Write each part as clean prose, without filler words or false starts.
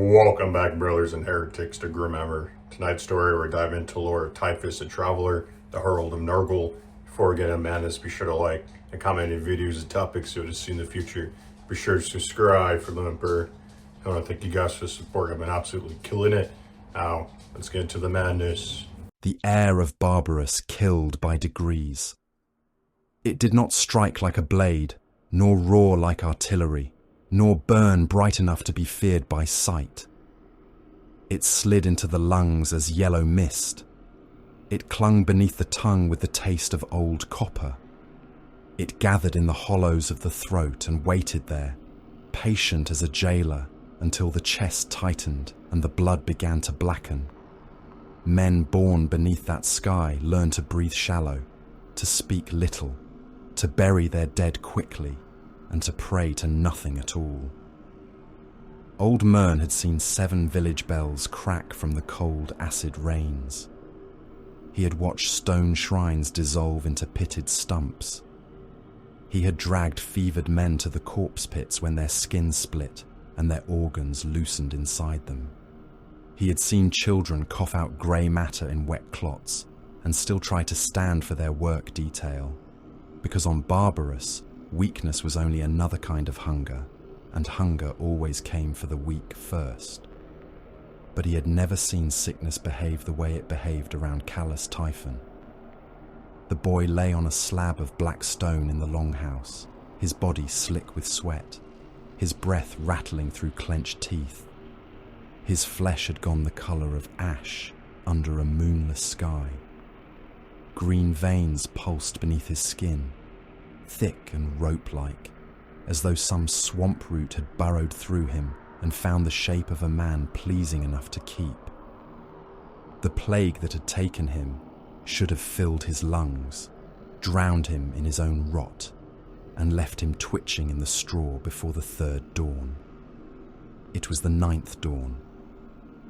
Welcome back, brothers and heretics, to Grimhammer. Tonight's story, we dive into lore of Typhus, the Traveler, the Herald of Nurgle. Before we get into madness, be sure to like and comment any videos and topics you want to see in the future. Be sure to subscribe for the Emperor. I want to thank you guys for the support. I've been absolutely killing it. Now, let's get into the madness. The air of Barbarous killed by degrees. It did not strike like a blade, nor roar like artillery, nor burn bright enough to be feared by sight. It slid into the lungs as yellow mist. It clung beneath the tongue with the taste of old copper. It gathered in the hollows of the throat and waited there, patient as a jailer, until the chest tightened and the blood began to blacken. Men born beneath that sky learn to breathe shallow, to speak little, to bury their dead quickly, and to pray to nothing at all. Old Mern had seen 7 village bells crack from the cold acid rains. He had watched stone shrines dissolve into pitted stumps. He had dragged fevered men to the corpse pits when their skin split and their organs loosened inside them. He had seen children cough out grey matter in wet clots and still try to stand for their work detail, because on Barbarous, weakness was only another kind of hunger, and hunger always came for the weak first. But he had never seen sickness behave the way it behaved around Callous Typhon. The boy lay on a slab of black stone in the longhouse, his body slick with sweat, his breath rattling through clenched teeth. His flesh had gone the colour of ash under a moonless sky. Green veins pulsed beneath his skin, thick and rope-like, as though some swamp root had burrowed through him and found the shape of a man pleasing enough to keep. The plague that had taken him should have filled his lungs, drowned him in his own rot, and left him twitching in the straw before the 3rd dawn. It was the 9th dawn.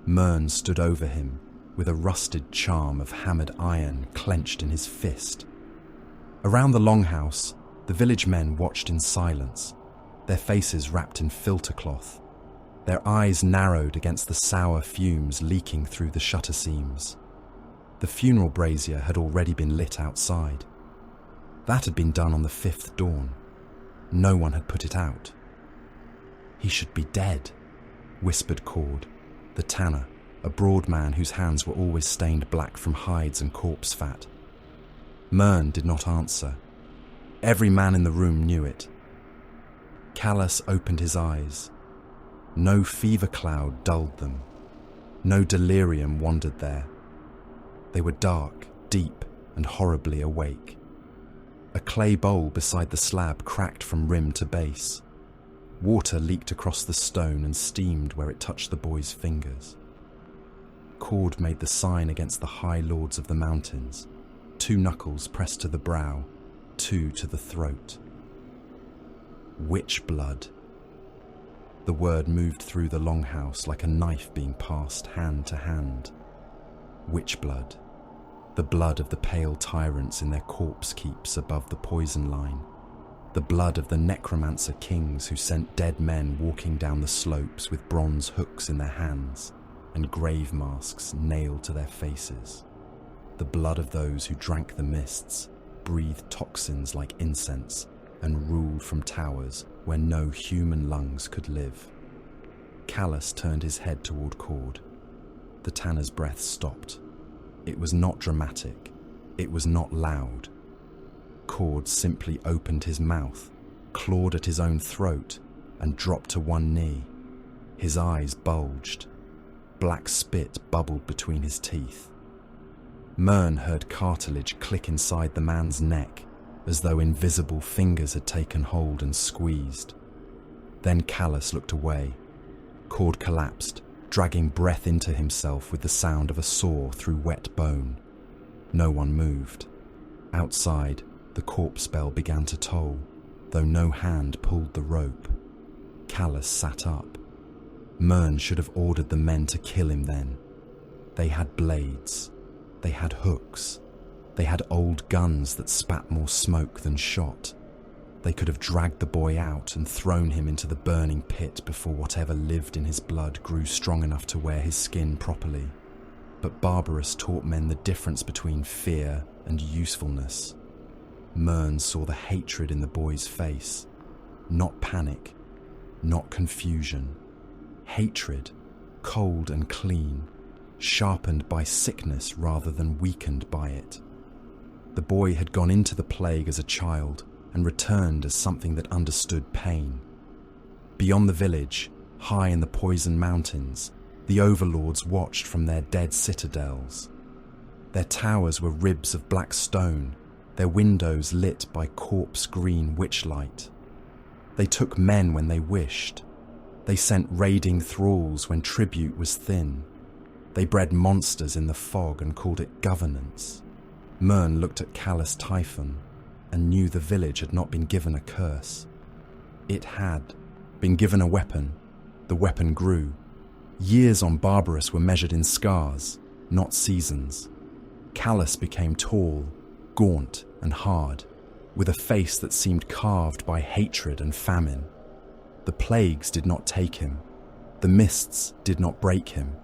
Mern stood over him with a rusted charm of hammered iron clenched in his fist. Around the longhouse, the village men watched in silence, their faces wrapped in filter cloth, their eyes narrowed against the sour fumes leaking through the shutter seams. The funeral brazier had already been lit outside. That had been done on the 5th dawn. No one had put it out. "He should be dead," whispered Cord, the tanner, a broad man whose hands were always stained black from hides and corpse fat. Mern did not answer. Every man in the room knew it. Callous opened his eyes. No fever cloud dulled them. No delirium wandered there. They were dark, deep, and horribly awake. A clay bowl beside the slab cracked from rim to base. Water leaked across the stone and steamed where it touched the boy's fingers. Cord made the sign against the high lords of the mountains, 2 knuckles pressed to the brow, 2 to the throat. Witch blood. The word moved through the longhouse like a knife being passed hand to hand. Witch blood. The blood of the pale tyrants in their corpse keeps above the poison line. The blood of the necromancer kings who sent dead men walking down the slopes with bronze hooks in their hands and grave masks nailed to their faces. The blood of those who drank the mists, breathed toxins like incense, and ruled from towers where no human lungs could live. Callous turned his head toward Cord. The tanner's breath stopped. It was not dramatic. It was not loud. Cord simply opened his mouth, clawed at his own throat, and dropped to one knee. His eyes bulged. Black spit bubbled between his teeth. Mern heard cartilage click inside the man's neck, as though invisible fingers had taken hold and squeezed. Then Callous looked away. Cord collapsed, dragging breath into himself with the sound of a saw through wet bone. No one moved. Outside, the corpse bell began to toll, though no hand pulled the rope. Callous sat up. Mern should have ordered the men to kill him then. They had blades. They had hooks. They had old guns that spat more smoke than shot. They could have dragged the boy out and thrown him into the burning pit before whatever lived in his blood grew strong enough to wear his skin properly. But Barbarus taught men the difference between fear and usefulness. Mern saw the hatred in the boy's face. Not panic, not confusion. Hatred, cold and clean, sharpened by sickness rather than weakened by it. The boy had gone into the plague as a child and returned as something that understood pain. Beyond the village, high in the poison mountains, the overlords watched from their dead citadels. Their towers were ribs of black stone, their windows lit by corpse-green witchlight. They took men when they wished. They sent raiding thralls when tribute was thin. They bred monsters in the fog and called it governance. Mern looked at callous Typhon and knew the village had not been given a curse. It had been given a weapon. The weapon grew. Years on Barbarus were measured in scars, not seasons. Callus became tall, gaunt and hard, with a face that seemed carved by hatred and famine. The plagues did not take him. The mists did not break him.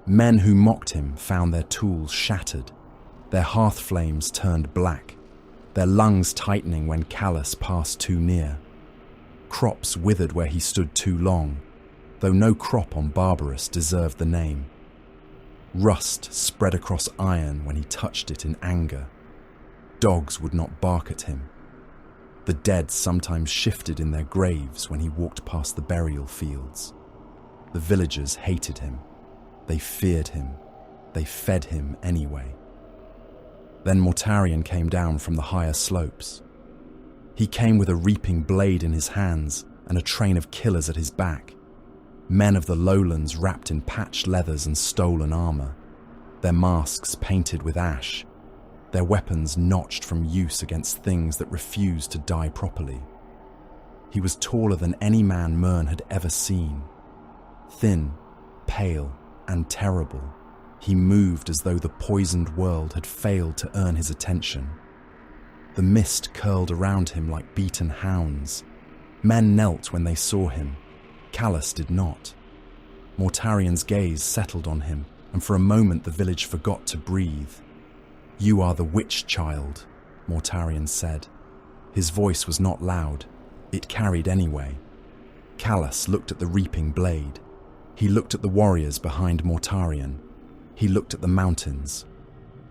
Men who mocked him found their tools shattered, their hearth flames turned black, their lungs tightening when Callus passed too near. Crops withered where he stood too long, though no crop on Barbarus deserved the name. Rust spread across iron when he touched it in anger. Dogs would not bark at him. The dead sometimes shifted in their graves when he walked past the burial fields. The villagers hated him. They feared him. They fed him anyway. Then Mortarion came down from the higher slopes. He came with a reaping blade in his hands and a train of killers at his back. Men of the lowlands wrapped in patched leathers and stolen armor, their masks painted with ash, their weapons notched from use against things that refused to die properly. He was taller than any man Mern had ever seen. Thin, pale, and terrible, he moved as though the poisoned world had failed to earn his attention. The mist curled around him like beaten hounds. Men knelt when they saw him. Callus did not. Mortarion's gaze settled on him, and for a moment the village forgot to breathe. "You are the witch child," Mortarion said. His voice was not loud. It carried anyway. Callus looked at the reaping blade. He looked at the warriors behind Mortarion. He looked at the mountains.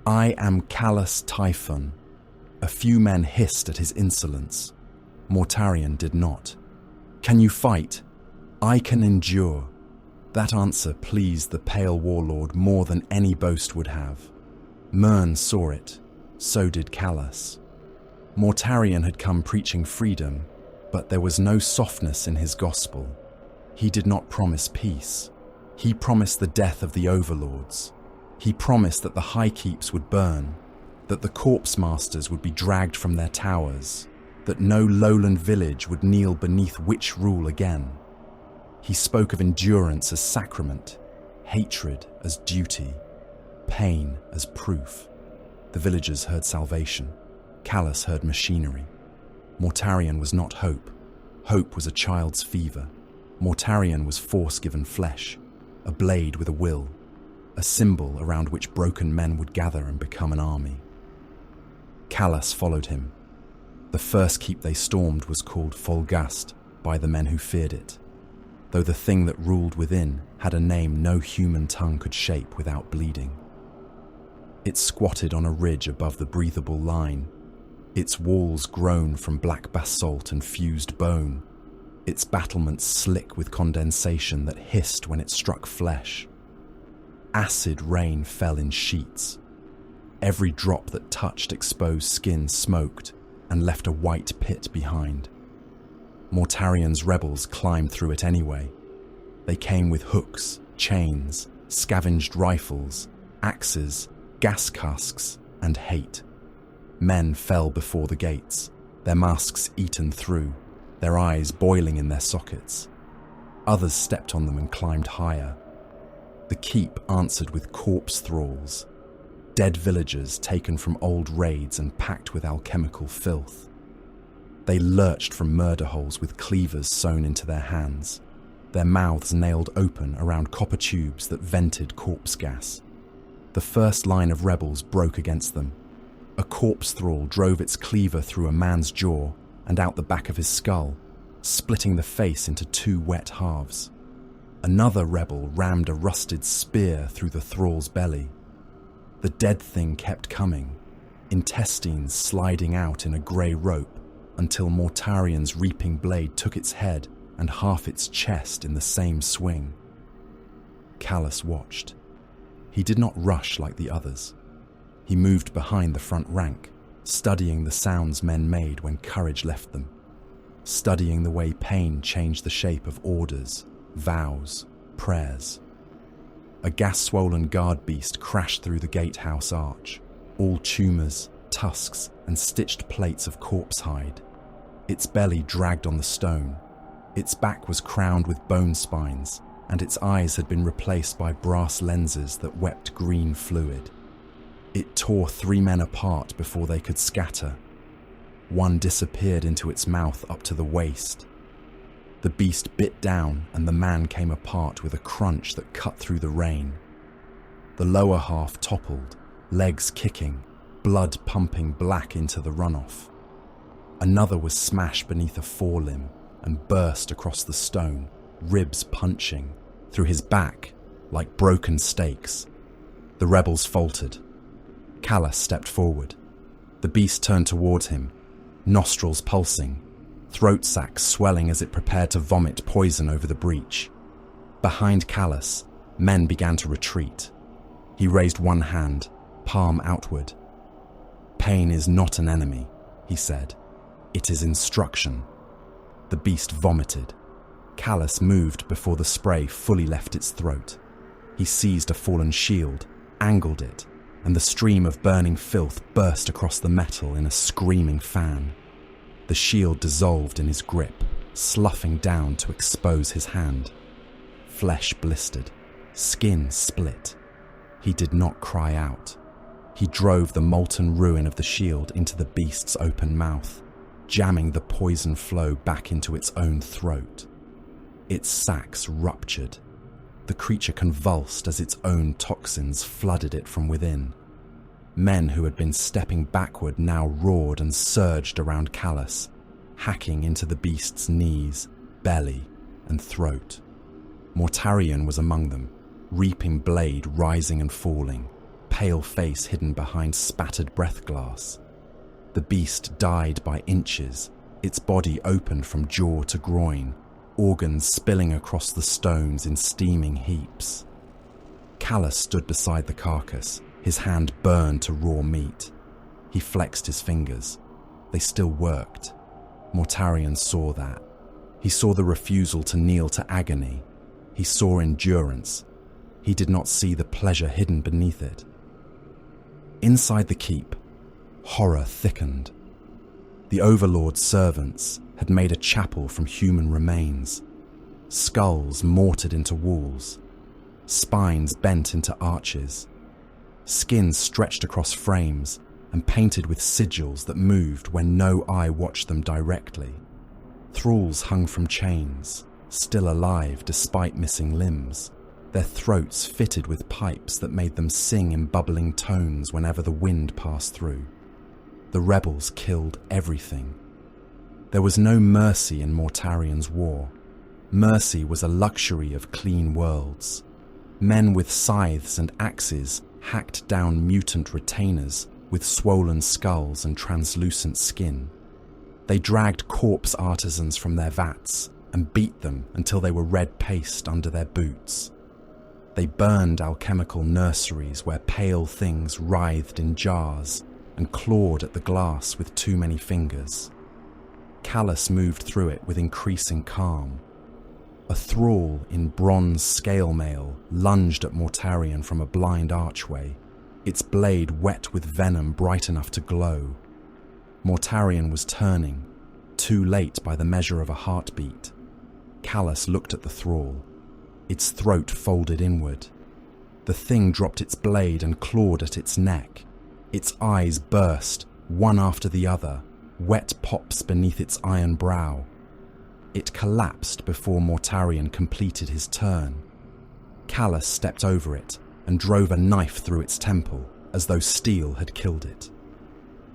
"I am Callus Typhon." A few men hissed at his insolence. Mortarion did not. "Can you fight?" "I can endure." That answer pleased the pale warlord more than any boast would have. Mern saw it. So did Callus. Mortarion had come preaching freedom, but there was no softness in his gospel. He did not promise peace. He promised the death of the overlords. He promised that the high keeps would burn, that the corpse masters would be dragged from their towers, that no lowland village would kneel beneath witch rule again. He spoke of endurance as sacrament, hatred as duty, pain as proof. The villagers heard salvation. Callus heard machinery. Mortarion was not hope. Hope was a child's fever. Mortarion was force-given flesh, a blade with a will, a symbol around which broken men would gather and become an army. Callus followed him. The first keep they stormed was called Folgast by the men who feared it, though the thing that ruled within had a name no human tongue could shape without bleeding. It squatted on a ridge above the breathable line. Its walls grown from black basalt and fused bone, its battlements slick with condensation that hissed when it struck flesh. Acid rain fell in sheets. Every drop that touched exposed skin smoked and left a white pit behind. Mortarion's rebels climbed through it anyway. They came with hooks, chains, scavenged rifles, axes, gas casks, and hate. Men fell before the gates, their masks eaten through, their eyes boiling in their sockets. Others stepped on them and climbed higher. The keep answered with corpse thralls, dead villagers taken from old raids and packed with alchemical filth. They lurched from murder holes with cleavers sewn into their hands, their mouths nailed open around copper tubes that vented corpse gas. The first line of rebels broke against them. A corpse thrall drove its cleaver through a man's jaw and out the back of his skull, splitting the face into two wet halves. Another rebel rammed a rusted spear through the thrall's belly. The dead thing kept coming, intestines sliding out in a grey rope until Mortarian's reaping blade took its head and half its chest in the same swing. Callus watched. He did not rush like the others. He moved behind the front rank, studying the sounds men made when courage left them, studying the way pain changed the shape of orders, vows, prayers. A gas-swollen guard beast crashed through the gatehouse arch, all tumours, tusks, and stitched plates of corpse hide. Its belly dragged on the stone. Its back was crowned with bone spines, and its eyes had been replaced by brass lenses that wept green fluid. It tore 3 men apart before they could scatter. One disappeared into its mouth up to the waist. The beast bit down, and the man came apart with a crunch that cut through the rain. The lower half toppled, legs kicking, blood pumping black into the runoff. Another was smashed beneath a forelimb and burst across the stone, ribs punching, through his back like broken stakes. The rebels faltered. Callus stepped forward. The beast turned towards him, nostrils pulsing, throat sacs swelling as it prepared to vomit poison over the breach. Behind Callus, men began to retreat. He raised one hand, palm outward. "Pain is not an enemy," he said. "It is instruction." The beast vomited. Callus moved before the spray fully left its throat. He seized a fallen shield, angled it, and the stream of burning filth burst across the metal in a screaming fan. The shield dissolved in his grip, sloughing down to expose his hand. Flesh blistered, skin split. He did not cry out. He drove the molten ruin of the shield into the beast's open mouth, jamming the poison flow back into its own throat. Its sacs ruptured. The creature convulsed as its own toxins flooded it from within. Men who had been stepping backward now roared and surged around Callus, hacking into the beast's knees, belly, and throat. Mortarion was among them, reaping blade rising and falling, pale face hidden behind spattered breath glass. The beast died by inches, its body opened from jaw to groin, organs spilling across the stones in steaming heaps. Callus stood beside the carcass, his hand burned to raw meat. He flexed his fingers. They still worked. Mortarion saw that. He saw the refusal to kneel to agony. He saw endurance. He did not see the pleasure hidden beneath it. Inside the keep, horror thickened. The Overlord's servants had made a chapel from human remains. Skulls mortared into walls. Spines bent into arches. Skins stretched across frames and painted with sigils that moved when no eye watched them directly. Thralls hung from chains, still alive despite missing limbs, their throats fitted with pipes that made them sing in bubbling tones whenever the wind passed through. The rebels killed everything. There was no mercy in Mortarion's war. Mercy was a luxury of clean worlds. Men with scythes and axes hacked down mutant retainers with swollen skulls and translucent skin. They dragged corpse artisans from their vats and beat them until they were red paste under their boots. They burned alchemical nurseries where pale things writhed in jars and clawed at the glass with too many fingers. Callus moved through it with increasing calm. A thrall in bronze scale mail lunged at Mortarion from a blind archway, its blade wet with venom bright enough to glow. Mortarion was turning, too late by the measure of a heartbeat. Callus looked at the thrall. Its throat folded inward. The thing dropped its blade and clawed at its neck. Its eyes burst, one after the other, wet pops beneath its iron brow. It collapsed before Mortarion completed his turn. Callus stepped over it and drove a knife through its temple, as though steel had killed it.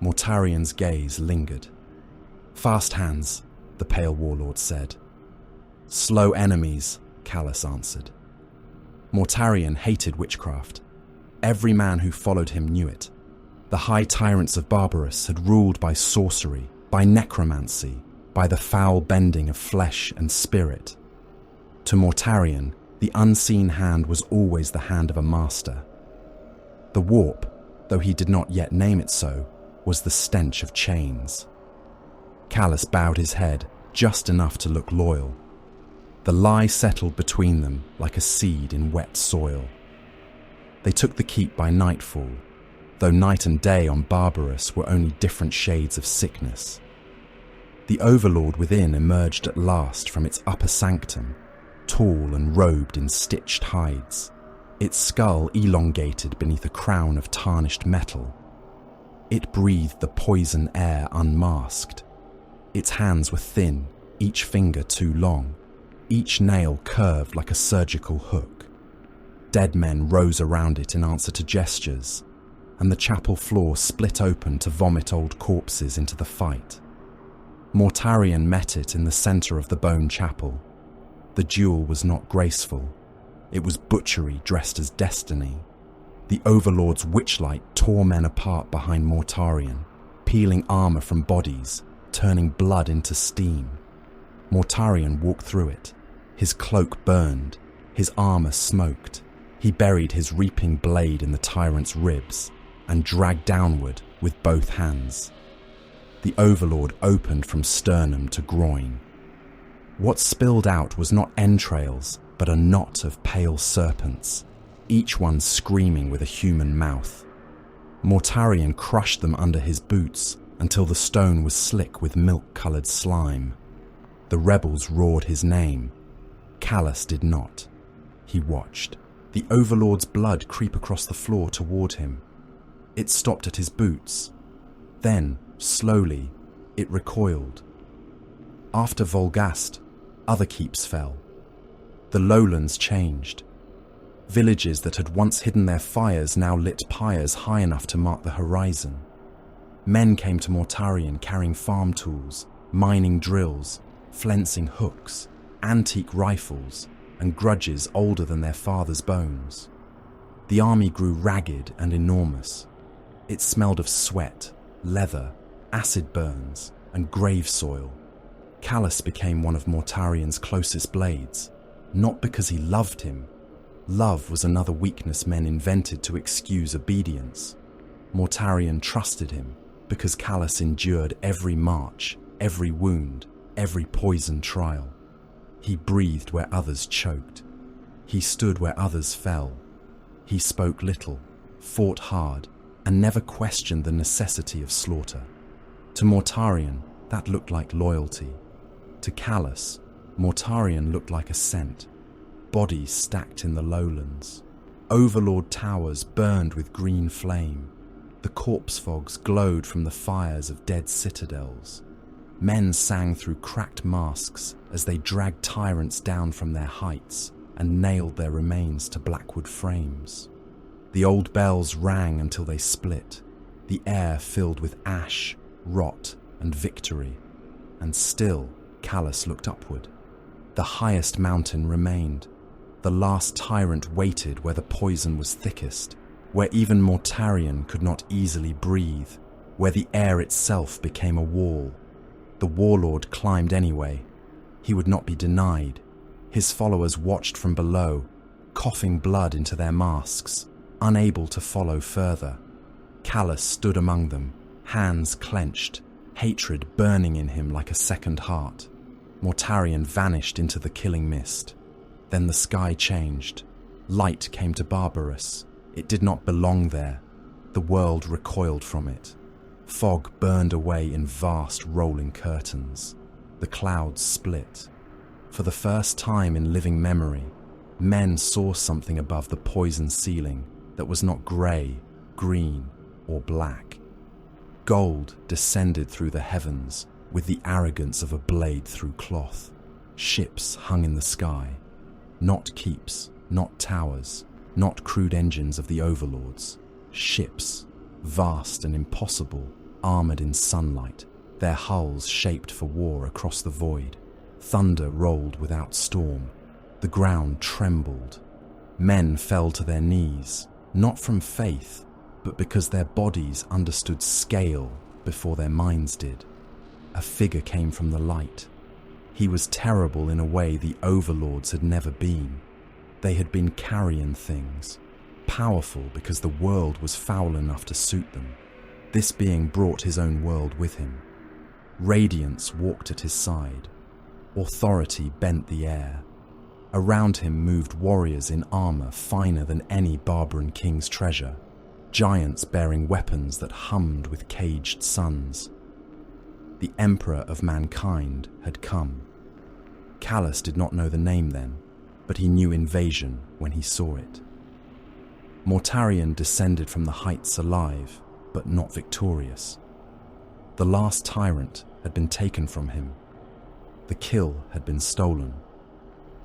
Mortarion's gaze lingered. "Fast hands," the pale warlord said. "Slow enemies," Callus answered. Mortarion hated witchcraft. Every man who followed him knew it. The high tyrants of Barbarus had ruled by sorcery, by necromancy, by the foul bending of flesh and spirit. To Mortarion, the unseen hand was always the hand of a master. The warp, though he did not yet name it so, was the stench of chains. Callus bowed his head, just enough to look loyal. The lie settled between them like a seed in wet soil. They took the keep by nightfall, though night and day on Barbarus were only different shades of sickness. The overlord within emerged at last from its upper sanctum, tall and robed in stitched hides, its skull elongated beneath a crown of tarnished metal. It breathed the poison air unmasked. Its hands were thin, each finger too long, each nail curved like a surgical hook. Dead men rose around it in answer to gestures, and the chapel floor split open to vomit old corpses into the fight. Mortarion met it in the centre of the bone chapel. The duel was not graceful. It was butchery dressed as destiny. The Overlord's witchlight tore men apart behind Mortarion, peeling armour from bodies, turning blood into steam. Mortarion walked through it. His cloak burned, his armour smoked. He buried his reaping blade in the tyrant's ribs and dragged downward with both hands. The Overlord opened from sternum to groin. What spilled out was not entrails, but a knot of pale serpents, each one screaming with a human mouth. Mortarion crushed them under his boots until the stone was slick with milk-coloured slime. The rebels roared his name. Callus did not. He watched, the Overlord's blood creep across the floor toward him. It stopped at his boots. Then, slowly, it recoiled. After Volgast, other keeps fell. The lowlands changed. Villages that had once hidden their fires now lit pyres high enough to mark the horizon. Men came to Mortarion carrying farm tools, mining drills, flensing hooks, antique rifles, and grudges older than their fathers' bones. The army grew ragged and enormous. It smelled of sweat, leather, acid burns, and grave soil. Callus became one of Mortarion's closest blades, not because he loved him. Love was another weakness men invented to excuse obedience. Mortarion trusted him because Callus endured every march, every wound, every poison trial. He breathed where others choked. He stood where others fell. He spoke little, fought hard, and never questioned the necessity of slaughter. To Mortarion, that looked like loyalty. To Callus, Mortarion looked like a scent. Bodies stacked in the lowlands. Overlord towers burned with green flame. The corpse fogs glowed from the fires of dead citadels. Men sang through cracked masks as they dragged tyrants down from their heights and nailed their remains to blackwood frames. The old bells rang until they split, the air filled with ash, rot, and victory. And still, Callus looked upward. The highest mountain remained. The last tyrant waited where the poison was thickest, where even Mortarion could not easily breathe, where the air itself became a wall. The warlord climbed anyway. He would not be denied. His followers watched from below, coughing blood into their masks, unable to follow further. Callus stood among them, hands clenched, hatred burning in him like a second heart. Mortarion vanished into the killing mist. Then the sky changed. Light came to Barbarus. It did not belong there. The world recoiled from it. Fog burned away in vast rolling curtains. The clouds split. For the first time in living memory, men saw something above the poison ceiling that was not grey, green, or black. Gold descended through the heavens with the arrogance of a blade through cloth. Ships hung in the sky. Not keeps, not towers, not crude engines of the overlords. Ships, vast and impossible, armored in sunlight, their hulls shaped for war across the void. Thunder rolled without storm. The ground trembled. Men fell to their knees, not from faith, but because their bodies understood scale before their minds did. A figure came from the light. He was terrible in a way the overlords had never been. They had been carrion things, powerful because the world was foul enough to suit them. This being brought his own world with him. Radiance walked at his side. Authority bent the air. Around him moved warriors in armor finer than any barbarian king's treasure, giants bearing weapons that hummed with caged suns. The Emperor of mankind had come. Callus did not know the name then, but he knew invasion when he saw it. Mortarion descended from the heights alive, but not victorious. The last tyrant had been taken from him. The kill had been stolen.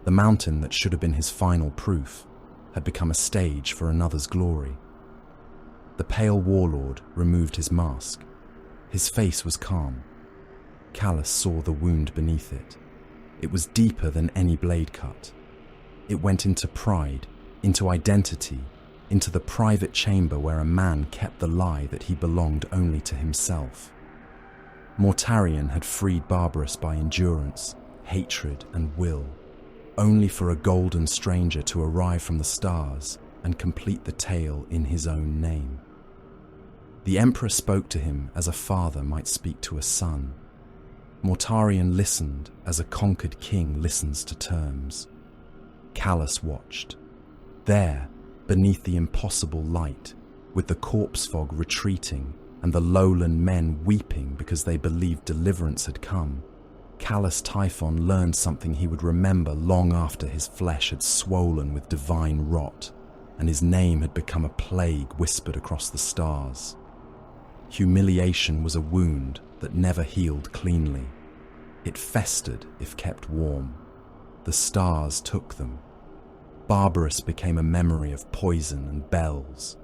The mountain that should have been his final proof had become a stage for another's glory. The pale warlord removed his mask. His face was calm. Callus saw the wound beneath it. It was deeper than any blade cut. It went into pride, into identity, into the private chamber where a man kept the lie that he belonged only to himself. Mortarion had freed Barbarus by endurance, hatred, and will, only for a golden stranger to arrive from the stars and complete the tale in his own name. The Emperor spoke to him as a father might speak to a son. Mortarion listened as a conquered king listens to terms. Callus watched. There, beneath the impossible light, with the corpse fog retreating and the lowland men weeping because they believed deliverance had come, Callus Typhon learned something he would remember long after his flesh had swollen with divine rot and his name had become a plague whispered across the stars. Humiliation was a wound that never healed cleanly. It festered if kept warm. The stars took them. Barbarus became a memory of poison and bells.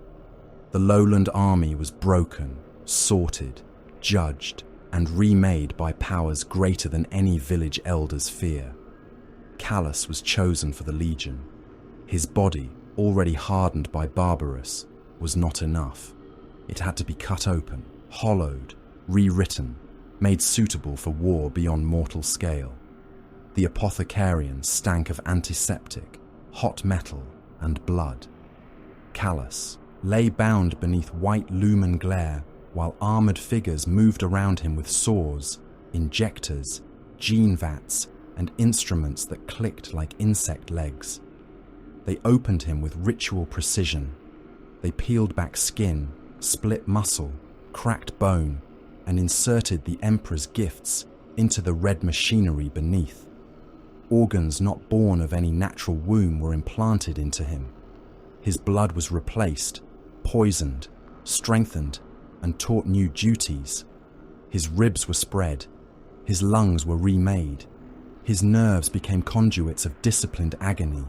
The lowland army was broken, sorted, judged, and remade by powers greater than any village elder's fear. Callus was chosen for the legion. His body, already hardened by Barbarus, was not enough. It had to be cut open, hollowed, rewritten, made suitable for war beyond mortal scale. The apothecarian stank of antiseptic, hot metal, and blood. Callus lay bound beneath white lumen glare while armoured figures moved around him with saws, injectors, gene vats, and instruments that clicked like insect legs. They opened him with ritual precision. They peeled back skin, split muscle, cracked bone, and inserted the Emperor's gifts into the red machinery beneath. Organs not born of any natural womb were implanted into him. His blood was replaced, poisoned, strengthened, and taught new duties. His ribs were spread. His lungs were remade. His nerves became conduits of disciplined agony.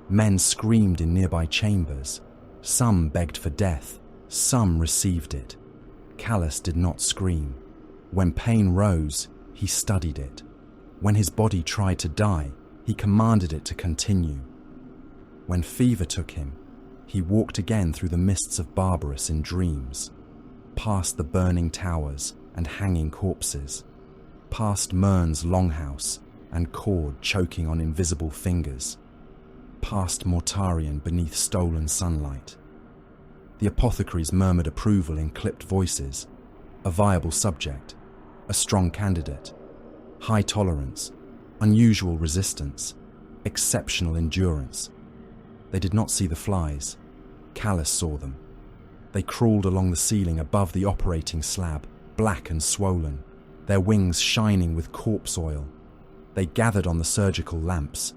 Men screamed in nearby chambers. Some begged for death. Some received it. Callus did not scream. When pain rose, he studied it. When his body tried to die, he commanded it to continue. When fever took him, he walked again through the mists of Barbarus in dreams, past the burning towers and hanging corpses, past Mern's longhouse and cord choking on invisible fingers, past Mortarion beneath stolen sunlight. The apothecaries murmured approval in clipped voices. A viable subject, a strong candidate, high tolerance, unusual resistance, exceptional endurance. They did not see the flies. Callus saw them. They crawled along the ceiling above the operating slab, black and swollen, their wings shining with corpse oil. They gathered on the surgical lamps.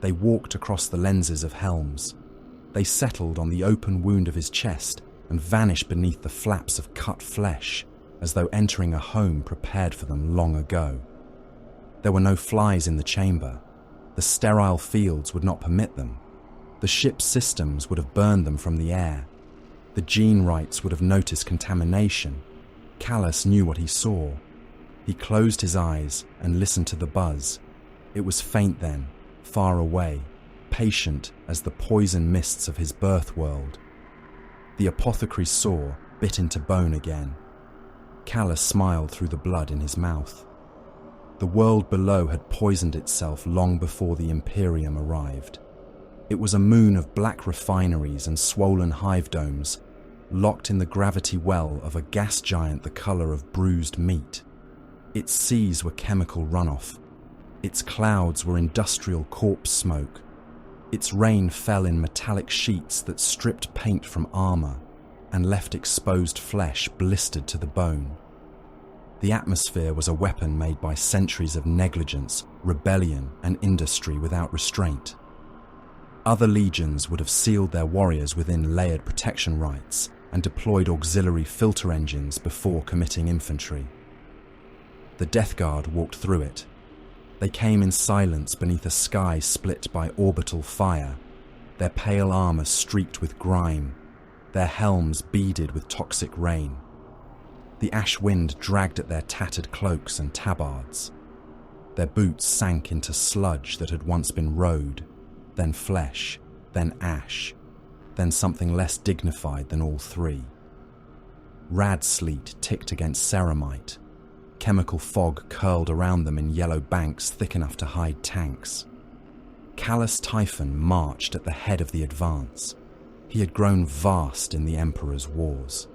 They walked across the lenses of helms. They settled on the open wound of his chest and vanished beneath the flaps of cut flesh. as though entering a home prepared for them long ago. There were no flies in the chamber. The sterile fields would not permit them. The ship's systems would have burned them from the air. The gene rights would have noticed contamination. Callus knew what he saw. He closed his eyes and listened to the buzz. It was faint then, far away, patient as the poison mists of his birth world. The apothecary's saw bit into bone again. Callus smiled through the blood in his mouth. The world below had poisoned itself long before the Imperium arrived. It was a moon of black refineries and swollen hive domes, locked in the gravity well of a gas giant the colour of bruised meat. Its seas were chemical runoff. Its clouds were industrial corpse smoke. Its rain fell in metallic sheets that stripped paint from armour and left exposed flesh blistered to the bone. The atmosphere was a weapon made by centuries of negligence, rebellion, and industry without restraint. Other legions would have sealed their warriors within layered protection rights and deployed auxiliary filter engines before committing infantry. The Death Guard walked through it. They came in silence beneath a sky split by orbital fire, their pale armour streaked with grime, their helms beaded with toxic rain. The ash wind dragged at their tattered cloaks and tabards. Their boots sank into sludge that had once been road, then flesh, then ash, then something less dignified than all three. Rad sleet ticked against ceramite. Chemical fog curled around them in yellow banks thick enough to hide tanks. Callus Typhon marched at the head of the advance. He had grown vast in the Emperor's wars.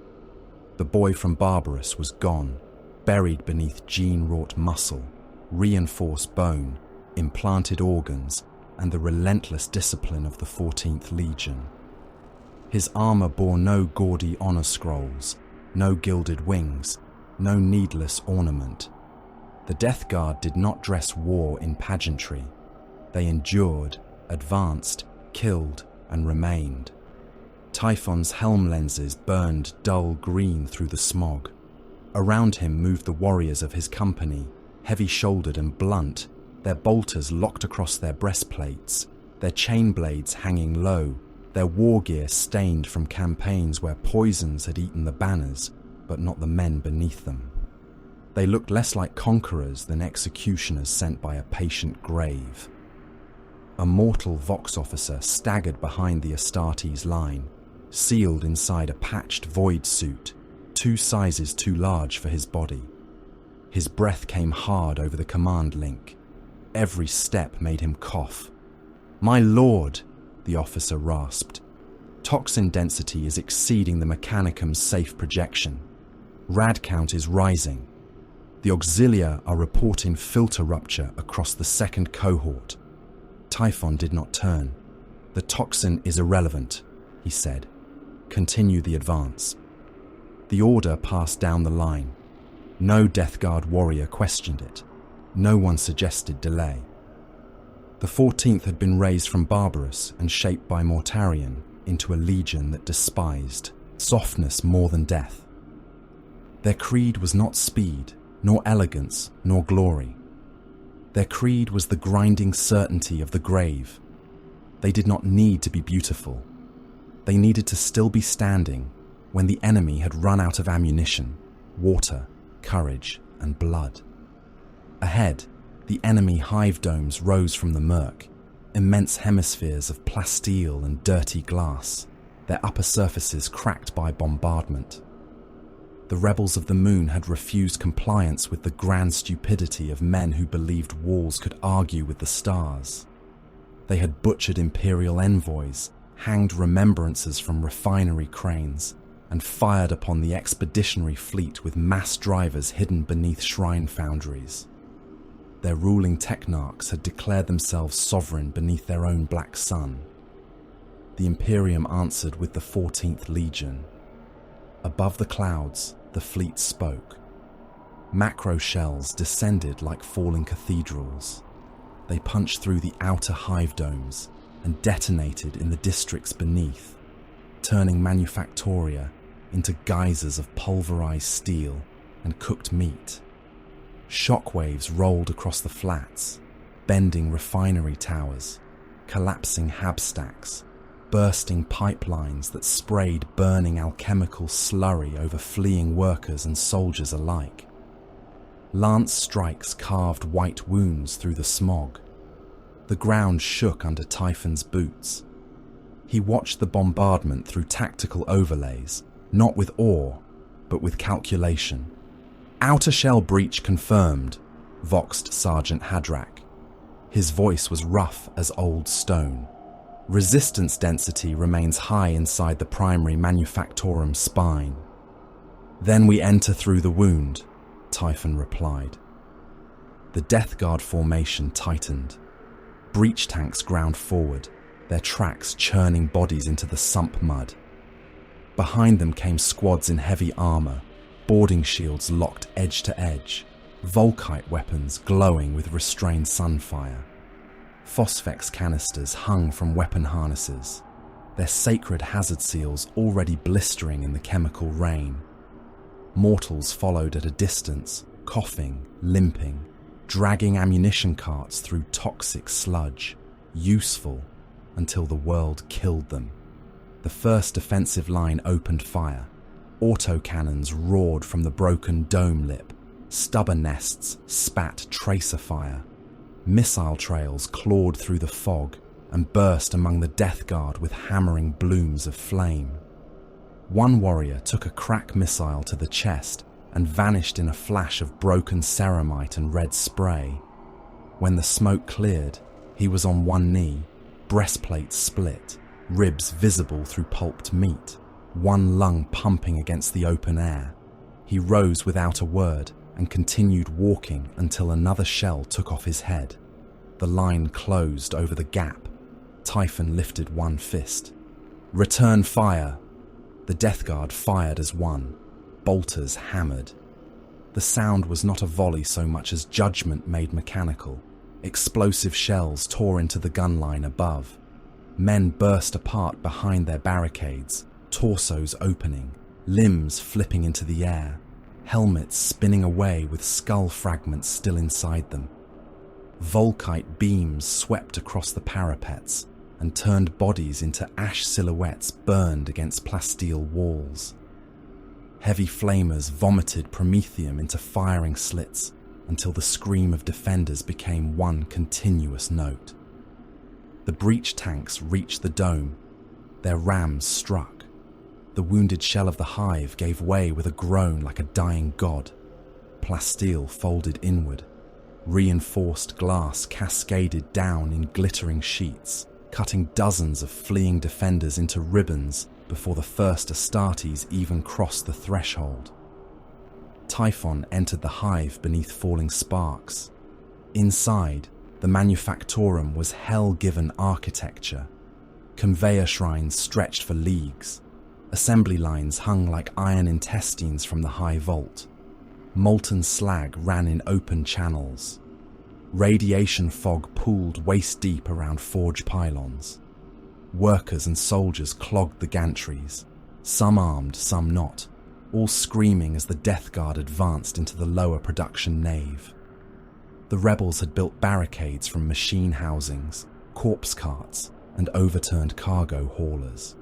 The boy from Barbarus was gone, buried beneath gene-wrought muscle, reinforced bone, implanted organs, and the relentless discipline of the 14th Legion. His armour bore no gaudy honour scrolls, no gilded wings, no needless ornament. The Death Guard did not dress war in pageantry. They endured, advanced, killed, and remained. Typhon's helm lenses burned dull green through the smog. Around him moved the warriors of his company, heavy-shouldered and blunt, their bolters locked across their breastplates, their chain blades hanging low, their war gear stained from campaigns where poisons had eaten the banners, but not the men beneath them. They looked less like conquerors than executioners sent by a patient grave. A mortal Vox officer staggered behind the Astartes line, sealed inside a patched void suit, 2 sizes too large for his body. His breath came hard over the command link. Every step made him cough. "My lord," the officer rasped. "Toxin density is exceeding the Mechanicum's safe projection. Rad count is rising. The Auxilia are reporting filter rupture across the second cohort." Typhon did not turn. "The toxin is irrelevant," he said. "Continue the advance." The order passed down the line. No Death Guard warrior questioned it. No one suggested delay. The 14th had been raised from Barbarus and shaped by Mortarion into a legion that despised softness more than death. Their creed was not speed, nor elegance, nor glory. Their creed was the grinding certainty of the grave. They did not need to be beautiful. They needed to still be standing when the enemy had run out of ammunition, water, courage, and blood. Ahead, the enemy hive domes rose from the murk, immense hemispheres of plasteel and dirty glass, their upper surfaces cracked by bombardment. The rebels of the moon had refused compliance with the grand stupidity of men who believed walls could argue with the stars. They had butchered imperial envoys, hanged remembrances from refinery cranes, and fired upon the expeditionary fleet with mass drivers hidden beneath shrine foundries. Their ruling technarchs had declared themselves sovereign beneath their own black sun. The Imperium answered with the 14th Legion. Above the clouds, the fleet spoke. Macro shells descended like falling cathedrals. They punched through the outer hive domes and detonated in the districts beneath, turning Manufactoria into geysers of pulverized steel and cooked meat. Shockwaves rolled across the flats, bending refinery towers, collapsing habstacks, bursting pipelines that sprayed burning alchemical slurry over fleeing workers and soldiers alike. Lance strikes carved white wounds through the smog. The ground shook under Typhon's boots. He watched the bombardment through tactical overlays, not with awe, but with calculation. "Outer shell breach confirmed," voxed Sergeant Hadrak. His voice was rough as old stone. "Resistance density remains high inside the primary manufactorum spine." "Then we enter through the wound," Typhon replied. The Death Guard formation tightened. Breach tanks ground forward, their tracks churning bodies into the sump mud. Behind them came squads in heavy armor, boarding shields locked edge to edge, Volkite weapons glowing with restrained sunfire. Phosphex canisters hung from weapon harnesses, their sacred hazard seals already blistering in the chemical rain. Mortals followed at a distance, coughing, limping, dragging ammunition carts through toxic sludge, useful until the world killed them. The first defensive line opened fire. Autocannons roared from the broken dome lip. Stubber nests spat tracer fire. Missile trails clawed through the fog and burst among the Death Guard with hammering blooms of flame. One warrior took a crack missile to the chest and vanished in a flash of broken ceramite and red spray. When the smoke cleared, he was on one knee, breastplate split, ribs visible through pulped meat, one lung pumping against the open air. He rose without a word and continued walking until another shell took off his head. The line closed over the gap. Typhon lifted one fist. "Return fire!" The Death Guard fired as one. Bolters hammered. The sound was not a volley so much as judgment made mechanical. Explosive shells tore into the gun line above. Men burst apart behind their barricades, torsos opening, limbs flipping into the air, helmets spinning away with skull fragments still inside them. Volkite beams swept across the parapets and turned bodies into ash silhouettes burned against plasteel walls. Heavy flamers vomited promethium into firing slits until the scream of defenders became one continuous note. The breach tanks reached the dome. Their rams struck. The wounded shell of the hive gave way with a groan like a dying god. Plasteel folded inward. Reinforced glass cascaded down in glittering sheets, cutting dozens of fleeing defenders into ribbons before the first Astartes even crossed the threshold. Typhon entered the hive beneath falling sparks. Inside, the manufactorum was hell-given architecture. Conveyor shrines stretched for leagues. Assembly lines hung like iron intestines from the high vault. Molten slag ran in open channels. Radiation fog pooled waist-deep around forge pylons. Workers and soldiers clogged the gantries, some armed, some not, all screaming as the Death Guard advanced into the lower production nave. The rebels had built barricades from machine housings, corpse carts, and overturned cargo haulers.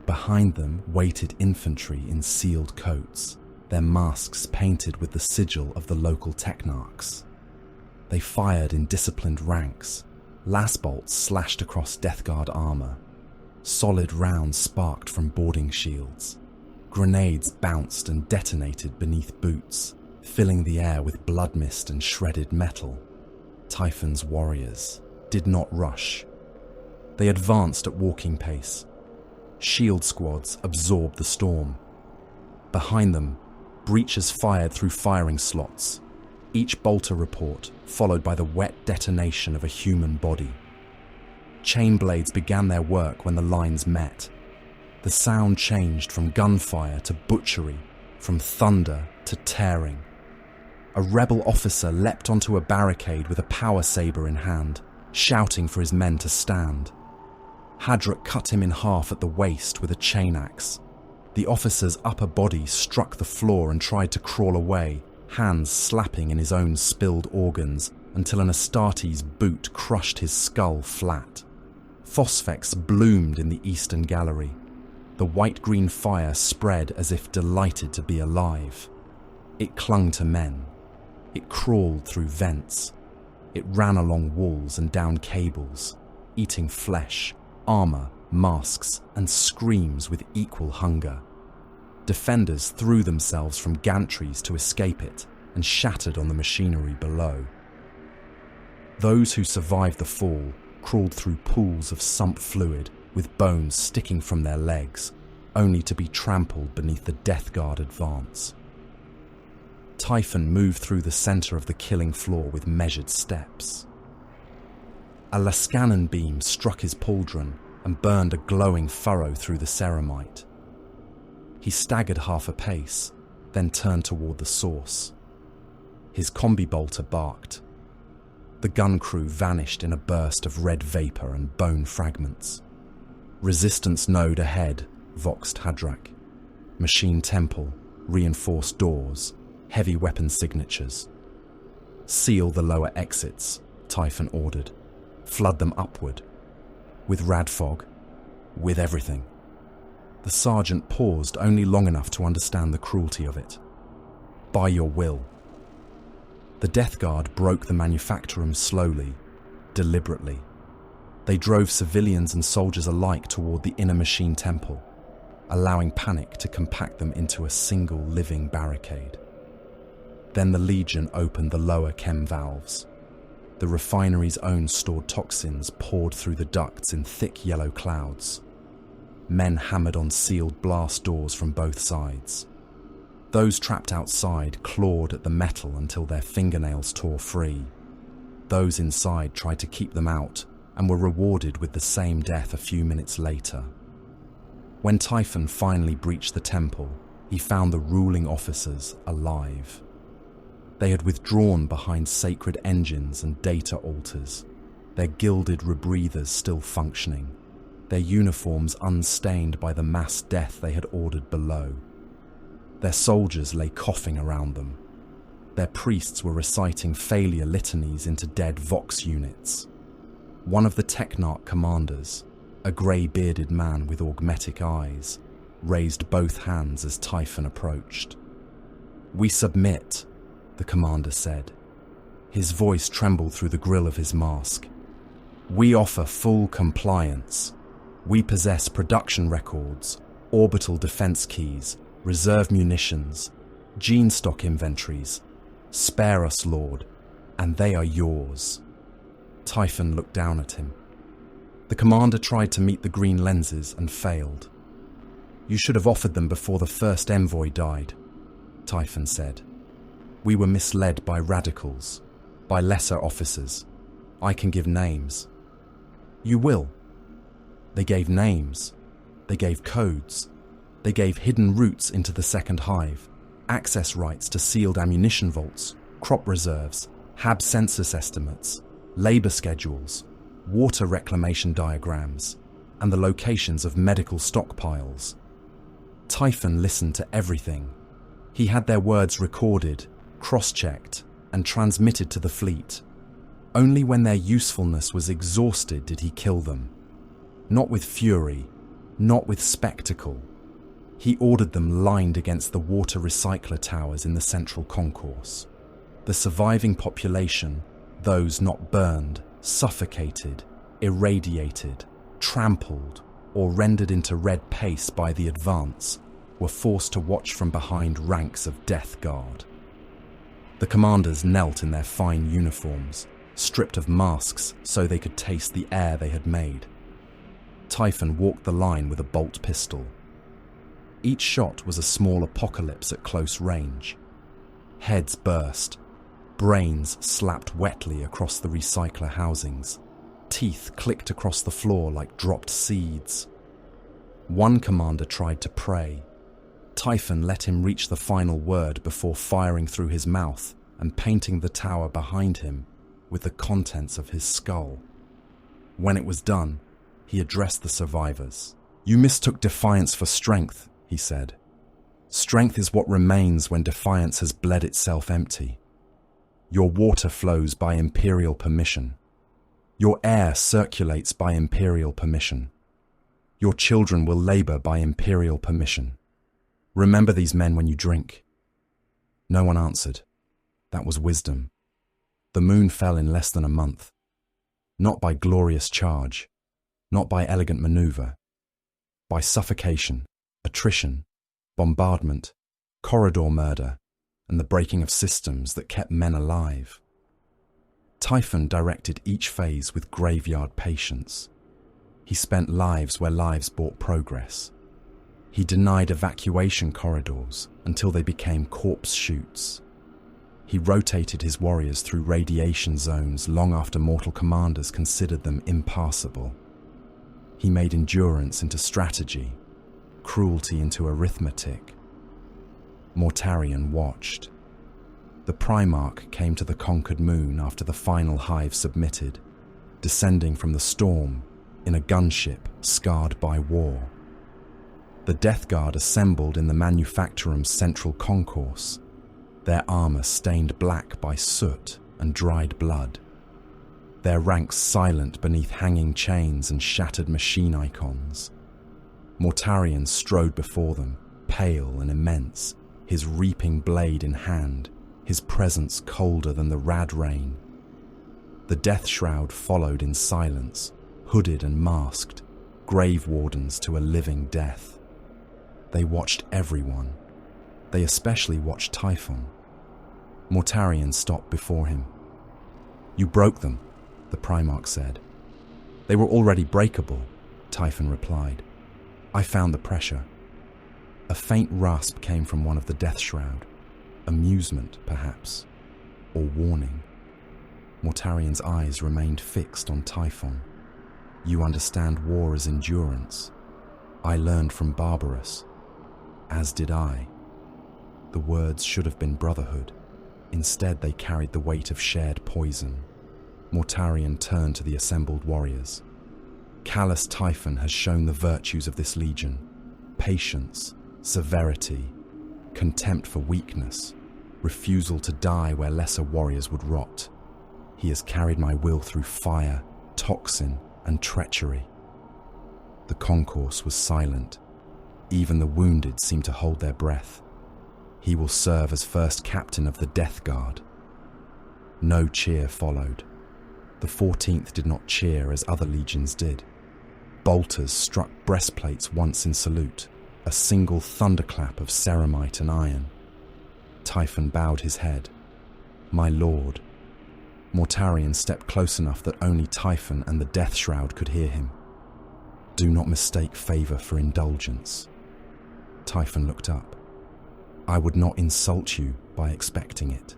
Behind them waited infantry in sealed coats, their masks painted with the sigil of the local technarchs. They fired in disciplined ranks. Las bolts slashed across Death Guard armor. Solid rounds sparked from boarding shields. Grenades bounced and detonated beneath boots, filling the air with blood mist and shredded metal. Typhon's warriors did not rush. They advanced at walking pace. Shield squads absorbed the storm. Behind them, breachers fired through firing slots, each bolter report followed by the wet detonation of a human body. Chain blades began their work when the lines met. The sound changed from gunfire to butchery, from thunder to tearing. A rebel officer leapt onto a barricade with a power saber in hand, shouting for his men to stand. Hadrak cut him in half at the waist with a chain axe. The officer's upper body struck the floor and tried to crawl away, hands slapping in his own spilled organs until an Astartes boot crushed his skull flat. Phosphex bloomed in the eastern gallery. The white-green fire spread as if delighted to be alive. It clung to men. It crawled through vents. It ran along walls and down cables, eating flesh, armor, masks, and screams with equal hunger. Defenders threw themselves from gantries to escape it and shattered on the machinery below. Those who survived the fall crawled through pools of sump fluid with bones sticking from their legs, only to be trampled beneath the Death Guard advance. Typhon moved through the center of the killing floor with measured steps. A Lascanon beam struck his pauldron and burned a glowing furrow through the ceramite. He staggered half a pace, then turned toward the source. His combi bolter barked. The gun crew vanished in a burst of red vapor and bone fragments. Resistance node ahead, voxed Hadrak. Machine temple, reinforced doors, heavy weapon signatures. Seal the lower exits, Typhon ordered. Flood them upward. With radfog. With everything. The sergeant paused only long enough to understand the cruelty of it. By your will. The Death Guard broke the manufactorum slowly, deliberately. They drove civilians and soldiers alike toward the inner machine temple, allowing panic to compact them into a single living barricade. Then the Legion opened the lower chem valves. The refinery's own stored toxins poured through the ducts in thick yellow clouds. Men hammered on sealed blast doors from both sides. Those trapped outside clawed at the metal until their fingernails tore free. Those inside tried to keep them out and were rewarded with the same death a few minutes later. When Typhon finally breached the temple, he found the ruling officers alive. They had withdrawn behind sacred engines and data altars, their gilded rebreathers still functioning, their uniforms unstained by the mass death they had ordered below. Their soldiers lay coughing around them. Their priests were reciting failure litanies into dead Vox units. One of the Technarch commanders, a grey-bearded man with augmetic eyes, raised both hands as Typhon approached. "We submit," the commander said. His voice trembled through the grill of his mask. "We offer full compliance. We possess production records, orbital defense keys, reserve munitions, gene stock inventories. Spare us, Lord, and they are yours." Typhon looked down at him. The commander tried to meet the green lenses and failed. "You should have offered them before the first envoy died," Typhon said. "We were misled by radicals, by lesser officers. I can give names." "You will." They gave names. They gave codes. They gave hidden routes into the second hive, access rights to sealed ammunition vaults, crop reserves, HAB census estimates, labor schedules, water reclamation diagrams, and the locations of medical stockpiles. Typhon listened to everything. He had their words recorded, cross-checked, and transmitted to the fleet. Only when their usefulness was exhausted did he kill them. Not with fury, not with spectacle. He ordered them lined against the water recycler towers in the central concourse. The surviving population, those not burned, suffocated, irradiated, trampled, or rendered into red paste by the advance, were forced to watch from behind ranks of Death Guard. The commanders knelt in their fine uniforms, stripped of masks so they could taste the air they had made. Typhon walked the line with a bolt pistol. Each shot was a small apocalypse at close range. Heads burst. Brains slapped wetly across the recycler housings. Teeth clicked across the floor like dropped seeds. One commander tried to pray. Typhon let him reach the final word before firing through his mouth and painting the tower behind him with the contents of his skull. When it was done, he addressed the survivors. "You mistook defiance for strength," he he said. Strength is what remains when defiance has bled itself empty. Your water flows by imperial permission. Your air circulates by imperial permission. Your children will labor by imperial permission. Remember these men when you drink. No one answered. That was wisdom. The moon fell in less than a month. Not by glorious charge, not by elegant maneuver, by suffocation, attrition, bombardment, corridor murder, and the breaking of systems that kept men alive. Typhon directed each phase with graveyard patience. He spent lives where lives brought progress. He denied evacuation corridors until they became corpse chutes. He rotated his warriors through radiation zones long after mortal commanders considered them impassable. He made endurance into strategy, cruelty into arithmetic. Mortarion watched. The Primarch came to the conquered moon after the final hive submitted, descending from the storm in a gunship scarred by war. The Death Guard assembled in the Manufactorum's central concourse, their armor stained black by soot and dried blood, their ranks silent beneath hanging chains and shattered machine icons. Mortarion strode before them, pale and immense, his reaping blade in hand, his presence colder than the rad rain. The Death Shroud followed in silence, hooded and masked, grave wardens to a living death. They watched everyone. They especially watched Typhon. Mortarion stopped before him. You broke them, the Primarch said. They were already breakable, Typhon replied. I found the pressure. A faint rasp came from one of the Death Shroud. Amusement, perhaps, or warning. Mortarion's eyes remained fixed on Typhon. You understand war as endurance. I learned from Barbarous. As did I. The words should have been brotherhood. Instead, they carried the weight of shared poison. Mortarion turned to the assembled warriors. Callous Typhon has shown the virtues of this legion. Patience, severity, contempt for weakness, refusal to die where lesser warriors would rot. He has carried my will through fire, toxin, and treachery. The concourse was silent. Even the wounded seemed to hold their breath. He will serve as first captain of the Death Guard. No cheer followed. The 14th did not cheer as other legions did. Bolters struck breastplates once in salute, a single thunderclap of ceramite and iron. Typhon bowed his head. My lord. Mortarion stepped close enough that only Typhon and the Death Shroud could hear him. Do not mistake favor for indulgence. Typhon looked up. I would not insult you by expecting it.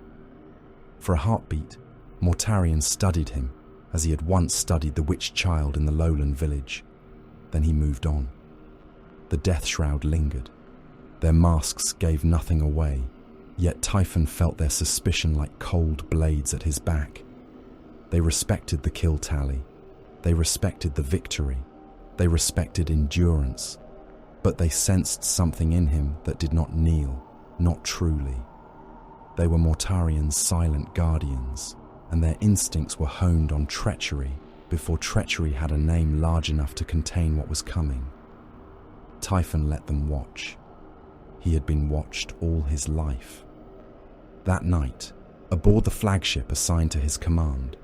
For a heartbeat, Mortarion studied him as he had once studied the witch child in the lowland village. Then he moved on. The Death Shroud lingered. Their masks gave nothing away, yet Typhon felt their suspicion like cold blades at his back. They respected the kill tally. They respected the victory. They respected endurance. But they sensed something in him that did not kneel, not truly. They were Mortarion's silent guardians, and their instincts were honed on treachery before treachery had a name large enough to contain what was coming. Typhon let them watch. He had been watched all his life. That night, aboard the flagship assigned to his command,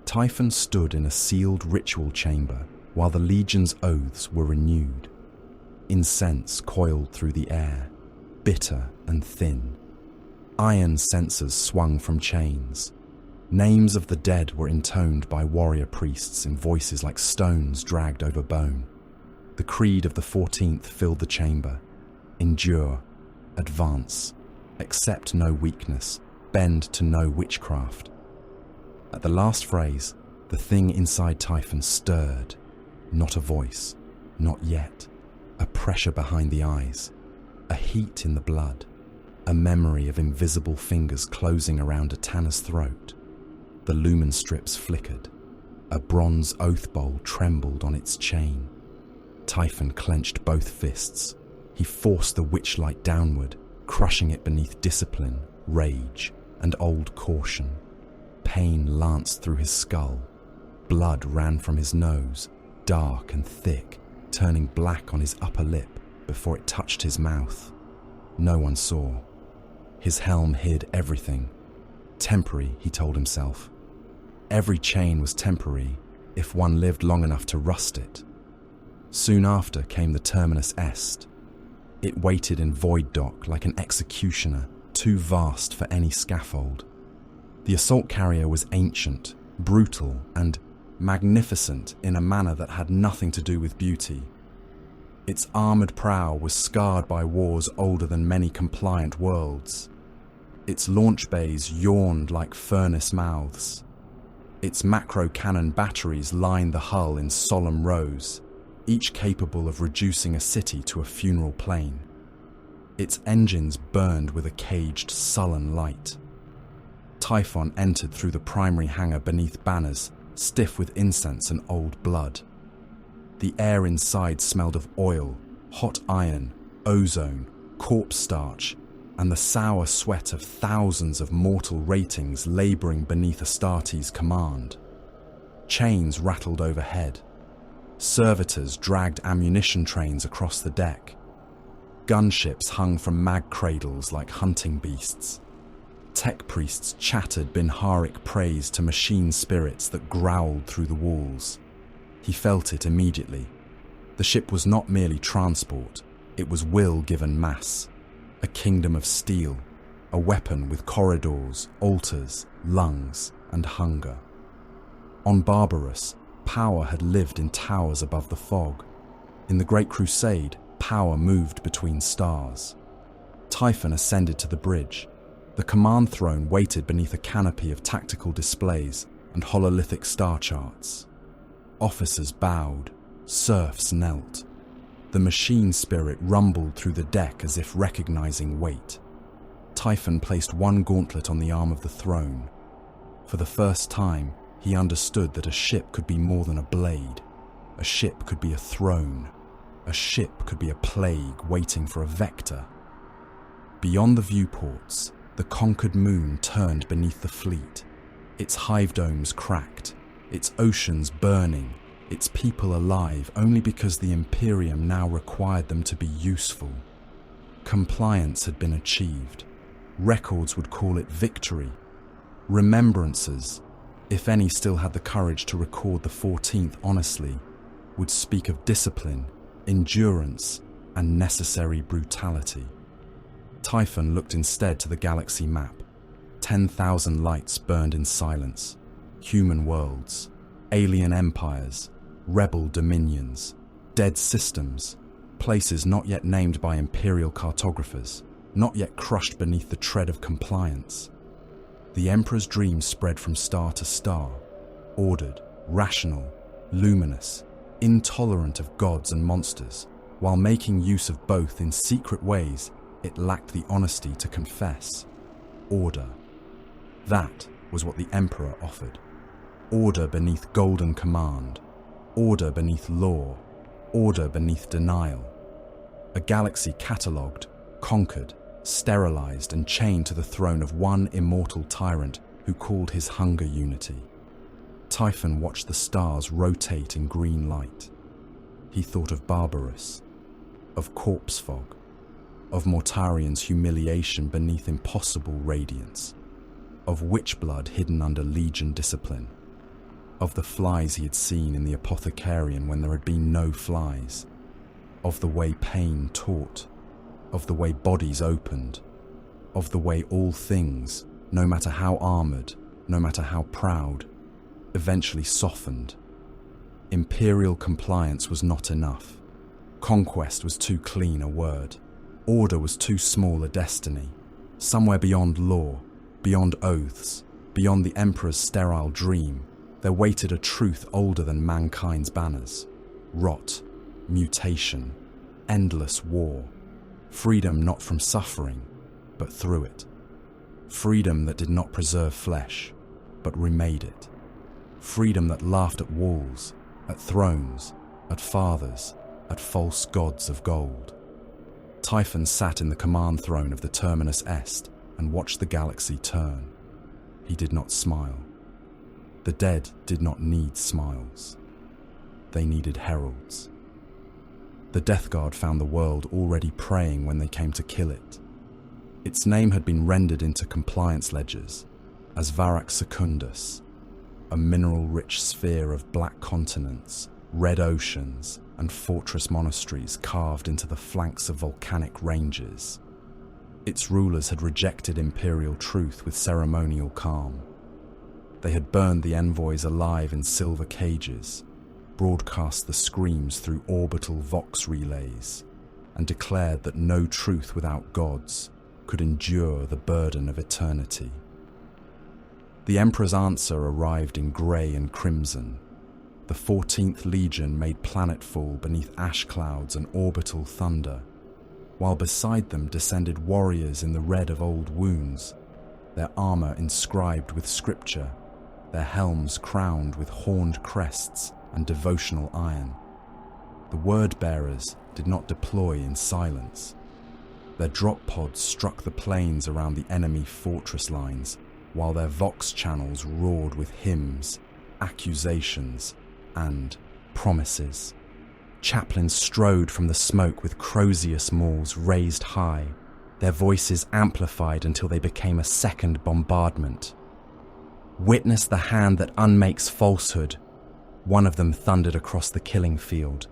Typhon stood in a sealed ritual chamber while the Legion's oaths were renewed. Incense coiled through the air, bitter and thin. Iron censers swung from chains. Names of the dead were intoned by warrior priests in voices like stones dragged over bone. The creed of the 14th filled the chamber. Endure, advance, accept no weakness, bend to no witchcraft. At the last phrase, the thing inside Typhon stirred. Not a voice, not yet. A pressure behind the eyes, a heat in the blood, a memory of invisible fingers closing around a Tanner's throat. The lumen strips flickered. A bronze oath bowl trembled on its chain. Typhon clenched both fists. He forced the witchlight downward, crushing it beneath discipline, rage, and old caution. Pain lanced through his skull. Blood ran from his nose, dark and thick, turning black on his upper lip before it touched his mouth. No one saw. His helm hid everything. Temporary, he told himself. Every chain was temporary if one lived long enough to rust it. Soon after came the Terminus Est. It waited in void dock like an executioner, too vast for any scaffold. The assault carrier was ancient, brutal, and magnificent in a manner that had nothing to do with beauty. Its armoured prow was scarred by wars older than many compliant worlds. Its launch bays yawned like furnace mouths. Its macro-cannon batteries lined the hull in solemn rows, each capable of reducing a city to a funeral plain. Its engines burned with a caged, sullen light. Typhon entered through the primary hangar beneath banners, stiff with incense and old blood. The air inside smelled of oil, hot iron, ozone, corpse starch, and the sour sweat of thousands of mortal ratings labouring beneath Astartes' command. Chains rattled overhead. Servitors dragged ammunition trains across the deck. Gunships hung from mag cradles like hunting beasts. Tech priests chattered Binharic praise to machine spirits that growled through the walls. He felt it immediately. The ship was not merely transport, it was will given mass. A kingdom of steel, a weapon with corridors, altars, lungs, and hunger. On Barbarus, power had lived in towers above the fog. In the Great Crusade, power moved between stars. Typhon ascended to the bridge. The command throne waited beneath a canopy of tactical displays and hololithic star charts. Officers bowed, serfs knelt. The machine spirit rumbled through the deck as if recognizing weight. Typhon placed one gauntlet on the arm of the throne. For the first time, he understood that a ship could be more than a blade. A ship could be a throne. A ship could be a plague waiting for a vector. Beyond the viewports, the conquered moon turned beneath the fleet. Its hive domes cracked, its oceans burning, its people alive only because the Imperium now required them to be useful. Compliance had been achieved. Records would call it victory. Remembrances, if any still had the courage to record the 14th honestly, would speak of discipline, endurance, and necessary brutality. Typhon looked instead to the galaxy map. 10,000 lights burned in silence. Human worlds, alien empires, rebel dominions, dead systems, places not yet named by imperial cartographers, not yet crushed beneath the tread of compliance. The Emperor's dream spread from star to star, ordered, rational, luminous, intolerant of gods and monsters. While making use of both in secret ways, it lacked the honesty to confess. Order. That was what the Emperor offered. Order beneath golden command. Order beneath law. Order beneath denial. A galaxy catalogued, conquered, sterilized and chained to the throne of one immortal tyrant who called his hunger unity. Typhon watched the stars rotate in green light. He thought of Barbarus, of corpse fog, of Mortarian's humiliation beneath impossible radiance, of witch blood hidden under legion discipline, of the flies he had seen in the apothecarian when there had been no flies, of the way pain taught, of the way bodies opened, of the way all things, no matter how armoured, no matter how proud, eventually softened. Imperial compliance was not enough. Conquest was too clean a word. Order was too small a destiny. Somewhere beyond law, beyond oaths, beyond the Emperor's sterile dream, there waited a truth older than mankind's banners. Rot, mutation, endless war. Freedom not from suffering, but through it. Freedom that did not preserve flesh, but remade it. Freedom that laughed at walls, at thrones, at fathers, at false gods of gold. Typhon sat in the command throne of the Terminus Est and watched the galaxy turn. He did not smile. The dead did not need smiles. They needed heralds. The Death Guard found the world already praying when they came to kill it. Its name had been rendered into compliance ledgers as Varak Secundus, a mineral-rich sphere of black continents, red oceans, and fortress monasteries carved into the flanks of volcanic ranges. Its rulers had rejected imperial truth with ceremonial calm. They had burned the envoys alive in silver cages, broadcast the screams through orbital vox relays, and declared that no truth without gods could endure the burden of eternity. The Emperor's answer arrived in grey and crimson. The 14th Legion made planetfall beneath ash clouds and orbital thunder, while beside them descended warriors in the red of old wounds, their armour inscribed with scripture, their helms crowned with horned crests and devotional iron. The word-bearers did not deploy in silence. Their drop pods struck the plains around the enemy fortress lines, while their vox channels roared with hymns, accusations, and promises. Chaplains strode from the smoke with Crozius mauls raised high, their voices amplified until they became a second bombardment. "Witness the hand that unmakes falsehood," one of them thundered across the killing field.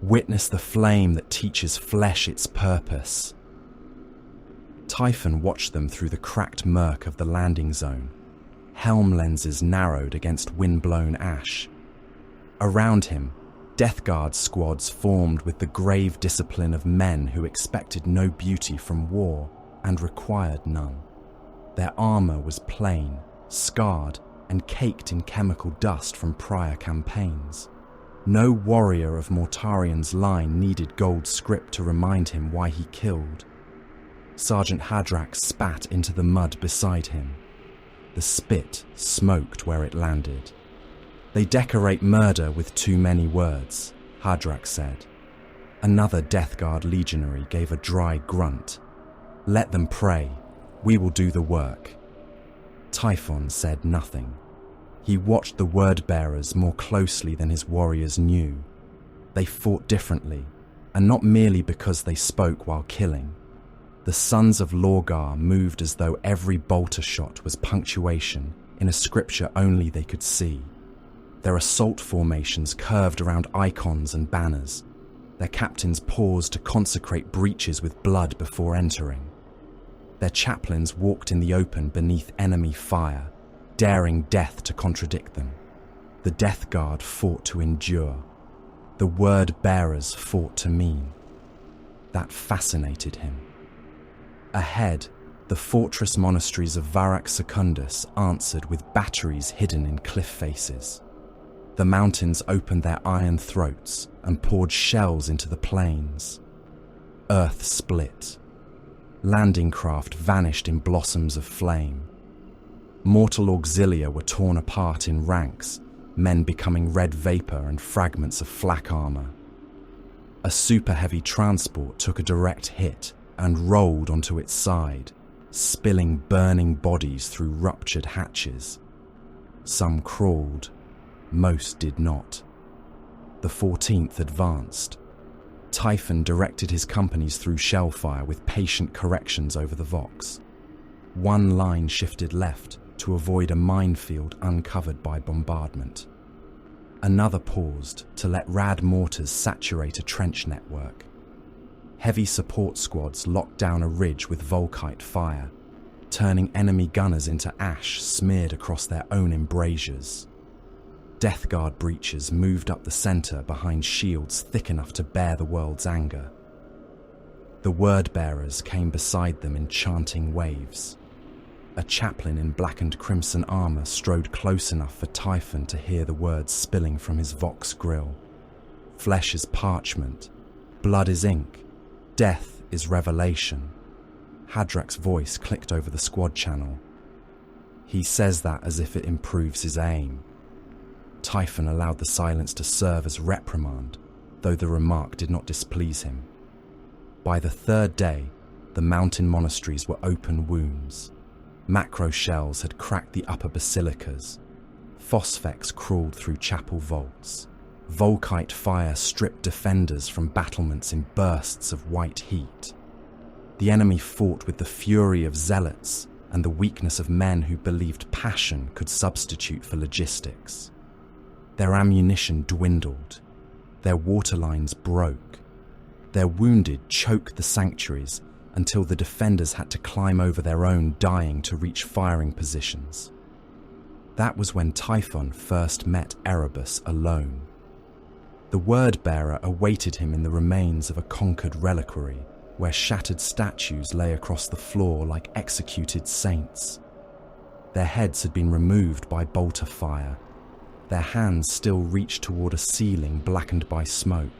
"Witness the flame that teaches flesh its purpose." Typhon watched them through the cracked murk of the landing zone, helm lenses narrowed against wind-blown ash. Around him, Death Guard squads formed with the grave discipline of men who expected no beauty from war and required none. Their armour was plain, scarred, and caked in chemical dust from prior campaigns. No warrior of Mortarian's line needed gold script to remind him why he killed. Sergeant Hadrak spat into the mud beside him. The spit smoked where it landed. "They decorate murder with too many words," Hadrak said. Another Death Guard legionary gave a dry grunt. "Let them pray. We will do the work." Typhon said nothing. He watched the word-bearers more closely than his warriors knew. They fought differently, and not merely because they spoke while killing. The sons of Lorgar moved as though every bolter shot was punctuation in a scripture only they could see. Their assault formations curved around icons and banners. Their captains paused to consecrate breaches with blood before entering. Their chaplains walked in the open beneath enemy fire, daring death to contradict them. The Death Guard fought to endure. The word-bearers fought to mean. That fascinated him. Ahead, the fortress monasteries of Varak Secundus answered with batteries hidden in cliff faces. The mountains opened their iron throats and poured shells into the plains. Earth split. Landing craft vanished in blossoms of flame. Mortal auxilia were torn apart in ranks, men becoming red vapor and fragments of flak armor. A super-heavy transport took a direct hit and rolled onto its side, spilling burning bodies through ruptured hatches. Some crawled, most did not. The 14th advanced. Typhon directed his companies through shellfire with patient corrections over the Vox. One line shifted left to avoid a minefield uncovered by bombardment. Another paused to let rad mortars saturate a trench network. Heavy support squads locked down a ridge with Volkite fire, turning enemy gunners into ash smeared across their own embrasures. Death Guard breaches moved up the centre behind shields thick enough to bear the world's anger. The word-bearers came beside them in chanting waves. A chaplain in black and crimson armour strode close enough for Typhon to hear the words spilling from his Vox grill. "Flesh is parchment, blood is ink, death is revelation." Hadrak's voice clicked over the squad channel. "He says that as if it improves his aim." Typhon allowed the silence to serve as reprimand, though the remark did not displease him. By the third day, the mountain monasteries were open wombs. Macro shells had cracked the upper basilicas. Phosphex crawled through chapel vaults. Volkite fire stripped defenders from battlements in bursts of white heat. The enemy fought with the fury of zealots and the weakness of men who believed passion could substitute for logistics. Their ammunition dwindled. Their waterlines broke. Their wounded choked the sanctuaries until the defenders had to climb over their own dying to reach firing positions. That was when Typhon first met Erebus alone. The word-bearer awaited him in the remains of a conquered reliquary, where shattered statues lay across the floor like executed saints. Their heads had been removed by bolter fire. Their hands still reached toward a ceiling blackened by smoke.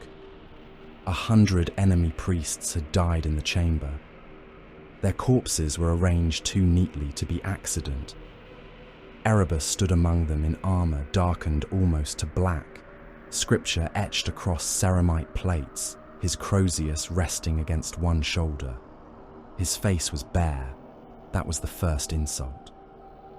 100 enemy priests had died in the chamber. Their corpses were arranged too neatly to be accident. Erebus stood among them in armor darkened almost to black, scripture etched across ceramite plates, his crozius resting against one shoulder. His face was bare. That was the first insult.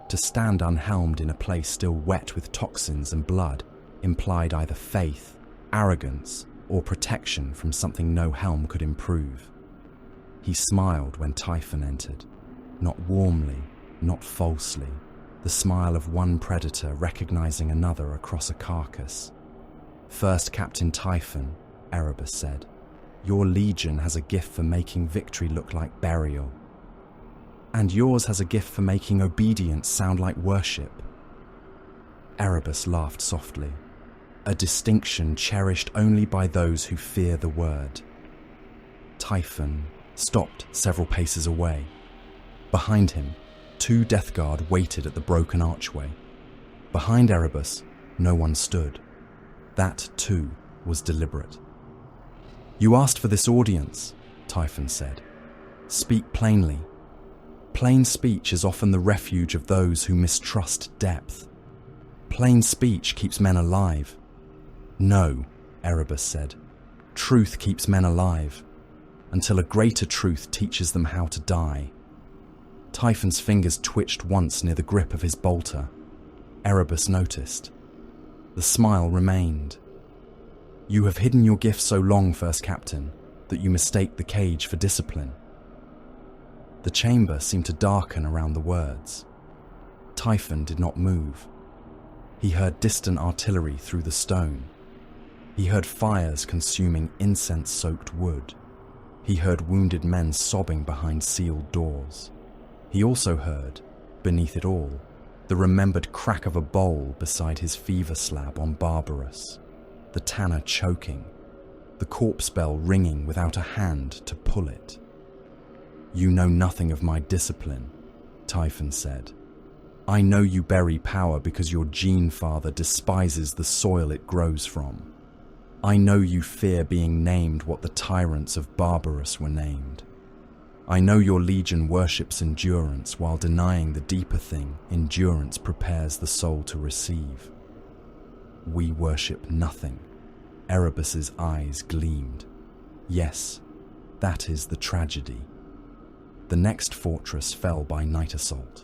To stand unhelmed in a place still wet with toxins and blood implied either faith, arrogance, or protection from something no helm could improve. He smiled when Typhon entered, not warmly, not falsely, the smile of one predator recognizing another across a carcass. "First Captain Typhon," Erebus said, "your legion has a gift for making victory look like burial. And yours has a gift for making obedience sound like worship." Erebus laughed softly, a distinction cherished only by those who fear the word. Typhon stopped several paces away. Behind him, 2 Death Guard waited at the broken archway. Behind Erebus, no one stood. That, too, was deliberate. "You asked for this audience," Typhon said. "Speak plainly. Plain speech is often the refuge of those who mistrust depth. Plain speech keeps men alive." "No," Erebus said. "Truth keeps men alive, until a greater truth teaches them how to die." Typhon's fingers twitched once near the grip of his bolter. Erebus noticed. The smile remained. "You have hidden your gift so long, First Captain, that you mistake the cage for discipline." The chamber seemed to darken around the words. Typhon did not move. He heard distant artillery through the stone. He heard fires consuming incense-soaked wood. He heard wounded men sobbing behind sealed doors. He also heard, beneath it all, the remembered crack of a bowl beside his fever slab on Barbarus, the tanner choking, the corpse bell ringing without a hand to pull it. "You know nothing of my discipline," Typhon said. "I know you bury power because your gene father despises the soil it grows from. I know you fear being named what the tyrants of Barbarus were named. I know your legion worships endurance while denying the deeper thing endurance prepares the soul to receive. We worship nothing." Erebus's eyes gleamed. "Yes, that is the tragedy." The next fortress fell by night assault.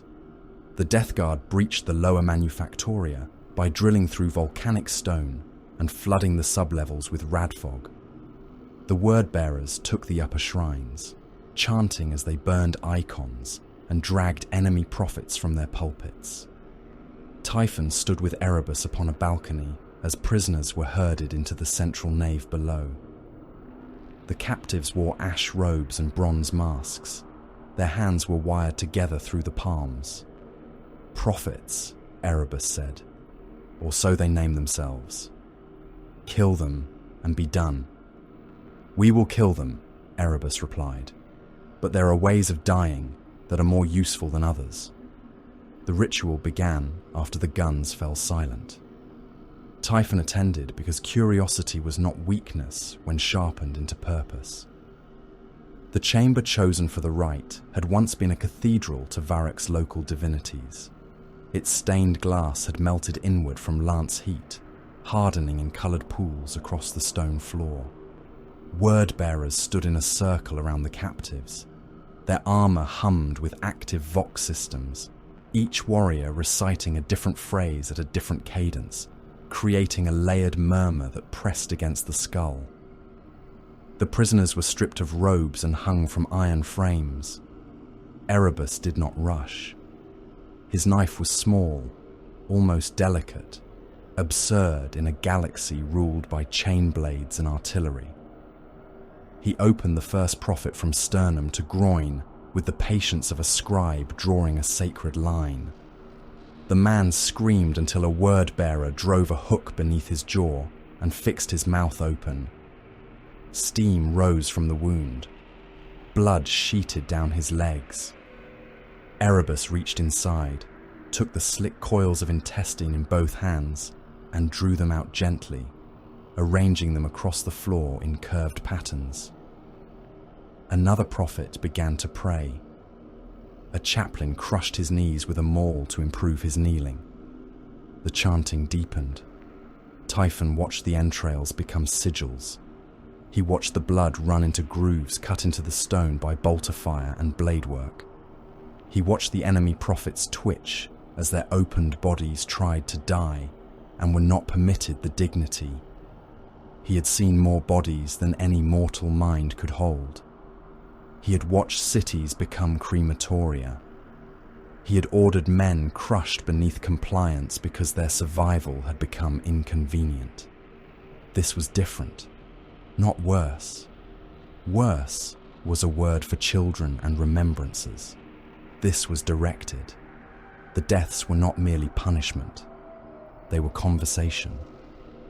The Death Guard breached the lower manufactoria by drilling through volcanic stone and flooding the sublevels with radfog. The word-bearers took the upper shrines, chanting as they burned icons and dragged enemy prophets from their pulpits. Typhon stood with Erebus upon a balcony as prisoners were herded into the central nave below. The captives wore ash robes and bronze masks. Their hands were wired together through the palms. "Prophets," Erebus said, "or so they name themselves. Kill them and be done." "We will kill them," Erebus replied, "but there are ways of dying that are more useful than others." The ritual began after the guns fell silent. Typhon attended because curiosity was not weakness when sharpened into purpose. The chamber chosen for the rite had once been a cathedral to Varroc's local divinities. Its stained glass had melted inward from lance heat, hardening in coloured pools across the stone floor. Word-bearers stood in a circle around the captives. Their armor hummed with active vox systems, each warrior reciting a different phrase at a different cadence, creating a layered murmur that pressed against the skull. The prisoners were stripped of robes and hung from iron frames. Erebus did not rush. His knife was small, almost delicate, absurd in a galaxy ruled by chain blades and artillery. He opened the first prophet from sternum to groin with the patience of a scribe drawing a sacred line. The man screamed until a word-bearer drove a hook beneath his jaw and fixed his mouth open. Steam rose from the wound. Blood sheeted down his legs. Erebus reached inside, took the slick coils of intestine in both hands, and drew them out gently, arranging them across the floor in curved patterns. Another prophet began to pray. A chaplain crushed his knees with a maul to improve his kneeling. The chanting deepened. Typhon watched the entrails become sigils. He watched the blood run into grooves cut into the stone by bolter fire and blade work. He watched the enemy prophets twitch as their opened bodies tried to die and were not permitted the dignity. He had seen more bodies than any mortal mind could hold. He had watched cities become crematoria. He had ordered men crushed beneath compliance because their survival had become inconvenient. This was different, not worse. Worse was a word for children and remembrances. This was directed. The deaths were not merely punishment. They were conversation.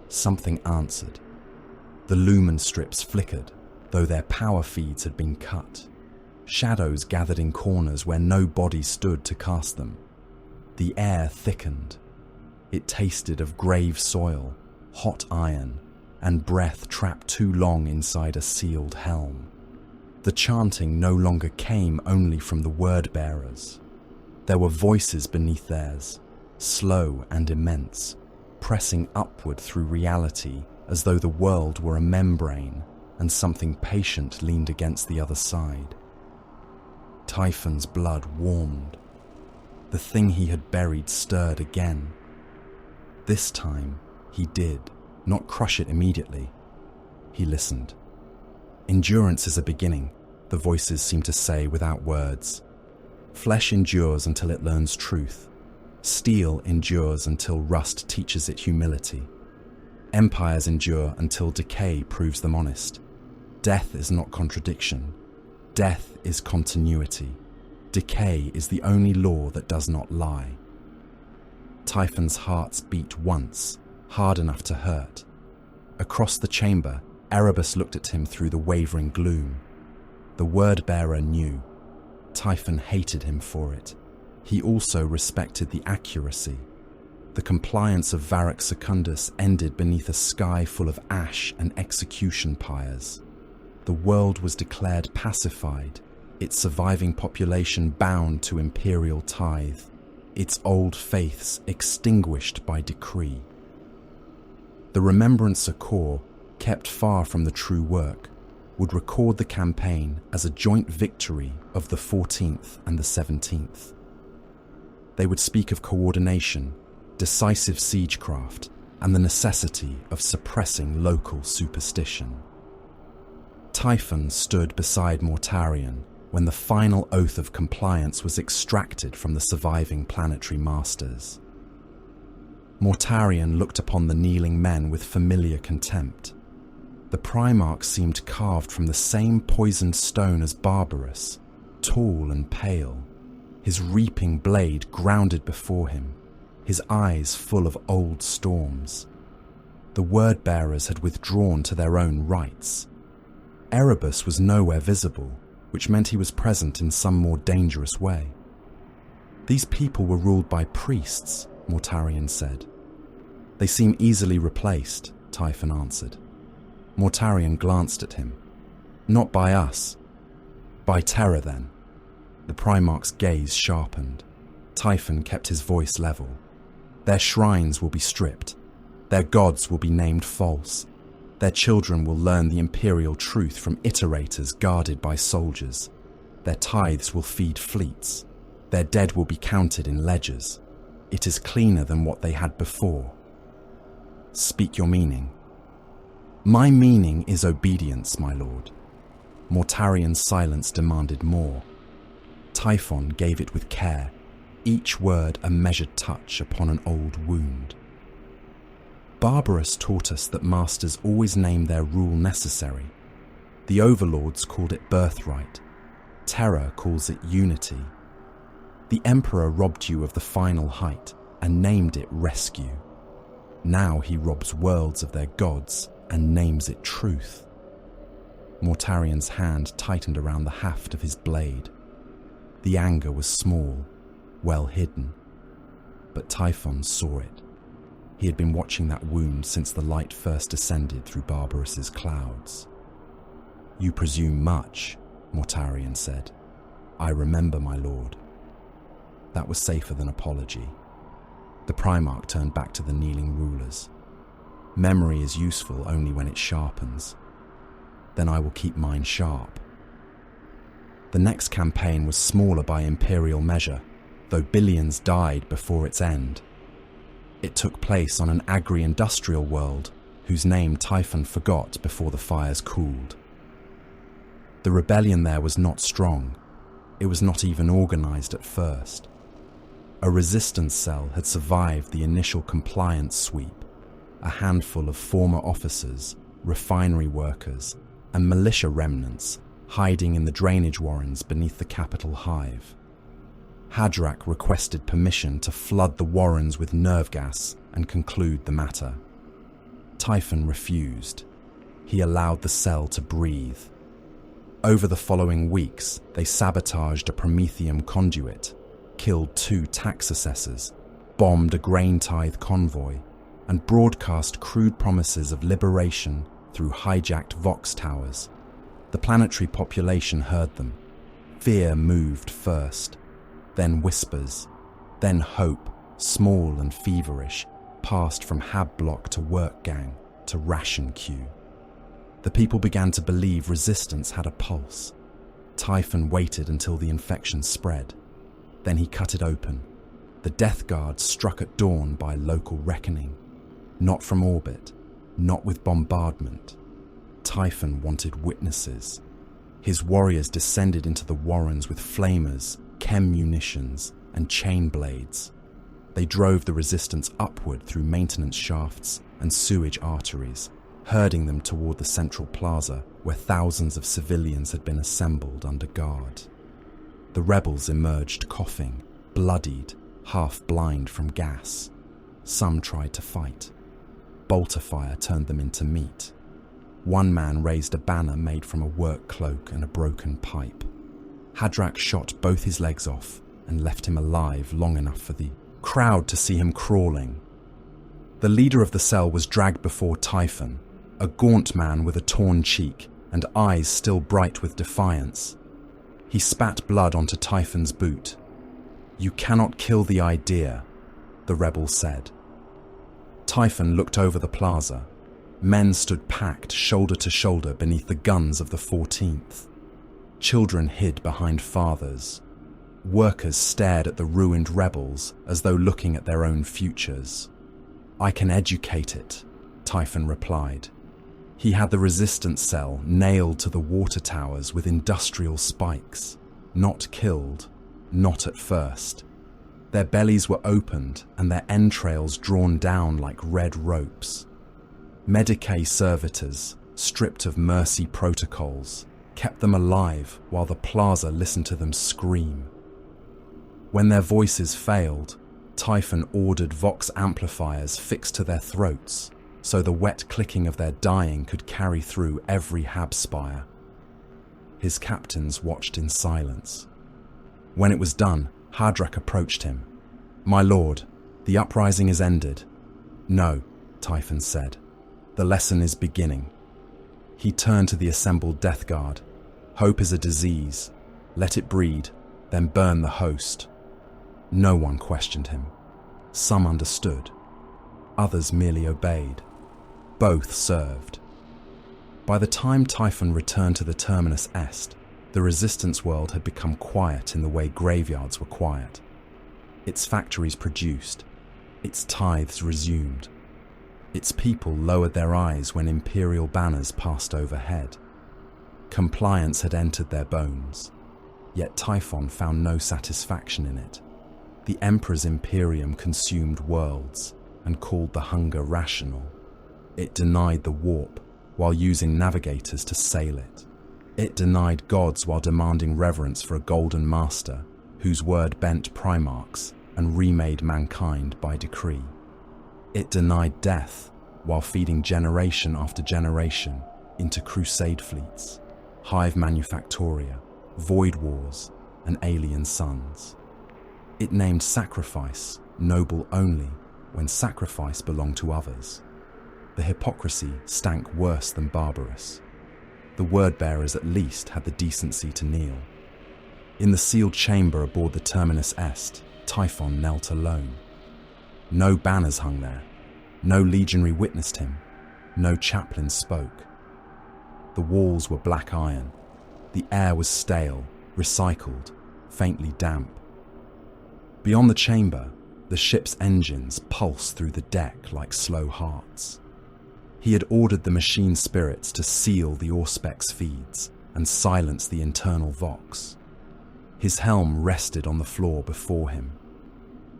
Something answered. The lumen strips flickered, though their power feeds had been cut. Shadows gathered in corners where no body stood to cast them. The air thickened. It tasted of grave soil, hot iron, and breath trapped too long inside a sealed helm. The chanting no longer came only from the word-bearers. There were voices beneath theirs, slow and immense, pressing upward through reality as though the world were a membrane and something patient leaned against the other side. Typhon's blood warmed. The thing he had buried stirred again. This time, he did not crush it immediately. He listened. Endurance is a beginning, the voices seemed to say without words. Flesh endures until it learns truth. Steel endures until rust teaches it humility. Empires endure until decay proves them honest. Death is not contradiction. Death is continuity. Decay is the only law that does not lie. Typhon's heart beat once, hard enough to hurt. Across the chamber, Erebus looked at him through the wavering gloom. The word-bearer knew. Typhon hated him for it. He also respected the accuracy. The compliance of Varrock Secundus ended beneath a sky full of ash and execution pyres. The world was declared pacified, its surviving population bound to imperial tithe, its old faiths extinguished by decree. The Remembrancer Corps, kept far from the true work, would record the campaign as a joint victory of the 14th and the 17th. They would speak of coordination, decisive siegecraft, and the necessity of suppressing local superstition. Typhon stood beside Mortarion when the final oath of compliance was extracted from the surviving planetary masters. Mortarion looked upon the kneeling men with familiar contempt. The Primarch seemed carved from the same poisoned stone as Barbarus, tall and pale, his reaping blade grounded before him, his eyes full of old storms. The word-bearers had withdrawn to their own rites. Erebus was nowhere visible, which meant he was present in some more dangerous way. These people were ruled by priests, Mortarion said. They seem easily replaced, Typhon answered. Mortarion glanced at him. Not by us. By Terra, then. The Primarch's gaze sharpened. Typhon kept his voice level. Their shrines will be stripped. Their gods will be named false. Their children will learn the imperial truth from iterators guarded by soldiers. Their tithes will feed fleets. Their dead will be counted in ledgers. It is cleaner than what they had before. Speak your meaning. My meaning is obedience, my lord. Mortarian's silence demanded more. Typhon gave it with care, each word a measured touch upon an old wound. Barbarous taught us that masters always name their rule necessary. The overlords called it birthright. Terror calls it unity. The Emperor robbed you of the final height and named it rescue. Now he robs worlds of their gods and names it truth. Mortarian's hand tightened around the haft of his blade. The anger was small, well hidden. But Typhon saw it. He had been watching that wound since the light first descended through Barbaros's clouds. You presume much, Mortarian said. I remember, my lord. That was safer than apology. The Primarch turned back to the kneeling rulers. Memory is useful only when it sharpens. Then I will keep mine sharp. The next campaign was smaller by imperial measure, though billions died before its end. It took place on an agri-industrial world whose name Typhon forgot before the fires cooled. The rebellion there was not strong. It was not even organized at first. A resistance cell had survived the initial compliance sweep, a handful of former officers, refinery workers, and militia remnants hiding in the drainage warrens beneath the capital hive. Hadrak requested permission to flood the warrens with nerve gas and conclude the matter. Typhon refused. He allowed the cell to breathe. Over the following weeks, they sabotaged a Prometheum conduit, killed 2 tax assessors, bombed a grain tithe convoy, and broadcast crude promises of liberation through hijacked Vox towers. The planetary population heard them. Fear moved first, then whispers, then hope, small and feverish, passed from hab block to work gang to ration queue. The people began to believe resistance had a pulse. Typhon waited until the infection spread. Then he cut it open. The Death Guard struck at dawn by local reckoning. Not from orbit, not with bombardment. Typhon wanted witnesses. His warriors descended into the warrens with flamers, chem munitions, and chain blades. They drove the resistance upward through maintenance shafts and sewage arteries, herding them toward the central plaza where thousands of civilians had been assembled under guard. The rebels emerged coughing, bloodied, half-blind from gas. Some tried to fight. Bolter fire turned them into meat. One man raised a banner made from a work cloak and a broken pipe. Hadrak shot both his legs off and left him alive long enough for the crowd to see him crawling. The leader of the cell was dragged before Typhon, a gaunt man with a torn cheek and eyes still bright with defiance. He spat blood onto Typhon's boot. "You cannot kill the idea," the rebel said. Typhon looked over the plaza. Men stood packed shoulder to shoulder beneath the guns of the 14th. Children hid behind fathers. Workers stared at the ruined rebels as though looking at their own futures. "I can educate it," Typhon replied. He had the resistance cell nailed to the water towers with industrial spikes. Not killed, not at first. Their bellies were opened and their entrails drawn down like red ropes. Medicae servitors, stripped of mercy protocols, kept them alive while the plaza listened to them scream. When their voices failed, Typhon ordered Vox amplifiers fixed to their throats so the wet clicking of their dying could carry through every hab spire. His captains watched in silence. When it was done, Hadrak approached him. "My lord, the uprising is ended." "No," Typhon said. "The lesson is beginning." He turned to the assembled Death Guard. "Hope is a disease. Let it breed, then burn the host." No one questioned him. Some understood. Others merely obeyed. Both served. By the time Typhon returned to the Terminus Est, the Resistance world had become quiet in the way graveyards were quiet. Its factories produced, its tithes resumed. Its people lowered their eyes when imperial banners passed overhead. Compliance had entered their bones, yet Typhon found no satisfaction in it. The Emperor's Imperium consumed worlds and called the hunger rational. It denied the warp while using navigators to sail it. It denied gods while demanding reverence for a golden master whose word bent primarchs and remade mankind by decree. It denied death while feeding generation after generation into crusade fleets, hive manufactoria, void wars, and alien suns. It named sacrifice noble only when sacrifice belonged to others. The hypocrisy stank worse than barbarous. The word-bearers at least had the decency to kneel. In the sealed chamber aboard the Terminus Est, Typhon knelt alone. No banners hung there. No legionary witnessed him. No chaplain spoke. The walls were black iron. The air was stale, recycled, faintly damp. Beyond the chamber, the ship's engines pulsed through the deck like slow hearts. He had ordered the machine spirits to seal the Auspex feeds and silence the internal vox. His helm rested on the floor before him.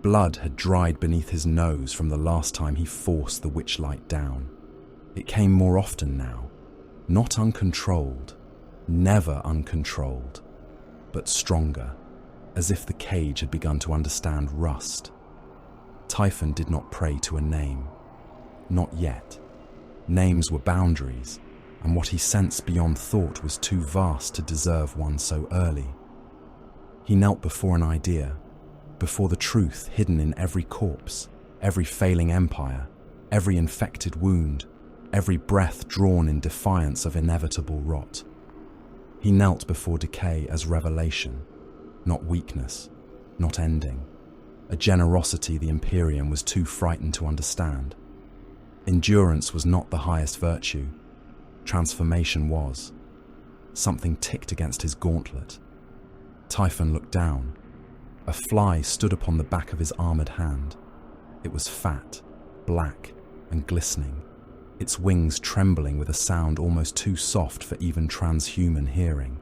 Blood had dried beneath his nose from the last time he forced the witchlight down. It came more often now, not uncontrolled, never uncontrolled, but stronger, as if the cage had begun to understand rust. Typhon did not pray to a name. Not yet. Names were boundaries, and what he sensed beyond thought was too vast to deserve one so early. He knelt before an idea, before the truth hidden in every corpse, every failing empire, every infected wound, every breath drawn in defiance of inevitable rot. He knelt before decay as revelation, not weakness, not ending, a generosity the Imperium was too frightened to understand. Endurance was not the highest virtue. Transformation was. Something ticked against his gauntlet. Typhon looked down. A fly stood upon the back of his armoured hand. It was fat, black, and glistening, its wings trembling with a sound almost too soft for even transhuman hearing.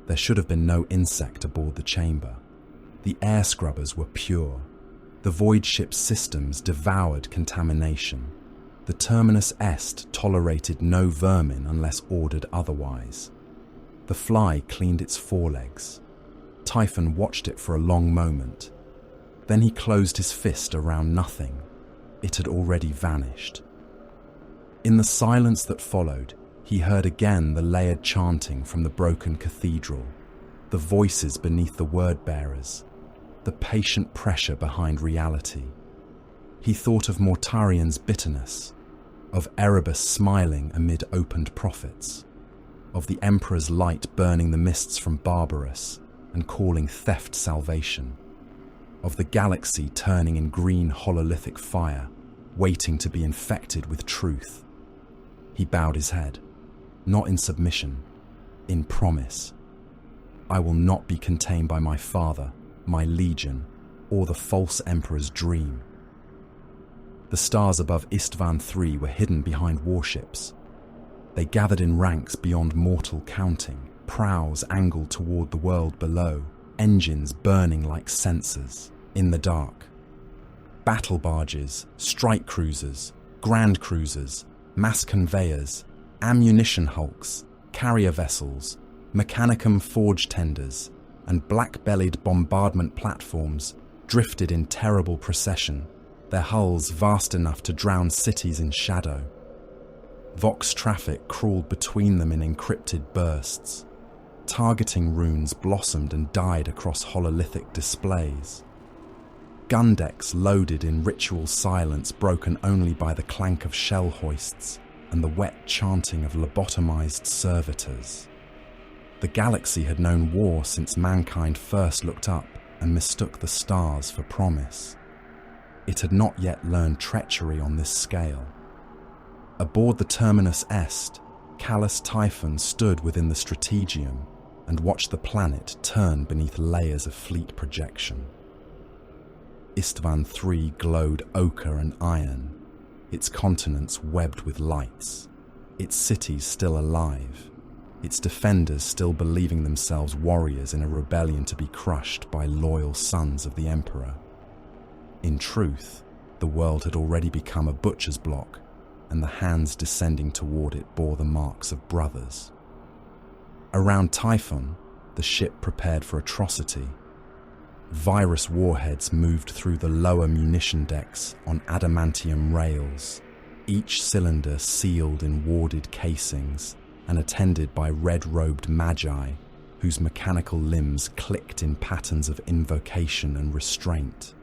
There should have been no insect aboard the chamber. The air scrubbers were pure. The void ship's systems devoured contamination. The Terminus Est tolerated no vermin unless ordered otherwise. The fly cleaned its forelegs. Typhon watched it for a long moment. Then he closed his fist around nothing. It had already vanished. In the silence that followed, he heard again the layered chanting from the broken cathedral, the voices beneath the word-bearers, the patient pressure behind reality. He thought of Mortarian's bitterness, of Erebus smiling amid opened prophets, of the Emperor's light burning the mists from Barbarus and calling theft salvation, of the galaxy turning in green hololithic fire, waiting to be infected with truth. He bowed his head, not in submission, in promise. I will not be contained by my father, my legion, or the false Emperor's dream. The stars above Istvan III were hidden behind warships. They gathered in ranks beyond mortal counting, prows angled toward the world below, engines burning like censers in the dark. Battle barges, strike cruisers, grand cruisers, mass conveyors, ammunition hulks, carrier vessels, mechanicum forge tenders, and black-bellied bombardment platforms drifted in terrible procession, their hulls vast enough to drown cities in shadow. Vox traffic crawled between them in encrypted bursts. Targeting runes blossomed and died across hololithic displays. Gun decks loaded in ritual silence broken only by the clank of shell hoists and the wet chanting of lobotomized servitors. The galaxy had known war since mankind first looked up and mistook the stars for promise. It had not yet learned treachery on this scale. Aboard the Terminus Est, Callous Typhon stood within the strategium and watched the planet turn beneath layers of fleet projection. Istvan III glowed ochre and iron, its continents webbed with lights, its cities still alive, its defenders still believing themselves warriors in a rebellion to be crushed by loyal sons of the Emperor. In truth, the world had already become a butcher's block, and the hands descending toward it bore the marks of brothers. Around Typhon, the ship prepared for atrocity. Virus warheads moved through the lower munition decks on adamantium rails, each cylinder sealed in warded casings and attended by red-robed magi whose mechanical limbs clicked in patterns of invocation and restraint.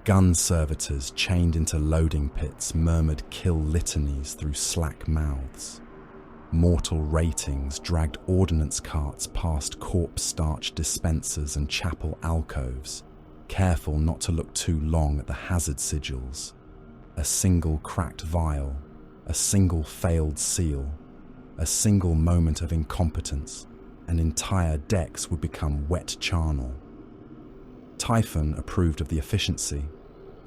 Gun servitors chained into loading pits murmured kill litanies through slack mouths. Mortal ratings dragged ordnance carts past corpse starch dispensers and chapel alcoves, careful not to look too long at the hazard sigils. A single cracked vial, a single failed seal, a single moment of incompetence, and entire decks would become wet charnel. Typhon approved of the efficiency.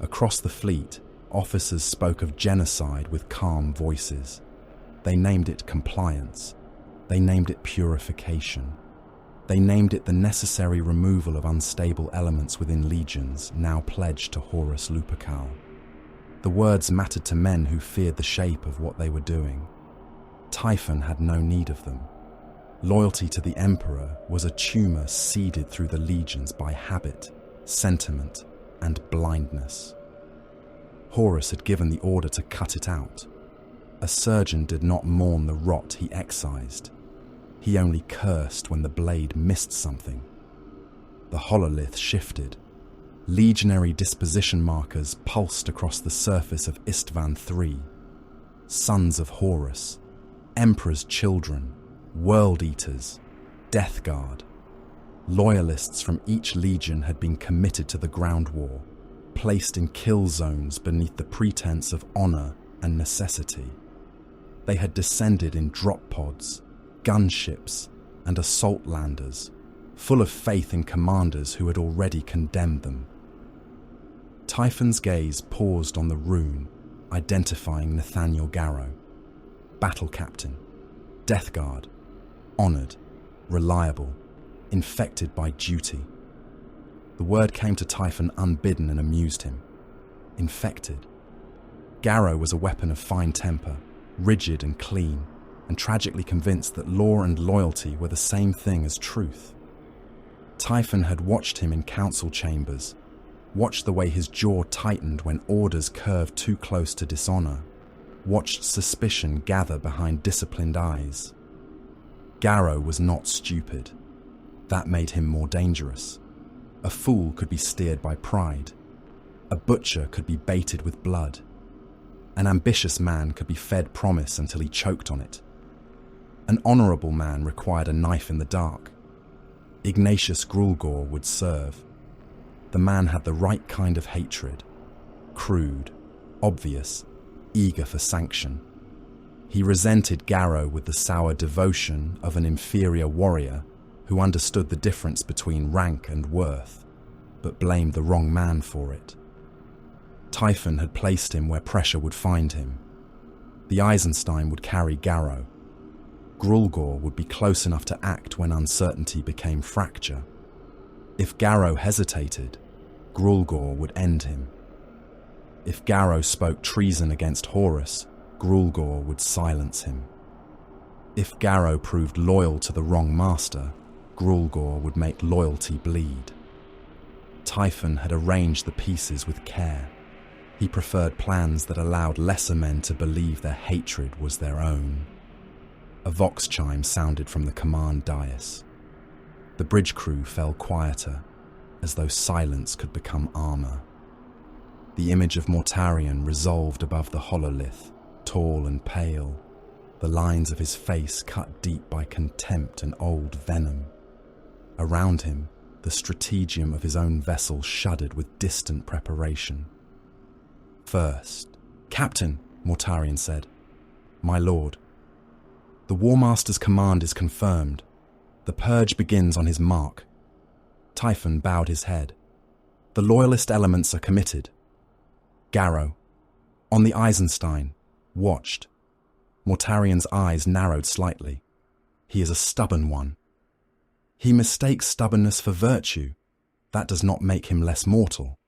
Across the fleet, officers spoke of genocide with calm voices. They named it compliance. They named it purification. They named it the necessary removal of unstable elements within legions now pledged to Horus Lupercal. The words mattered to men who feared the shape of what they were doing. Typhon had no need of them. Loyalty to the Emperor was a tumor seeded through the legions by habit, sentiment, and blindness. Horus had given the order to cut it out. A surgeon did not mourn the rot he excised. He only cursed when the blade missed something. The hololith shifted. Legionary disposition markers pulsed across the surface of Istvan III. Sons of Horus, Emperor's children, World Eaters, Death Guard. Loyalists from each legion had been committed to the ground war, placed in kill zones beneath the pretense of honor and necessity. They had descended in drop pods, gunships, and assault landers, full of faith in commanders who had already condemned them. Typhon's gaze paused on the rune, identifying Nathaniel Garrow. Battle captain, Death Guard, honored, reliable, infected by duty. The word came to Typhon unbidden and amused him. Infected. Garrow was a weapon of fine temper, rigid and clean, and tragically convinced that law and loyalty were the same thing as truth. Typhon had watched him in council chambers, watched the way his jaw tightened when orders curved too close to dishonor, watched suspicion gather behind disciplined eyes. Garrow was not stupid. That made him more dangerous. A fool could be steered by pride. A butcher could be baited with blood. An ambitious man could be fed promise until he choked on it. An honorable man required a knife in the dark. Ignatius Grulgor would serve. The man had the right kind of hatred. Crude, obvious, eager for sanction. He resented Garrow with the sour devotion of an inferior warrior who understood the difference between rank and worth, but blamed the wrong man for it. Typhon had placed him where pressure would find him. The Eisenstein would carry Garrow. Grulgor would be close enough to act when uncertainty became fracture. If Garrow hesitated, Grulgor would end him. If Garrow spoke treason against Horus, Grulgor would silence him. If Garrow proved loyal to the wrong master, Grulgor would make loyalty bleed. Typhon had arranged the pieces with care. He preferred plans that allowed lesser men to believe their hatred was their own. A vox chime sounded from the command dais. The bridge crew fell quieter, as though silence could become armor. The image of Mortarion resolved above the hololith, tall and pale, the lines of his face cut deep by contempt and old venom. Around him, the strategium of his own vessel shuddered with distant preparation. First, "Captain," Mortarion said. "My lord." The War Master's command is confirmed. The purge begins on his mark. Typhon bowed his head. The loyalist elements are committed. Garrow, on the Eisenstein, watched. Mortarian's eyes narrowed slightly. He is a stubborn one. He mistakes stubbornness for virtue. That does not make him less mortal.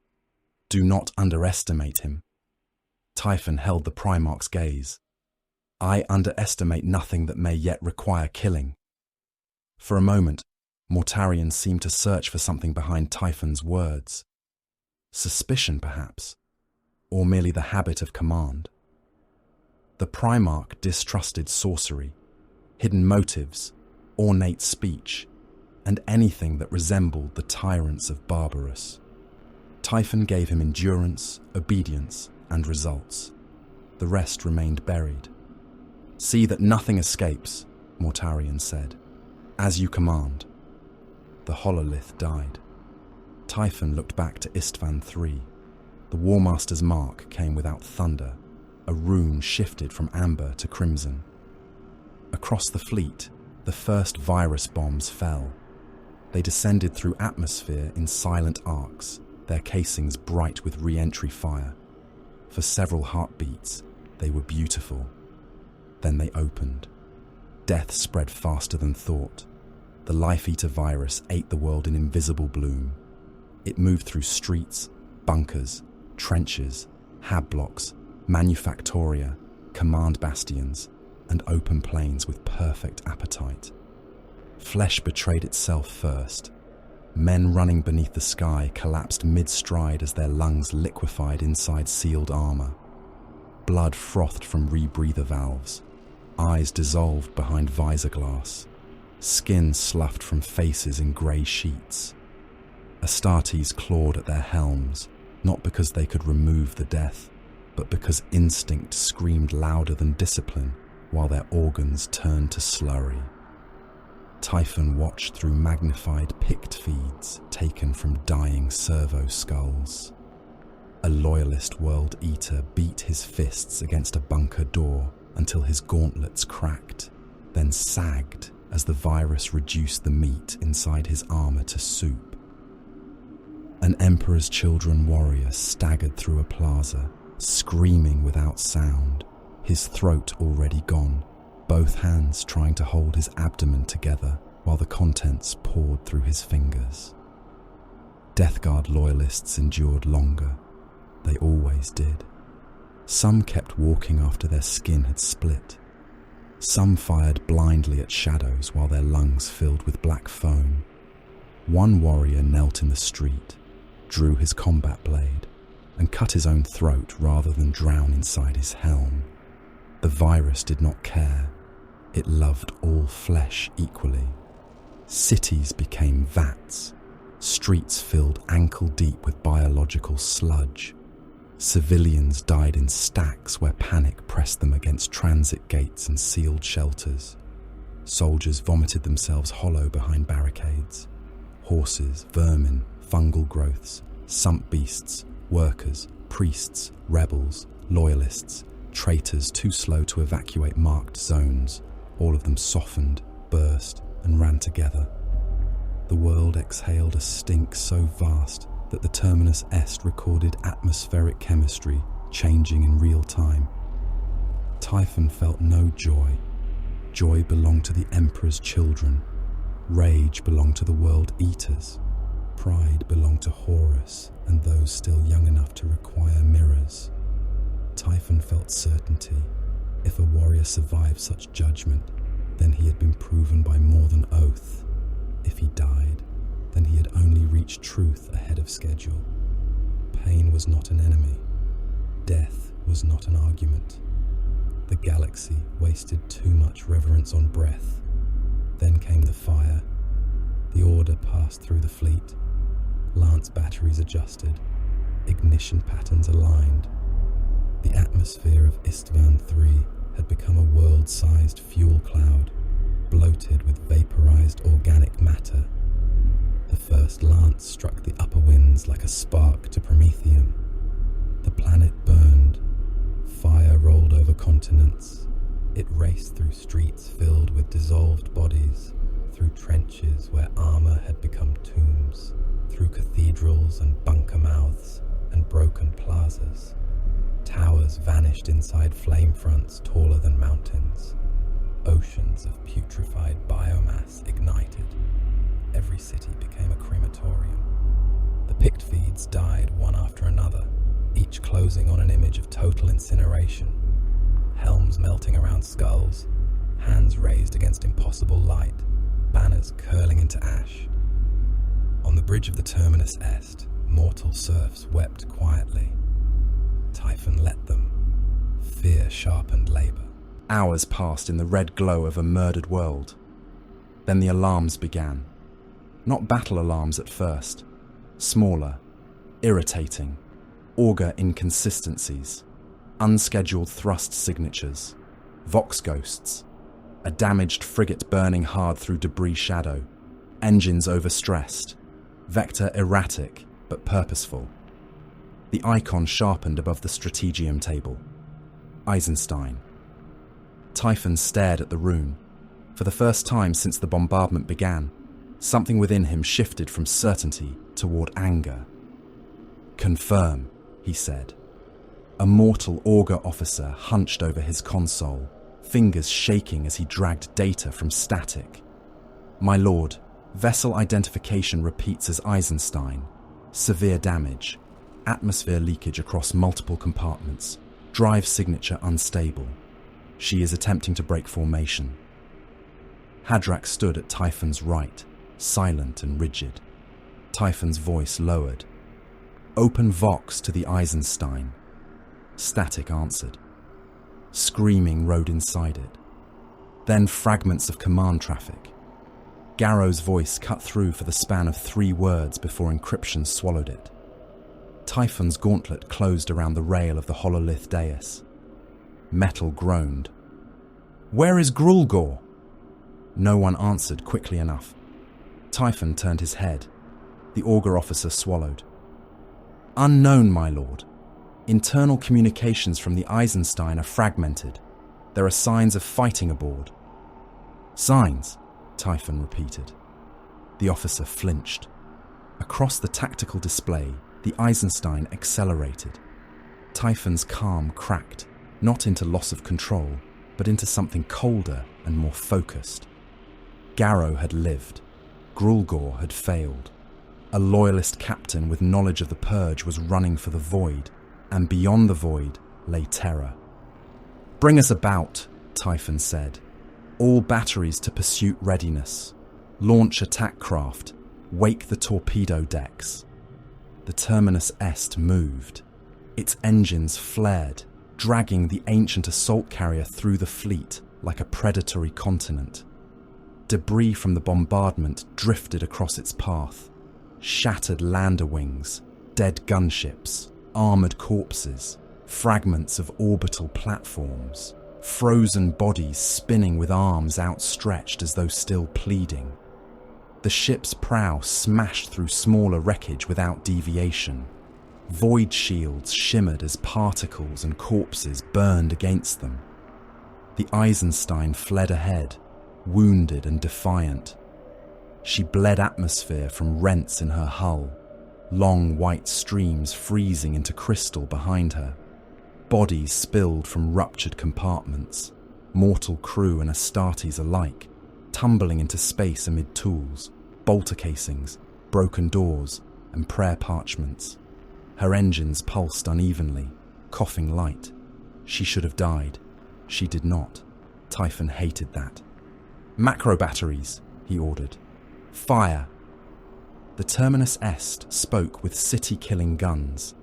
Do not underestimate him. Typhon held the Primarch's gaze. I underestimate nothing that may yet require killing. For a moment, Mortarion seemed to search for something behind Typhon's words. Suspicion, perhaps, or merely the habit of command. The Primarch distrusted sorcery, hidden motives, ornate speech, and anything that resembled the tyrants of Barbarous. Typhon gave him endurance, obedience, and results. The rest remained buried. See that nothing escapes, Mortarion said. As you command. The hololith died. Typhon looked back to Istvan III. The War Master's mark came without thunder. A rune shifted from amber to crimson. Across the fleet, the first virus bombs fell. They descended through atmosphere in silent arcs, their casings bright with re-entry fire. For several heartbeats, they were beautiful. Then they opened. Death spread faster than thought. The Life-Eater virus ate the world in invisible bloom. It moved through streets, bunkers, trenches, hab blocks, manufactoria, command bastions, and open plains with perfect appetite. Flesh betrayed itself first. Men running beneath the sky collapsed mid-stride as their lungs liquefied inside sealed armor. Blood frothed from rebreather valves. Eyes dissolved behind visor glass. Skin sloughed from faces in grey sheets. Astartes clawed at their helms, not because they could remove the death, but because instinct screamed louder than discipline while their organs turned to slurry. Typhon watched through magnified picked feeds taken from dying servo skulls. A loyalist world eater beat his fists against a bunker door until his gauntlets cracked, then sagged as the virus reduced the meat inside his armor to soup. An Emperor's Children warrior staggered through a plaza, screaming without sound, his throat already gone, both hands trying to hold his abdomen together while the contents poured through his fingers. Death Guard loyalists endured longer. They always did. Some kept walking after their skin had split. Some fired blindly at shadows while their lungs filled with black foam. One warrior knelt in the street, drew his combat blade, and cut his own throat rather than drown inside his helm. The virus did not care. It loved all flesh equally. Cities became vats. Streets filled ankle-deep with biological sludge. Civilians died in stacks where panic pressed them against transit gates and sealed shelters. Soldiers vomited themselves hollow behind barricades. Horses, vermin, fungal growths, sump beasts, workers, priests, rebels, loyalists, traitors too slow to evacuate marked zones, all of them softened, burst, and ran together. The world exhaled a stink so vast that the Terminus Est recorded atmospheric chemistry changing in real time. Typhon felt no joy. Joy belonged to the Emperor's children. Rage belonged to the World Eaters. Pride belonged to Horus and those still young enough to require mirrors. Typhon felt certainty. If a warrior survived such judgment, then he had been proven by more than oath. If he died, then he had only reached truth ahead of schedule. Pain was not an enemy. Death was not an argument. The galaxy wasted too much reverence on breath. Then came the fire. The order passed through the fleet. Lance batteries adjusted. Ignition patterns aligned. The atmosphere of Istvan III had become a world-sized fuel cloud, bloated with vaporized organic matter. The first lance struck the upper winds like a spark to Prometheum. The planet burned. Fire rolled over continents. It raced through streets filled with dissolved bodies, through trenches where armor had become tombs, through cathedrals and bunker mouths and broken plazas. Towers vanished inside flame fronts taller than mountains. Oceans of putrefied biomass ignited. Every city became a crematorium. The picked feeds died one after another, each closing on an image of total incineration. Helms melting around skulls, hands raised against impossible light, banners curling into ash. On the bridge of the Terminus Est, mortal serfs wept quietly. Typhon let them. Fear sharpened labor. Hours passed in the red glow of a murdered world. Then the alarms began. Not battle alarms at first. Smaller, irritating, augur inconsistencies, unscheduled thrust signatures, vox ghosts, a damaged frigate burning hard through debris shadow, engines overstressed, vector erratic but purposeful. The icon sharpened above the strategium table. Eisenstein. Typhon stared at the rune. For the first time since the bombardment began, something within him shifted from certainty toward anger. "Confirm," he said. A mortal augur officer hunched over his console, fingers shaking as he dragged data from static. "My lord, vessel identification repeats as Eisenstein. Severe damage. Atmosphere leakage across multiple compartments. Drive signature unstable. She is attempting to break formation." Hadrak stood at Typhon's right, silent and rigid. Typhon's voice lowered. "Open Vox to the Eisenstein." Static answered. Screaming rode inside it. Then fragments of command traffic. Garrow's voice cut through for the span of 3 words before encryption swallowed it. Typhon's gauntlet closed around the rail of the hololith dais. Metal groaned. "Where is Grulgor?" No one answered quickly enough. Typhon turned his head. The augur officer swallowed. "Unknown, my lord. Internal communications from the Eisenstein are fragmented. There are signs of fighting aboard." "Signs?" Typhon repeated. The officer flinched. Across the tactical display, the Eisenstein accelerated. Typhon's calm cracked, not into loss of control, but into something colder and more focused. Garrow had lived. Grulgor had failed. A loyalist captain with knowledge of the Purge was running for the void, and beyond the void lay terror. "Bring us about," Typhon said. "All batteries to pursuit readiness. Launch attack craft. Wake the torpedo decks." The Terminus Est moved. Its engines flared, dragging the ancient assault carrier through the fleet like a predatory continent. Debris from the bombardment drifted across its path. Shattered lander wings, dead gunships, armoured corpses, fragments of orbital platforms, frozen bodies spinning with arms outstretched as though still pleading. The ship's prow smashed through smaller wreckage without deviation. Void shields shimmered as particles and corpses burned against them. The Eisenstein fled ahead, wounded and defiant. She bled atmosphere from rents in her hull, long white streams freezing into crystal behind her. Bodies spilled from ruptured compartments, mortal crew and Astartes alike, tumbling into space amid tools, bolter casings, broken doors, and prayer parchments. Her engines pulsed unevenly, coughing light. She should have died. She did not. Typhon hated that. "Macro batteries," he ordered. "Fire." The Terminus Est spoke with city-killing guns.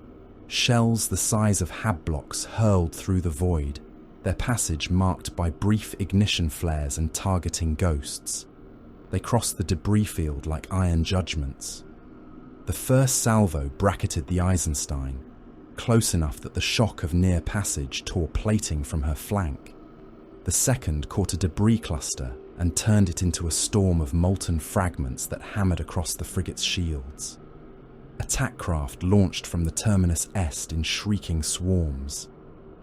Shells the size of hab blocks hurled through the void, their passage marked by brief ignition flares and targeting ghosts. They crossed the debris field like iron judgments. The first salvo bracketed the Eisenstein, close enough that the shock of near passage tore plating from her flank. The second caught a debris cluster and turned it into a storm of molten fragments that hammered across the frigate's shields. Attack craft launched from the Terminus Est in shrieking swarms.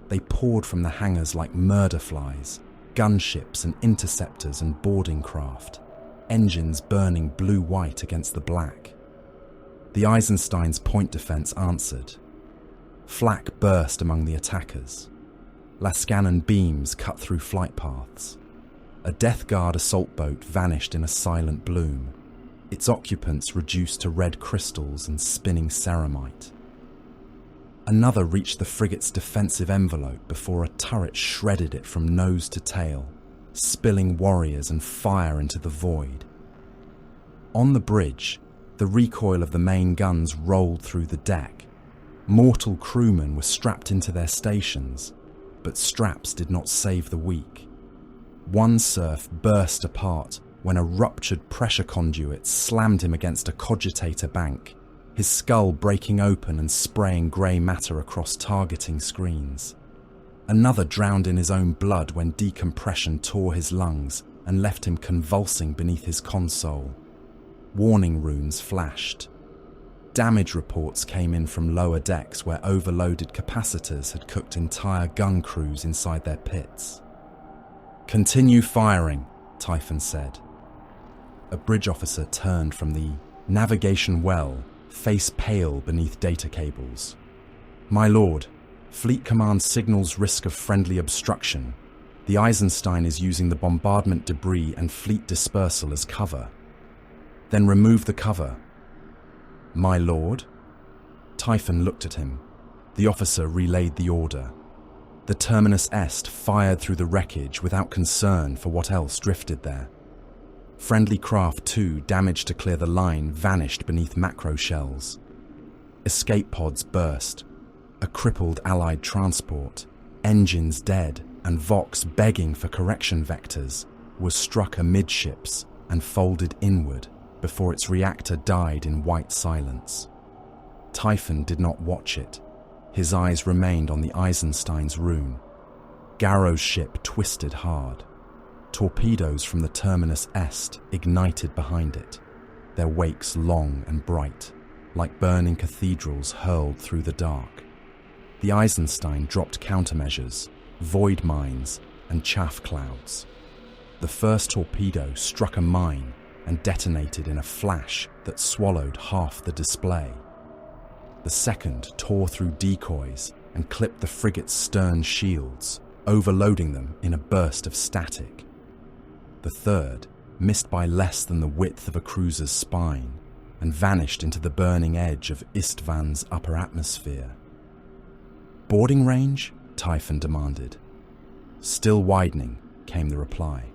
They poured from the hangars like murder flies, gunships and interceptors and boarding craft, engines burning blue-white against the black. The Eisenstein's point defense answered. Flak burst among the attackers. Lascanon beams cut through flight paths. A Death Guard assault boat vanished in a silent bloom, its occupants reduced to red crystals and spinning ceramite. Another reached the frigate's defensive envelope before a turret shredded it from nose to tail, spilling warriors and fire into the void. On the bridge, the recoil of the main guns rolled through the deck. Mortal crewmen were strapped into their stations, but straps did not save the weak. One serf burst apart when a ruptured pressure conduit slammed him against a cogitator bank, his skull breaking open and spraying grey matter across targeting screens. Another drowned in his own blood when decompression tore his lungs and left him convulsing beneath his console. Warning runes flashed. Damage reports came in from lower decks where overloaded capacitors had cooked entire gun crews inside their pits. "Continue firing," Typhon said. A bridge officer turned from the navigation well, face pale beneath data cables. "My lord, Fleet Command signals risk of friendly obstruction. The Eisenstein is using the bombardment debris and fleet dispersal as cover." "Then remove the cover." "My lord?" Typhon looked at him. The officer relayed the order. The Terminus Est fired through the wreckage without concern for what else drifted there. Friendly Craft 2 damaged to clear the line vanished beneath macro shells. Escape pods burst. A crippled Allied transport, engines dead and Vox begging for correction vectors, was struck amidships and folded inward before its reactor died in white silence. Typhon did not watch it. His eyes remained on the Eisenstein's rune. Garrow's ship twisted hard. Torpedoes from the Terminus Est ignited behind it, their wakes long and bright, like burning cathedrals hurled through the dark. The Eisenstein dropped countermeasures, void mines, and chaff clouds. The first torpedo struck a mine and detonated in a flash that swallowed half the display. The second tore through decoys and clipped the frigate's stern shields, overloading them in a burst of static. The third missed by less than the width of a cruiser's spine and vanished into the burning edge of Istvan's upper atmosphere. "Boarding range?" Typhon demanded. "Still widening," came the reply.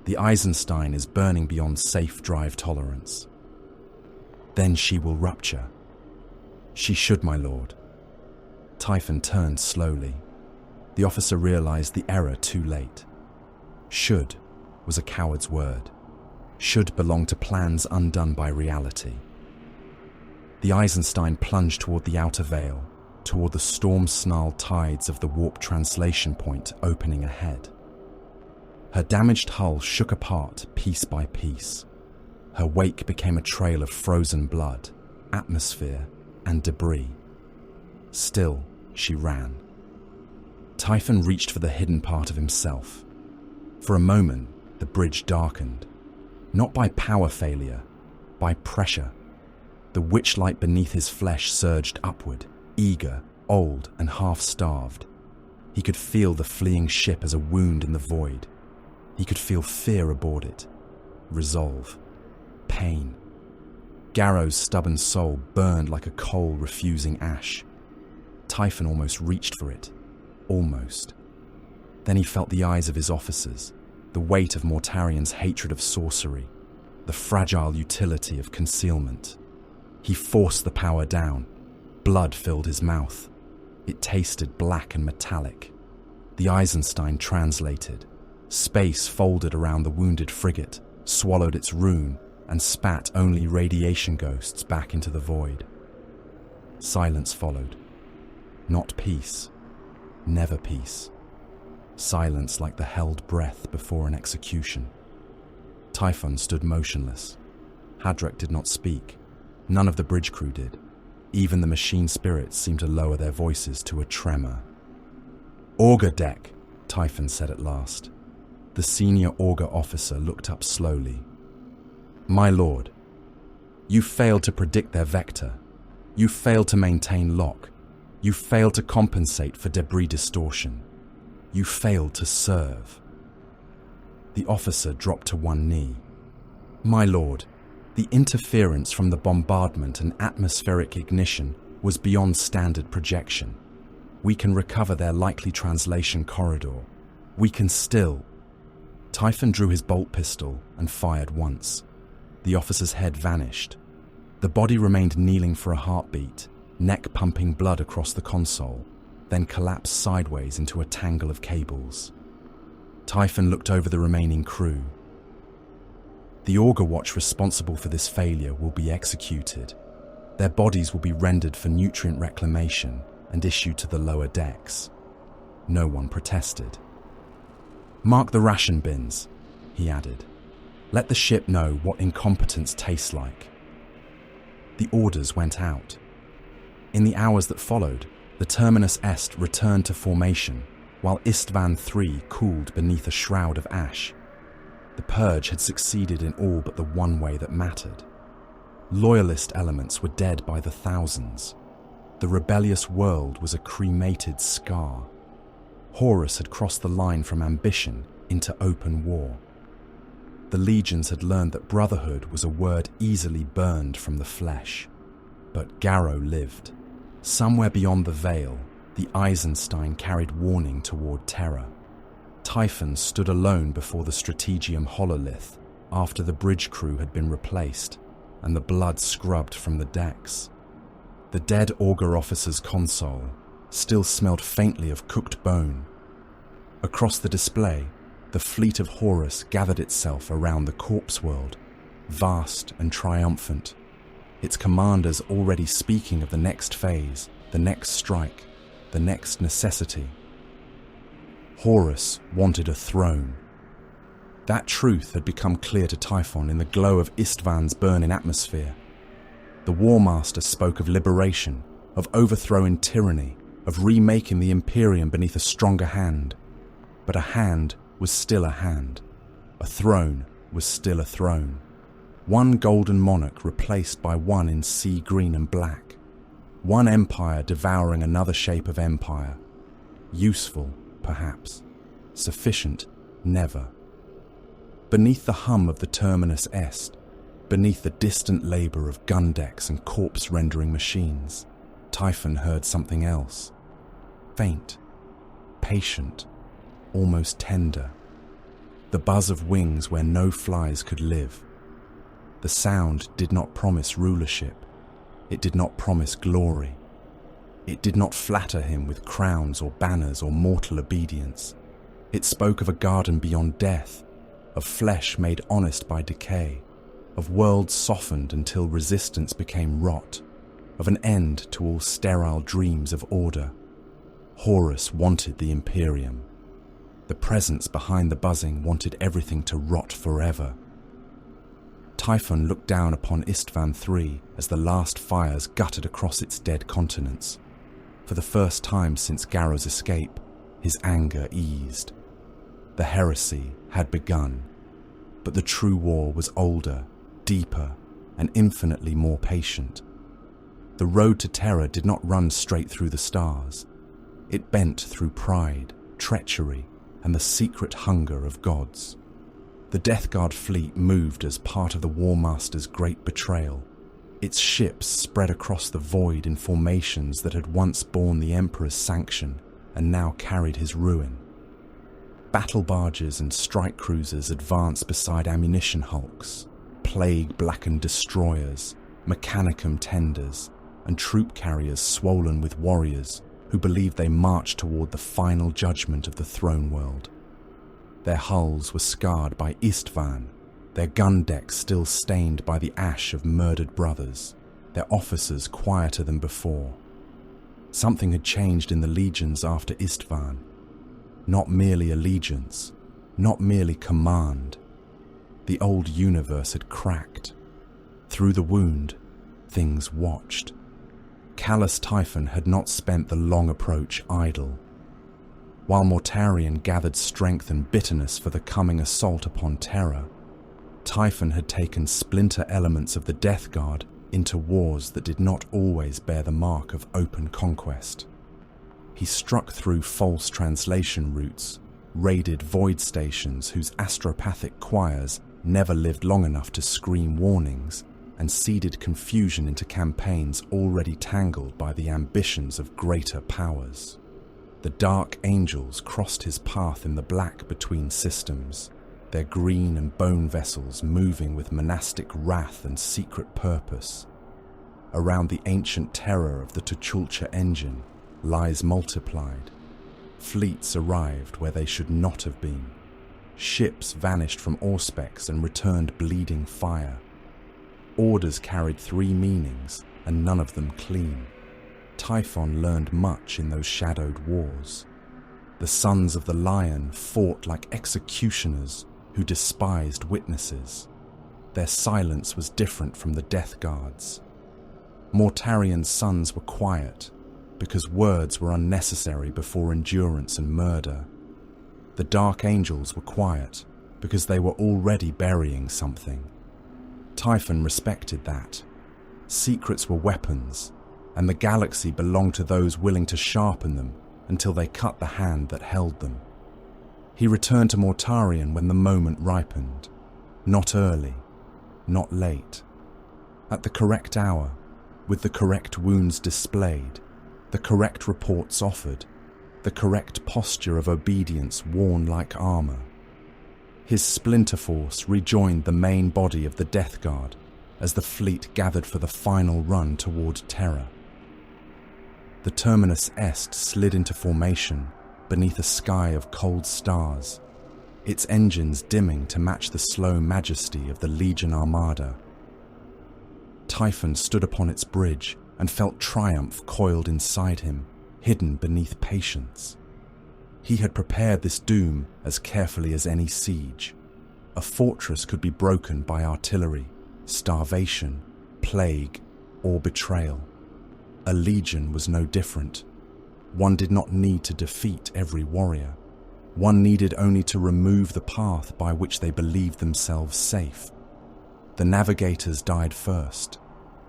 "The Eisenstein is burning beyond safe drive tolerance." "Then she will rupture." "She should, my lord." Typhon turned slowly. The officer realized the error too late. Should was a coward's word. Should belonged to plans undone by reality. The Eisenstein plunged toward the outer veil, toward the storm-snarled tides of the warp translation point opening ahead. Her damaged hull shook apart piece by piece. Her wake became a trail of frozen blood, atmosphere, and debris. Still, she ran. Typhon reached for the hidden part of himself. For a moment, the bridge darkened. Not by power failure, by pressure. The witchlight beneath his flesh surged upward, eager, old, and half-starved. He could feel the fleeing ship as a wound in the void. He could feel fear aboard it, resolve, pain. Garrow's stubborn soul burned like a coal refusing ash. Typhon almost reached for it. Almost. Then he felt the eyes of his officers, the weight of Mortarian's hatred of sorcery, the fragile utility of concealment. He forced the power down. Blood filled his mouth. It tasted black and metallic. The Eisenstein translated. Space folded around the wounded frigate, swallowed its rune, and spat only radiation ghosts back into the void. Silence followed. Not peace. Never peace. Silence like the held breath before an execution. Typhon stood motionless. Hadrek did not speak. None of the bridge crew did. Even the machine spirits seemed to lower their voices to a tremor. "Auger deck," Typhon said at last. The senior augur officer looked up slowly. My lord, you failed to predict their vector. You failed to maintain lock. You failed to compensate for debris distortion. You failed to serve. The officer dropped to one knee. My lord, the interference from the bombardment and atmospheric ignition was beyond standard projection. We can recover their likely translation corridor. We can still... Typhon drew his bolt pistol and fired once. The officer's head vanished. The body remained kneeling for a heartbeat, neck pumping blood across the console, then collapsed sideways into a tangle of cables. Typhon looked over the remaining crew. The Augur Watch responsible for this failure will be executed. Their bodies will be rendered for nutrient reclamation and issued to the lower decks. No one protested. Mark the ration bins, he added. Let the ship know what incompetence tastes like. The orders went out. In the hours that followed, the Terminus Est returned to formation, while Istvan III cooled beneath a shroud of ash. The purge had succeeded in all but the one way that mattered. Loyalist elements were dead by the thousands. The rebellious world was a cremated scar. Horus had crossed the line from ambition into open war. The legions had learned that brotherhood was a word easily burned from the flesh. But Garrow lived. Somewhere beyond the veil, the Eisenstein carried warning toward terror. Typhon stood alone before the Strategium hololith after the bridge crew had been replaced and the blood scrubbed from the decks. The dead augur officer's console still smelled faintly of cooked bone. Across the display, the fleet of Horus gathered itself around the corpse world, vast and triumphant, its commanders already speaking of the next phase, the next strike, the next necessity. Horus wanted a throne. That truth had become clear to Typhon in the glow of Istvan's burning atmosphere. The War Master spoke of liberation, of overthrowing tyranny, of remaking the Imperium beneath a stronger hand. But a hand was still a hand. A throne was still a throne. One golden monarch replaced by one in sea green and black. One empire devouring another shape of empire. Useful, perhaps. Sufficient, never. Beneath the hum of the Terminus Est, beneath the distant labour of gun decks and corpse-rendering machines, Typhon heard something else. Faint, patient, almost tender. The buzz of wings where no flies could live. The sound did not promise rulership. It did not promise glory. It did not flatter him with crowns or banners or mortal obedience. It spoke of a garden beyond death, of flesh made honest by decay, of worlds softened until resistance became rot, of an end to all sterile dreams of order. Horus wanted the Imperium. The presence behind the buzzing wanted everything to rot forever. Typhon looked down upon Istvan III as the last fires guttered across its dead continents. For the first time since Garrow's escape, his anger eased. The heresy had begun, but the true war was older, deeper, and infinitely more patient. The road to terror did not run straight through the stars. It bent through pride, treachery, and the secret hunger of gods. The Death Guard fleet moved as part of the War Master's great betrayal. Its ships spread across the void in formations that had once borne the Emperor's sanction and now carried his ruin. Battle barges and strike cruisers advanced beside ammunition hulks, plague-blackened destroyers, mechanicum tenders, and troop carriers swollen with warriors who believed they marched toward the final judgment of the throne world. Their hulls were scarred by Istvan, their gun decks still stained by the ash of murdered brothers, their officers quieter than before. Something had changed in the legions after Istvan. Not merely allegiance, not merely command. The old universe had cracked. Through the wound, things watched. Callous Typhon had not spent the long approach idle. While Mortarion gathered strength and bitterness for the coming assault upon Terra, Typhon had taken splinter elements of the Death Guard into wars that did not always bear the mark of open conquest. He struck through false translation routes, raided void stations whose astropathic choirs never lived long enough to scream warnings, and seeded confusion into campaigns already tangled by the ambitions of greater powers. The Dark Angels crossed his path in the black between systems, their green and bone vessels moving with monastic wrath and secret purpose. Around the ancient terror of the Tuchulcha engine, lies multiplied. Fleets arrived where they should not have been. Ships vanished from Auspex and returned bleeding fire. Orders carried 3 meanings, and none of them clean. Typhon learned much in those shadowed wars. The Sons of the Lion fought like executioners who despised witnesses. Their silence was different from the Death Guard's. Mortarion's sons were quiet, because words were unnecessary before endurance and murder. The Dark Angels were quiet, because they were already burying something. Typhon respected that. Secrets were weapons, and the galaxy belonged to those willing to sharpen them until they cut the hand that held them. He returned to Mortarion when the moment ripened. Not early, not late. At the correct hour, with the correct wounds displayed, the correct reports offered, the correct posture of obedience worn like armor. His splinter force rejoined the main body of the Death Guard as the fleet gathered for the final run toward Terra. The Terminus Est slid into formation beneath a sky of cold stars, its engines dimming to match the slow majesty of the Legion Armada. Typhon stood upon its bridge and felt triumph coiled inside him, hidden beneath patience. He had prepared this doom as carefully as any siege. A fortress could be broken by artillery, starvation, plague, or betrayal. A legion was no different. One did not need to defeat every warrior. One needed only to remove the path by which they believed themselves safe. The navigators died first.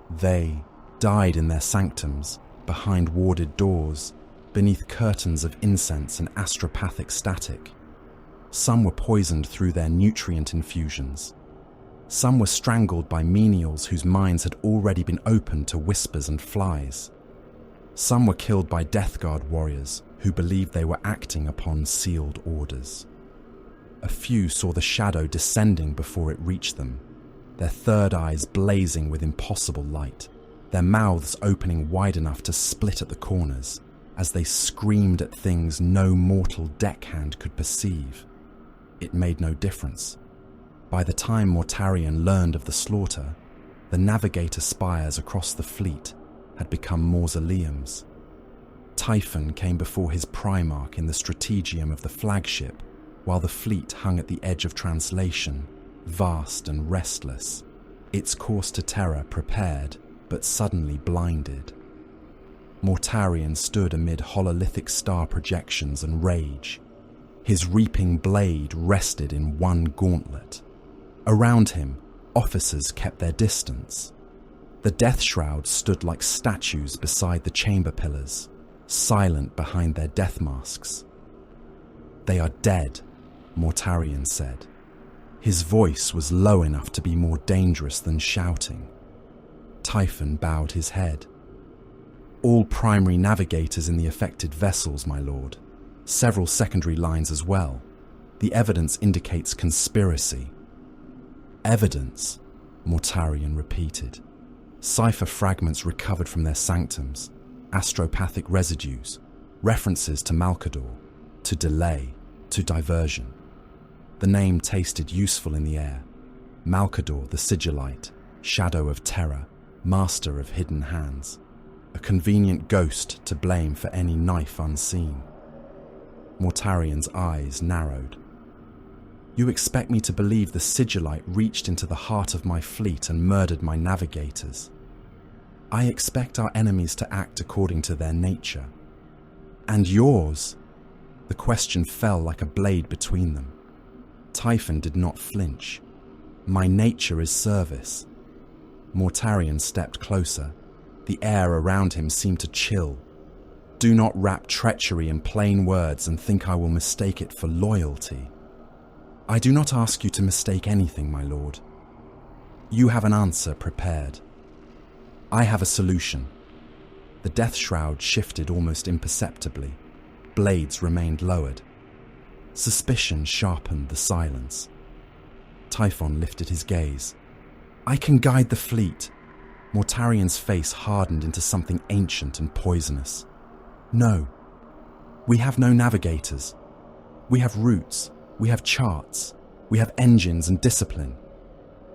They died in their sanctums, behind warded doors, beneath curtains of incense and astropathic static. Some were poisoned through their nutrient infusions. Some were strangled by menials whose minds had already been opened to whispers and flies. Some were killed by Death Guard warriors who believed they were acting upon sealed orders. A few saw the shadow descending before it reached them, their third eyes blazing with impossible light, their mouths opening wide enough to split at the corners as they screamed at things no mortal deckhand could perceive. It made no difference. By the time Mortarion learned of the slaughter, the navigator spires across the fleet had become mausoleums. Typhon came before his Primarch in the strategium of the flagship, while the fleet hung at the edge of translation, vast and restless, its course to Terra prepared, but suddenly blinded. Mortarion stood amid hololithic star projections and rage. His reaping blade rested in one gauntlet. Around him, officers kept their distance. The death shrouds stood like statues beside the chamber pillars, silent behind their death masks. "They are dead," Mortarion said. His voice was low enough to be more dangerous than shouting. Typhon bowed his head. "All primary navigators in the affected vessels, my lord. Several secondary lines as well. The evidence indicates conspiracy." "Evidence," Mortarion repeated. Cipher fragments recovered from their sanctums, astropathic residues, references to Malkador, to delay, to diversion. The name tasted useful in the air. Malkador the Sigillite, shadow of terror, master of hidden hands. A convenient ghost to blame for any knife unseen. Mortarion's eyes narrowed. "You expect me to believe the Sigillite reached into the heart of my fleet and murdered my navigators? I expect our enemies to act according to their nature. And yours," The question fell like a blade between them. Typhon did not flinch. My nature is service. Mortarion stepped closer. The air around him seemed to chill. Do not wrap treachery in plain words and think I will mistake it for loyalty. I do not ask you to mistake anything, my lord. You have an answer prepared. I have a solution. The death shroud shifted almost imperceptibly. Blades remained lowered. Suspicion sharpened the silence. Typhon lifted his gaze. I can guide the fleet. Mortarion's face hardened into something ancient and poisonous. No. We have no navigators. We have routes. We have charts. We have engines and discipline.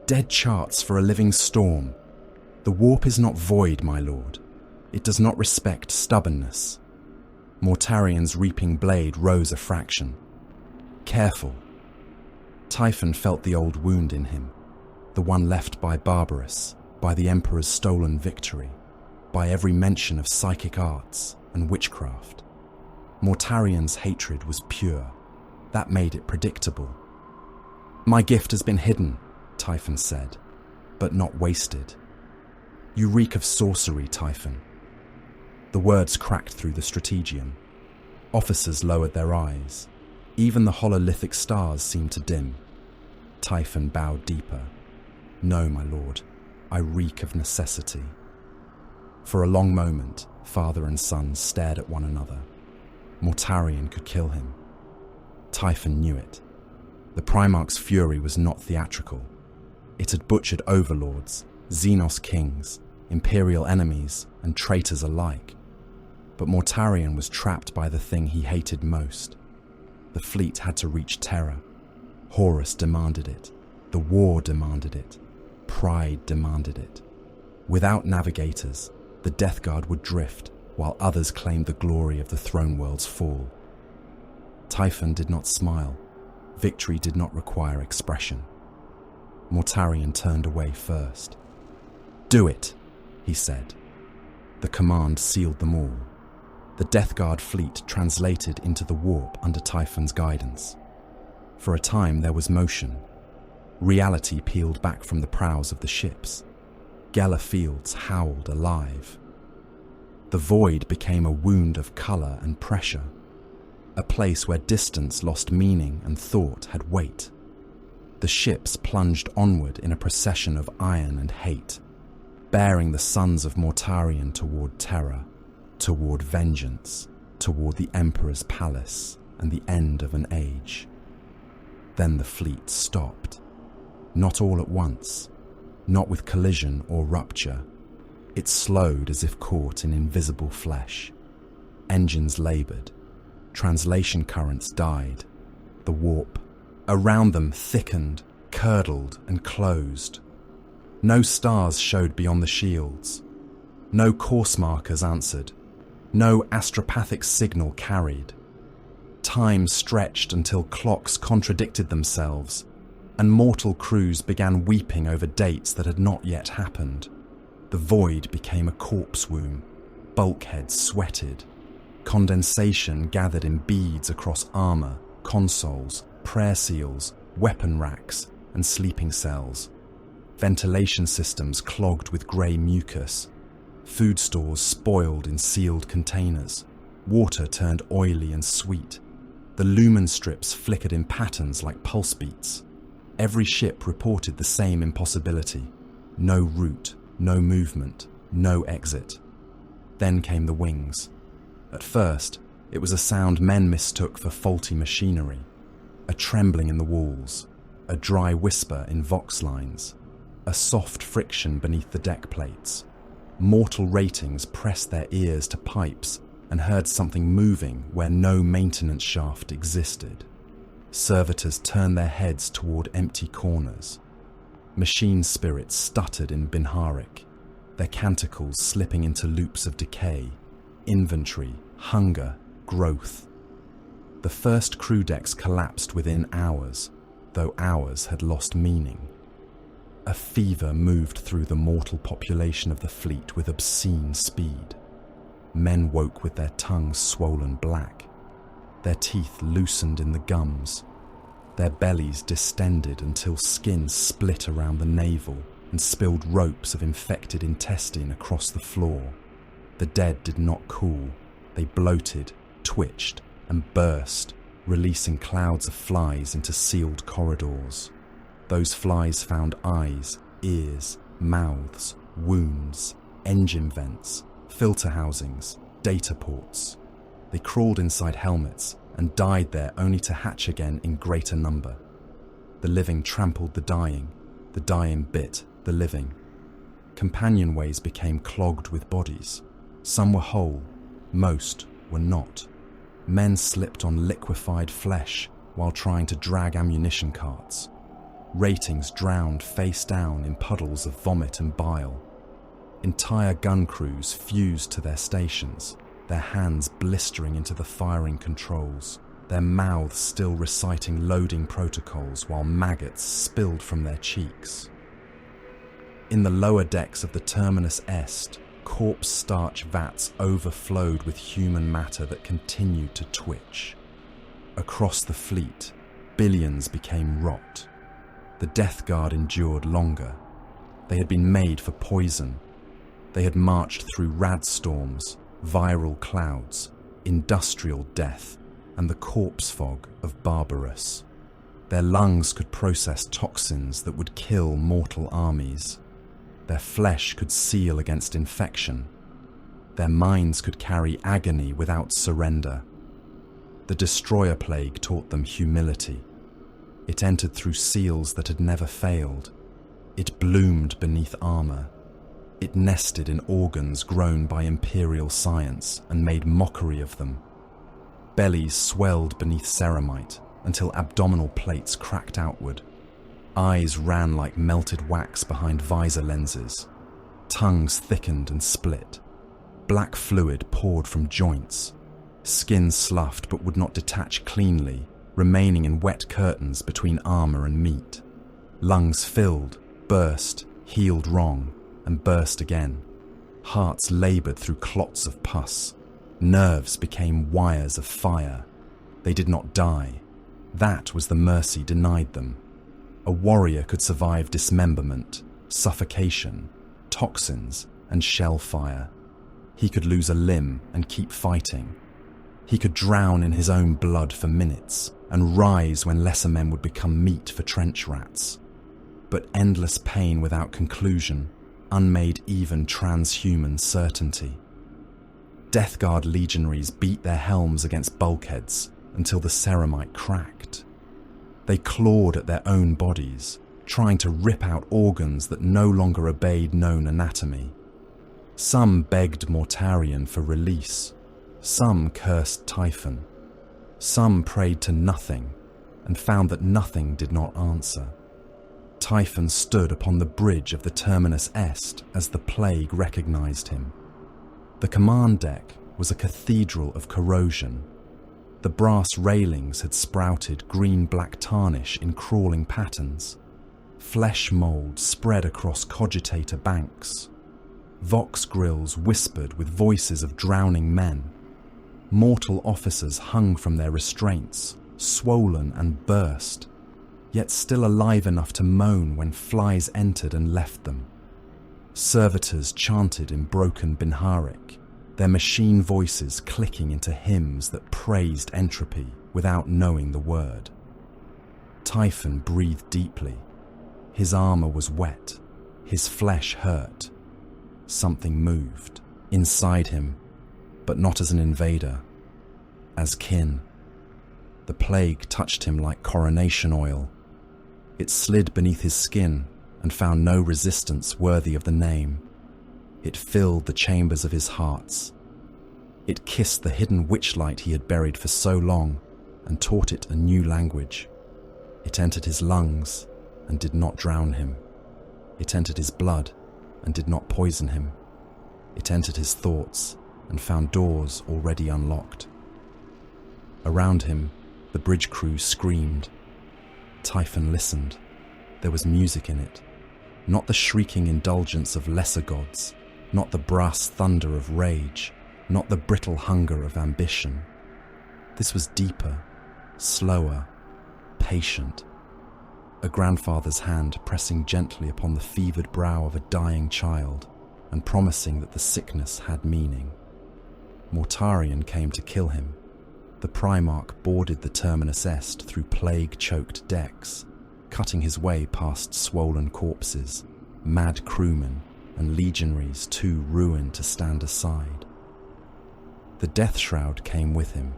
Dead charts for a living storm. The warp is not void, my lord. It does not respect stubbornness. Mortarion's reaping blade rose a fraction. Careful. Typhon felt the old wound in him, the one left by Barbarous, by the Emperor's stolen victory, by every mention of psychic arts and witchcraft. Mortarion's hatred was pure. That made it predictable. My gift has been hidden, Typhon said, but not wasted. You reek of sorcery, Typhon. The words cracked through the strategium. Officers lowered their eyes. Even the hololithic stars seemed to dim. Typhon bowed deeper. No, my lord, I reek of necessity. For a long moment, father and son stared at one another. Mortarion could kill him. Typhon knew it. The Primarch's fury was not theatrical. It had butchered overlords, Xenos kings, imperial enemies, and traitors alike. But Mortarion was trapped by the thing he hated most. The fleet had to reach Terra. Horus demanded it. The war demanded it. Pride demanded it. Without navigators, the Death Guard would drift, while others claimed the glory of the Throne World's fall. Typhon did not smile. Victory did not require expression. Mortarion turned away first. Do it, he said. The command sealed them all. The Death Guard fleet translated into the warp under Typhon's guidance. For a time there was motion. Reality peeled back from the prows of the ships. Geller fields howled alive. The void became a wound of colour and pressure, a place where distance lost meaning and thought had weight. The ships plunged onward in a procession of iron and hate, bearing the sons of Mortarion toward Terra, toward vengeance, toward the Emperor's palace and the end of an age. Then the fleet stopped. Not all at once, not with collision or rupture. It slowed as if caught in invisible flesh. Engines laboured. Translation currents died. The warp around them thickened, curdled, and closed. No stars showed beyond the shields. No course markers answered. No astropathic signal carried. Time stretched until clocks contradicted themselves, and mortal crews began weeping over dates that had not yet happened. The void became a corpse womb. Bulkheads sweated. Condensation gathered in beads across armour, consoles, prayer seals, weapon racks, and sleeping cells. Ventilation systems clogged with grey mucus. Food stores spoiled in sealed containers. Water turned oily and sweet. The lumen strips flickered in patterns like pulse beats. Every ship reported the same impossibility. No route, no movement, no exit. Then came the wings. At first, it was a sound men mistook for faulty machinery. A trembling in the walls, a dry whisper in vox lines, a soft friction beneath the deck plates. Mortal ratings pressed their ears to pipes and heard something moving where no maintenance shaft existed. Servitors turned their heads toward empty corners. Machine spirits stuttered in Binharic, their canticles slipping into loops of decay, inventory, hunger, growth. The first crew decks collapsed within hours, though hours had lost meaning. A fever moved through the mortal population of the fleet with obscene speed. Men woke with their tongues swollen black. their teeth loosened in the gums, their bellies distended until skin split around the navel and spilled ropes of infected intestine across the floor. The dead did not cool. They bloated, twitched, and burst, releasing clouds of flies into sealed corridors. Those flies found eyes, ears, mouths, wounds, engine vents, filter housings, data ports. They crawled inside helmets and died there only to hatch again in greater number. The living trampled the dying bit the living. Companionways became clogged with bodies. Some were whole, most were not. Men slipped on liquefied flesh while trying to drag ammunition carts. Ratings drowned face down in puddles of vomit and bile. Entire gun crews fused to their stations, their hands blistering into the firing controls, their mouths still reciting loading protocols while maggots spilled from their cheeks. In the lower decks of the Terminus Est, corpse starch vats overflowed with human matter that continued to twitch. Across the fleet, billions became rot. The Death Guard endured longer. They had been made for poison. They had marched through rad storms, viral clouds, industrial death, and the corpse fog of Barbarus. Their lungs could process toxins that would kill mortal armies. Their flesh could seal against infection. Their minds could carry agony without surrender. The Destroyer Plague taught them humility. It entered through seals that had never failed. It bloomed beneath armor. It nested in organs grown by imperial science and made mockery of them. Bellies swelled beneath ceramite until abdominal plates cracked outward. Eyes ran like melted wax behind visor lenses. Tongues thickened and split. Black fluid poured from joints. Skin sloughed but would not detach cleanly, remaining in wet curtains between armor and meat. Lungs filled, burst, healed wrong, and burst again. Hearts labored through clots of pus. Nerves became wires of fire. They did not die. That was the mercy denied them. A warrior could survive dismemberment, suffocation, toxins, and shell fire. He could lose a limb and keep fighting. He could drown in his own blood for minutes and rise when lesser men would become meat for trench rats. But endless pain without conclusion unmade even transhuman certainty. Death Guard legionaries beat their helms against bulkheads until the ceramite cracked. They clawed at their own bodies, trying to rip out organs that no longer obeyed known anatomy. Some begged Mortarion for release. Some cursed Typhon. Some prayed to nothing and found that nothing did not answer. Typhon stood upon the bridge of the Terminus Est as the plague recognized him. The command deck was a cathedral of corrosion. The brass railings had sprouted green-black tarnish in crawling patterns. Flesh mould spread across cogitator banks. Vox grills whispered with voices of drowning men. Mortal officers hung from their restraints, swollen and burst, yet still alive enough to moan when flies entered and left them. Servitors chanted in broken Binharic, their machine voices clicking into hymns that praised entropy without knowing the word. Typhon breathed deeply. His armor was wet. His flesh hurt. Something moved inside him, but not as an invader, as kin. The plague touched him like coronation oil. It slid beneath his skin and found no resistance worthy of the name. It filled the chambers of his hearts. It kissed the hidden witchlight he had buried for so long and taught it a new language. It entered his lungs and did not drown him. It entered his blood and did not poison him. It entered his thoughts and found doors already unlocked. Around him, the bridge crew screamed. Typhon listened. There was music in it. Not the shrieking indulgence of lesser gods, not the brass thunder of rage, not the brittle hunger of ambition. This was deeper, slower, patient. A grandfather's hand pressing gently upon the fevered brow of a dying child and promising that the sickness had meaning. Mortarion came to kill him. The Primarch boarded the Terminus Est through plague-choked decks, cutting his way past swollen corpses, mad crewmen, and legionaries too ruined to stand aside. The Death Shroud came with him,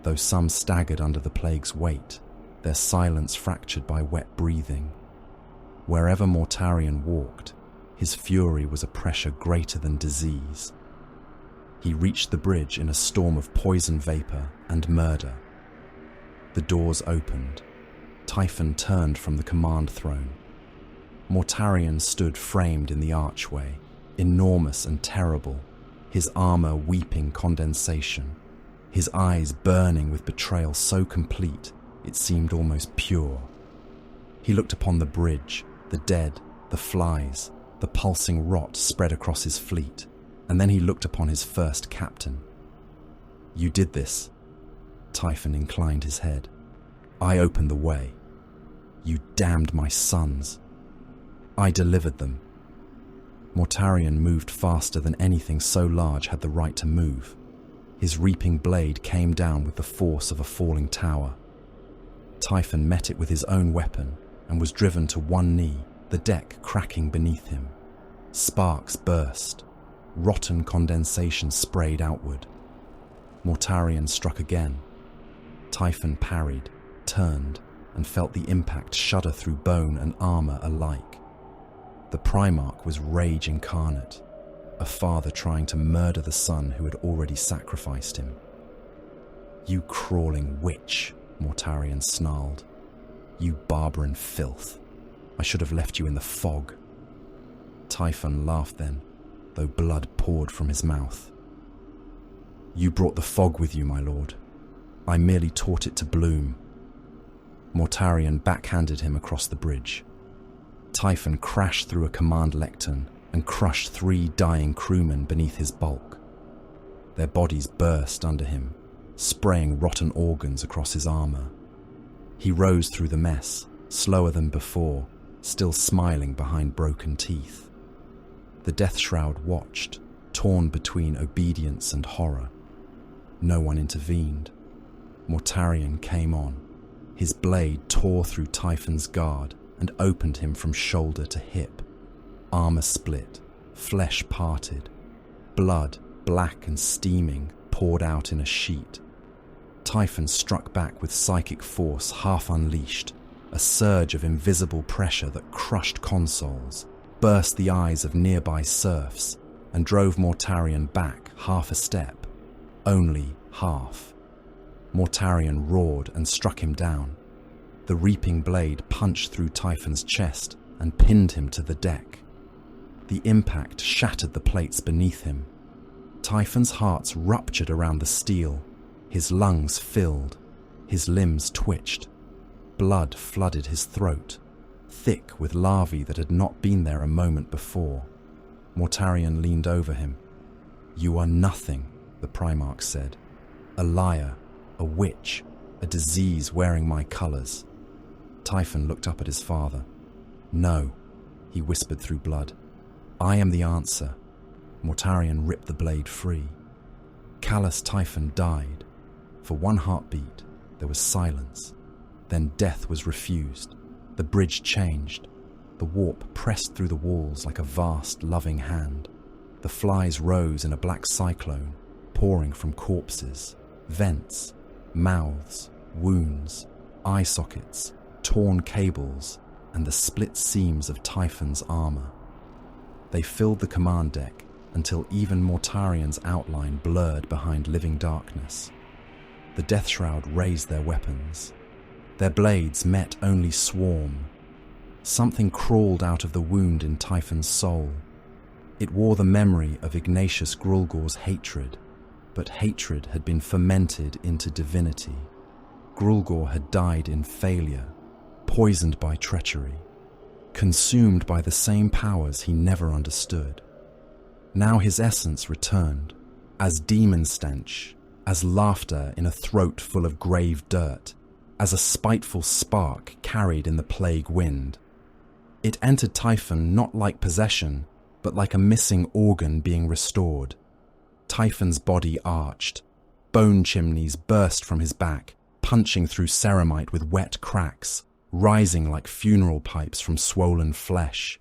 though some staggered under the plague's weight, their silence fractured by wet breathing. Wherever Mortarion walked, his fury was a pressure greater than disease. He reached the bridge in a storm of poison vapor and murder. The doors opened. Typhon turned from the command throne. Mortarion stood framed in the archway, enormous and terrible, his armor weeping condensation, his eyes burning with betrayal so complete it seemed almost pure. He looked upon the bridge, the dead, the flies, the pulsing rot spread across his fleet, and then he looked upon his first captain. "You did this." Typhon inclined his head. "I opened the way. You damned my sons. I delivered them." Mortarion moved faster than anything so large had the right to move. His reaping blade came down with the force of a falling tower. Typhon met it with his own weapon and was driven to one knee, the deck cracking beneath him. Sparks burst. Rotten condensation sprayed outward. Mortarion struck again. Typhon parried, turned, and felt the impact shudder through bone and armor alike. The Primarch was rage incarnate, a father trying to murder the son who had already sacrificed him. "You crawling witch," Mortarion snarled. "You barbarian filth. I should have left you in the fog." Typhon laughed then, though blood poured from his mouth. "You brought the fog with you, my lord. I merely taught it to bloom." Mortarion backhanded him across the bridge. Typhon crashed through a command lectern and crushed 3 dying crewmen beneath his bulk. Their bodies burst under him, spraying rotten organs across his armor. He rose through the mess, slower than before, still smiling behind broken teeth. The Death Shroud watched, torn between obedience and horror. No one intervened. Mortarion came on. His blade tore through Typhon's guard and opened him from shoulder to hip. Armor split, flesh parted. Blood, black and steaming, poured out in a sheet. Typhon struck back with psychic force half unleashed, a surge of invisible pressure that crushed consoles, burst the eyes of nearby serfs, and drove Mortarion back half a step. Only half. Mortarion roared and struck him down. The reaping blade punched through Typhon's chest and pinned him to the deck. The impact shattered the plates beneath him. Typhon's hearts ruptured around the steel. His lungs filled. His limbs twitched. Blood flooded his throat, thick with larvae that had not been there a moment before. Mortarion leaned over him. "You are nothing," the Primarch said. "A liar, a witch, a disease wearing my colours." Typhon looked up at his father. "No," he whispered through blood. "I am the answer." Mortarion ripped the blade free. Callous Typhon died. For one heartbeat, there was silence. Then death was refused. The bridge changed. The warp pressed through the walls like a vast, loving hand. The flies rose in a black cyclone, pouring from corpses, vents, mouths, wounds, eye sockets, torn cables, and the split seams of Typhon's armor. They filled the command deck until even Mortarion's outline blurred behind living darkness. The Death Shroud raised their weapons. Their blades met only swarm. Something crawled out of the wound in Typhon's soul. It wore the memory of Ignatius Grulgor's hatred, but hatred had been fermented into divinity. Grulgor had died in failure, poisoned by treachery, consumed by the same powers he never understood. Now his essence returned, as demon stench, as laughter in a throat full of grave dirt, as a spiteful spark carried in the plague wind. It entered Typhon not like possession, but like a missing organ being restored. Typhon's body arched. Bone chimneys burst from his back, punching through ceramite with wet cracks, rising like funeral pipes from swollen flesh.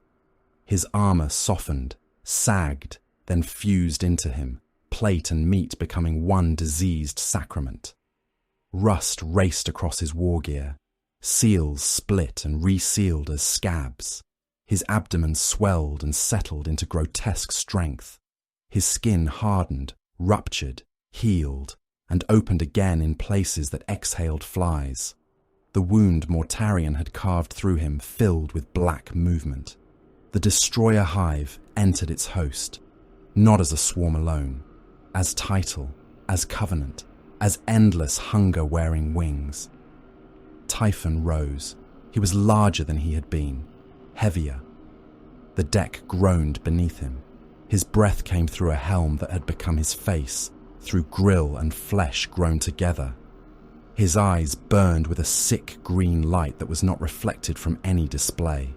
His armor softened, sagged, then fused into him, plate and meat becoming one diseased sacrament. Rust raced across his war gear. Seals split and resealed as scabs. His abdomen swelled and settled into grotesque strength. His skin hardened, ruptured, healed, and opened again in places that exhaled flies. The wound Mortarion had carved through him filled with black movement. The destroyer hive entered its host, not as a swarm alone, as title, as covenant, as endless hunger-wearing wings. Typhon rose. He was larger than he had been, heavier. The deck groaned beneath him. His breath came through a helm that had become his face, through grill and flesh grown together. His eyes burned with a sick green light that was not reflected from any display.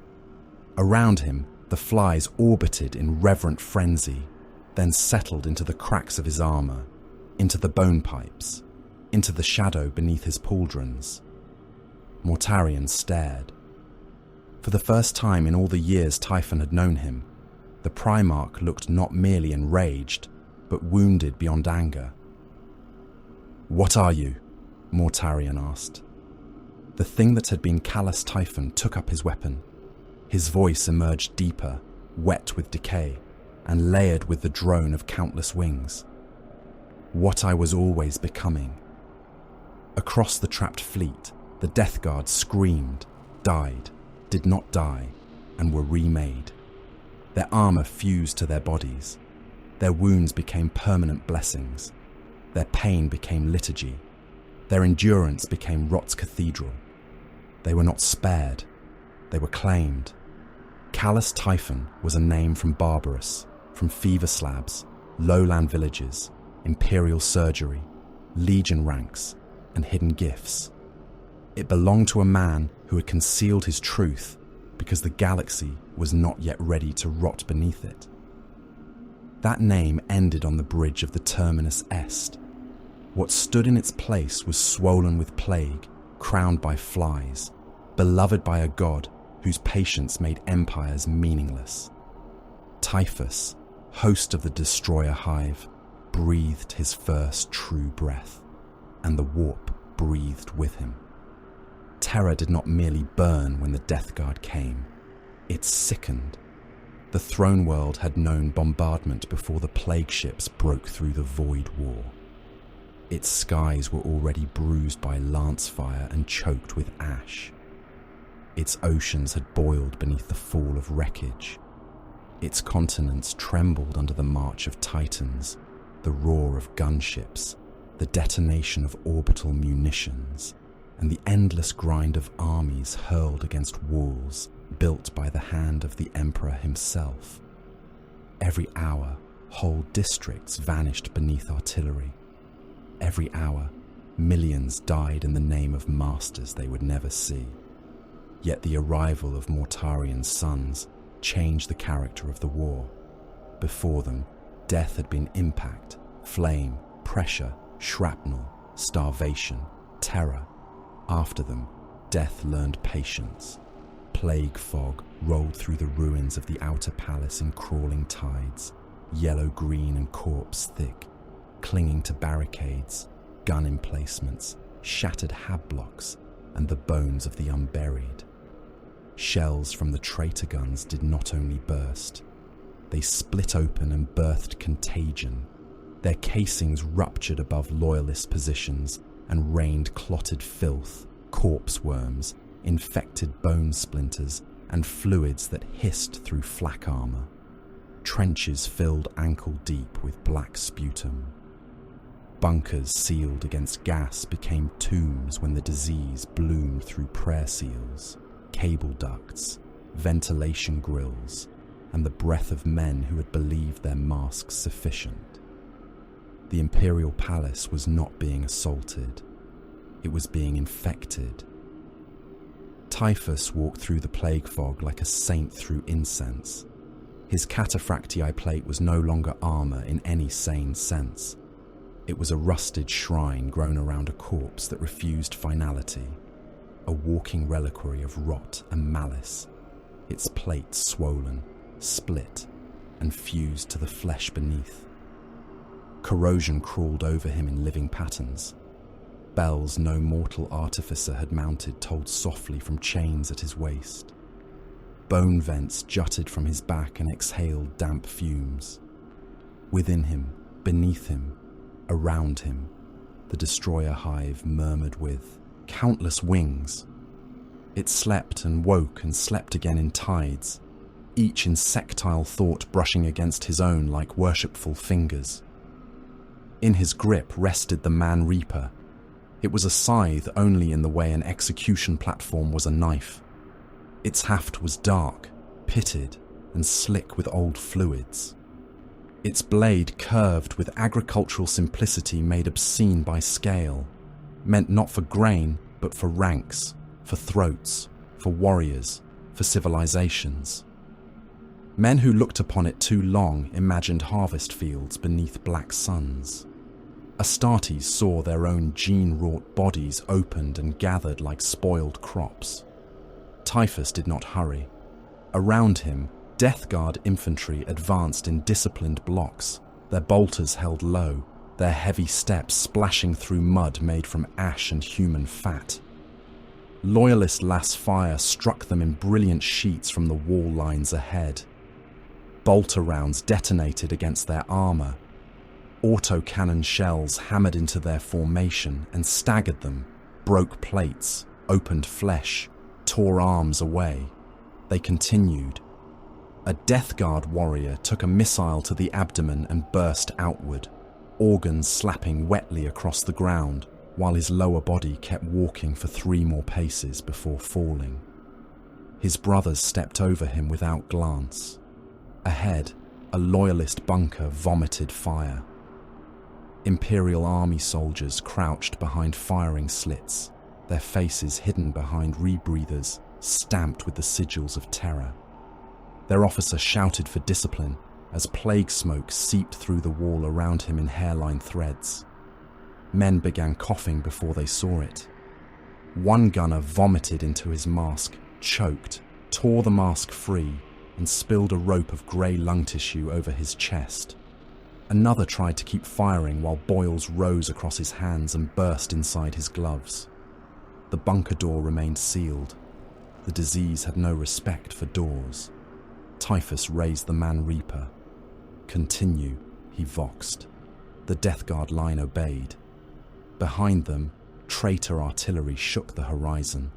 Around him, the flies orbited in reverent frenzy, then settled into the cracks of his armor, into the bone pipes, into the shadow beneath his pauldrons. Mortarion stared. For the first time in all the years Typhon had known him, the Primarch looked not merely enraged, but wounded beyond anger. "What are you?" Mortarion asked. The thing that had been Callous Typhon took up his weapon. His voice emerged deeper, wet with decay, and layered with the drone of countless wings. "What I was always becoming." Across the trapped fleet, the Death Guard screamed, died, did not die, and were remade. Their armor fused to their bodies. Their wounds became permanent blessings. Their pain became liturgy. Their endurance became Rot's cathedral. They were not spared. They were claimed. Callous Typhon was a name from Barbarous, from fever slabs, lowland villages, imperial surgery, legion ranks, and hidden gifts. It belonged to a man who had concealed his truth because the galaxy was not yet ready to rot beneath it. That name ended on the bridge of the Terminus Est. What stood in its place was swollen with plague, crowned by flies, beloved by a god whose patience made empires meaningless. Typhus, host of the Destroyer Hive, breathed his first true breath, and the warp breathed with him. Terror did not merely burn when the Death Guard came. It sickened. The throne world had known bombardment before the plague ships broke through the void war. Its skies were already bruised by lance fire and choked with ash. Its oceans had boiled beneath the fall of wreckage. Its continents trembled under the march of titans, the roar of gunships, the detonation of orbital munitions, and the endless grind of armies hurled against walls built by the hand of the Emperor himself. Every hour, whole districts vanished beneath artillery. Every hour, millions died in the name of masters they would never see. Yet the arrival of Mortarion's sons changed the character of the war. Before them, death had been impact, flame, pressure, shrapnel, starvation, terror. After them, death learned patience. Plague fog rolled through the ruins of the outer palace in crawling tides, yellow-green and corpse-thick, clinging to barricades, gun emplacements, shattered hab blocks, and the bones of the unburied. Shells from the traitor guns did not only burst, they split open and birthed contagion. Their casings ruptured above loyalist positions and rained clotted filth, corpse worms, infected bone splinters, and fluids that hissed through flak armor. Trenches filled ankle deep with black sputum. Bunkers sealed against gas became tombs when the disease bloomed through prayer seals, cable ducts, ventilation grills, and the breath of men who had believed their masks sufficient. The Imperial Palace was not being assaulted. It was being infected. Typhus walked through the plague fog like a saint through incense. His cataphractii plate was no longer armor in any sane sense. It was a rusted shrine grown around a corpse that refused finality, a walking reliquary of rot and malice, its plate swollen, split, and fused to the flesh beneath. Corrosion crawled over him in living patterns. Bells no mortal artificer had mounted told softly from chains at his waist. Bone vents jutted from his back and exhaled damp fumes. Within him, beneath him, around him, the destroyer hive murmured with countless wings. It slept and woke and slept again in tides, each insectile thought brushing against his own like worshipful fingers. In his grip rested the Man Reaper. It was a scythe only in the way an execution platform was a knife. Its haft was dark, pitted, and slick with old fluids. Its blade curved with agricultural simplicity made obscene by scale, meant not for grain, but for ranks, for throats, for warriors, for civilizations. Men who looked upon it too long imagined harvest fields beneath black suns. Astartes saw their own gene-wrought bodies opened and gathered like spoiled crops. Typhus did not hurry. Around him, Death Guard infantry advanced in disciplined blocks, their bolters held low, their heavy steps splashing through mud made from ash and human fat. Loyalist lass fire struck them in brilliant sheets from the wall lines ahead. Bolter rounds detonated against their armor. Autocannon shells hammered into their formation and staggered them, broke plates, opened flesh, tore arms away. They continued. A Death Guard warrior took a missile to the abdomen and burst outward, organs slapping wetly across the ground, while his lower body kept walking for 3 more paces before falling. His brothers stepped over him without glance. Ahead, a loyalist bunker vomited fire. Imperial army soldiers crouched behind firing slits, their faces hidden behind rebreathers stamped with the sigils of terror. Their officer shouted for discipline as plague smoke seeped through the wall around him in hairline threads. Men began coughing before they saw it. One gunner vomited into his mask, choked, tore the mask free, and spilled a rope of grey lung tissue over his chest. Another tried to keep firing while boils rose across his hands and burst inside his gloves. The bunker door remained sealed. The disease had no respect for doors. Typhus raised the Man Reaper. Continue, he voxed. The Death Guard line obeyed. Behind them, traitor artillery shook the horizon.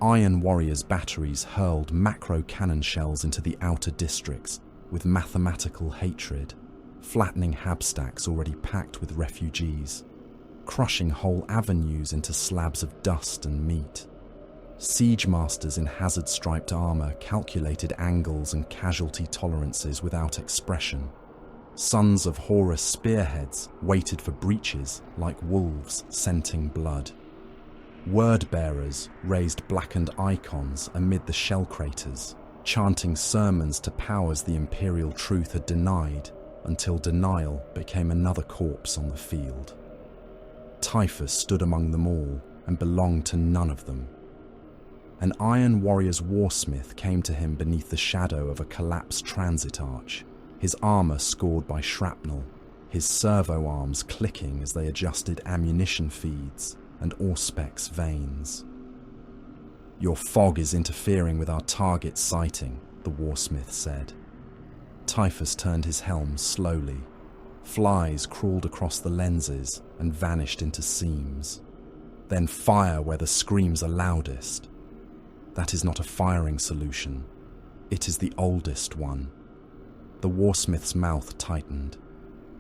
Iron Warriors' batteries hurled macro cannon shells into the outer districts with mathematical hatred, flattening habstacks already packed with refugees, crushing whole avenues into slabs of dust and meat. Siege masters in hazard-striped armor calculated angles and casualty tolerances without expression. Sons of Horus spearheads waited for breaches like wolves scenting blood. Word-bearers raised blackened icons amid the shell craters, chanting sermons to powers the Imperial truth had denied, until denial became another corpse on the field. Typhus stood among them all and belonged to none of them. An Iron Warrior's warsmith came to him beneath the shadow of a collapsed transit arch, his armor scored by shrapnel, his servo arms clicking as they adjusted ammunition feeds and Auspex veins. "Your fog is interfering with our target sighting," the warsmith said. Typhus turned his helm slowly. Flies crawled across the lenses and vanished into seams. Then fire where the screams are loudest. That is not a firing solution. It is the oldest one. The warsmith's mouth tightened.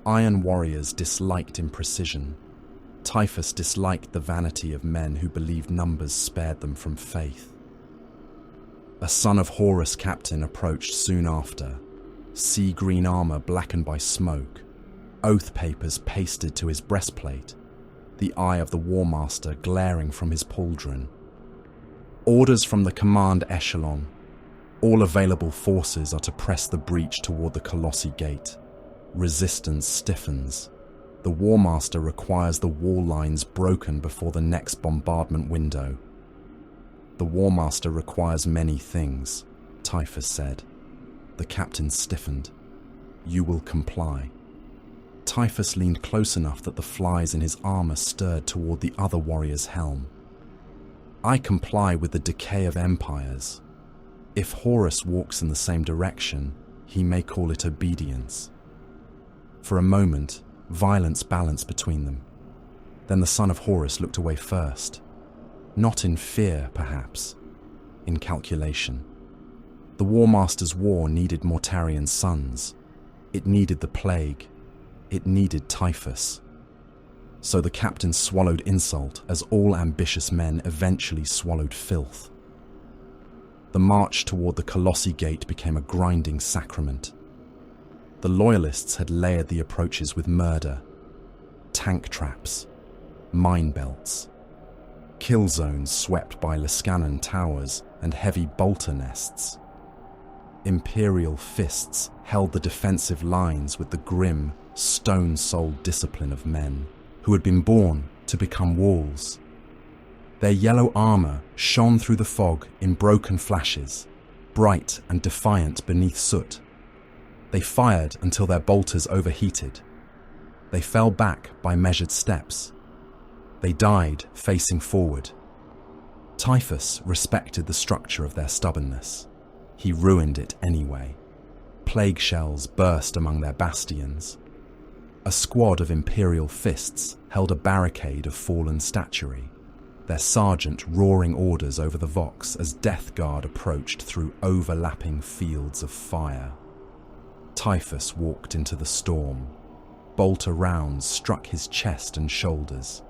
Iron warriors disliked imprecision. Typhus disliked the vanity of men who believed numbers spared them from faith. A son of Horus captain approached soon after, sea green armor blackened by smoke, oath papers pasted to his breastplate, the eye of the War Master glaring from his pauldron. Orders from the command echelon. All available forces are to press the breach toward the Colossi Gate. Resistance stiffens. The War Master requires the wall lines broken before the next bombardment window. The War Master requires many things, Typhus said. The captain stiffened. You will comply. Typhus leaned close enough that the flies in his armor stirred toward the other warrior's helm. I comply with the decay of empires. If Horus walks in the same direction, he may call it obedience. For a moment, violence balanced between them. Then the son of Horus looked away first. Not in fear, perhaps, in calculation. The War Master's war needed Mortarian sons. It needed the plague. It needed Typhus. So the captain swallowed insult as all ambitious men eventually swallowed filth. The march toward the Colossi Gate became a grinding sacrament. The loyalists had layered the approaches with murder, tank traps, mine belts, kill zones swept by Liscanon towers and heavy bolter nests. Imperial fists held the defensive lines with the grim, stone-souled discipline of men who had been born to become walls. Their yellow armor shone through the fog in broken flashes, bright and defiant beneath soot. They fired until their bolters overheated. They fell back by measured steps. They died facing forward. Typhus respected the structure of their stubbornness. He ruined it anyway. Plague shells burst among their bastions. A squad of Imperial fists held a barricade of fallen statuary, their sergeant roaring orders over the Vox as Death Guard approached through overlapping fields of fire. Typhus walked into the storm. Bolter rounds struck his chest and shoulders,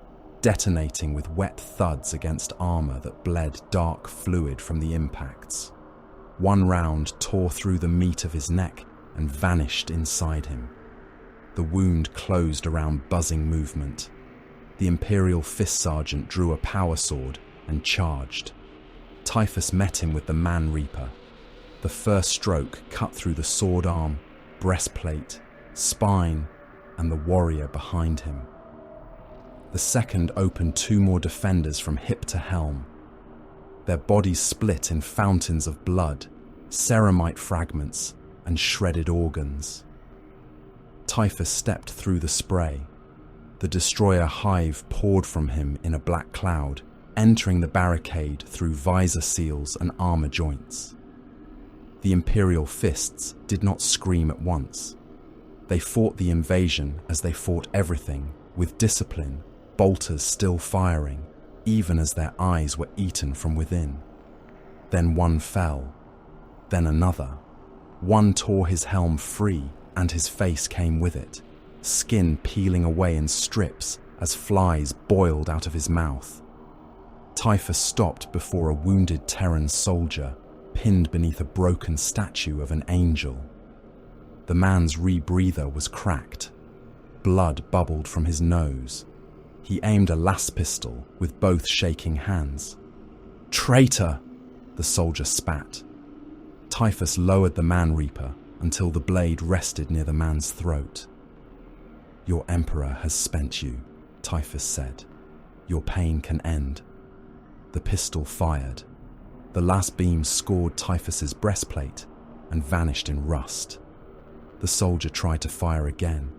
detonating with wet thuds against armor that bled dark fluid from the impacts. One round tore through the meat of his neck and vanished inside him. The wound closed around buzzing movement. The Imperial fist sergeant drew a power sword and charged. Typhus met him with the Man Reaper. The first stroke cut through the sword arm, breastplate, spine, and the warrior behind him. The second opened two more defenders from hip to helm. Their bodies split in fountains of blood, ceramite fragments, and shredded organs. Typhus stepped through the spray. The destroyer hive poured from him in a black cloud, entering the barricade through visor seals and armor joints. The Imperial fists did not scream at once. They fought the invasion as they fought everything, with discipline, bolters still firing, even as their eyes were eaten from within. Then one fell, then another. One tore his helm free, and his face came with it, skin peeling away in strips as flies boiled out of his mouth. Typhus stopped before a wounded Terran soldier, pinned beneath a broken statue of an angel. The man's rebreather was cracked. Blood bubbled from his nose. He aimed a las pistol with both shaking hands. "Traitor!" the soldier spat. Typhus lowered the Man Reaper until the blade rested near the man's throat. "Your emperor has spent you," Typhus said. "Your pain can end." The pistol fired. The last beam scored Typhus's breastplate and vanished in rust. The soldier tried to fire again.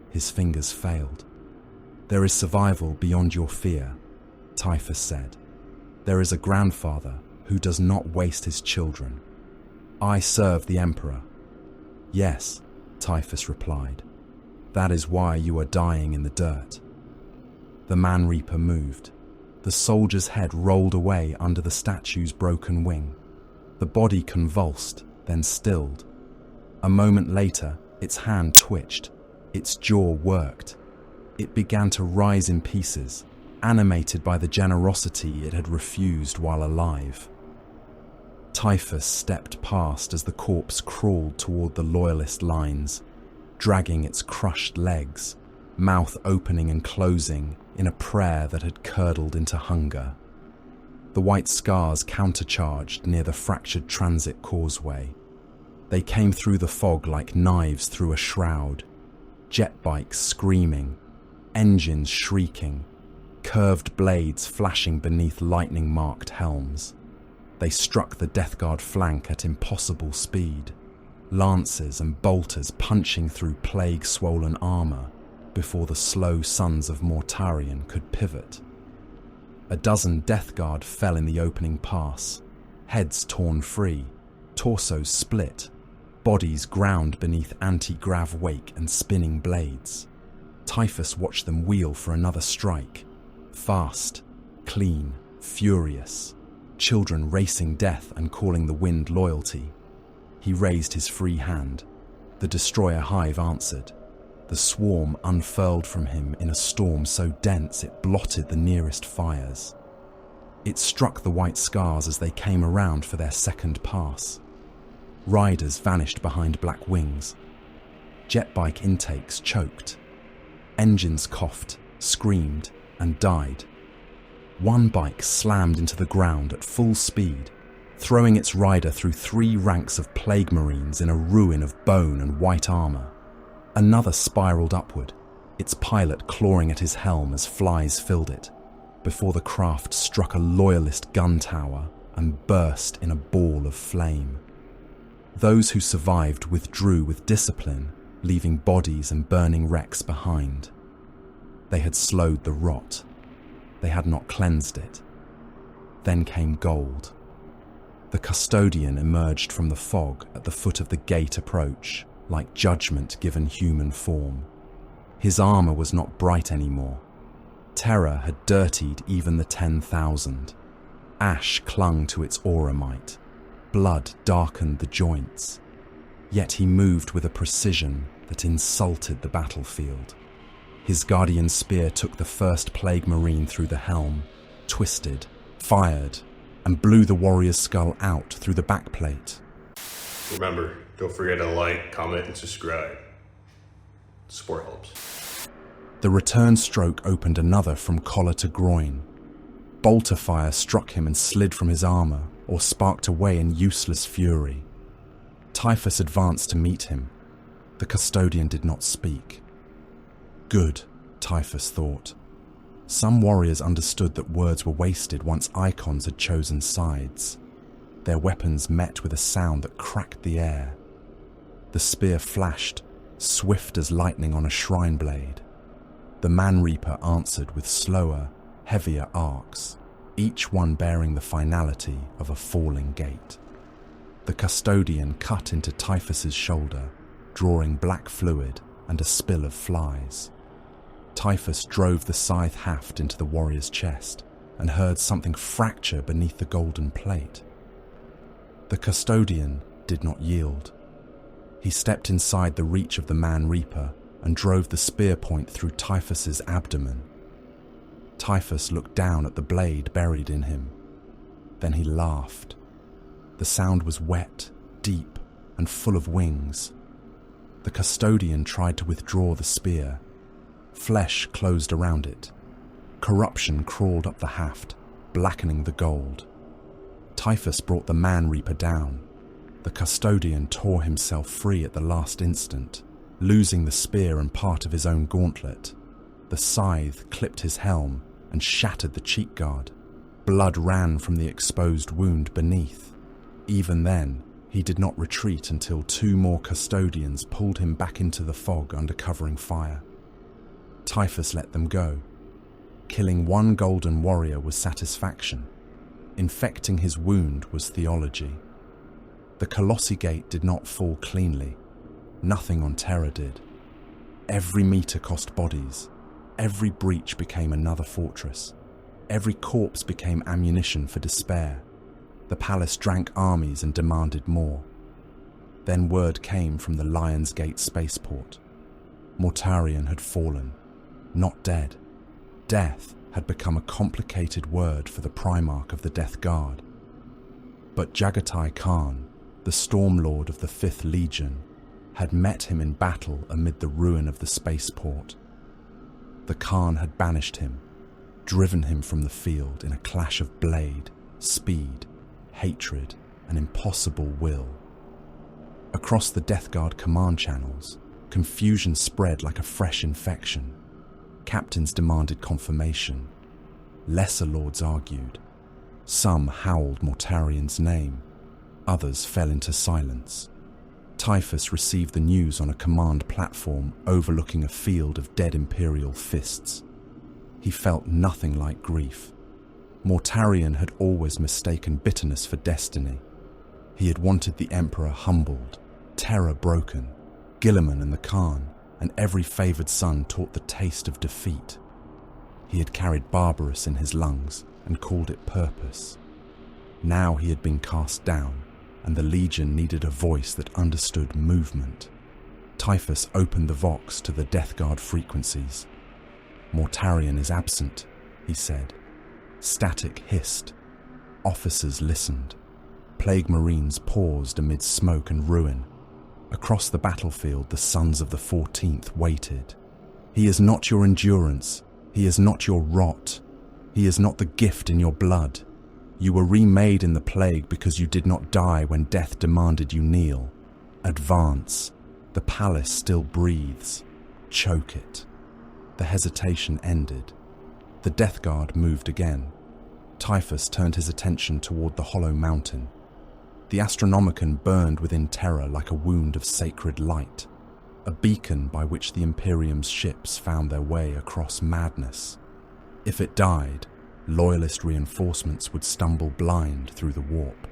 His fingers failed. "There is survival beyond your fear," Typhus said. "There is a grandfather who does not waste his children. I serve the emperor." "Yes," Typhus replied. "That is why you are dying in the dirt." The Man Reaper moved. The soldier's head rolled away under the statue's broken wing. The body convulsed, then stilled. A moment later, its hand twitched. Its jaw worked. It began to rise in pieces, animated by the generosity it had refused while alive. Typhus stepped past as the corpse crawled toward the loyalist lines. dragging its crushed legs, mouth opening and closing in a prayer that had curdled into hunger. The white scars countercharged near the fractured transit causeway. They came through the fog like knives through a shroud, jet bikes screaming, engines shrieking, curved blades flashing beneath lightning-marked helms. They struck the Death Guard flank at impossible speed, lances and bolters punching through plague-swollen armour before the slow sons of Mortarion could pivot. A dozen Death Guard fell in the opening pass, heads torn free, torsos split, bodies ground beneath anti-grav wake and spinning blades. Typhus watched them wheel for another strike, fast, clean, furious, children racing death and calling the wind loyalty. He raised his free hand. The destroyer hive answered. The swarm unfurled from him in a storm so dense it blotted the nearest fires. It struck the white scars as they came around for their second pass. Riders vanished behind black wings. Jetbike intakes choked. Engines coughed, screamed, and died. One bike slammed into the ground at full speed, throwing its rider through 3 ranks of plague marines in a ruin of bone and white armour. Another spiralled upward, its pilot clawing at his helm as flies filled it, before the craft struck a loyalist gun tower and burst in a ball of flame. Those who survived withdrew with discipline, leaving bodies and burning wrecks behind. They had slowed the rot. They had not cleansed it. Then came gold. The custodian emerged from the fog at the foot of the gate approach, like judgment given human form. His armour was not bright anymore. Terror had dirtied even the 10,000. Ash clung to its auramite. Blood darkened the joints. Yet he moved with a precision that insulted the battlefield. His guardian spear took the first plague marine through the helm, twisted, fired, and blew the warrior's skull out through the backplate. Remember, don't forget to like, comment, and subscribe. Support helps. The return stroke opened another from collar to groin. Bolter fire struck him and slid from his armour, or sparked away in useless fury. Typhus advanced to meet him. The custodian did not speak. Good, Typhus thought. Some warriors understood that words were wasted once icons had chosen sides. Their weapons met with a sound that cracked the air. The spear flashed, swift as lightning on a shrine blade. The Man Reaper answered with slower, heavier arcs, each one bearing the finality of a falling gate. The custodian cut into Typhus's shoulder, drawing black fluid and a spill of flies. Typhus drove the scythe haft into the warrior's chest and heard something fracture beneath the golden plate. The custodian did not yield. He stepped inside the reach of the Man Reaper and drove the spear point through Typhus's abdomen. Typhus looked down at the blade buried in him. Then he laughed. The sound was wet, deep, and full of wings. The custodian tried to withdraw the spear. Flesh closed around it. Corruption crawled up the haft, blackening the gold. Typhus brought the Man Reaper down. The custodian tore himself free at the last instant, losing the spear and part of his own gauntlet. The scythe clipped his helm and shattered the cheek guard. Blood ran from the exposed wound beneath. Even then, he did not retreat until 2 more custodians pulled him back into the fog under covering fire. Typhus let them go. Killing 1 golden warrior was satisfaction. Infecting his wound was theology. The Colossi Gate did not fall cleanly. Nothing on Terra did. Every meter cost bodies. Every breach became another fortress. Every corpse became ammunition for despair. The palace drank armies and demanded more. Then word came from the Lion's Gate spaceport. Mortarion had fallen. Not dead. Death had become a complicated word for the Primarch of the Death Guard. But Jagatai Khan, the Storm Lord of the 5th Legion, had met him in battle amid the ruin of the spaceport. The Khan had banished him, driven him from the field in a clash of blade, speed, hatred, and impossible will. Across the Death Guard command channels, confusion spread like a fresh infection. Captains demanded confirmation. Lesser lords argued. Some howled Mortarian's name. Others fell into silence. Typhus received the news on a command platform overlooking a field of dead Imperial fists. He felt nothing like grief. Mortarian had always mistaken bitterness for destiny. He had wanted the Emperor humbled, terror broken, Guilliman and the Khan, and every favoured son taught the taste of defeat. He had carried Barbarous in his lungs and called it purpose. Now he had been cast down, and the Legion needed a voice that understood movement. Typhus opened the Vox to the Death Guard frequencies. "Mortarian is absent," he said. Static hissed. Officers listened. Plague Marines paused amid smoke and ruin. Across the battlefield, the sons of the 14th waited. "He is not your endurance. He is not your rot. He is not the gift in your blood. You were remade in the plague because you did not die when death demanded you kneel. Advance. The palace still breathes. Choke it." The hesitation ended. The Death Guard moved again. Typhus turned his attention toward the hollow mountain. The Astronomicon burned within terror like a wound of sacred light, a beacon by which the Imperium's ships found their way across madness. If it died, Loyalist reinforcements would stumble blind through the warp.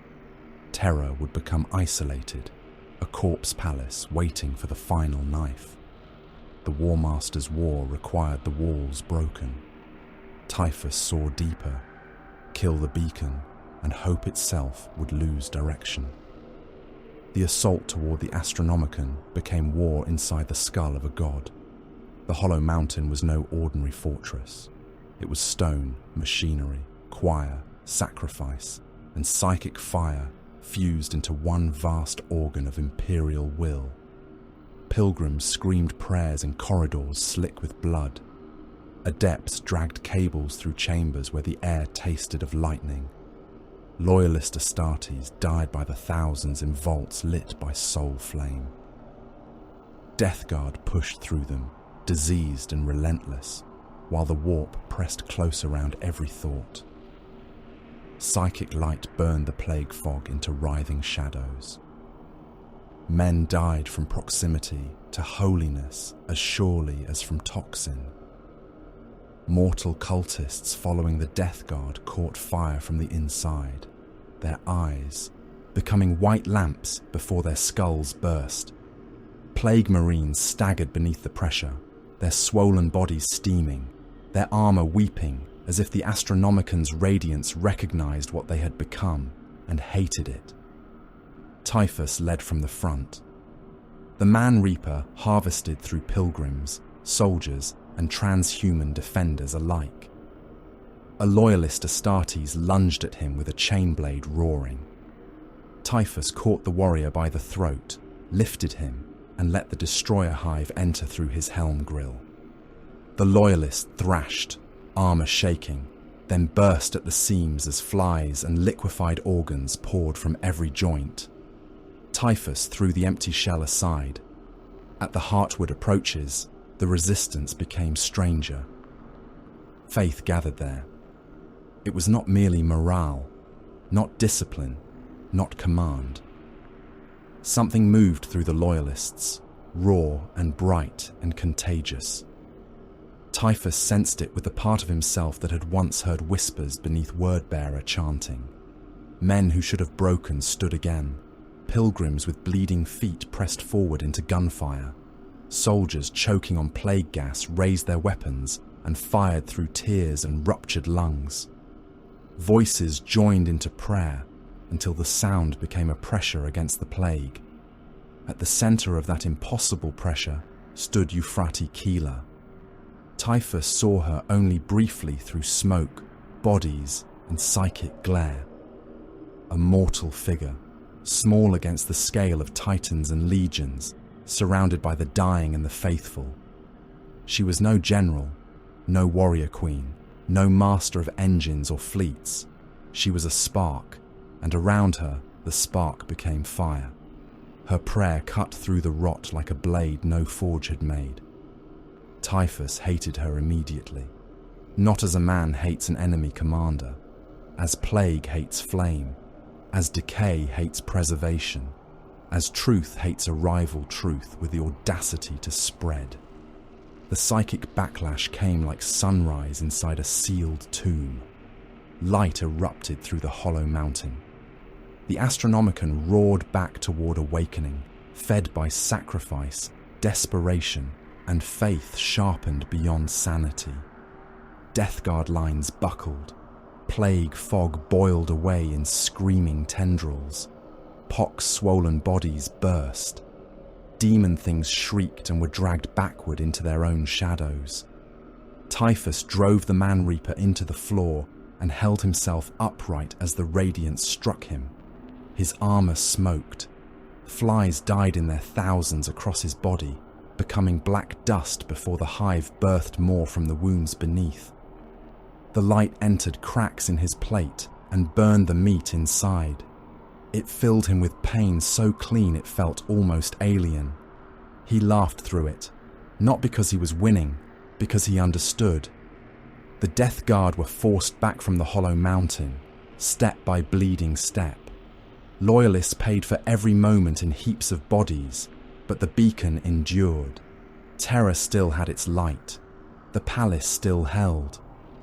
Terror would become isolated, a corpse palace waiting for the final knife. The War Master's war required the walls broken. Typhus saw deeper. Kill the beacon, and hope itself would lose direction. The assault toward the Astronomicon became war inside the skull of a god. The hollow mountain was no ordinary fortress. It was stone, machinery, choir, sacrifice, and psychic fire fused into one vast organ of imperial will. Pilgrims screamed prayers in corridors slick with blood. Adepts dragged cables through chambers where the air tasted of lightning. Loyalist Astartes died by the thousands in vaults lit by soul flame. Death Guard pushed through them, diseased and relentless, while the warp pressed close around every thought. Psychic light burned the plague fog into writhing shadows. Men died from proximity to holiness as surely as from toxin. Mortal cultists following the Death Guard caught fire from the inside, their eyes becoming white lamps before their skulls burst. Plague Marines staggered beneath the pressure, their swollen bodies steaming, their armor weeping as if the Astronomicon's radiance recognized what they had become and hated it. Typhus led from the front. The Man Reaper harvested through pilgrims, soldiers, and transhuman defenders alike. A loyalist Astartes lunged at him with a chain blade roaring. Typhus caught the warrior by the throat, lifted him, and let the destroyer hive enter through his helm grill. The loyalist thrashed, armor shaking, then burst at the seams as flies and liquefied organs poured from every joint. Typhus threw the empty shell aside. At the Heartwood approaches, the resistance became stranger. Faith gathered there. It was not merely morale, not discipline, not command. Something moved through the loyalists, raw and bright and contagious. Typhus sensed it with the part of himself that had once heard whispers beneath word-bearer chanting. Men who should have broken stood again. Pilgrims with bleeding feet pressed forward into gunfire. Soldiers choking on plague gas raised their weapons and fired through tears and ruptured lungs. Voices joined into prayer until the sound became a pressure against the plague. At the center of that impossible pressure stood Euphrates Keeler. Typhus saw her only briefly through smoke, bodies, and psychic glare. A mortal figure, small against the scale of titans and legions, surrounded by the dying and the faithful. She was no general, no warrior queen, no master of engines or fleets. She was a spark, and around her the spark became fire. Her prayer cut through the rot like a blade no forge had made. Typhus hated her immediately, not as a man hates an enemy commander, as plague hates flame, as decay hates preservation, as truth hates a rival truth with the audacity to spread. The psychic backlash came like sunrise inside a sealed tomb. Light erupted through the hollow mountain. The Astronomicon roared back toward awakening, fed by sacrifice, desperation, and faith sharpened beyond sanity. Death Guard lines buckled. Plague fog boiled away in screaming tendrils. Pox-swollen bodies burst. Demon things shrieked and were dragged backward into their own shadows. Typhus drove the Man-Reaper into the floor and held himself upright as the radiance struck him. His armor smoked. Flies died in their thousands across his body, becoming black dust before the hive birthed more from the wounds beneath. The light entered cracks in his plate and burned the meat inside. It filled him with pain so clean it felt almost alien. He laughed through it, not because he was winning, because he understood. The Death Guard were forced back from the hollow mountain, step by bleeding step. Loyalists paid for every moment in heaps of bodies, but the beacon endured. Terror still had its light. The palace still held.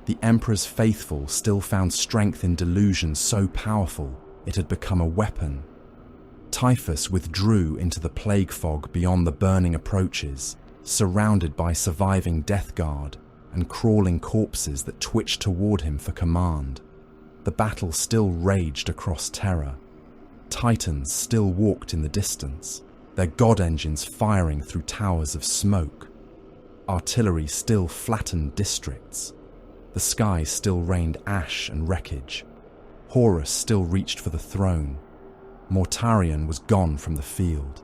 The Emperor's faithful still found strength in delusion so powerful it had become a weapon. Typhus withdrew into the plague fog beyond the burning approaches, surrounded by surviving Death Guard and crawling corpses that twitched toward him for command. The battle still raged across Terra. Titans still walked in the distance, their god engines firing through towers of smoke. Artillery still flattened districts. The skies still rained ash and wreckage. Horus still reached for the throne. Mortarion was gone from the field.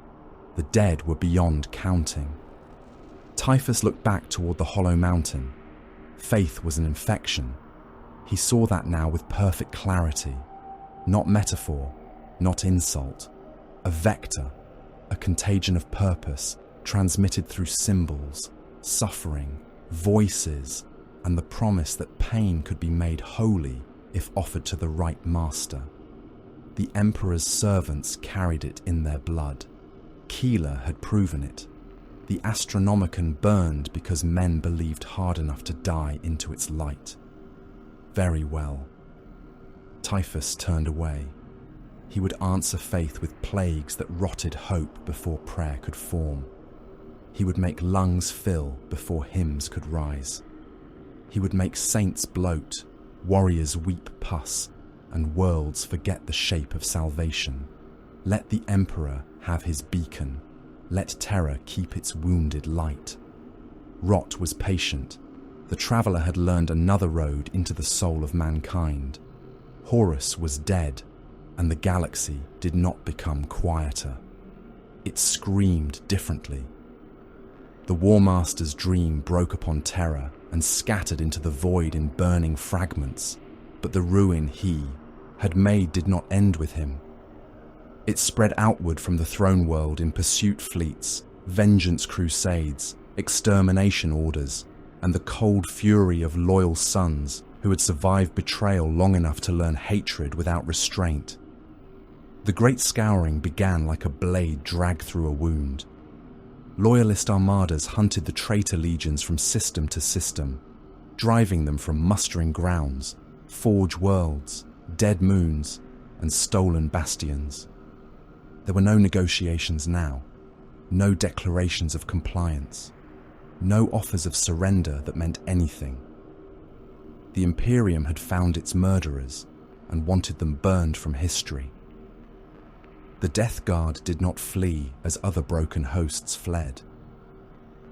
The dead were beyond counting. Typhus looked back toward the hollow mountain. Faith was an infection. He saw that now with perfect clarity. Not metaphor, not insult. A vector, a contagion of purpose, transmitted through symbols, suffering, voices, and the promise that pain could be made holy if offered to the right master. The Emperor's servants carried it in their blood. Keeler had proven it. The Astronomicon burned because men believed hard enough to die into its light. Very well. Typhus turned away. He would answer faith with plagues that rotted hope before prayer could form. He would make lungs fill before hymns could rise. He would make saints bloat, warriors weep pus, and worlds forget the shape of salvation. Let the Emperor have his beacon. Let terror keep its wounded light. Rot was patient. The traveller had learned another road into the soul of mankind. Horus was dead, and the galaxy did not become quieter. It screamed differently. The War Master's dream broke upon terror and scattered into the void in burning fragments, but the ruin he had made did not end with him. It spread outward from the throne world in pursuit fleets, vengeance crusades, extermination orders, and the cold fury of loyal sons who had survived betrayal long enough to learn hatred without restraint. The Great Scouring began like a blade dragged through a wound. Loyalist armadas hunted the traitor legions from system to system, driving them from mustering grounds, forge worlds, dead moons, and stolen bastions. There were no negotiations now, no declarations of compliance, no offers of surrender that meant anything. The Imperium had found its murderers and wanted them burned from history. The Death Guard did not flee as other broken hosts fled.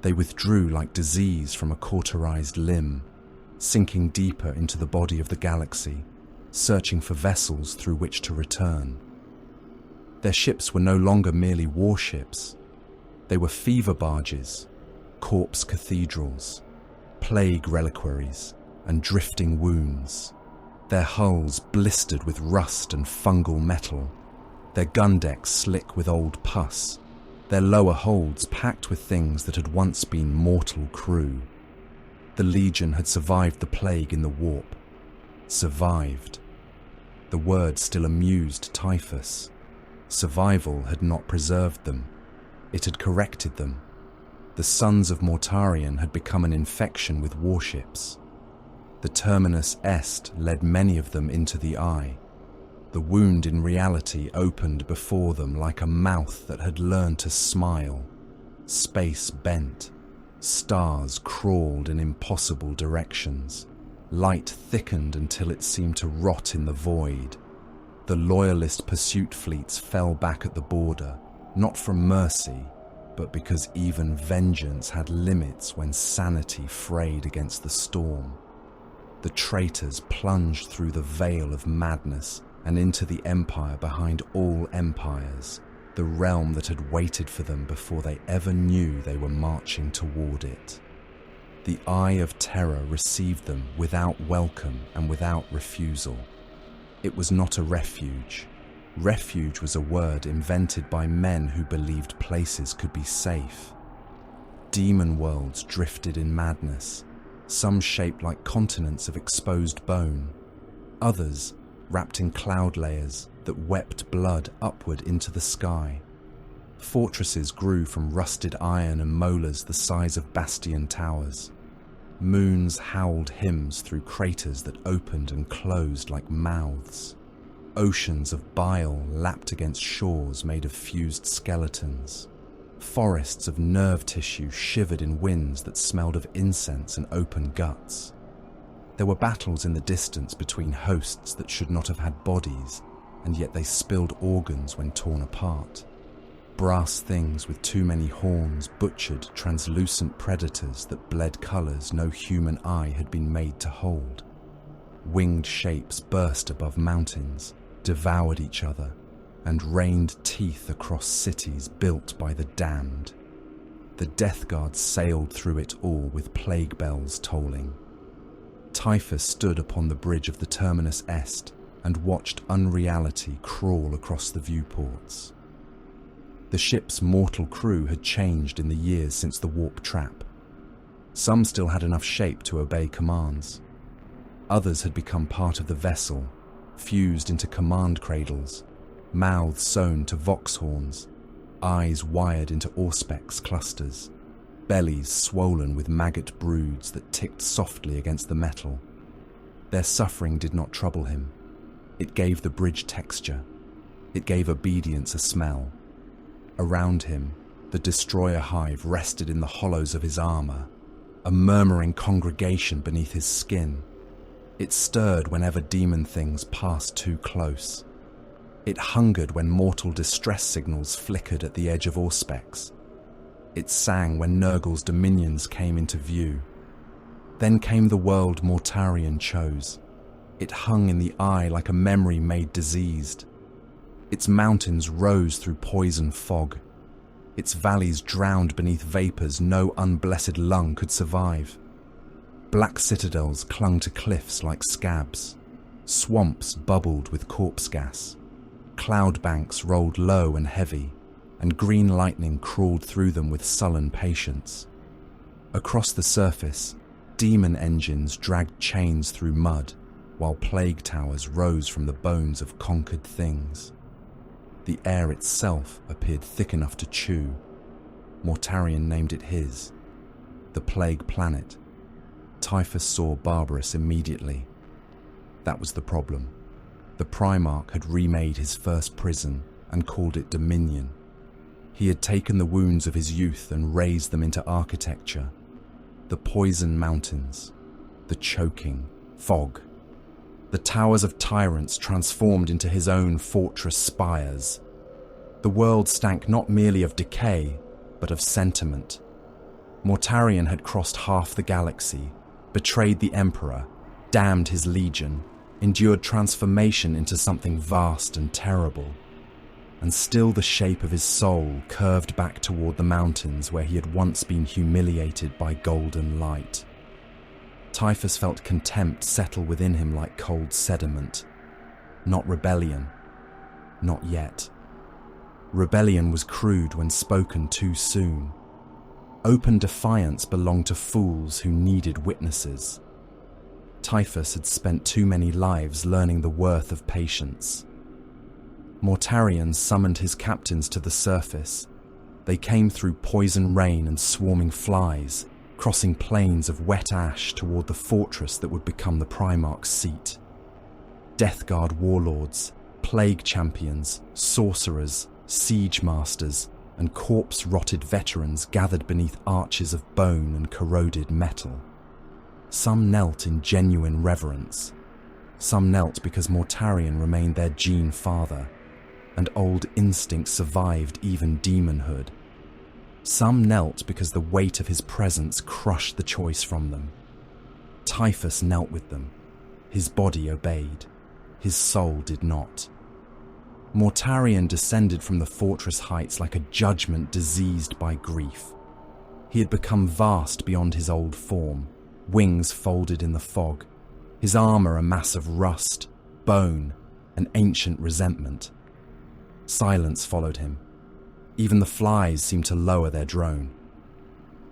They withdrew like disease from a cauterized limb, sinking deeper into the body of the galaxy, searching for vessels through which to return. Their ships were no longer merely warships. They were fever barges, corpse cathedrals, plague reliquaries, and drifting wounds. Their hulls blistered with rust and fungal metal, their gun decks slick with old pus, their lower holds packed with things that had once been mortal crew. The Legion had survived the plague in the warp. Survived. The word still amused Typhus. Survival had not preserved them. It had corrected them. The sons of Mortarion had become an infection with warships. The Terminus Est led many of them into the eye. The wound in reality opened before them like a mouth that had learned to smile. Space bent. Stars crawled in impossible directions. Light thickened until it seemed to rot in the void. The loyalist pursuit fleets fell back at the border, not from mercy, but because even vengeance had limits when sanity frayed against the storm. The traitors plunged through the veil of madness and into the empire behind all empires, the realm that had waited for them before they ever knew they were marching toward it. The Eye of Terror received them without welcome and without refusal. It was not a refuge. Refuge was a word invented by men who believed places could be safe. Demon worlds drifted in madness, some shaped like continents of exposed bone, others wrapped in cloud layers that wept blood upward into the sky. Fortresses grew from rusted iron and molars the size of bastion towers. Moons howled hymns through craters that opened and closed like mouths. Oceans of bile lapped against shores made of fused skeletons. Forests of nerve tissue shivered in winds that smelled of incense and open guts. There were battles in the distance between hosts that should not have had bodies, and yet they spilled organs when torn apart. Brass things with too many horns butchered translucent predators that bled colours no human eye had been made to hold. Winged shapes burst above mountains, devoured each other, and rained teeth across cities built by the damned. The Death Guard sailed through it all with plague bells tolling. Typhus stood upon the bridge of the Terminus Est and watched unreality crawl across the viewports. The ship's mortal crew had changed in the years since the warp trap. Some still had enough shape to obey commands. Others had become part of the vessel, fused into command cradles, mouths sewn to vox horns, eyes wired into auspex clusters, bellies swollen with maggot broods that ticked softly against the metal. Their suffering did not trouble him. It gave the bridge texture. It gave obedience a smell. Around him, the destroyer hive rested in the hollows of his armor, a murmuring congregation beneath his skin. It stirred whenever demon things passed too close. It hungered when mortal distress signals flickered at the edge of auspex. It sang when Nurgle's dominions came into view. Then came the world Mortarion chose. It hung in the eye like a memory made diseased. Its mountains rose through poison fog. Its valleys drowned beneath vapors no unblessed lung could survive. Black citadels clung to cliffs like scabs. Swamps bubbled with corpse gas. Cloud banks rolled low and heavy, and green lightning crawled through them with sullen patience. Across the surface, demon engines dragged chains through mud, while plague towers rose from the bones of conquered things. The air itself appeared thick enough to chew. Mortarion named it his, the Plague Planet. Typhus saw Barbarous immediately. That was the problem. The Primarch had remade his first prison and called it Dominion. He had taken the wounds of his youth and raised them into architecture. The poison mountains, the choking fog. The towers of tyrants transformed into his own fortress spires. The world stank not merely of decay, but of sentiment. Mortarion had crossed half the galaxy, betrayed the Emperor, damned his legion, endured transformation into something vast and terrible. and still the shape of his soul curved back toward the mountains where he had once been humiliated by golden light. Typhus felt contempt settle within him like cold sediment. Not rebellion. Not yet. Rebellion was crude when spoken too soon. Open defiance belonged to fools who needed witnesses. Typhus had spent too many lives learning the worth of patience. Mortarion summoned his captains to the surface. They came through poison rain and swarming flies, crossing plains of wet ash toward the fortress that would become the Primarch's seat. Deathguard warlords, plague champions, sorcerers, siege masters, and corpse-rotted veterans gathered beneath arches of bone and corroded metal. Some knelt in genuine reverence. Some knelt because Mortarion remained their gene father, and old instinct survived even demonhood. Some knelt because the weight of his presence crushed the choice from them. Typhus knelt with them. His body obeyed. His soul did not. Mortarion descended from the fortress heights like a judgment diseased by grief. He had become vast beyond his old form, wings folded in the fog, his armor a mass of rust, bone, and ancient resentment. Silence followed him. Even the flies seemed to lower their drone.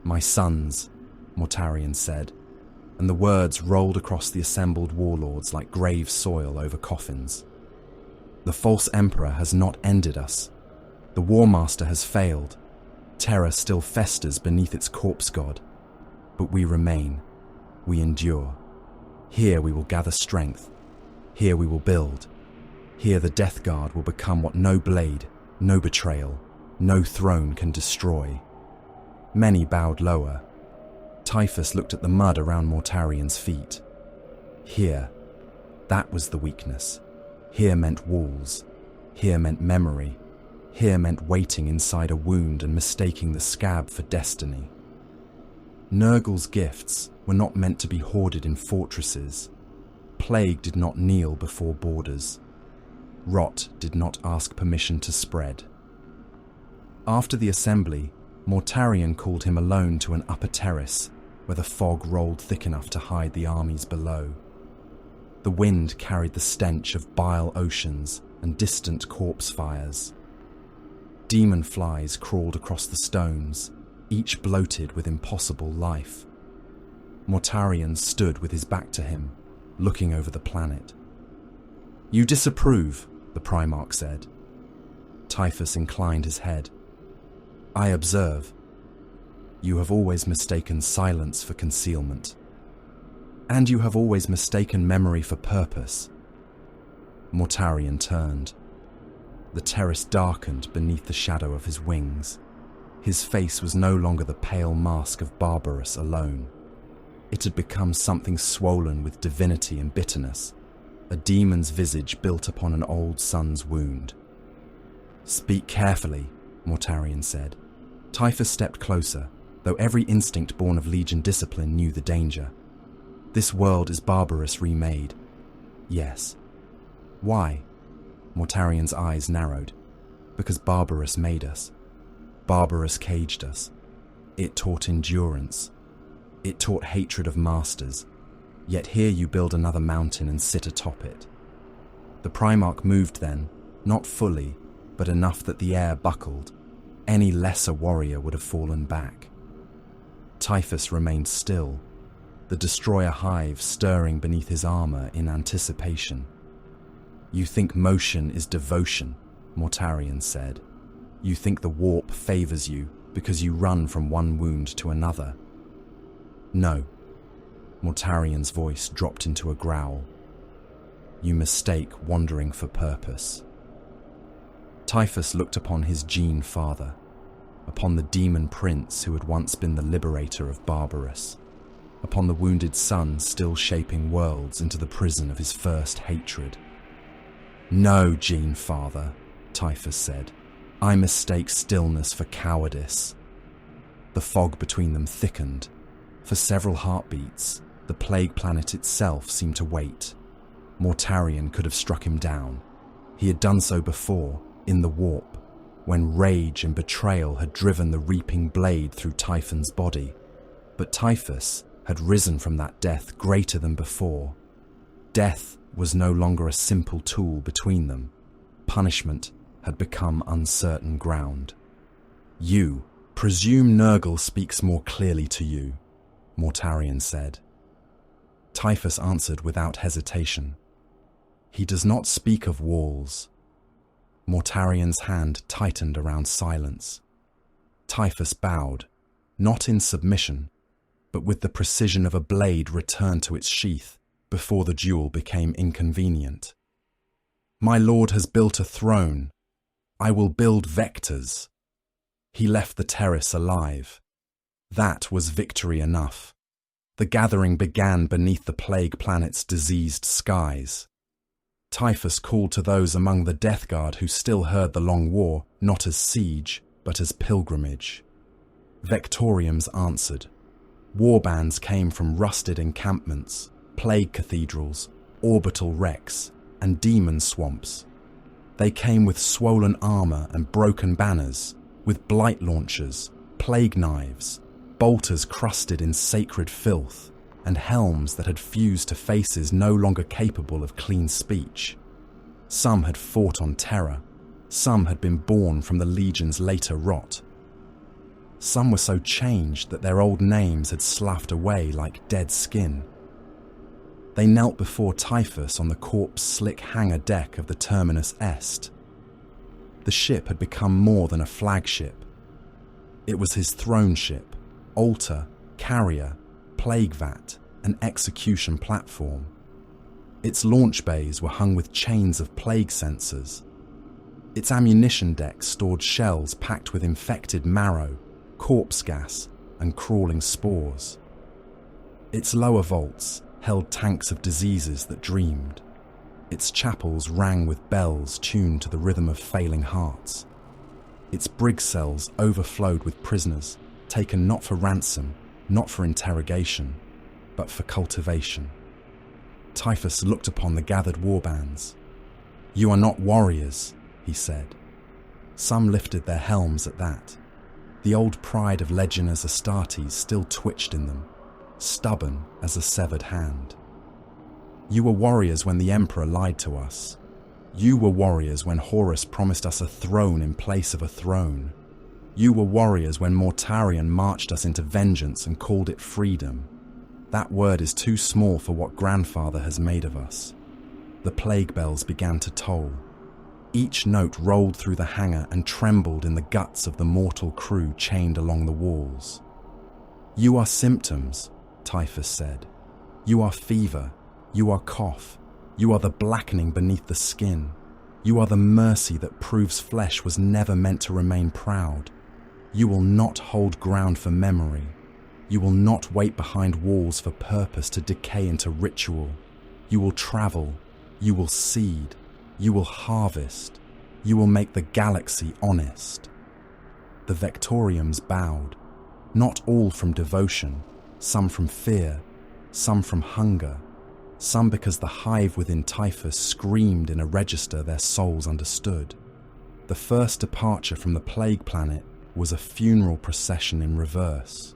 "My sons," Mortarion said, and the words rolled across the assembled warlords like grave soil over coffins. "The false emperor has not ended us. The war master has failed. Terror still festers beneath its corpse god. But we remain. We endure. Here we will gather strength. Here we will build. Here the Death Guard will become what no blade, no betrayal, no throne can destroy." Many bowed lower. Typhus looked at the mud around Mortarion's feet. Here, that was the weakness. Here meant walls. Here meant memory. Here meant waiting inside a wound and mistaking the scab for destiny. Nurgle's gifts were not meant to be hoarded in fortresses. Plague did not kneel before borders. Rot did not ask permission to spread. After the assembly, Mortarion called him alone to an upper terrace where the fog rolled thick enough to hide the armies below. The wind carried the stench of bile oceans and distant corpse fires. Demon flies crawled across the stones, each bloated with impossible life. Mortarion stood with his back to him, looking over the planet. "You disapprove," the Primarch said. Typhus inclined his head. "I observe. You have always mistaken silence for concealment. And you have always mistaken memory for purpose." Mortarion turned. The terrace darkened beneath the shadow of his wings. His face was no longer the pale mask of Barbarus alone. It had become something swollen with divinity and bitterness, a demon's visage built upon an old son's wound. "Speak carefully," Mortarion said. Typhus stepped closer, though every instinct born of Legion discipline knew the danger. "This world is Barbarus remade." "Yes." "Why?" Mortarion's eyes narrowed. "Because Barbarus made us. Barbarus caged us. It taught endurance. It taught hatred of masters. Yet here you build another mountain and sit atop it." The Primarch moved then, not fully, but enough that the air buckled. Any lesser warrior would have fallen back. Typhus remained still, the destroyer hive stirring beneath his armor in anticipation. "You think motion is devotion," Mortarion said. "You think the warp favors you because you run from one wound to another." "No." Mortarion's voice dropped into a growl. "You mistake wandering for purpose." Typhus looked upon his gene father, upon the demon prince who had once been the liberator of Barbarus, upon the wounded son still shaping worlds into the prison of his first hatred. "No, gene father," Typhus said. "I mistake stillness for cowardice." The fog between them thickened. For several heartbeats, the plague planet itself seemed to wait. Mortarion could have struck him down. He had done so before, in the warp, when rage and betrayal had driven the reaping blade through Typhon's body. But Typhus had risen from that death greater than before. Death was no longer a simple tool between them. Punishment had become uncertain ground. "You presume Nurgle speaks more clearly to you," Mortarion said. Typhus answered without hesitation. "He does not speak of walls." Mortarion's hand tightened around silence. Typhus bowed, not in submission, but with the precision of a blade returned to its sheath before the duel became inconvenient. "My lord has built a throne. I will build vectors." He left the terrace alive. That was victory enough. The gathering began beneath the plague planet's diseased skies. Typhus called to those among the Death Guard who still heard the long war not as siege, but as pilgrimage. Vectoriums answered. Warbands came from rusted encampments, plague cathedrals, orbital wrecks, and demon swamps. They came with swollen armor and broken banners, with blight launchers, plague knives, bolters crusted in sacred filth, and helms that had fused to faces no longer capable of clean speech. Some had fought on terror, some had been born from the Legion's later rot. Some were so changed that their old names had sloughed away like dead skin. They knelt before Typhus on the corpse-slick hangar deck of the Terminus Est. The ship had become more than a flagship. It was his throne ship, altar, carrier, plague vat, and execution platform. Its launch bays were hung with chains of plague sensors. Its ammunition decks stored shells packed with infected marrow, corpse gas, and crawling spores. Its lower vaults held tanks of diseases that dreamed. Its chapels rang with bells tuned to the rhythm of failing hearts. Its brig cells overflowed with prisoners, taken not for ransom, not for interrogation, but for cultivation. Typhus looked upon the gathered warbands. "You are not warriors," he said. Some lifted their helms at that. The old pride of Legiones Astartes still twitched in them, stubborn as a severed hand. "You were warriors when the Emperor lied to us. You were warriors when Horus promised us a throne in place of a throne. You were warriors when Mortarion marched us into vengeance and called it freedom. That word is too small for what Grandfather has made of us." The plague bells began to toll. Each note rolled through the hangar and trembled in the guts of the mortal crew chained along the walls. "You are symptoms," Typhus said. "You are fever. You are cough. You are the blackening beneath the skin. You are the mercy that proves flesh was never meant to remain proud. You will not hold ground for memory. You will not wait behind walls for purpose to decay into ritual. You will travel. You will seed. You will harvest. You will make the galaxy honest." The Vectoriums bowed, not all from devotion, some from fear, some from hunger, some because the hive within Typhus screamed in a register their souls understood. The first departure from the plague planet was a funeral procession in reverse.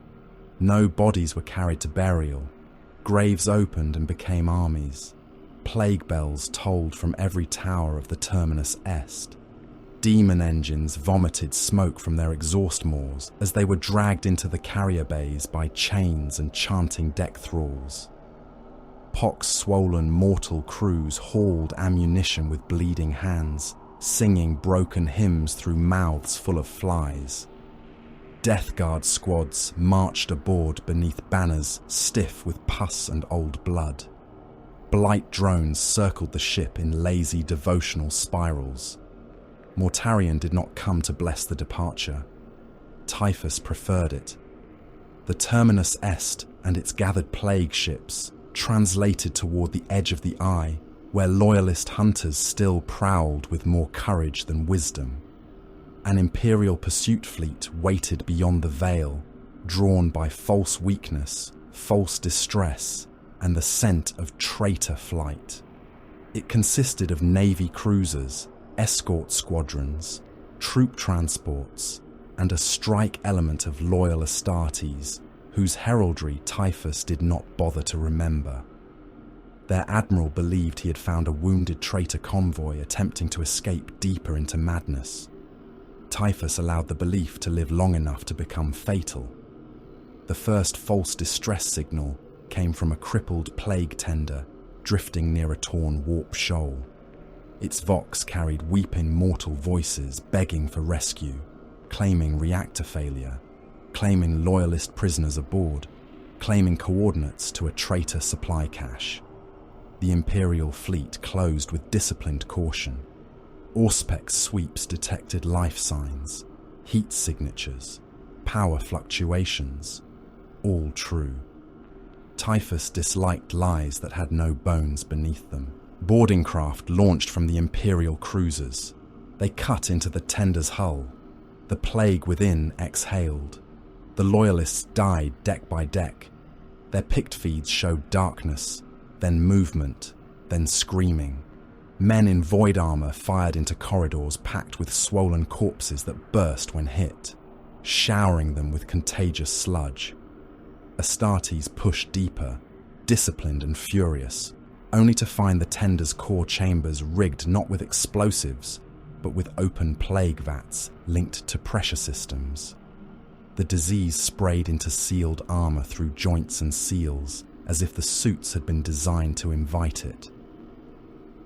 No bodies were carried to burial. Graves opened and became armies. Plague bells tolled from every tower of the Terminus Est. Demon engines vomited smoke from their exhaust maws as they were dragged into the carrier bays by chains and chanting deck thralls. Pox-swollen mortal crews hauled ammunition with bleeding hands, singing broken hymns through mouths full of flies. Death Guard squads marched aboard beneath banners stiff with pus and old blood. Blight drones circled the ship in lazy devotional spirals. Mortarion did not come to bless the departure. Typhus preferred it. The Terminus Est and its gathered plague ships translated toward the edge of the eye, where loyalist hunters still prowled with more courage than wisdom. An Imperial pursuit fleet waited beyond the veil, drawn by false weakness, false distress, and the scent of traitor flight. It consisted of Navy cruisers, escort squadrons, troop transports, and a strike element of loyal Astartes, whose heraldry Typhus did not bother to remember. Their admiral believed he had found a wounded traitor convoy attempting to escape deeper into madness. Typhus allowed the belief to live long enough to become fatal. The first false distress signal came from a crippled plague tender drifting near a torn warp shoal. Its vox carried weeping mortal voices begging for rescue, claiming reactor failure, claiming loyalist prisoners aboard, claiming coordinates to a traitor supply cache. The Imperial fleet closed with disciplined caution. Auspex sweeps detected life signs, heat signatures, power fluctuations, all true. Typhus disliked lies that had no bones beneath them. Boarding craft launched from the Imperial cruisers. They cut into the tender's hull. The plague within exhaled. The loyalists died deck by deck. Their pict feeds showed darkness, then movement, then screaming. Men in void armor fired into corridors packed with swollen corpses that burst when hit, showering them with contagious sludge. Astartes pushed deeper, disciplined and furious, only to find the tender's core chambers rigged not with explosives, but with open plague vats linked to pressure systems. The disease sprayed into sealed armor through joints and seals, as if the suits had been designed to invite it.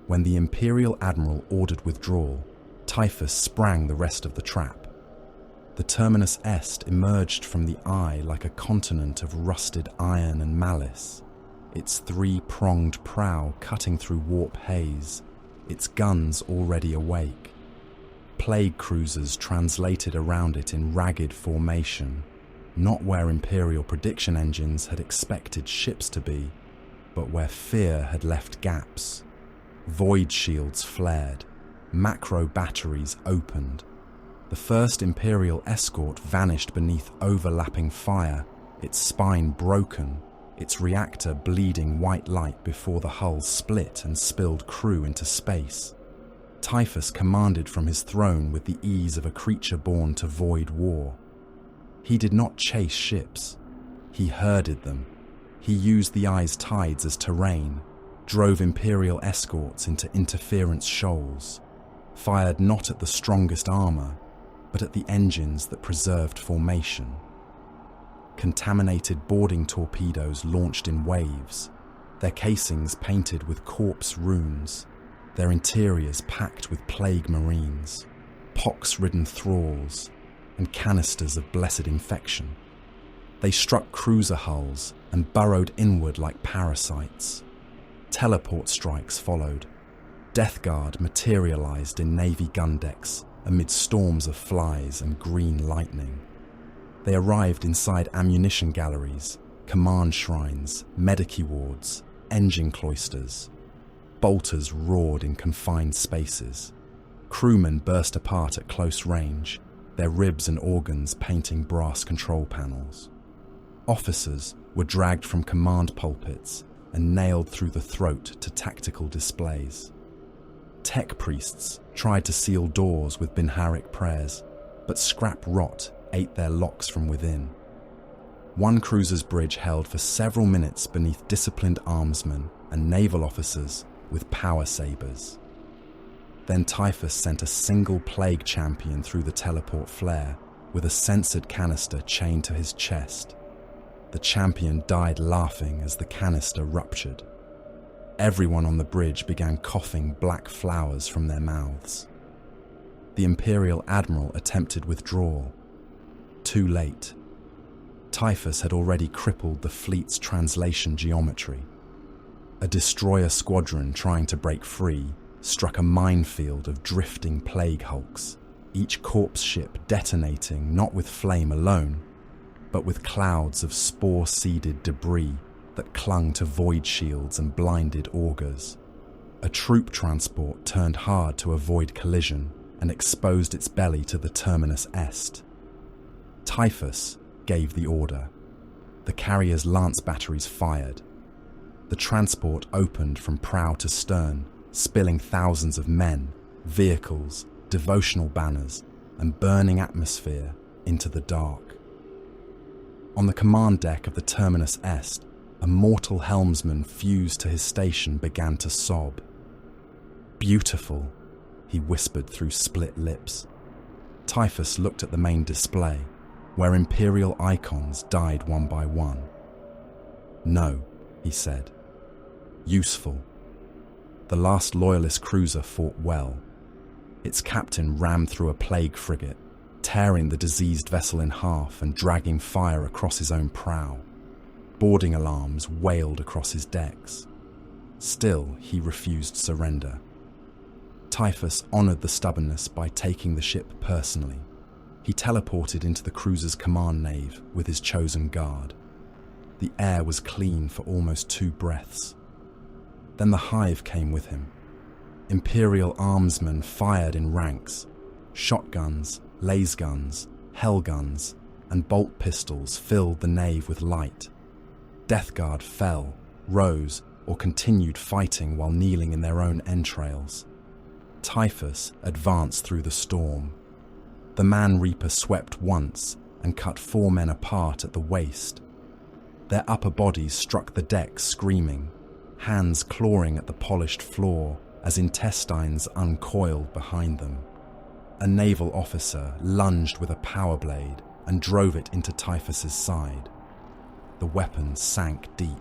When the Imperial Admiral ordered withdrawal, Typhus sprang the rest of the trap. The Terminus Est emerged from the eye like a continent of rusted iron and malice, its three-pronged prow cutting through warp haze, its guns already awake. Plague cruisers translated around it in ragged formation, not where Imperial prediction engines had expected ships to be, but where fear had left gaps. Void shields flared, macro batteries opened. The first Imperial escort vanished beneath overlapping fire, its spine broken, its reactor bleeding white light before the hull split and spilled crew into space. Typhus commanded from his throne with the ease of a creature born to void war. He did not chase ships. He herded them. He used the eye's tides as terrain, drove Imperial escorts into interference shoals, fired not at the strongest armor, but at the engines that preserved formation. Contaminated boarding torpedoes launched in waves, their casings painted with corpse runes, their interiors packed with plague marines, pox-ridden thralls, and canisters of blessed infection. They struck cruiser hulls and burrowed inward like parasites. Teleport strikes followed. Death Guard materialized in Navy gun decks amid storms of flies and green lightning. They arrived inside ammunition galleries, command shrines, medici wards, engine cloisters. Bolters roared in confined spaces. Crewmen burst apart at close range, their ribs and organs painting brass control panels. Officers were dragged from command pulpits and nailed through the throat to tactical displays. Tech priests tried to seal doors with Binharic prayers, but scrap rot ate their locks from within. One cruiser's bridge held for several minutes beneath disciplined armsmen and naval officers with power sabers. Then Typhus sent a single plague champion through the teleport flare with a censored canister chained to his chest. The champion died laughing as the canister ruptured. Everyone on the bridge began coughing black flowers from their mouths. The Imperial Admiral attempted withdrawal. Too late. Typhus had already crippled the fleet's translation geometry. A destroyer squadron trying to break free struck a minefield of drifting plague hulks, each corpse ship detonating not with flame alone, but with clouds of spore-seeded debris that clung to void shields and blinded augurs. A troop transport turned hard to avoid collision and exposed its belly to the Terminus Est. Typhus gave the order. The carrier's lance batteries fired. The transport opened from prow to stern, spilling thousands of men, vehicles, devotional banners, and burning atmosphere into the dark. On the command deck of the Terminus Est, a mortal helmsman fused to his station began to sob. "Beautiful," he whispered through split lips. Typhus looked at the main display, where Imperial icons died one by one. "No," he said. "Useful." The last Loyalist cruiser fought well. Its captain rammed through a plague frigate, tearing the diseased vessel in half and dragging fire across his own prow. Boarding alarms wailed across his decks. Still, he refused surrender. Typhus honoured the stubbornness by taking the ship personally. He teleported into the cruiser's command nave with his chosen guard. The air was clean for almost 2 breaths. Then the hive came with him. Imperial armsmen fired in ranks. Shotguns, lasguns, hellguns, and bolt pistols filled the nave with light. Death Guard fell, rose, or continued fighting while kneeling in their own entrails. Typhus advanced through the storm. The Man Reaper swept once and cut 4 men apart at the waist. Their upper bodies struck the deck screaming, hands clawing at the polished floor as intestines uncoiled behind them. A naval officer lunged with a power blade and drove it into Typhus's side. The weapon sank deep.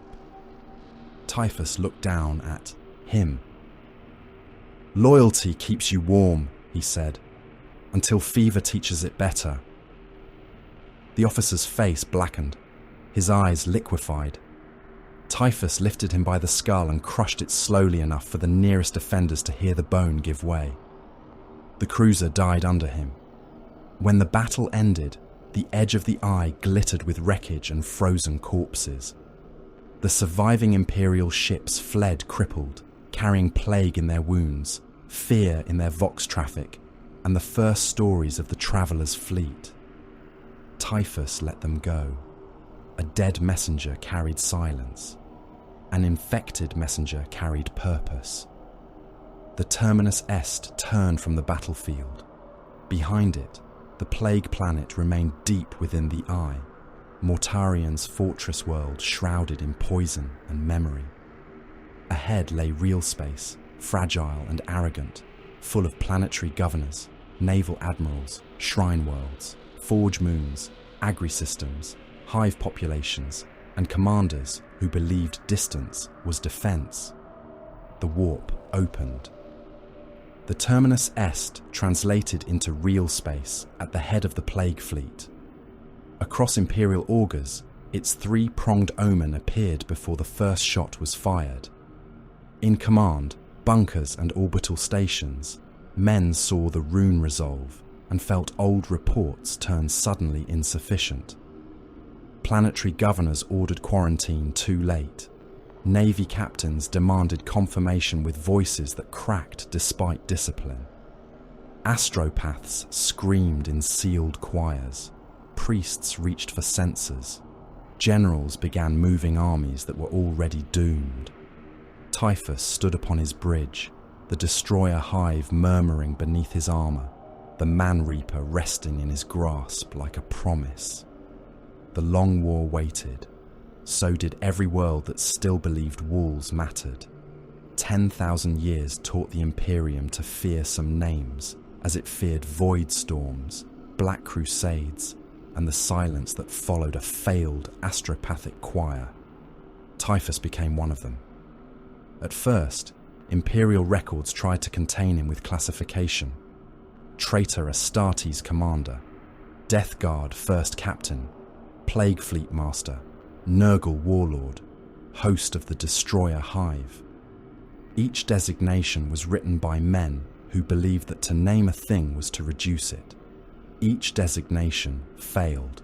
Typhus looked down at him. "Loyalty keeps you warm," he said, "until fever teaches it better." The officer's face blackened, his eyes liquefied. Typhus lifted him by the skull and crushed it slowly enough for the nearest defenders to hear the bone give way. The cruiser died under him. When the battle ended, the edge of the eye glittered with wreckage and frozen corpses. The surviving Imperial ships fled crippled, carrying plague in their wounds, fear in their vox traffic, and the first stories of the Traveller's fleet. Typhus let them go. A dead messenger carried silence. An infected messenger carried purpose. The Terminus Est turned from the battlefield. Behind it, the plague planet remained deep within the eye, Mortarian's fortress world shrouded in poison and memory. Ahead lay real space, fragile and arrogant, full of planetary governors, naval admirals, shrine worlds, forge moons, agri-systems, hive populations, and commanders who believed distance was defense. The warp opened. The Terminus Est translated into real space at the head of the plague fleet. Across Imperial augurs, its 3-pronged omen appeared before the first shot was fired. In command, bunkers and orbital stations, men saw the rune resolve and felt old reports turn suddenly insufficient. Planetary governors ordered quarantine too late. Navy captains demanded confirmation with voices that cracked despite discipline. Astropaths screamed in sealed choirs. Priests reached for censers. Generals began moving armies that were already doomed. Typhus stood upon his bridge, the destroyer hive murmuring beneath his armour, the Man Reaper resting in his grasp like a promise. The long war waited. So did every world that still believed walls mattered. 10,000 years taught the Imperium to fear some names, as it feared void storms, black crusades, and the silence that followed a failed astropathic choir. Typhus became one of them. At first, Imperial records tried to contain him with classification. Traitor Astartes Commander, Death Guard First Captain, Plague Fleet Master, Nurgle Warlord, Host of the Destroyer Hive. Each designation was written by men who believed that to name a thing was to reduce it. Each designation failed.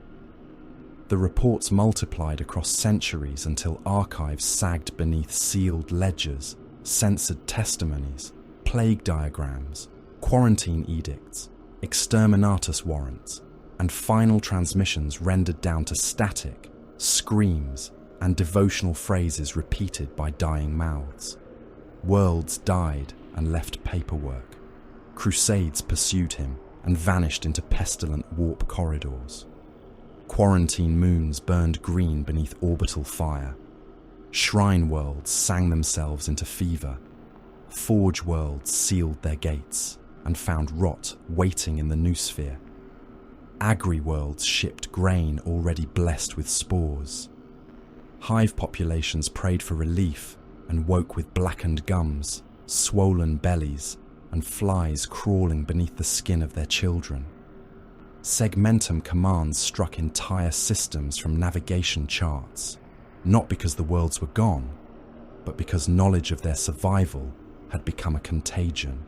The reports multiplied across centuries until archives sagged beneath sealed ledgers, censored testimonies, plague diagrams, quarantine edicts, exterminatus warrants, and final transmissions rendered down to static, screams, and devotional phrases repeated by dying mouths. Worlds died and left paperwork. Crusades pursued him and vanished into pestilent warp corridors. Quarantine moons burned green beneath orbital fire. Shrine worlds sang themselves into fever. Forge worlds sealed their gates and found rot waiting in the noosphere. Agri-worlds shipped grain already blessed with spores. Hive populations prayed for relief and woke with blackened gums, swollen bellies, and flies crawling beneath the skin of their children. Segmentum commands struck entire systems from navigation charts, not because the worlds were gone, but because knowledge of their survival had become a contagion.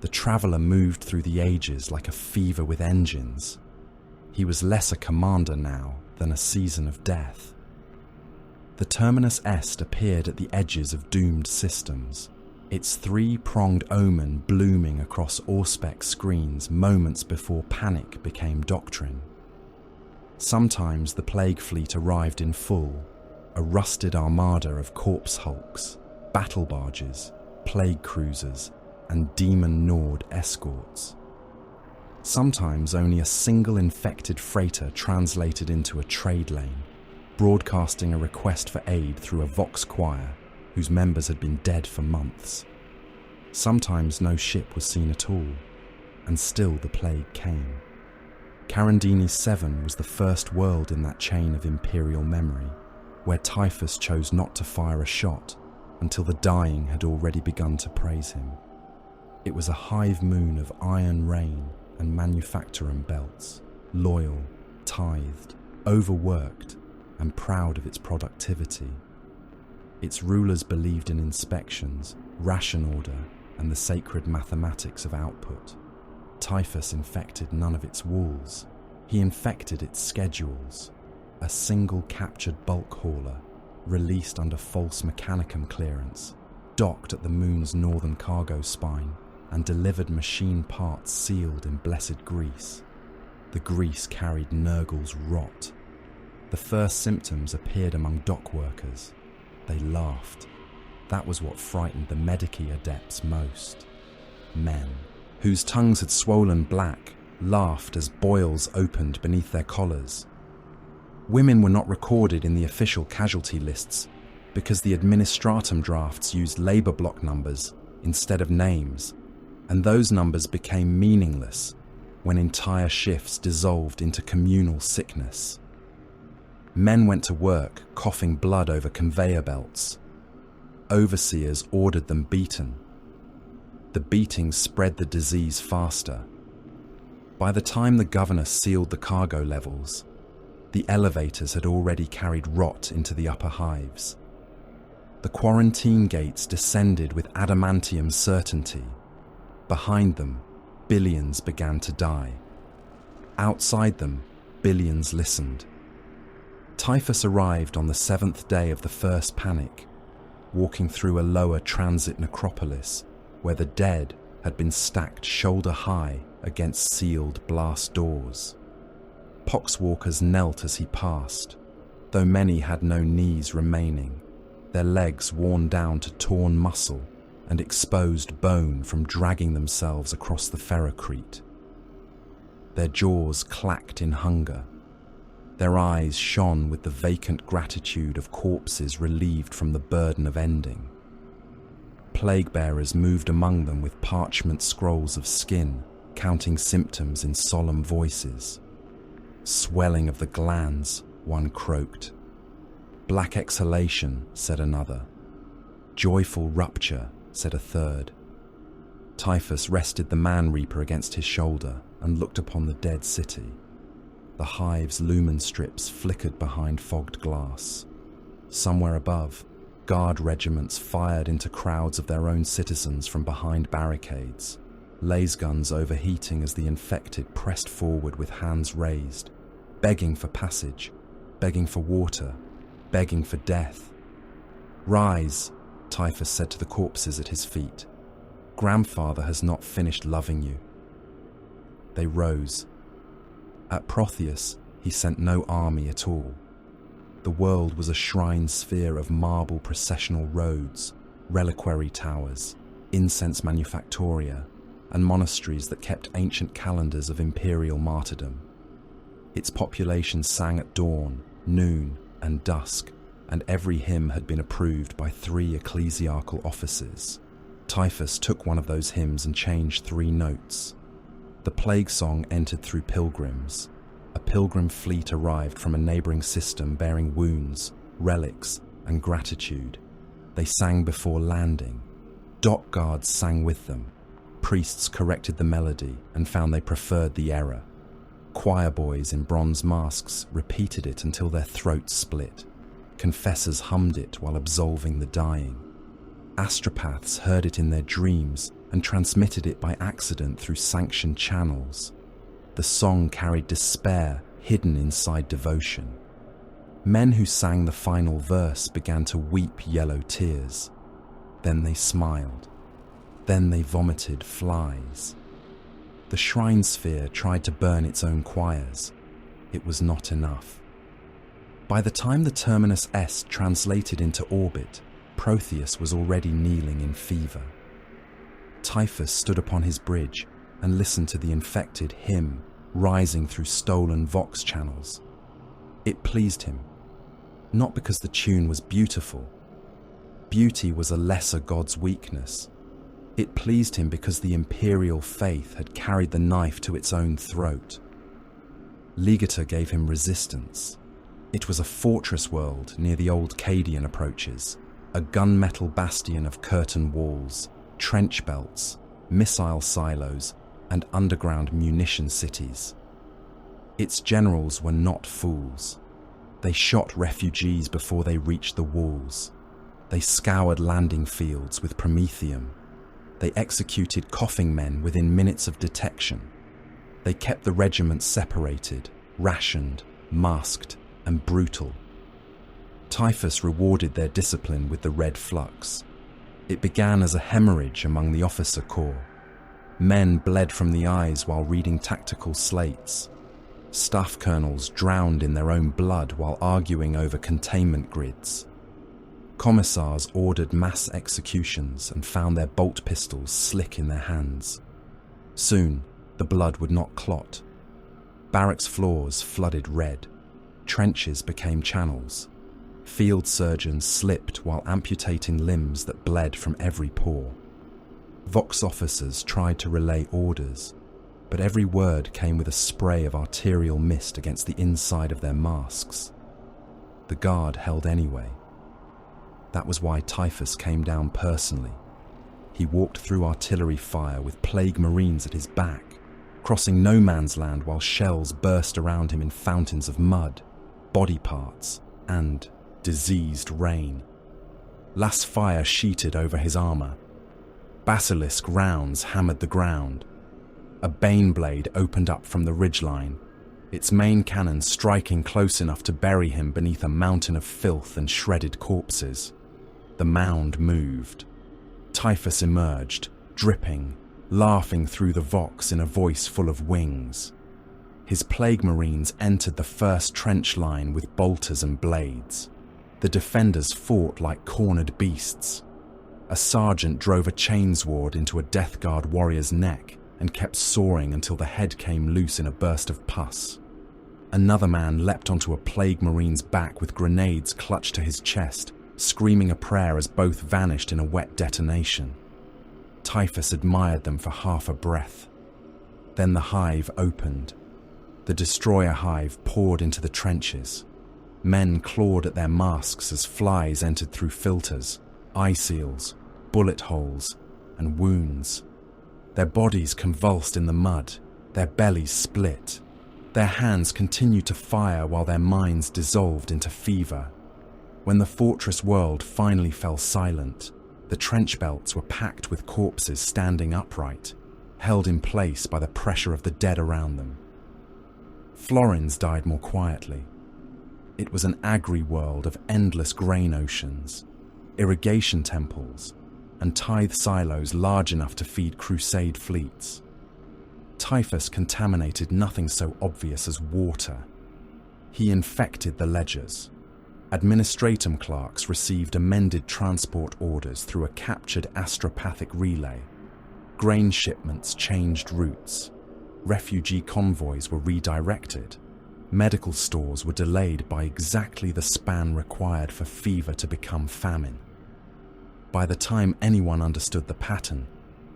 The traveller moved through the ages like a fever with engines. He was less a commander now than a season of death. The Terminus Est appeared at the edges of doomed systems, its three-pronged omen blooming across Auspex screens moments before panic became doctrine. Sometimes the Plague Fleet arrived in full, a rusted armada of corpse hulks, battle barges, plague cruisers, and demon Nord escorts. Sometimes only a single infected freighter translated into a trade lane, broadcasting a request for aid through a vox choir whose members had been dead for months. Sometimes no ship was seen at all, and still the plague came. Carandini 7 was the first world in that chain of imperial memory, where Typhus chose not to fire a shot until the dying had already begun to praise him. It was a hive moon of iron rain and manufactorum belts, loyal, tithed, overworked, and proud of its productivity. Its rulers believed in inspections, ration order, and the sacred mathematics of output. Typhus infected none of its walls. He infected its schedules. A single captured bulk hauler, released under false mechanicum clearance, docked at the moon's northern cargo spine and delivered machine parts sealed in blessed grease. The grease carried Nurgle's rot. The first symptoms appeared among dock workers. They laughed. That was what frightened the Medici adepts most. Men, whose tongues had swollen black, laughed as boils opened beneath their collars. Women were not recorded in the official casualty lists because the administratum drafts used labour block numbers instead of names, and those numbers became meaningless when entire shifts dissolved into communal sickness. Men went to work coughing blood over conveyor belts. Overseers ordered them beaten. The beatings spread the disease faster. By the time the governor sealed the cargo levels, the elevators had already carried rot into the upper hives. The quarantine gates descended with adamantium certainty. Behind them, billions began to die. Outside them, billions listened. Typhus arrived on the 7th day of the first panic, walking through a lower transit necropolis where the dead had been stacked shoulder high against sealed blast doors. Poxwalkers knelt as he passed, though many had no knees remaining, their legs worn down to torn muscle and exposed bone from dragging themselves across the ferrocrete. Their jaws clacked in hunger. Their eyes shone with the vacant gratitude of corpses relieved from the burden of ending. Plague-bearers moved among them with parchment scrolls of skin, counting symptoms in solemn voices. Swelling of the glands, one croaked. Black exhalation, said another. Joyful rupture, said a third. Typhus rested the man-reaper against his shoulder and looked upon the dead city. The hive's lumen strips flickered behind fogged glass. Somewhere above, guard regiments fired into crowds of their own citizens from behind barricades, laser guns overheating as the infected pressed forward with hands raised, begging for passage, begging for water, begging for death. "Rise," Typhus said to the corpses at his feet. "Grandfather has not finished loving you." They rose. At Protheus, he sent no army at all. The world was a shrine sphere of marble processional roads, reliquary towers, incense manufactoria, and monasteries that kept ancient calendars of imperial martyrdom. Its population sang at dawn, noon, and dusk, and every hymn had been approved by 3 ecclesiastical offices. Typhus took one of those hymns and changed 3 notes. The plague song entered through pilgrims. A pilgrim fleet arrived from a neighbouring system bearing wounds, relics, and gratitude. They sang before landing. Dock guards sang with them. Priests corrected the melody and found they preferred the error. Choir boys in bronze masks repeated it until their throats split. Confessors hummed it while absolving the dying. Astropaths heard it in their dreams and transmitted it by accident through sanctioned channels. The song carried despair hidden inside devotion. Men who sang the final verse began to weep yellow tears. Then they smiled. Then they vomited flies. The shrine sphere tried to burn its own choirs. It was not enough. By the time the Terminus S translated into orbit, Protheus was already kneeling in fever. Typhus stood upon his bridge and listened to the infected hymn rising through stolen vox channels. It pleased him, not because the tune was beautiful. Beauty was a lesser god's weakness. It pleased him because the imperial faith had carried the knife to its own throat. Legata gave him resistance. It was a fortress world near the old Cadian approaches, a gunmetal bastion of curtain walls, trench belts, missile silos, and underground munition cities. Its generals were not fools. They shot refugees before they reached the walls. They scoured landing fields with promethium. They executed coughing men within minutes of detection. They kept the regiments separated, rationed, masked, and brutal. Typhus rewarded their discipline with the red flux. It began as a hemorrhage among the officer corps. Men bled from the eyes while reading tactical slates. Staff colonels drowned in their own blood while arguing over containment grids. Commissars ordered mass executions and found their bolt pistols slick in their hands. Soon, the blood would not clot. Barracks floors flooded red. Trenches became channels. Field surgeons slipped while amputating limbs that bled from every pore. Vox officers tried to relay orders, but every word came with a spray of arterial mist against the inside of their masks. The guard held anyway. That was why Typhus came down personally. He walked through artillery fire with plague marines at his back, crossing no man's land while shells burst around him in fountains of mud, body parts, and diseased rain. Las fire sheeted over his armor. Basilisk rounds hammered the ground. A bane blade opened up from the ridgeline, its main cannon striking close enough to bury him beneath a mountain of filth and shredded corpses. The mound moved. Typhus emerged, dripping, laughing through the vox in a voice full of wings. His plague marines entered the first trench line with bolters and blades. The defenders fought like cornered beasts. A sergeant drove a chainsword into a Death Guard warrior's neck and kept soaring until the head came loose in a burst of pus. Another man leapt onto a plague marine's back with grenades clutched to his chest, screaming a prayer as both vanished in a wet detonation. Typhus admired them for half a breath. Then the hive opened. The destroyer hive poured into the trenches. Men clawed at their masks as flies entered through filters, eye seals, bullet holes, and wounds. Their bodies convulsed in the mud, their bellies split. Their hands continued to fire while their minds dissolved into fever. When the fortress world finally fell silent, the trench belts were packed with corpses standing upright, held in place by the pressure of the dead around them. Florins died more quietly. It was an agri world of endless grain oceans, irrigation temples, and tithe silos large enough to feed crusade fleets. Typhus contaminated nothing so obvious as water. He infected the ledgers. Administratum clerks received amended transport orders through a captured astropathic relay. grain shipments changed routes. Refugee convoys were redirected. Medical stores were delayed by exactly the span required for fever to become famine. By the time anyone understood the pattern,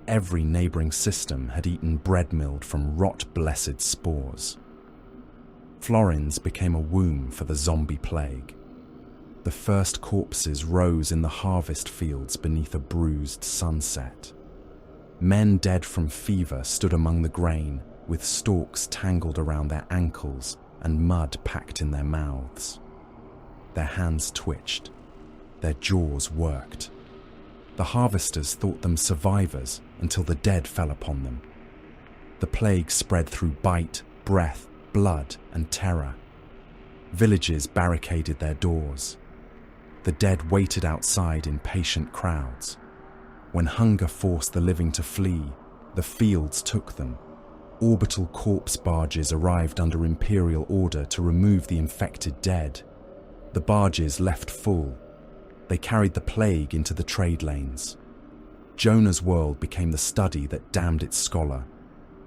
every neighboring system had eaten bread milled from rot-blessed spores. Florins became a womb for the zombie plague. The first corpses rose in the harvest fields beneath a bruised sunset. Men dead from fever stood among the grain, with stalks tangled around their ankles and mud packed in their mouths. Their hands twitched. Their jaws worked. The harvesters thought them survivors until the dead fell upon them. The plague spread through bite, breath, blood, and terror. Villages barricaded their doors. The dead waited outside in patient crowds. When hunger forced the living to flee, the fields took them. Orbital corpse barges arrived under imperial order to remove the infected dead. The barges left full. They carried the plague into the trade lanes. Jonah's world became the study that damned its scholar.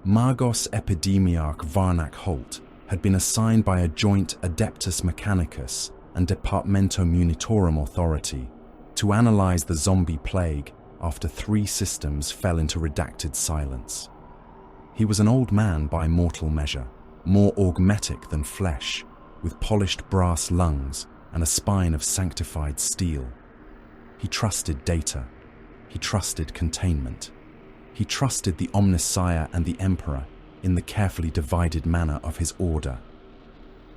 Magos Epidemiarch Varnak Holt had been assigned by a joint Adeptus Mechanicus and Departamento Munitorum authority to analyze the zombie plague after 3 systems fell into redacted silence. He was an old man by mortal measure, more augmetic than flesh, with polished brass lungs and a spine of sanctified steel. He trusted data. He trusted containment. He trusted the Omnissiah and the Emperor in the carefully divided manner of his order.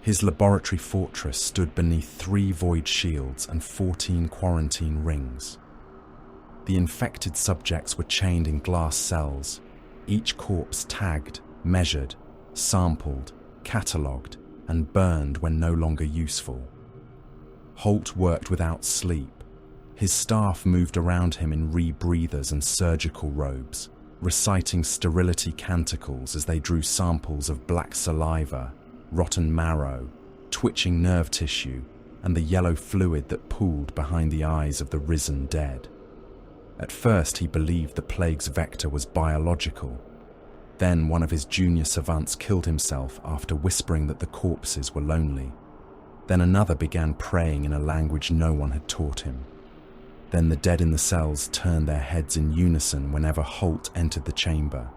His laboratory fortress stood beneath 3 void shields and 14 quarantine rings. The infected subjects were chained in glass cells, each corpse tagged, measured, sampled, catalogued, and burned when no longer useful. Holt worked without sleep. His staff moved around him in rebreathers and surgical robes, reciting sterility canticles as they drew samples of black saliva, rotten marrow, twitching nerve tissue, and the yellow fluid that pooled behind the eyes of the risen dead. At first he believed the plague's vector was biological. Then one of his junior savants killed himself after whispering that the corpses were lonely. Then another began praying in a language no one had taught him. Then the dead in the cells turned their heads in unison whenever Holt entered the chamber.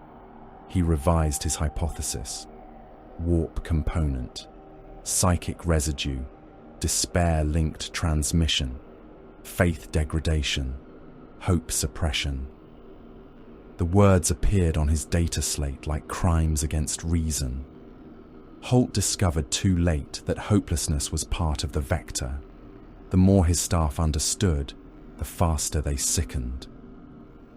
He revised his hypothesis. Warp component, psychic residue, despair-linked transmission, faith degradation, hope suppression. The words appeared on his data slate like crimes against reason. Holt discovered too late that hopelessness was part of the vector. The more his staff understood, the faster they sickened.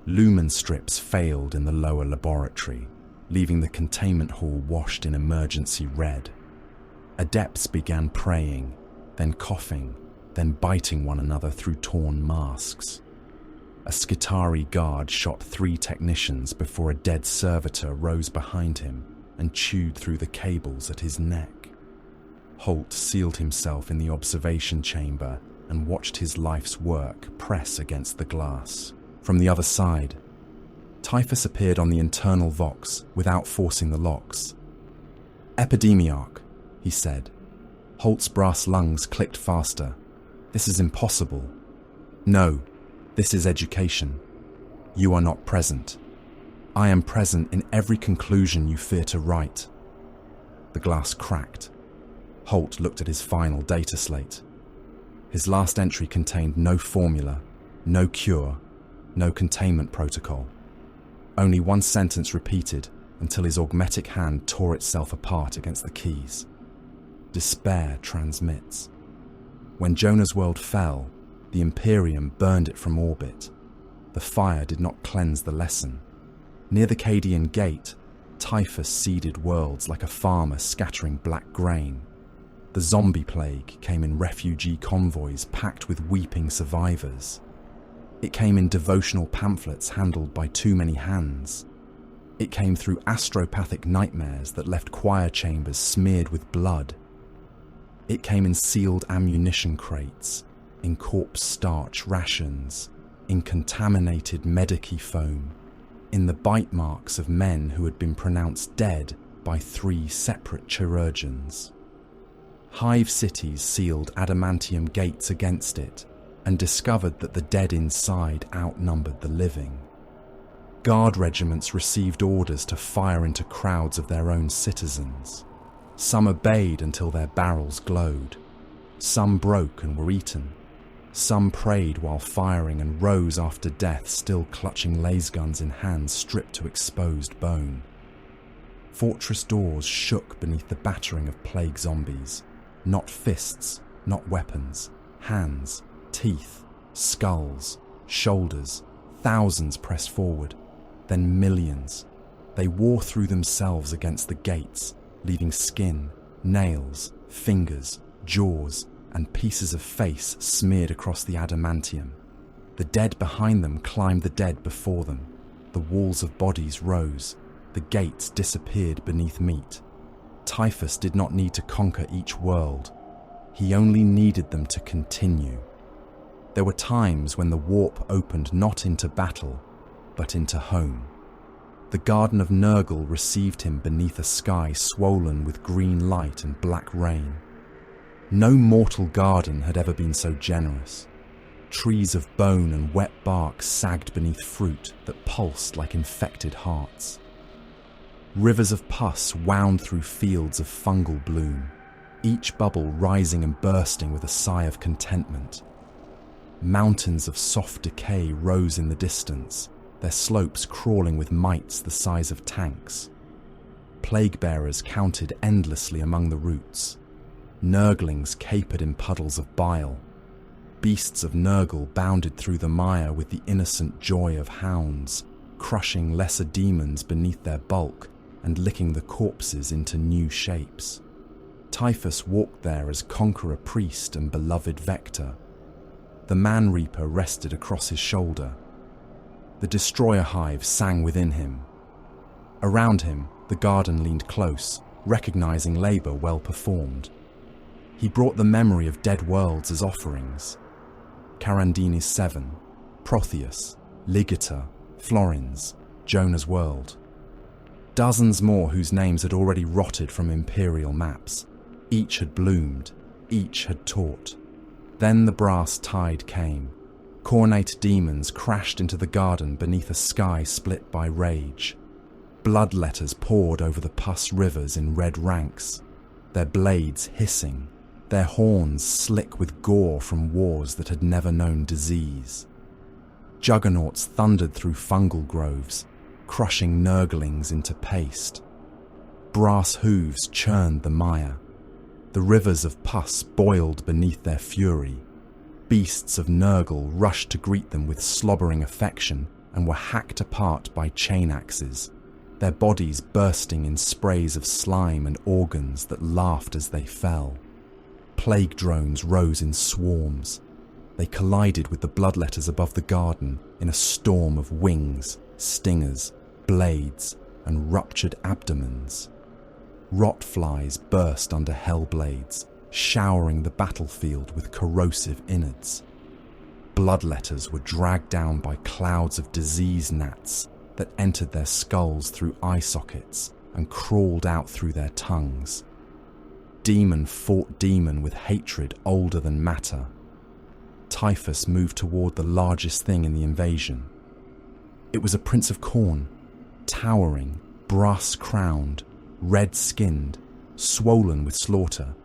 Lumen strips failed in the lower laboratory, leaving the containment hall washed in emergency red. Adepts began praying, then coughing, then biting one another through torn masks. A Skitari guard shot 3 technicians before a dead servitor rose behind him and chewed through the cables at his neck. Holt sealed himself in the observation chamber and watched his life's work press against the glass. From the other side, Typhus appeared on the internal vox without forcing the locks. "Epidemiarch," he said. Holt's brass lungs clicked faster. "This is impossible." "No, this is education. You are not present. I am present in every conclusion you fear to write." The glass cracked. Holt looked at his final data slate. His last entry contained no formula, no cure, no containment protocol. Only one sentence repeated until his augmetic hand tore itself apart against the keys. Despair transmits. When Jonah's world fell, the Imperium burned it from orbit. The fire did not cleanse the lesson. Near the Cadian Gate, Typhus seeded worlds like a farmer scattering black grain. The zombie plague came in refugee convoys packed with weeping survivors. It came in devotional pamphlets handled by too many hands. It came through astropathic nightmares that left choir chambers smeared with blood. It came in sealed ammunition crates, in corpse starch rations, in contaminated medici foam. in the bite marks of men who had been pronounced dead by 3 separate chirurgeons. Hive cities sealed adamantium gates against it and discovered that the dead inside outnumbered the living. Guard regiments received orders to fire into crowds of their own citizens. Some obeyed until their barrels glowed. Some broke and were eaten. Some prayed while firing and rose after death, still clutching lasguns in hands stripped to exposed bone. Fortress doors shook beneath the battering of plague zombies. Not fists, not weapons, hands, teeth, skulls, shoulders. Thousands pressed forward, then millions. They wore through themselves against the gates, leaving skin, nails, fingers, jaws, and pieces of face smeared across the adamantium. The dead behind them climbed the dead before them. The walls of bodies rose. The gates disappeared beneath meat. Typhus did not need to conquer each world. He only needed them to continue. There were times when the warp opened not into battle, but into home. The Garden of Nurgle received him beneath a sky swollen with green light and black rain. No mortal garden had ever been so generous. Trees of bone and wet bark sagged beneath fruit that pulsed like infected hearts. Rivers of pus wound through fields of fungal bloom, each bubble rising and bursting with a sigh of contentment. Mountains of soft decay rose in the distance, their slopes crawling with mites the size of tanks. Plague-bearers counted endlessly among the roots. Nurglings capered in puddles of bile. Beasts of Nurgle bounded through the mire with the innocent joy of hounds, crushing lesser demons beneath their bulk and licking the corpses into new shapes. Typhus walked there as conqueror priest and beloved vector. The man-reaper rested across his shoulder. The destroyer hive sang within him. Around him, the garden leaned close, recognizing labor well performed. He brought the memory of dead worlds as offerings. Carandini's 7, Protheus, Ligita, Florins, Jonah's World. Dozens more whose names had already rotted from imperial maps. Each had bloomed, each had taught. Then the brass tide came. Cornate demons crashed into the garden beneath a sky split by rage. Blood letters poured over the pus rivers in red ranks, their blades hissing, their horns slick with gore from wars that had never known disease. Juggernauts thundered through fungal groves, crushing Nurglings into paste. Brass hooves churned the mire. The rivers of pus boiled beneath their fury. Beasts of Nurgle rushed to greet them with slobbering affection and were hacked apart by chain axes, their bodies bursting in sprays of slime and organs that laughed as they fell. Plague drones rose in swarms. They collided with the bloodletters above the garden in a storm of wings, stingers, blades, and ruptured abdomens. Rot flies burst under hellblades, showering the battlefield with corrosive innards. Bloodletters were dragged down by clouds of disease gnats that entered their skulls through eye sockets and crawled out through their tongues. Demon fought demon with hatred older than matter. Typhus moved toward the largest thing in the invasion. It was a prince of Khorne, towering, brass-crowned, red-skinned, swollen with slaughter.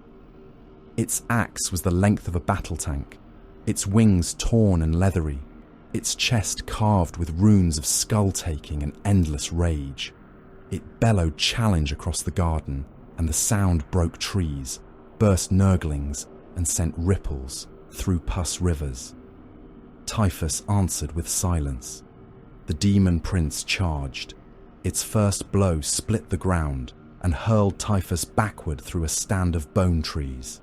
Its axe was the length of a battle tank, its wings torn and leathery, its chest carved with runes of skull-taking and endless rage. It bellowed challenge across the garden, and the sound broke trees, burst Nurglings, and sent ripples through pus rivers. Typhus answered with silence. The demon prince charged. Its first blow split the ground and hurled Typhus backward through a stand of bone trees.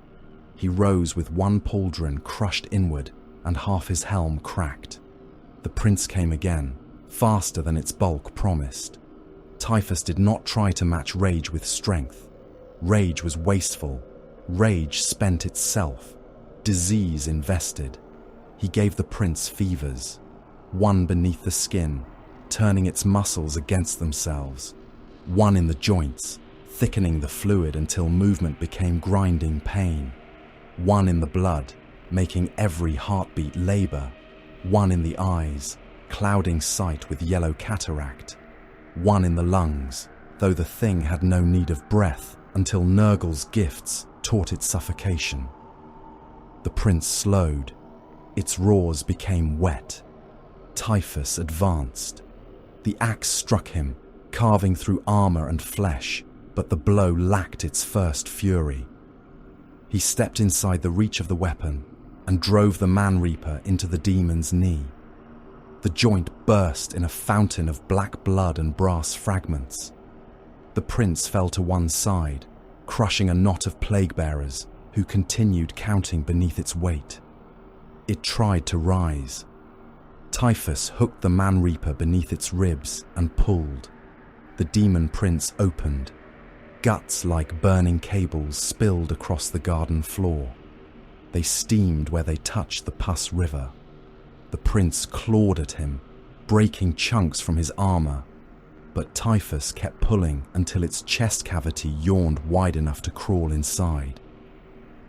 He rose with one pauldron crushed inward and half his helm cracked. The prince came again, faster than its bulk promised. Typhus did not try to match rage with strength. Rage was wasteful. Rage spent itself. Disease invested. He gave the prince fevers. One beneath the skin, turning its muscles against themselves, one in the joints, thickening the fluid until movement became grinding pain, one in the blood, making every heartbeat labor, one in the eyes, clouding sight with yellow cataract, one in the lungs, though the thing had no need of breath until Nurgle's gifts taught it suffocation. The prince slowed. Its roars became wet. Typhus advanced. The axe struck him, carving through armor and flesh, but the blow lacked its first fury. He stepped inside the reach of the weapon and drove the Man-Reaper into the demon's knee. The joint burst in a fountain of black blood and brass fragments. The prince fell to one side, crushing a knot of plague-bearers who continued counting beneath its weight. It tried to rise. Typhus hooked the Man-Reaper beneath its ribs and pulled. The demon prince opened. Guts like burning cables spilled across the garden floor. They steamed where they touched the pus river. The prince clawed at him, breaking chunks from his armor, but Typhus kept pulling until its chest cavity yawned wide enough to crawl inside.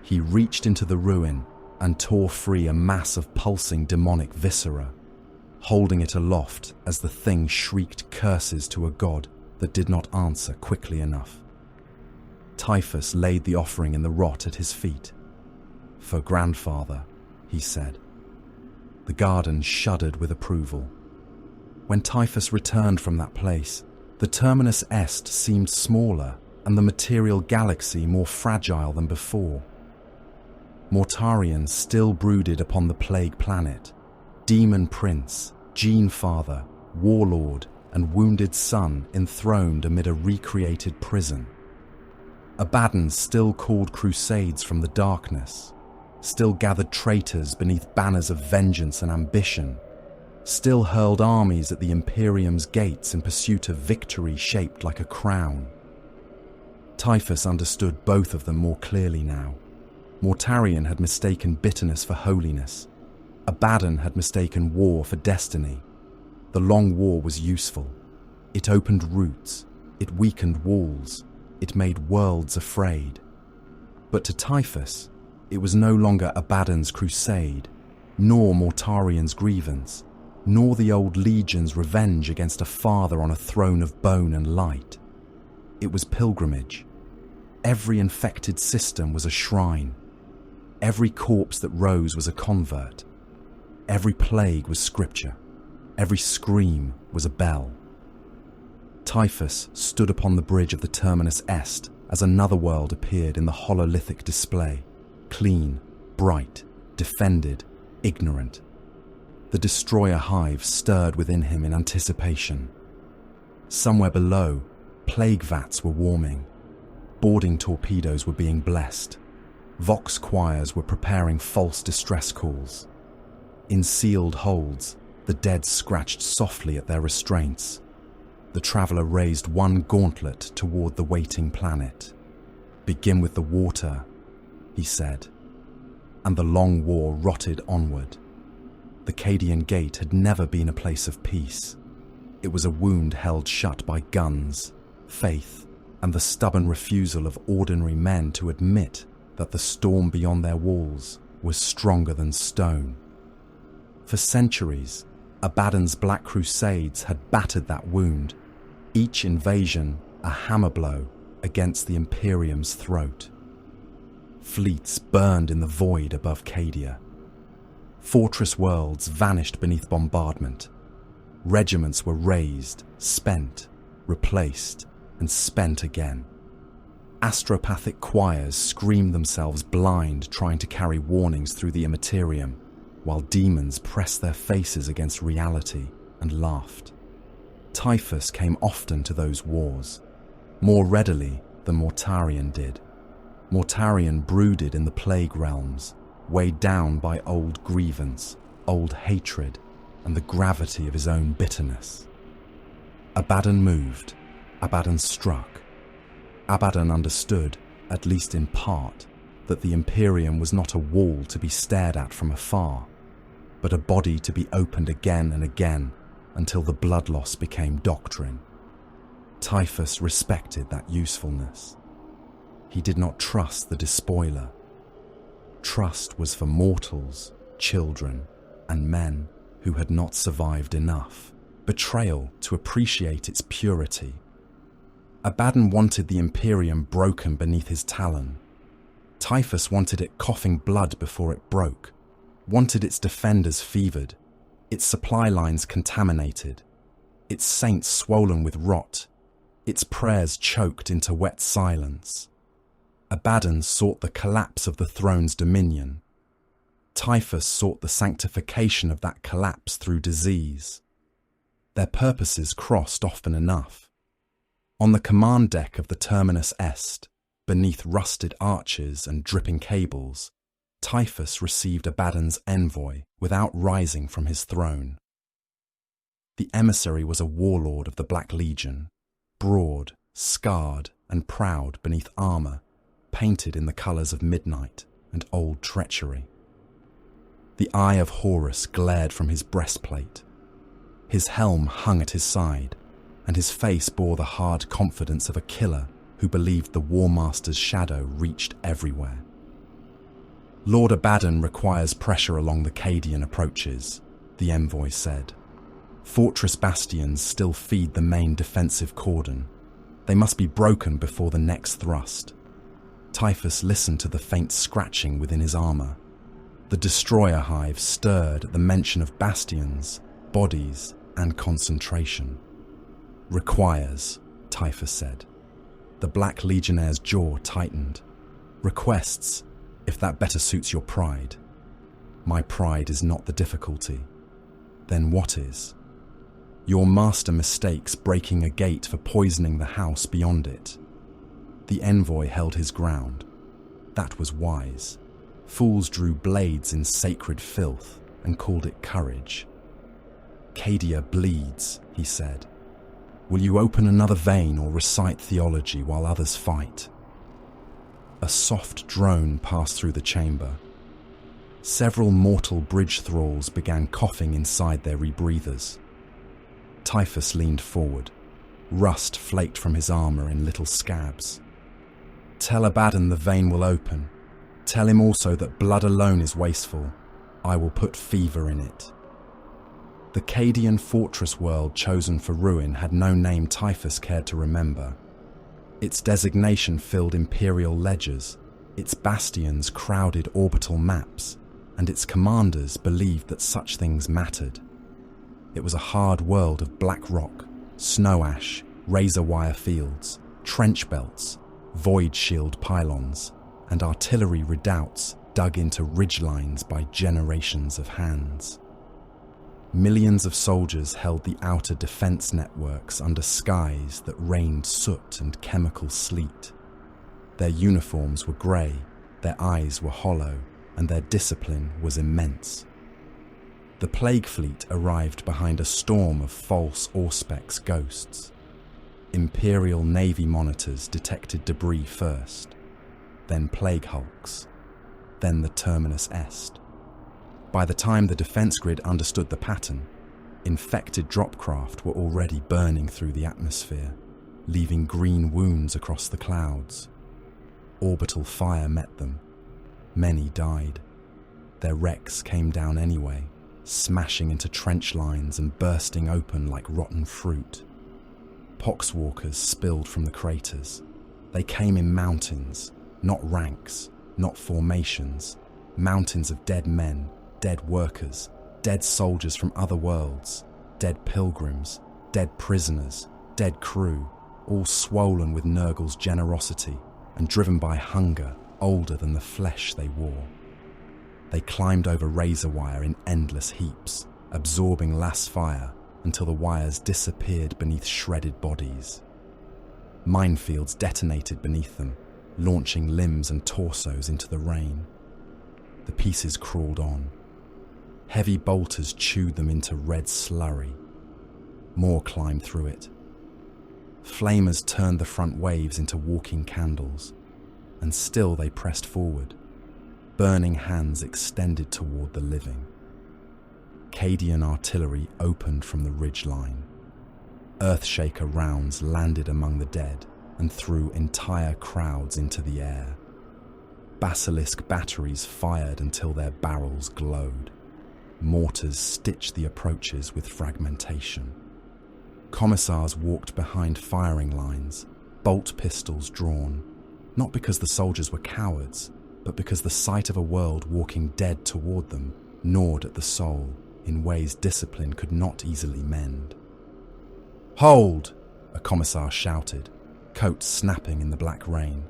He reached into the ruin and tore free a mass of pulsing demonic viscera, holding it aloft as the thing shrieked curses to a god that did not answer quickly enough. Typhus laid the offering in the rot at his feet. "For grandfather," he said. The garden shuddered with approval. When Typhus returned from that place, the Terminus Est seemed smaller and the material galaxy more fragile than before. Mortarion still brooded upon the plague planet. Demon Prince, Gene Father, Warlord, and wounded son enthroned amid a recreated prison. Abaddon still called crusades from the darkness, still gathered traitors beneath banners of vengeance and ambition, still hurled armies at the Imperium's gates in pursuit of victory shaped like a crown. Typhus understood both of them more clearly now. Mortarion had mistaken bitterness for holiness. Abaddon had mistaken war for destiny. The long war was useful. It opened roots. It weakened walls. It made worlds afraid. But to Typhus, it was no longer Abaddon's crusade, nor Mortarion's grievance, nor the old legion's revenge against a father on a throne of bone and light. It was pilgrimage. Every infected system was a shrine. Every corpse that rose was a convert. Every plague was scripture. Every scream was a bell. Typhus stood upon the bridge of the Terminus Est as another world appeared in the hololithic display, clean, bright, defended, ignorant. The destroyer hive stirred within him in anticipation. Somewhere below, plague vats were warming. Boarding torpedoes were being blessed. Vox choirs were preparing false distress calls. In sealed holds, the dead scratched softly at their restraints. The traveller raised one gauntlet toward the waiting planet. "Begin with the water," he said. And the long war rotted onward. The Cadian Gate had never been a place of peace. It was a wound held shut by guns, faith, and the stubborn refusal of ordinary men to admit that the storm beyond their walls was stronger than stone. For centuries, Abaddon's Black Crusades had battered that wound, each invasion a hammer blow against the Imperium's throat. Fleets burned in the void above Cadia. Fortress worlds vanished beneath bombardment. Regiments were razed, spent, replaced, and spent again. Astropathic choirs screamed themselves blind trying to carry warnings through the immaterium, while demons pressed their faces against reality and laughed. Typhus came often to those wars, more readily than Mortarion did. Mortarion brooded in the plague realms, weighed down by old grievance, old hatred, and the gravity of his own bitterness. Abaddon moved. Abaddon struck. Abaddon understood, at least in part, that the Imperium was not a wall to be stared at from afar, but a body to be opened again and again, until the blood loss became doctrine. Typhus respected that usefulness. He did not trust the despoiler. Trust was for mortals, children, and men who had not survived enough. Betrayal to appreciate its purity. Abaddon wanted the Imperium broken beneath his talon. Typhus wanted it coughing blood before it broke, wanted its defenders fevered, its supply lines contaminated, its saints swollen with rot, its prayers choked into wet silence. Abaddon sought the collapse of the throne's dominion. Typhus sought the sanctification of that collapse through disease. Their purposes crossed often enough. On the command deck of the Terminus Est, beneath rusted arches and dripping cables, Typhus received Abaddon's envoy without rising from his throne. The emissary was a warlord of the Black Legion, broad, scarred, and proud beneath armour, painted in the colours of midnight and old treachery. The eye of Horus glared from his breastplate. His helm hung at his side, and his face bore the hard confidence of a killer who believed the War Master's shadow reached everywhere. Lord Abaddon requires pressure along the Cadian approaches, the envoy said. Fortress bastions still feed the main defensive cordon. They must be broken before the next thrust. Typhus listened to the faint scratching within his armour. The destroyer hive stirred at the mention of bastions, bodies, and concentration. Requires, Typhus said. The Black Legionnaire's jaw tightened. Requests, if that better suits your pride. My pride is not the difficulty. Then what is? Your master mistakes breaking a gate for poisoning the house beyond it. The envoy held his ground. That was wise. Fools drew blades in sacred filth and called it courage. Cadia bleeds, he said. Will you open another vein or recite theology while others fight? A soft drone passed through the chamber. Several mortal bridge thralls began coughing inside their rebreathers. Typhus leaned forward. Rust flaked from his armour in little scabs. Tell Abaddon the vein will open. Tell him also that blood alone is wasteful. I will put fever in it. The Cadian fortress world chosen for ruin had no name Typhus cared to remember. Its designation filled imperial ledgers, its bastions crowded orbital maps, and its commanders believed that such things mattered. It was a hard world of black rock, snow ash, razor wire fields, trench belts, void shield pylons, and artillery redoubts dug into ridgelines by generations of hands. Millions of soldiers held the outer defense networks under skies that rained soot and chemical sleet. Their uniforms were grey, their eyes were hollow, and their discipline was immense. The Plague Fleet arrived behind a storm of false Auspex ghosts. Imperial Navy monitors detected debris first, then Plague Hulks, then the Terminus Est. By the time the defense grid understood the pattern, infected dropcraft were already burning through the atmosphere, leaving green wounds across the clouds. Orbital fire met them. Many died. Their wrecks came down anyway, smashing into trench lines and bursting open like rotten fruit. Poxwalkers spilled from the craters. They came in mountains, not ranks, not formations, mountains of dead men, dead workers, dead soldiers from other worlds, dead pilgrims, dead prisoners, dead crew, all swollen with Nurgle's generosity and driven by hunger older than the flesh they wore. They climbed over razor wire in endless heaps, absorbing last fire until the wires disappeared beneath shredded bodies. Minefields detonated beneath them, launching limbs and torsos into the rain. The pieces crawled on. Heavy bolters chewed them into red slurry. More climbed through it. Flamers turned the front waves into walking candles, and still they pressed forward, burning hands extended toward the living. Cadian artillery opened from the ridge line. Earthshaker rounds landed among the dead and threw entire crowds into the air. Basilisk batteries fired until their barrels glowed. Mortars stitched the approaches with fragmentation. Commissars walked behind firing lines, bolt pistols drawn, not because the soldiers were cowards, but because the sight of a world walking dead toward them gnawed at the soul in ways discipline could not easily mend. "Hold!" a commissar shouted, coat snapping in the black rain.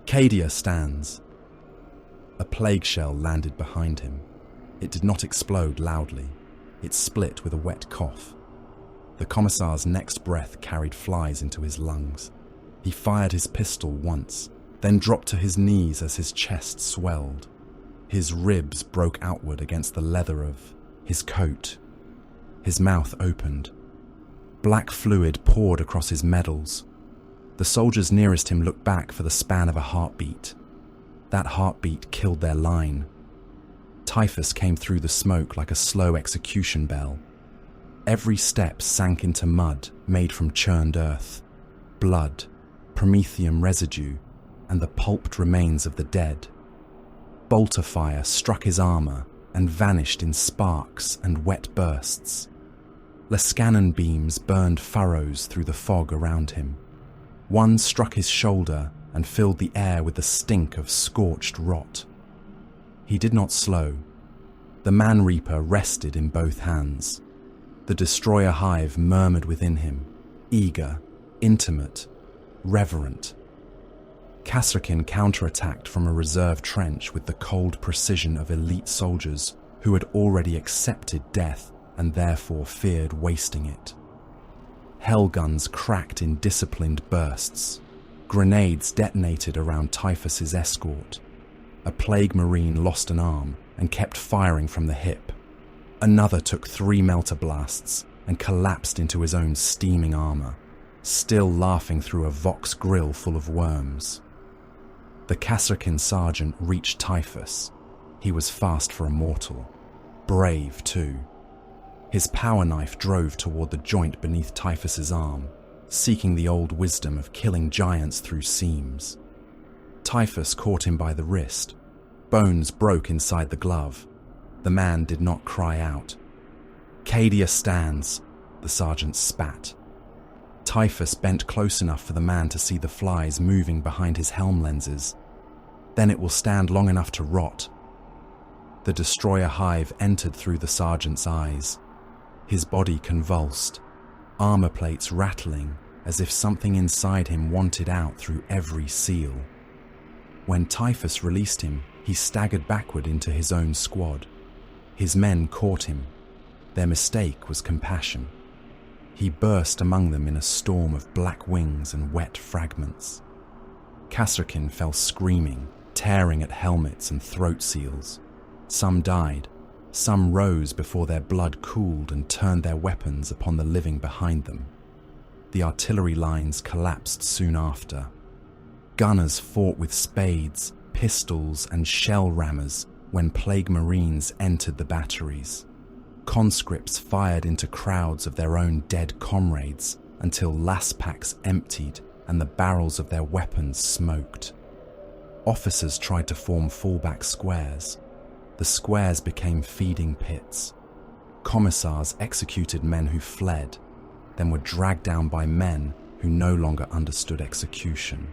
"Cadia stands." A plague shell landed behind him. It did not explode loudly. It split with a wet cough. The commissar's next breath carried flies into his lungs. He fired his pistol once, then dropped to his knees as his chest swelled. His ribs broke outward against the leather of his coat. His mouth opened. Black fluid poured across his medals. The soldiers nearest him looked back for the span of a heartbeat. That heartbeat killed their line. Typhus came through the smoke like a slow execution bell. Every step sank into mud made from churned earth, blood, promethium residue, and the pulped remains of the dead. Bolter fire struck his armor and vanished in sparks and wet bursts. Lescanon beams burned furrows through the fog around him. One struck his shoulder and filled the air with the stink of scorched rot. He did not slow. The Man-Reaper rested in both hands. The Destroyer Hive murmured within him, eager, intimate, reverent. Kasrkin counterattacked from a reserve trench with the cold precision of elite soldiers who had already accepted death and therefore feared wasting it. Hellguns cracked in disciplined bursts. Grenades detonated around Typhus's escort. A plague marine lost an arm and kept firing from the hip. Another took 3 melter blasts and collapsed into his own steaming armor, still laughing through a Vox grill full of worms. The Kasrkin sergeant reached Typhus. He was fast for a mortal. Brave, too. His power knife drove toward the joint beneath Typhus's arm, seeking the old wisdom of killing giants through seams. Typhus caught him by the wrist. Bones broke inside the glove. The man did not cry out. "Cadia stands," the sergeant spat. Typhus bent close enough for the man to see the flies moving behind his helm lenses. "Then it will stand long enough to rot." The Destroyer Hive entered through the sergeant's eyes. His body convulsed, armor plates rattling as if something inside him wanted out through every seal. When Typhus released him, he staggered backward into his own squad. His men caught him. Their mistake was compassion. He burst among them in a storm of black wings and wet fragments. Kasrkin fell screaming, tearing at helmets and throat seals. Some died. Some rose before their blood cooled and turned their weapons upon the living behind them. The artillery lines collapsed soon after. Gunners fought with spades, pistols, and shell rammers when plague marines entered the batteries. Conscripts fired into crowds of their own dead comrades until las packs emptied and the barrels of their weapons smoked. Officers tried to form fallback squares. The squares became feeding pits. Commissars executed men who fled, then were dragged down by men who no longer understood execution.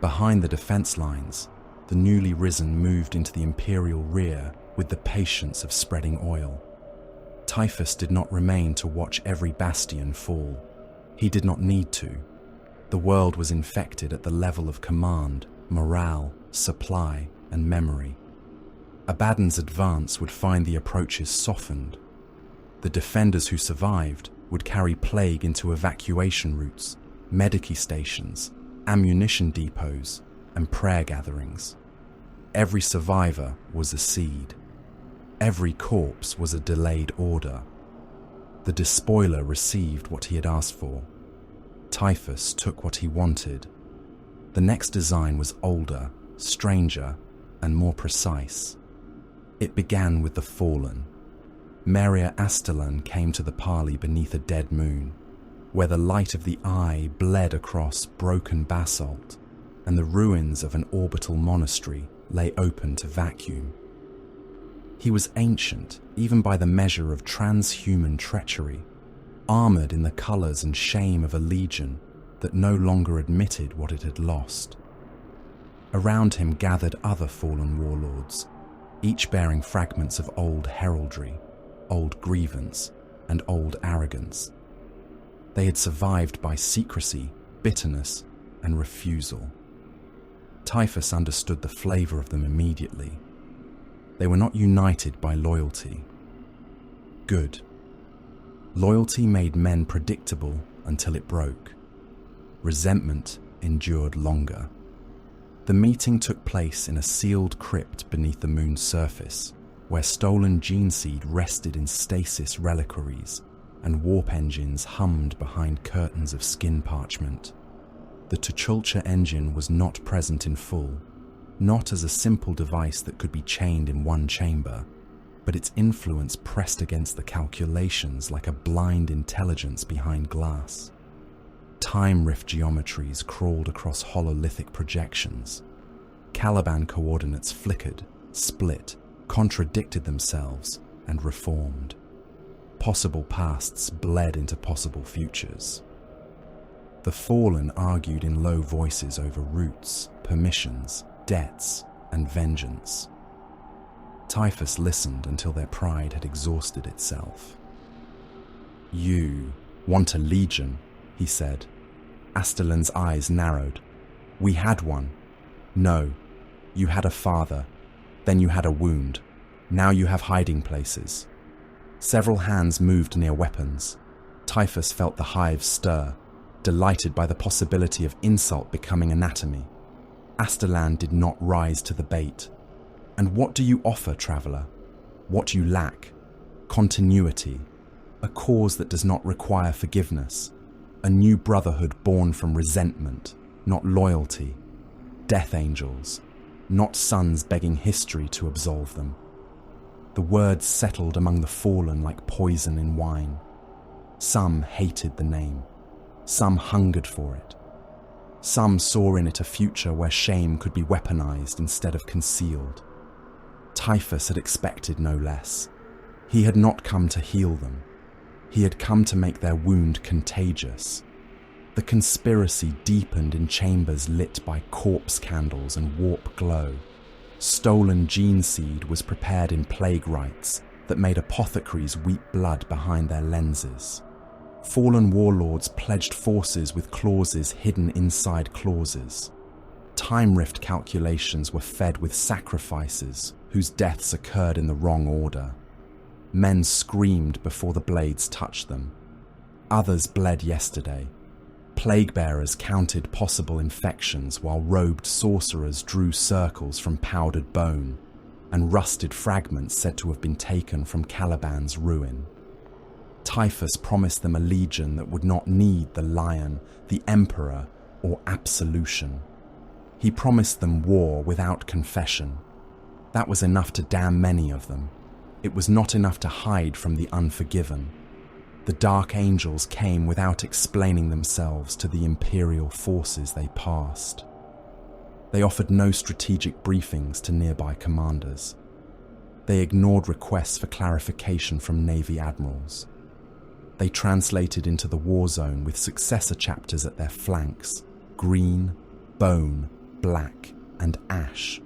Behind the defense lines, the newly risen moved into the imperial rear with the patience of spreading oil. Typhus did not remain to watch every bastion fall. He did not need to. The world was infected at the level of command, morale, supply, and memory. Abaddon's advance would find the approaches softened. The defenders who survived would carry plague into evacuation routes, medici stations, ammunition depots, and prayer gatherings. Every survivor was a seed. Every corpse was a delayed order. The despoiler received what he had asked for. Typhus took what he wanted. The next design was older, stranger, and more precise. It began with the fallen. Meria Astellan came to the parley beneath a dead moon, where the light of the eye bled across broken basalt, and the ruins of an orbital monastery lay open to vacuum. He was ancient, even by the measure of transhuman treachery, armoured in the colours and shame of a legion that no longer admitted what it had lost. Around him gathered other fallen warlords, each bearing fragments of old heraldry, old grievance, and old arrogance. They had survived by secrecy, bitterness, and refusal. Typhus understood the flavour of them immediately. They were not united by loyalty. Good. Loyalty made men predictable until it broke. Resentment endured longer. The meeting took place in a sealed crypt beneath the moon's surface, where stolen gene seed rested in stasis reliquaries and warp engines hummed behind curtains of skin parchment. The Tuchulcha engine was not present in full, not as a simple device that could be chained in one chamber, but its influence pressed against the calculations like a blind intelligence behind glass. Time rift geometries crawled across hololithic projections. Caliban coordinates flickered, split, contradicted themselves, and reformed. Possible pasts bled into possible futures. The fallen argued in low voices over roots, permissions, debts, and vengeance. Typhus listened until their pride had exhausted itself. "You want a legion," he said. Astellan's eyes narrowed. "We had one." "No. You had a father. Then you had a wound. Now you have hiding places." Several hands moved near weapons. Typhus felt the hive stir, delighted by the possibility of insult becoming anatomy. Astellan did not rise to the bait. "And what do you offer, traveller? What you lack? Continuity. A cause that does not require forgiveness. A new brotherhood born from resentment, not loyalty. Death angels, not sons begging history to absolve them." The words settled among the fallen like poison in wine. Some hated the name. Some hungered for it. Some saw in it a future where shame could be weaponized instead of concealed. Typhus had expected no less. He had not come to heal them. He had come to make their wound contagious. The conspiracy deepened in chambers lit by corpse candles and warp glow. Stolen gene seed was prepared in plague rites that made apothecaries weep blood behind their lenses. Fallen warlords pledged forces with clauses hidden inside clauses. Time rift calculations were fed with sacrifices whose deaths occurred in the wrong order. Men screamed before the blades touched them. Others bled yesterday. Plague bearers counted possible infections while robed sorcerers drew circles from powdered bone and rusted fragments said to have been taken from Caliban's ruin. Typhus promised them a legion that would not need the lion, the emperor, or absolution. He promised them war without confession. That was enough to damn many of them. It was not enough to hide from the unforgiven. The Dark Angels came without explaining themselves to the Imperial forces they passed. They offered no strategic briefings to nearby commanders. They ignored requests for clarification from Navy admirals. They translated into the war zone with successor chapters at their flanks, green, bone, black, and ash,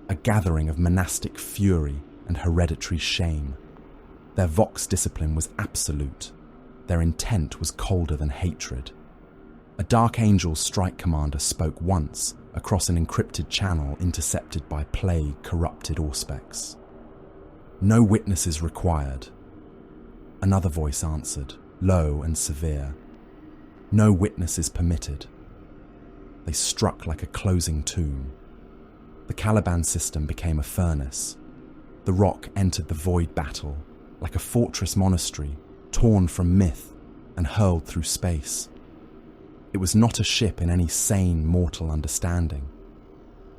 a gathering of monastic fury and hereditary shame. Their vox discipline was absolute. Their intent was colder than hatred. A Dark Angel strike commander spoke once across an encrypted channel intercepted by plague-corrupted Auspex. "No witnesses required." Another voice answered, low and severe. "No witnesses permitted." They struck like a closing tomb. The Caliban system became a furnace. The rock entered the void battle, like a fortress monastery, torn from myth and hurled through space. It was not a ship in any sane mortal understanding.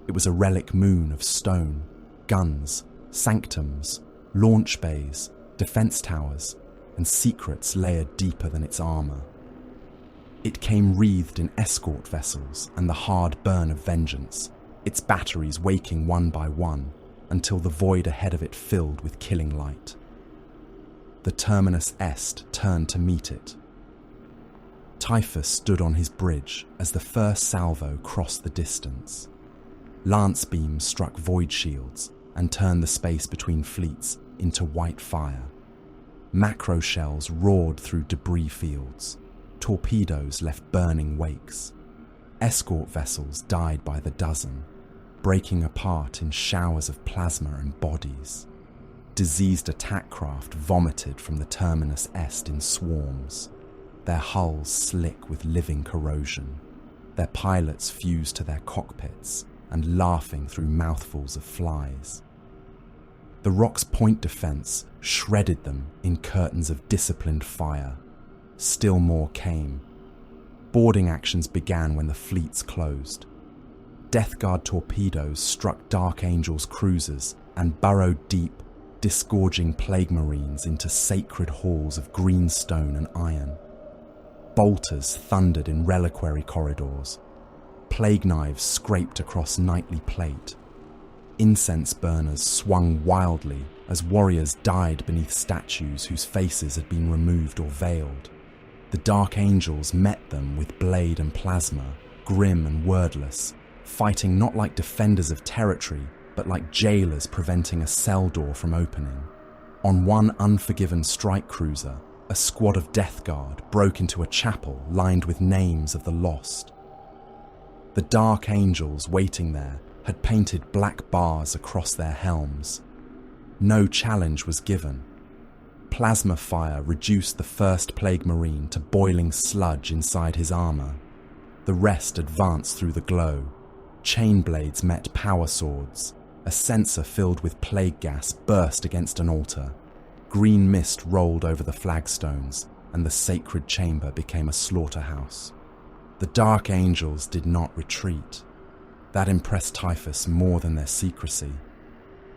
It was a relic moon of stone, guns, sanctums, launch bays, defense towers, and secrets layered deeper than its armor. It came wreathed in escort vessels and the hard burn of vengeance, its batteries waking one by one until the void ahead of it filled with killing light. The Terminus Est turned to meet it. Typhus stood on his bridge as the first salvo crossed the distance. Lance beams struck void shields and turned the space between fleets into white fire. Macro shells roared through debris fields. Torpedoes left burning wakes. Escort vessels died by the dozen, breaking apart in showers of plasma and bodies. Diseased attack craft vomited from the Terminus Est in swarms, their hulls slick with living corrosion, their pilots fused to their cockpits and laughing through mouthfuls of flies. The Rock's point defense shredded them in curtains of disciplined fire. Still more came. Boarding actions began when the fleets closed. Death Guard torpedoes struck Dark Angel's cruisers and burrowed deep, disgorging plague marines into sacred halls of green stone and iron. Bolters thundered in reliquary corridors. Plague knives scraped across nightly plate. Incense burners swung wildly as warriors died beneath statues whose faces had been removed or veiled. The Dark Angels met them with blade and plasma, grim and wordless, fighting not like defenders of territory, but like jailers preventing a cell door from opening. On one unforgiven strike cruiser, a squad of Death Guard broke into a chapel lined with names of the lost. The Dark Angels waiting there had painted black bars across their helms. No challenge was given. Plasma fire reduced the first Plague Marine to boiling sludge inside his armor. The rest advanced through the glow. Chain blades met power swords. A censer filled with plague gas burst against an altar. Green mist rolled over the flagstones, and the sacred chamber became a slaughterhouse. The Dark Angels did not retreat. That impressed Typhus more than their secrecy.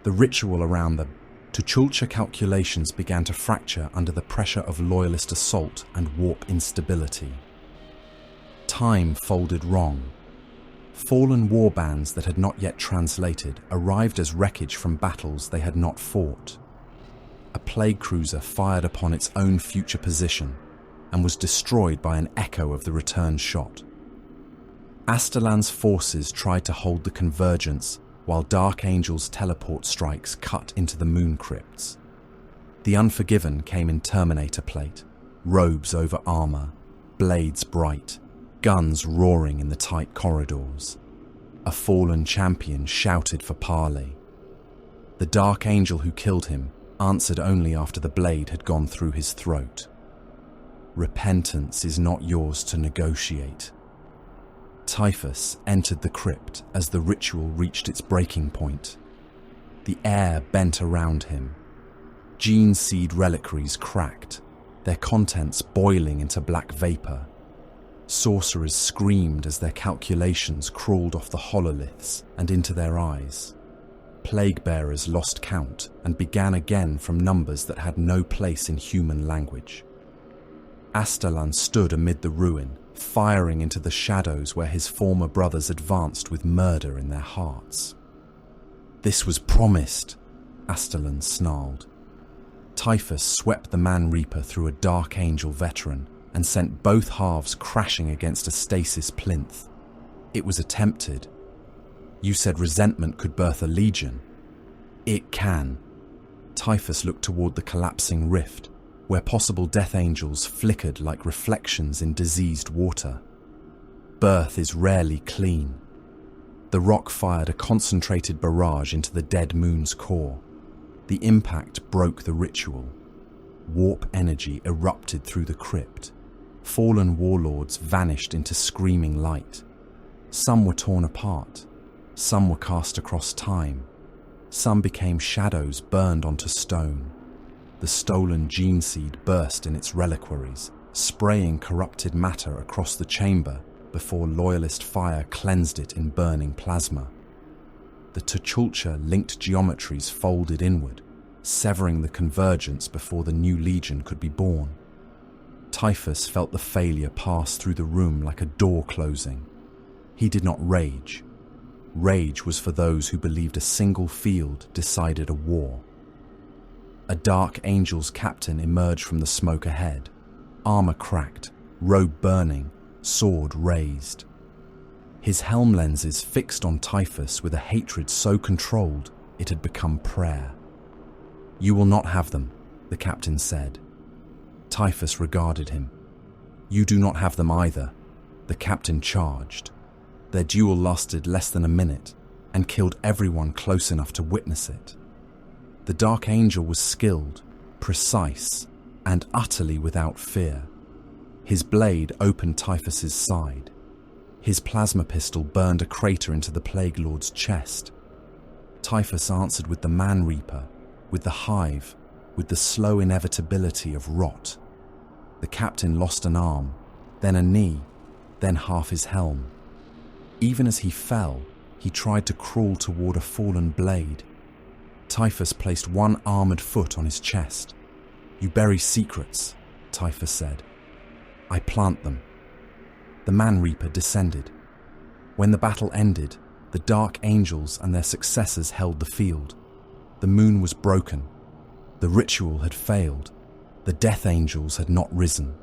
The ritual around the Tuchulcha calculations began to fracture under the pressure of loyalist assault and warp instability. Time folded wrong. Fallen warbands that had not yet translated arrived as wreckage from battles they had not fought. A plague cruiser fired upon its own future position and was destroyed by an echo of the return shot. Astalan's forces tried to hold the convergence while Dark Angel's teleport strikes cut into the moon crypts. The Unforgiven came in Terminator plate, robes over armor, blades bright, guns roaring in the tight corridors. A fallen champion shouted for parley. The Dark Angel who killed him answered only after the blade had gone through his throat. Repentance is not yours to negotiate. Typhus entered the crypt as the ritual reached its breaking point. The air bent around him. Gene seed reliquaries cracked, their contents boiling into black vapor. Sorcerers screamed as their calculations crawled off the hololiths and into their eyes. Plague bearers lost count and began again from numbers that had no place in human language. Astalan stood amid the ruin, firing into the shadows where his former brothers advanced with murder in their hearts. This was promised, Astalan snarled. Typhus swept the Man Reaper through a Dark Angel veteran and sent both halves crashing against a stasis plinth. It was attempted. You said resentment could birth a legion. It can. Typhus looked toward the collapsing rift, where possible Death Angels flickered like reflections in diseased water. Birth is rarely clean. The rock fired a concentrated barrage into the dead moon's core. The impact broke the ritual. Warp energy erupted through the crypt. Fallen warlords vanished into screaming light. Some were torn apart. Some were cast across time. Some became shadows burned onto stone. The stolen gene seed burst in its reliquaries, spraying corrupted matter across the chamber before loyalist fire cleansed it in burning plasma. The Tuchulcha linked geometries folded inward, severing the convergence before the new legion could be born. Typhus felt the failure pass through the room like a door closing. He did not rage. Rage was for those who believed a single field decided a war. A Dark Angels captain emerged from the smoke ahead, armor cracked, robe burning, sword raised. His helm lenses fixed on Typhus with a hatred so controlled it had become prayer. "You will not have them," the captain said. Typhus regarded him. "You do not have them either," the captain charged. Their duel lasted less than a minute and killed everyone close enough to witness it. The Dark Angel was skilled, precise, and utterly without fear. His blade opened Typhus's side. His plasma pistol burned a crater into the Plague Lord's chest. Typhus answered with the Man Reaper, with the Hive, with the slow inevitability of rot. The captain lost an arm, then a knee, then half his helm. Even as he fell, he tried to crawl toward a fallen blade. Typhus placed one armored foot on his chest. "You bury secrets," Typhus said. "I plant them." The Man Reaper descended. When the battle ended, the Dark Angels and their successors held the field. The moon was broken. The ritual had failed. The Death Angels had not risen.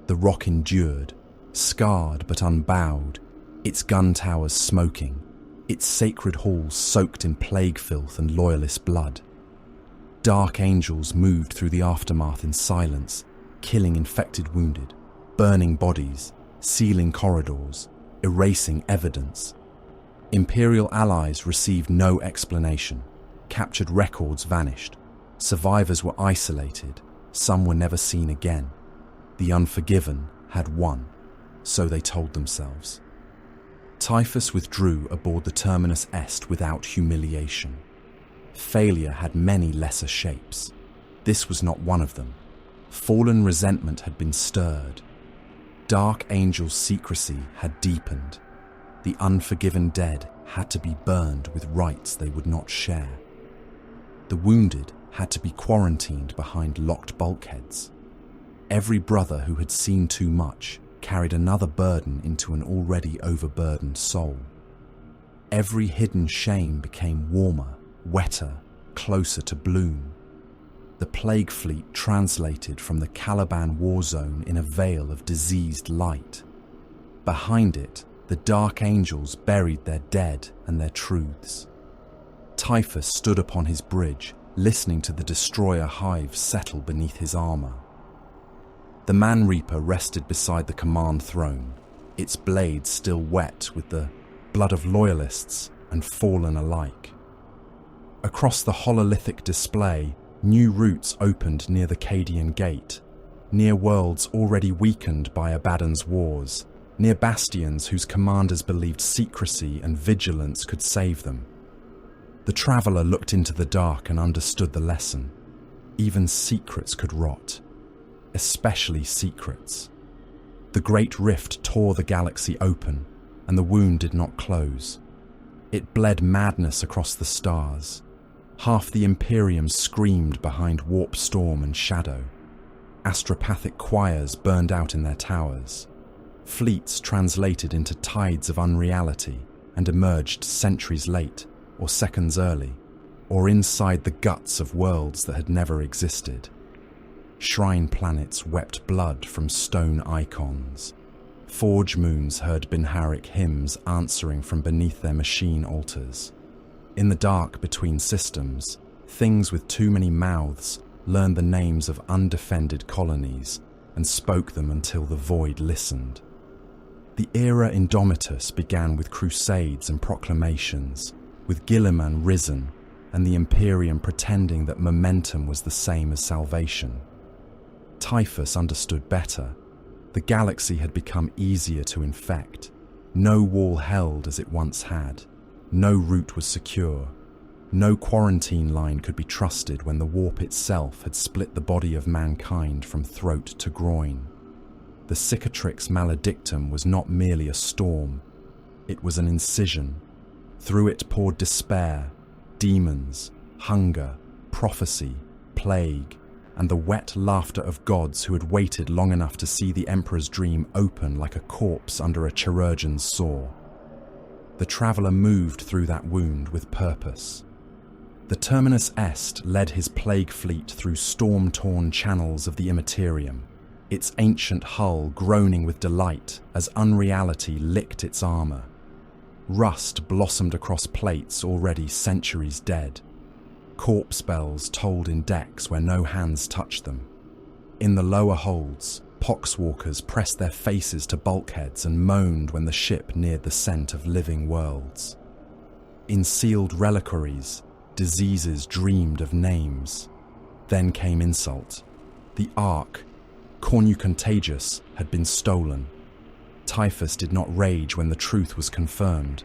The rock endured, scarred but unbowed, its gun towers smoking, its sacred halls soaked in plague filth and loyalist blood. Dark Angels moved through the aftermath in silence, killing infected wounded, burning bodies, sealing corridors, erasing evidence. Imperial allies received no explanation. Captured records vanished. Survivors were isolated. Some were never seen again. The unforgiven had won, so they told themselves. Typhus withdrew aboard the Terminus Est without humiliation. Failure had many lesser shapes. This was not one of them. Fallen resentment had been stirred. Dark Angel's secrecy had deepened. The unforgiven dead had to be burned with rites they would not share. The wounded had to be quarantined behind locked bulkheads. Every brother who had seen too much carried another burden into an already overburdened soul. Every hidden shame became warmer, wetter, closer to bloom. The Plague Fleet translated from the Caliban war zone in a veil of diseased light. Behind it, the Dark Angels buried their dead and their truths. Typhus stood upon his bridge, listening to the destroyer hive settle beneath his armor. The Man Reaper rested beside the command throne, its blade still wet with the blood of loyalists and fallen alike. Across the hololithic display, new routes opened near the Cadian Gate, near worlds already weakened by Abaddon's wars, near bastions whose commanders believed secrecy and vigilance could save them. The traveller looked into the dark and understood the lesson. Even secrets could rot, especially secrets. The Great Rift tore the galaxy open, and the wound did not close. It bled madness across the stars. Half the Imperium screamed behind warp storm and shadow. Astropathic choirs burned out in their towers. Fleets translated into tides of unreality and emerged centuries late, or seconds early, or inside the guts of worlds that had never existed. Shrine planets wept blood from stone icons. Forge moons heard Binharic hymns answering from beneath their machine altars. In the dark between systems, things with too many mouths learned the names of undefended colonies and spoke them until the void listened. The era Indomitus began with crusades and proclamations, with Guilliman risen and the Imperium pretending that momentum was the same as salvation. Typhus understood better. The galaxy had become easier to infect. No wall held as it once had. No route was secure. No quarantine line could be trusted when the warp itself had split the body of mankind from throat to groin. The Cicatrix Maledictum was not merely a storm. It was an incision. Through it poured despair, demons, hunger, prophecy, plague, and the wet laughter of gods who had waited long enough to see the Emperor's dream open like a corpse under a chirurgeon's saw. The traveller moved through that wound with purpose. The Terminus Est led his plague fleet through storm-torn channels of the Immaterium, its ancient hull groaning with delight as unreality licked its armour. Rust blossomed across plates already centuries dead. Corpse bells tolled in decks where no hands touched them. In the lower holds, poxwalkers pressed their faces to bulkheads and moaned when the ship neared the scent of living worlds. In sealed reliquaries, diseases dreamed of names. Then came insult. The Ark, Cornucontagious, had been stolen. Typhus did not rage when the truth was confirmed.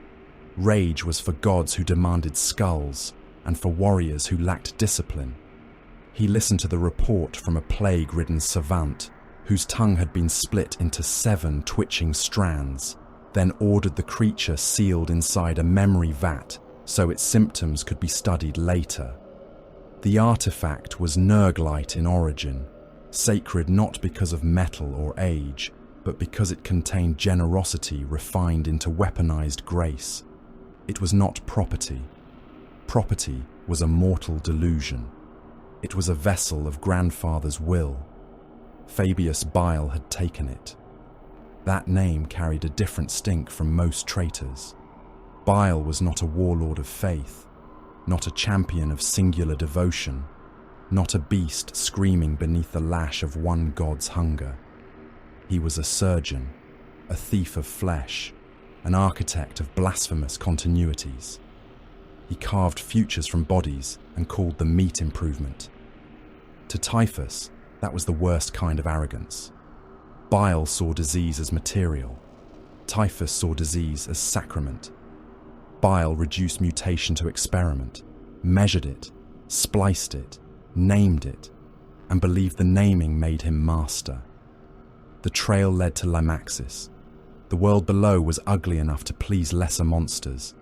Rage was for gods who demanded skulls, and for warriors who lacked discipline. He listened to the report from a plague-ridden savant, whose tongue had been split into 7 twitching strands, then ordered the creature sealed inside a memory vat so its symptoms could be studied later. The artifact was Nurglite in origin, sacred not because of metal or age, but because it contained generosity refined into weaponized grace. It was not property. Property was a mortal delusion. It was a vessel of grandfather's will. Fabius Bile had taken it. That name carried a different stink from most traitors. Bile was not a warlord of faith, not a champion of singular devotion, not a beast screaming beneath the lash of one god's hunger. He was a surgeon, a thief of flesh, an architect of blasphemous continuities. He carved futures from bodies and called them meat improvement. To Typhus, that was the worst kind of arrogance. Bile saw disease as material. Typhus saw disease as sacrament. Bile reduced mutation to experiment, measured it, spliced it, named it, and believed the naming made him master. The trail led to Limaxis. The world below was ugly enough to please lesser monsters.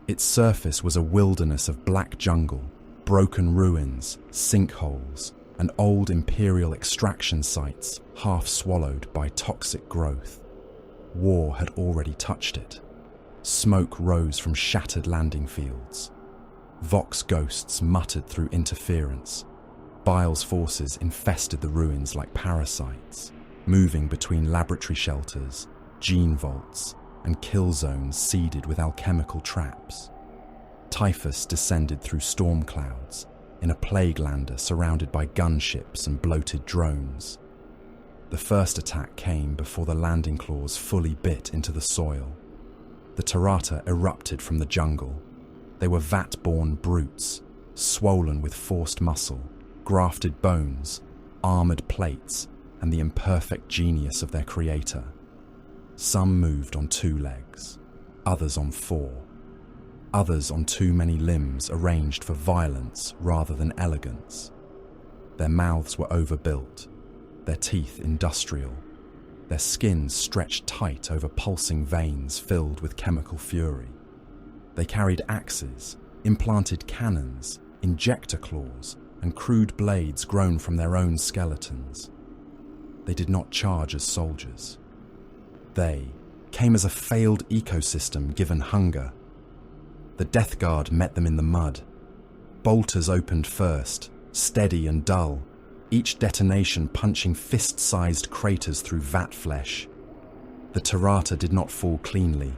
Its surface was a wilderness of black jungle, broken ruins, sinkholes, and old imperial extraction sites half swallowed by toxic growth. War had already touched it. Smoke rose from shattered landing fields. Vox ghosts muttered through interference. Bile's forces infested the ruins like parasites, moving between laboratory shelters, gene vaults, and kill zones seeded with alchemical traps. Typhus descended through storm clouds, in a plague lander surrounded by gunships and bloated drones. The first attack came before the landing claws fully bit into the soil. The Tarata erupted from the jungle. They were vat-born brutes, swollen with forced muscle, grafted bones, armoured plates, and the imperfect genius of their creator. Some moved on 2 legs, others on 4, others on too many limbs arranged for violence rather than elegance. Their mouths were overbuilt, their teeth industrial, their skins stretched tight over pulsing veins filled with chemical fury. They carried axes, implanted cannons, injector claws, and crude blades grown from their own skeletons. They did not charge as soldiers. They came as a failed ecosystem given hunger. The Death Guard met them in the mud. Bolters opened first, steady and dull, each detonation punching fist-sized craters through vat flesh. The Tarata did not fall cleanly.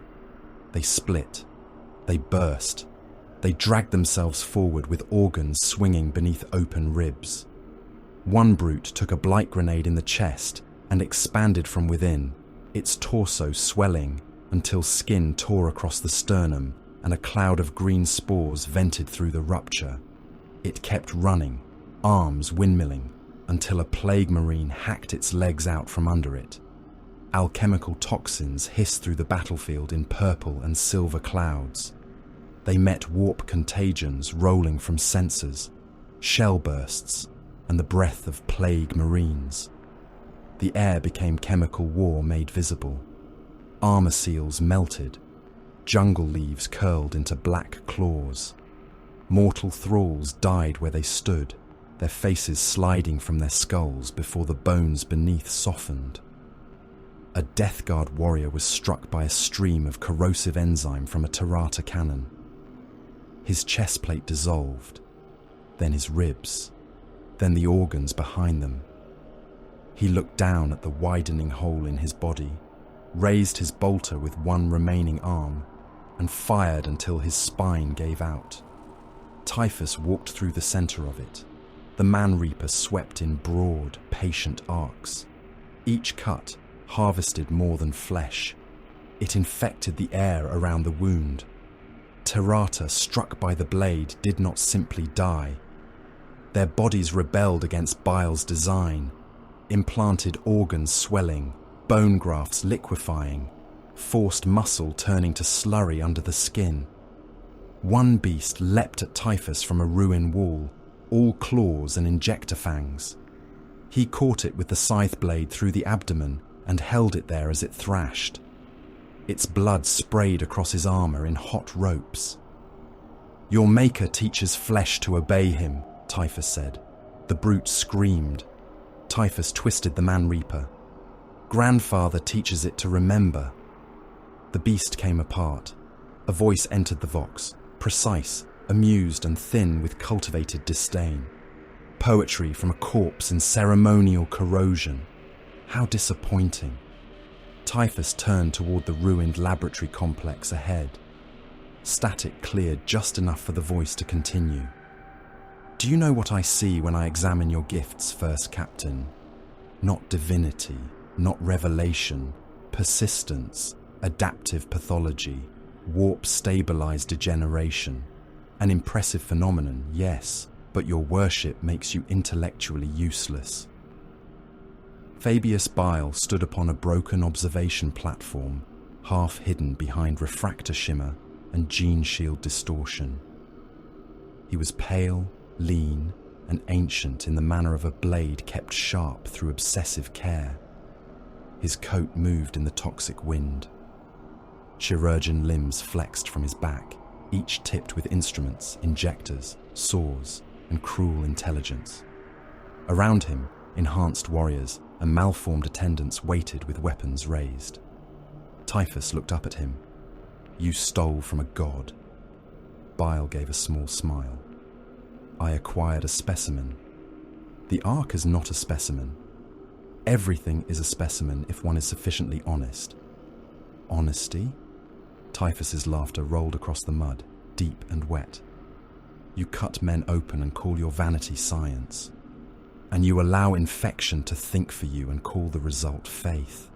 They split. They burst. They dragged themselves forward with organs swinging beneath open ribs. One brute took a blight grenade in the chest and expanded from within, its torso swelling until skin tore across the sternum and a cloud of green spores vented through the rupture. It kept running, arms windmilling, until a plague marine hacked its legs out from under it. Alchemical toxins hissed through the battlefield in purple and silver clouds. They met warp contagions rolling from sensors, shell bursts, and the breath of plague marines. The air became chemical war made visible. Armor seals melted. Jungle leaves curled into black claws. Mortal thralls died where they stood, their faces sliding from their skulls before the bones beneath softened. A Death Guard warrior was struck by a stream of corrosive enzyme from a Tarata cannon. His chest plate dissolved, then his ribs, then the organs behind them. He looked down at the widening hole in his body, raised his bolter with one remaining arm, and fired until his spine gave out. Typhus walked through the center of it. The Man-Reaper swept in broad, patient arcs. Each cut harvested more than flesh. It infected the air around the wound. Tarata, struck by the blade, did not simply die. Their bodies rebelled against Bile's design, implanted organs swelling, bone grafts liquefying, forced muscle turning to slurry under the skin. One beast leapt at Typhus from a ruin wall, all claws and injector fangs. He caught it with the scythe blade through the abdomen and held it there as it thrashed. Its blood sprayed across his armor in hot ropes. "Your maker teaches flesh to obey him," Typhus said. The brute screamed. Typhus twisted the Man-Reaper. "Grandfather teaches it to remember." The beast came apart. A voice entered the vox, precise, amused and thin with cultivated disdain. Poetry from a corpse in ceremonial corrosion. How disappointing. Typhus turned toward the ruined laboratory complex ahead. Static cleared just enough for the voice to continue. "Do you know what I see when I examine your gifts, First Captain? Not divinity, not revelation, persistence, adaptive pathology, warp-stabilized degeneration. An impressive phenomenon, yes, but your worship makes you intellectually useless." Fabius Bile stood upon a broken observation platform, half hidden behind refractor shimmer and gene shield distortion. He was pale, lean, and ancient in the manner of a blade kept sharp through obsessive care. His coat moved in the toxic wind. Chirurgeon limbs flexed from his back, each tipped with instruments, injectors, saws, and cruel intelligence. Around him, enhanced warriors and malformed attendants waited with weapons raised. Typhus looked up at him. "You stole from a god." Bile gave a small smile. "I acquired a specimen." "The Ark is not a specimen. Everything is a specimen if one is sufficiently honest." "Honesty?" Typhus's laughter rolled across the mud, deep and wet. "You cut men open and call your vanity science. And you allow infection to think for you and call the result faith."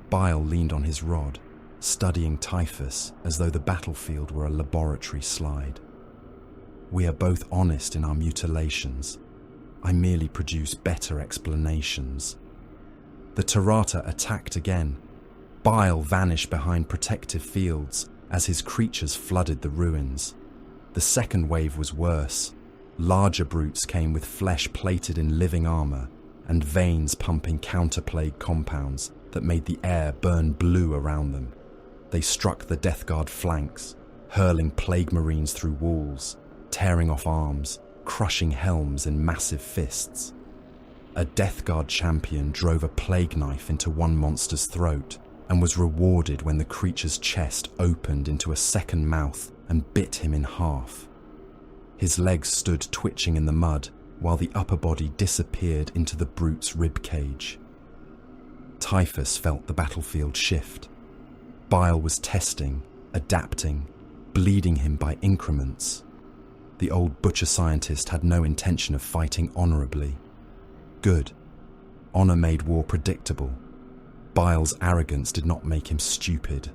Bile leaned on his rod, studying Typhus as though the battlefield were a laboratory slide. "We are both honest in our mutilations. I merely produce better explanations." The Tarata attacked again. Bile vanished behind protective fields as his creatures flooded the ruins. The second wave was worse. Larger brutes came with flesh plated in living armor and veins pumping counterplague compounds that made the air burn blue around them. They struck the Death Guard flanks, hurling plague marines through walls, tearing off arms, crushing helms in massive fists. A Death Guard champion drove a plague knife into one monster's throat and was rewarded when the creature's chest opened into a second mouth and bit him in half. His legs stood twitching in the mud while the upper body disappeared into the brute's ribcage. Typhus felt the battlefield shift. Bile was testing, adapting, bleeding him by increments. The old butcher scientist had no intention of fighting honorably. Good. Honor made war predictable. Bile's arrogance did not make him stupid.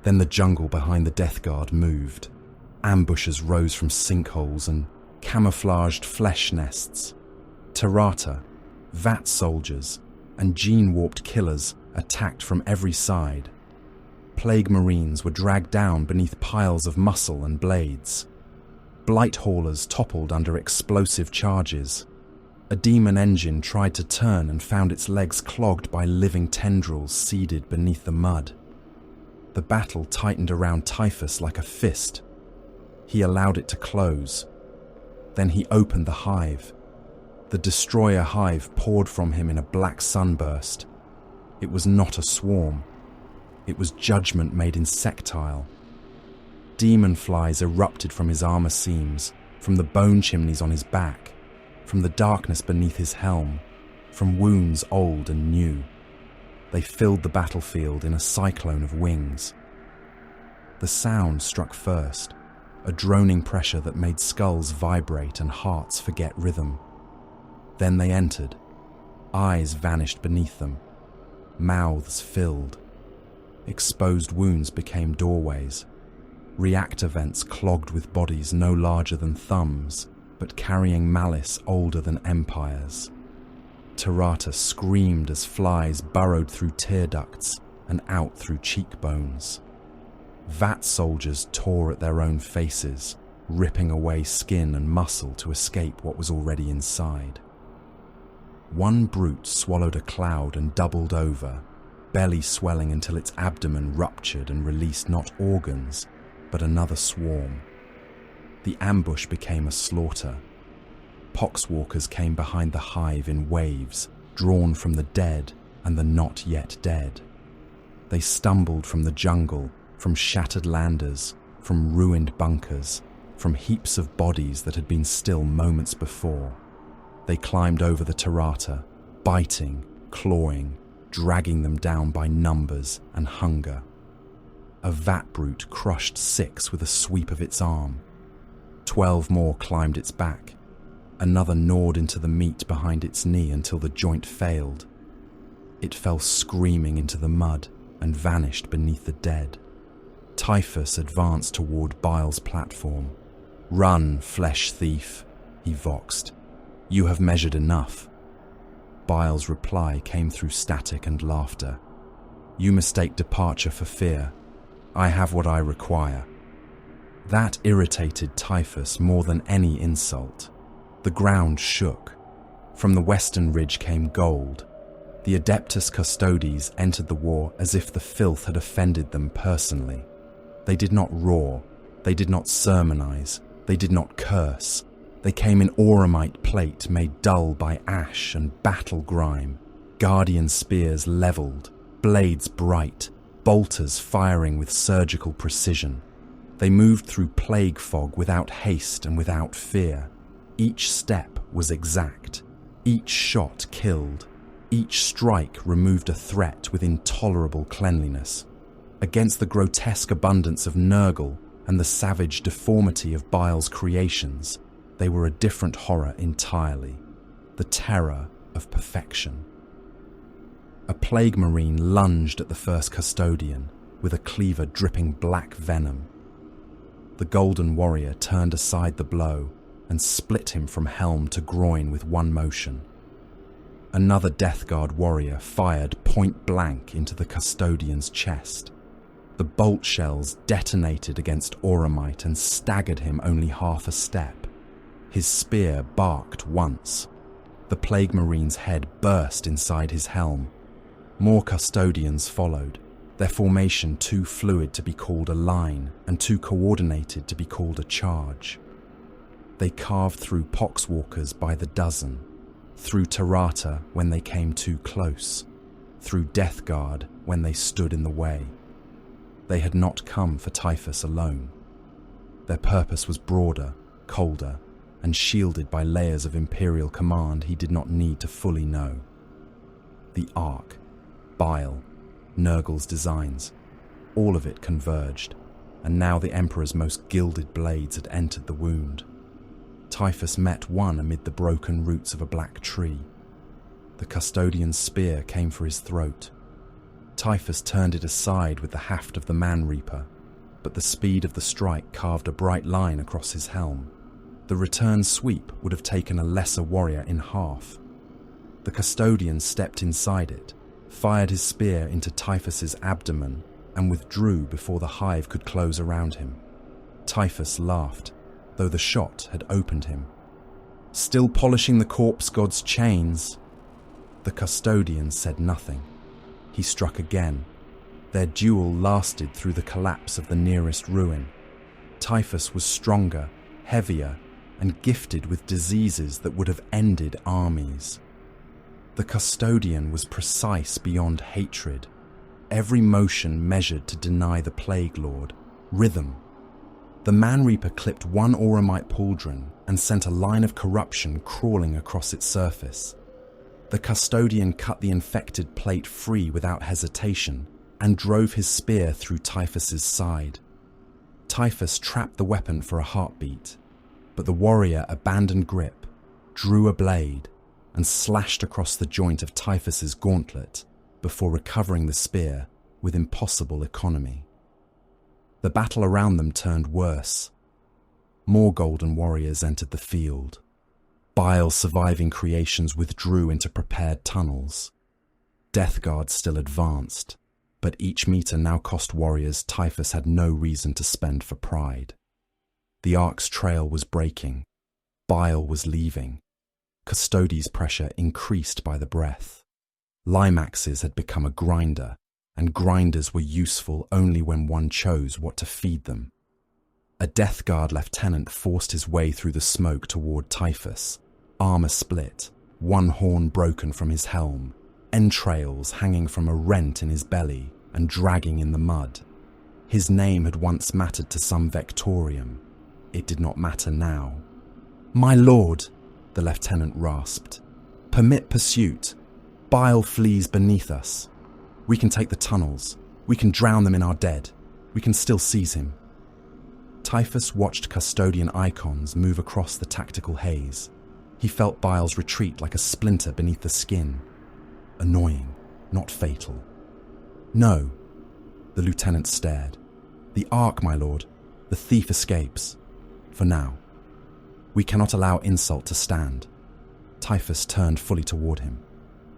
Then the jungle behind the Death Guard moved. Ambushers rose from sinkholes and camouflaged flesh nests. Tarata, vat soldiers, and gene-warped killers attacked from every side. Plague marines were dragged down beneath piles of muscle and blades. Blight haulers toppled under explosive charges. A demon engine tried to turn and found its legs clogged by living tendrils seeded beneath the mud. The battle tightened around Typhus like a fist. He allowed it to close. Then he opened the hive, The destroyer hive poured from him in a black sunburst. It was not a swarm. It was judgment made insectile. Demon flies erupted from his armor seams, from the bone chimneys on his back, from the darkness beneath his helm, from wounds old and new. They filled the battlefield in a cyclone of wings. The sound struck first, a droning pressure that made skulls vibrate and hearts forget rhythm. Then they entered. Eyes vanished beneath them. Mouths filled. Exposed wounds became doorways. Reactor vents clogged with bodies no larger than thumbs, but carrying malice older than empires. Tirata screamed as flies burrowed through tear ducts and out through cheekbones. Vat soldiers tore at their own faces, ripping away skin and muscle to escape what was already inside. One brute swallowed a cloud and doubled over, belly swelling until its abdomen ruptured and released not organs, but another swarm. The ambush became a slaughter. Poxwalkers came behind the hive in waves, drawn from the dead and the not yet dead. They stumbled from the jungle, from shattered landers, from ruined bunkers, from heaps of bodies that had been still moments before. They climbed over the Tirata, biting, clawing, dragging them down by numbers and hunger. A vat brute crushed 6 with a sweep of its arm. 12 more climbed its back. Another gnawed into the meat behind its knee until the joint failed. It fell screaming into the mud and vanished beneath the dead. Typhus advanced toward Bile's platform. "Run, flesh thief," he voxed. "You have measured enough." Bile's reply came through static and laughter. "You mistake departure for fear. I have what I require." That irritated Typhus more than any insult. The ground shook. From the western ridge came gold. The Adeptus Custodes entered the war as if the filth had offended them personally. They did not roar. They did not sermonize. They did not curse. They came in auramite plate made dull by ash and battle grime, guardian spears levelled, blades bright, bolters firing with surgical precision. They moved through plague fog without haste and without fear. Each step was exact. Each shot killed. Each strike removed a threat with intolerable cleanliness. Against the grotesque abundance of Nurgle and the savage deformity of Bile's creations, they were a different horror entirely, the terror of perfection. A plague marine lunged at the first custodian, with a cleaver dripping black venom. The golden warrior turned aside the blow and split him from helm to groin with one motion. Another Death Guard warrior fired point blank into the custodian's chest. The bolt shells detonated against auramite and staggered him only half a step. His spear barked once. The plague marine's head burst inside his helm. More custodians followed, their formation too fluid to be called a line and too coordinated to be called a charge. They carved through poxwalkers by the dozen, through Tirata when they came too close, through Death Guard when they stood in the way. They had not come for Typhus alone. Their purpose was broader, colder, and shielded by layers of Imperial command he did not need to fully know. The Ark, Bile, Nurgle's designs, all of it converged, and now the Emperor's most gilded blades had entered the wound. Typhus met one amid the broken roots of a black tree. The custodian's spear came for his throat. Typhus turned it aside with the haft of the Man-Reaper, but the speed of the strike carved a bright line across his helm. The return sweep would have taken a lesser warrior in half. The custodian stepped inside it, fired his spear into Typhus's abdomen, and withdrew before the hive could close around him. Typhus laughed, though the shot had opened him. "Still polishing the corpse god's chains?" The custodian said nothing. He struck again. Their duel lasted through the collapse of the nearest ruin. Typhus was stronger, heavier, and gifted with diseases that would have ended armies. The custodian was precise beyond hatred, every motion measured to deny the Plague Lord rhythm. The Man Reaper clipped one auramite pauldron and sent a line of corruption crawling across its surface. The custodian cut the infected plate free without hesitation and drove his spear through Typhus's side. Typhus trapped the weapon for a heartbeat, but the warrior abandoned grip, drew a blade, and slashed across the joint of Typhus's gauntlet before recovering the spear with impossible economy. The battle around them turned worse. More golden warriors entered the field. Bile's surviving creations withdrew into prepared tunnels. Death Guard still advanced, but each meter now cost warriors Typhus had no reason to spend for pride. The Ark's trail was breaking. Bile was leaving. Custodes' pressure increased by the breath. Limaxes had become a grinder, and grinders were useful only when one chose what to feed them. A Death Guard lieutenant forced his way through the smoke toward Typhus, armor split, one horn broken from his helm, entrails hanging from a rent in his belly and dragging in the mud. His name had once mattered to some Vectorium. It did not matter now. "My lord," the lieutenant rasped, "permit pursuit. Bile flees beneath us. We can take the tunnels. We can drown them in our dead. We can still seize him." Typhus watched custodian icons move across the tactical haze. He felt Bile's retreat like a splinter beneath the skin. Annoying, not fatal. "No," the lieutenant stared. "The Ark, my lord. The thief escapes. For now. We cannot allow insult to stand." Typhus turned fully toward him.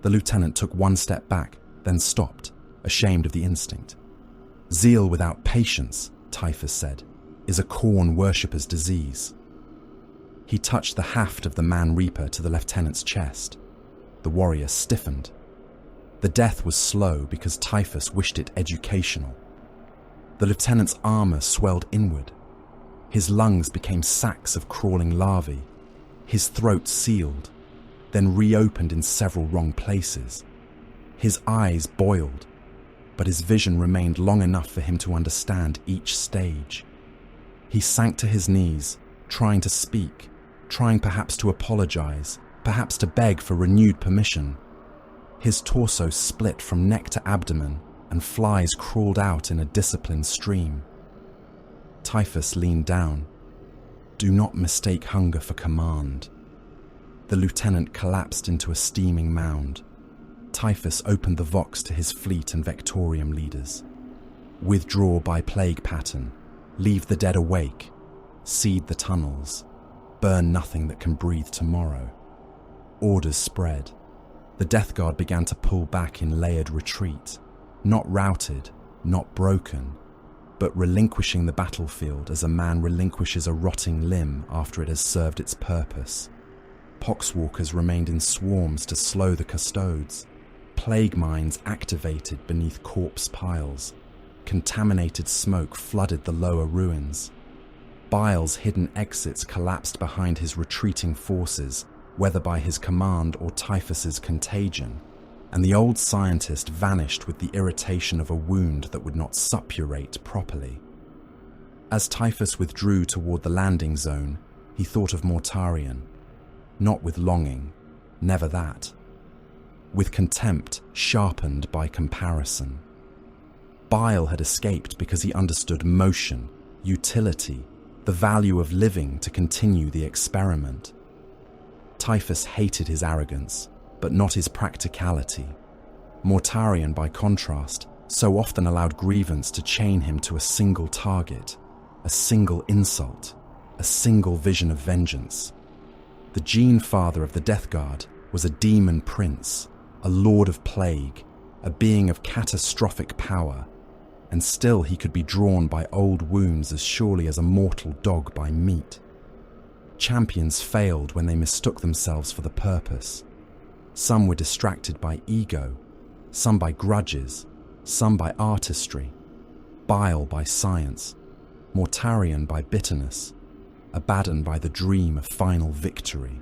The lieutenant took one step back, then stopped, ashamed of the instinct. "Zeal without patience," Typhus said, "is a Khorne worshipper's disease." He touched the haft of the Man Reaper to the lieutenant's chest. The warrior stiffened. The death was slow because Typhus wished it educational. The lieutenant's armor swelled inward. His lungs became sacs of crawling larvae. His throat sealed, then reopened in several wrong places. His eyes boiled, but his vision remained long enough for him to understand each stage. He sank to his knees, trying to speak, trying perhaps to apologize, perhaps to beg for renewed permission. His torso split from neck to abdomen, and flies crawled out in a disciplined stream. Typhus leaned down. "Do not mistake hunger for command." The lieutenant collapsed into a steaming mound. Typhus opened the Vox to his fleet and Vectorium leaders. "Withdraw by plague pattern. Leave the dead awake. Seed the tunnels. Burn nothing that can breathe tomorrow." Orders spread. The Death Guard began to pull back in layered retreat, not routed, not broken, but relinquishing the battlefield as a man relinquishes a rotting limb after it has served its purpose. Poxwalkers remained in swarms to slow the custodes. Plague mines activated beneath corpse piles. Contaminated smoke flooded the lower ruins. Bile's hidden exits collapsed behind his retreating forces, whether by his command or Typhus's contagion, and the old scientist vanished with the irritation of a wound that would not suppurate properly. As Typhus withdrew toward the landing zone, he thought of Mortarion. Not with longing, never that. With contempt sharpened by comparison. Bile had escaped because he understood motion, utility, the value of living to continue the experiment. Typhus hated his arrogance, but not his practicality. Mortarion, by contrast, so often allowed grievance to chain him to a single target, a single insult, a single vision of vengeance. The Gene Father of the Death Guard was a demon prince, a lord of plague, a being of catastrophic power, and still he could be drawn by old wounds as surely as a mortal dog by meat. Champions failed when they mistook themselves for the purpose. Some were distracted by ego, some by grudges, some by artistry, Bile by science, Mortarion by bitterness. Abaddon by the dream of final victory.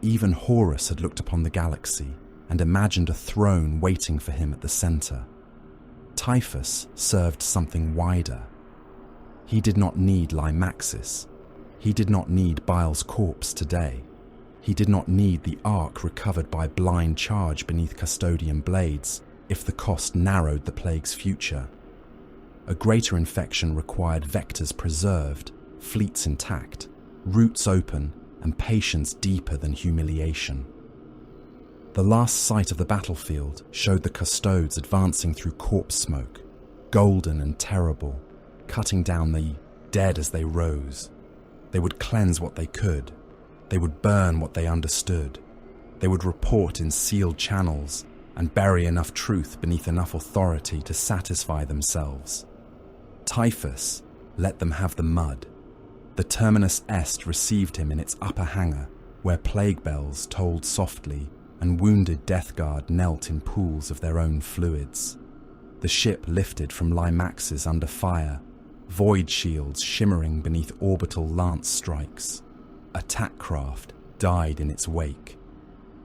Even Horus had looked upon the galaxy and imagined a throne waiting for him at the center. Typhus served something wider. He did not need Lymaxis. He did not need Baal's corpse today. He did not need the Ark recovered by blind charge beneath custodian blades if the cost narrowed the plague's future. A greater infection required vectors preserved, fleets intact, roots open, and patience deeper than humiliation. The last sight of the battlefield showed the custodes advancing through corpse smoke, golden and terrible, cutting down the dead as they rose. They would cleanse what they could. They would burn what they understood. They would report in sealed channels and bury enough truth beneath enough authority to satisfy themselves. Typhus let them have the mud. The Terminus Est received him in its upper hangar, where plague bells tolled softly and wounded Death Guard knelt in pools of their own fluids. The ship lifted from Lymaxes under fire, void shields shimmering beneath orbital lance strikes. Attack craft died in its wake.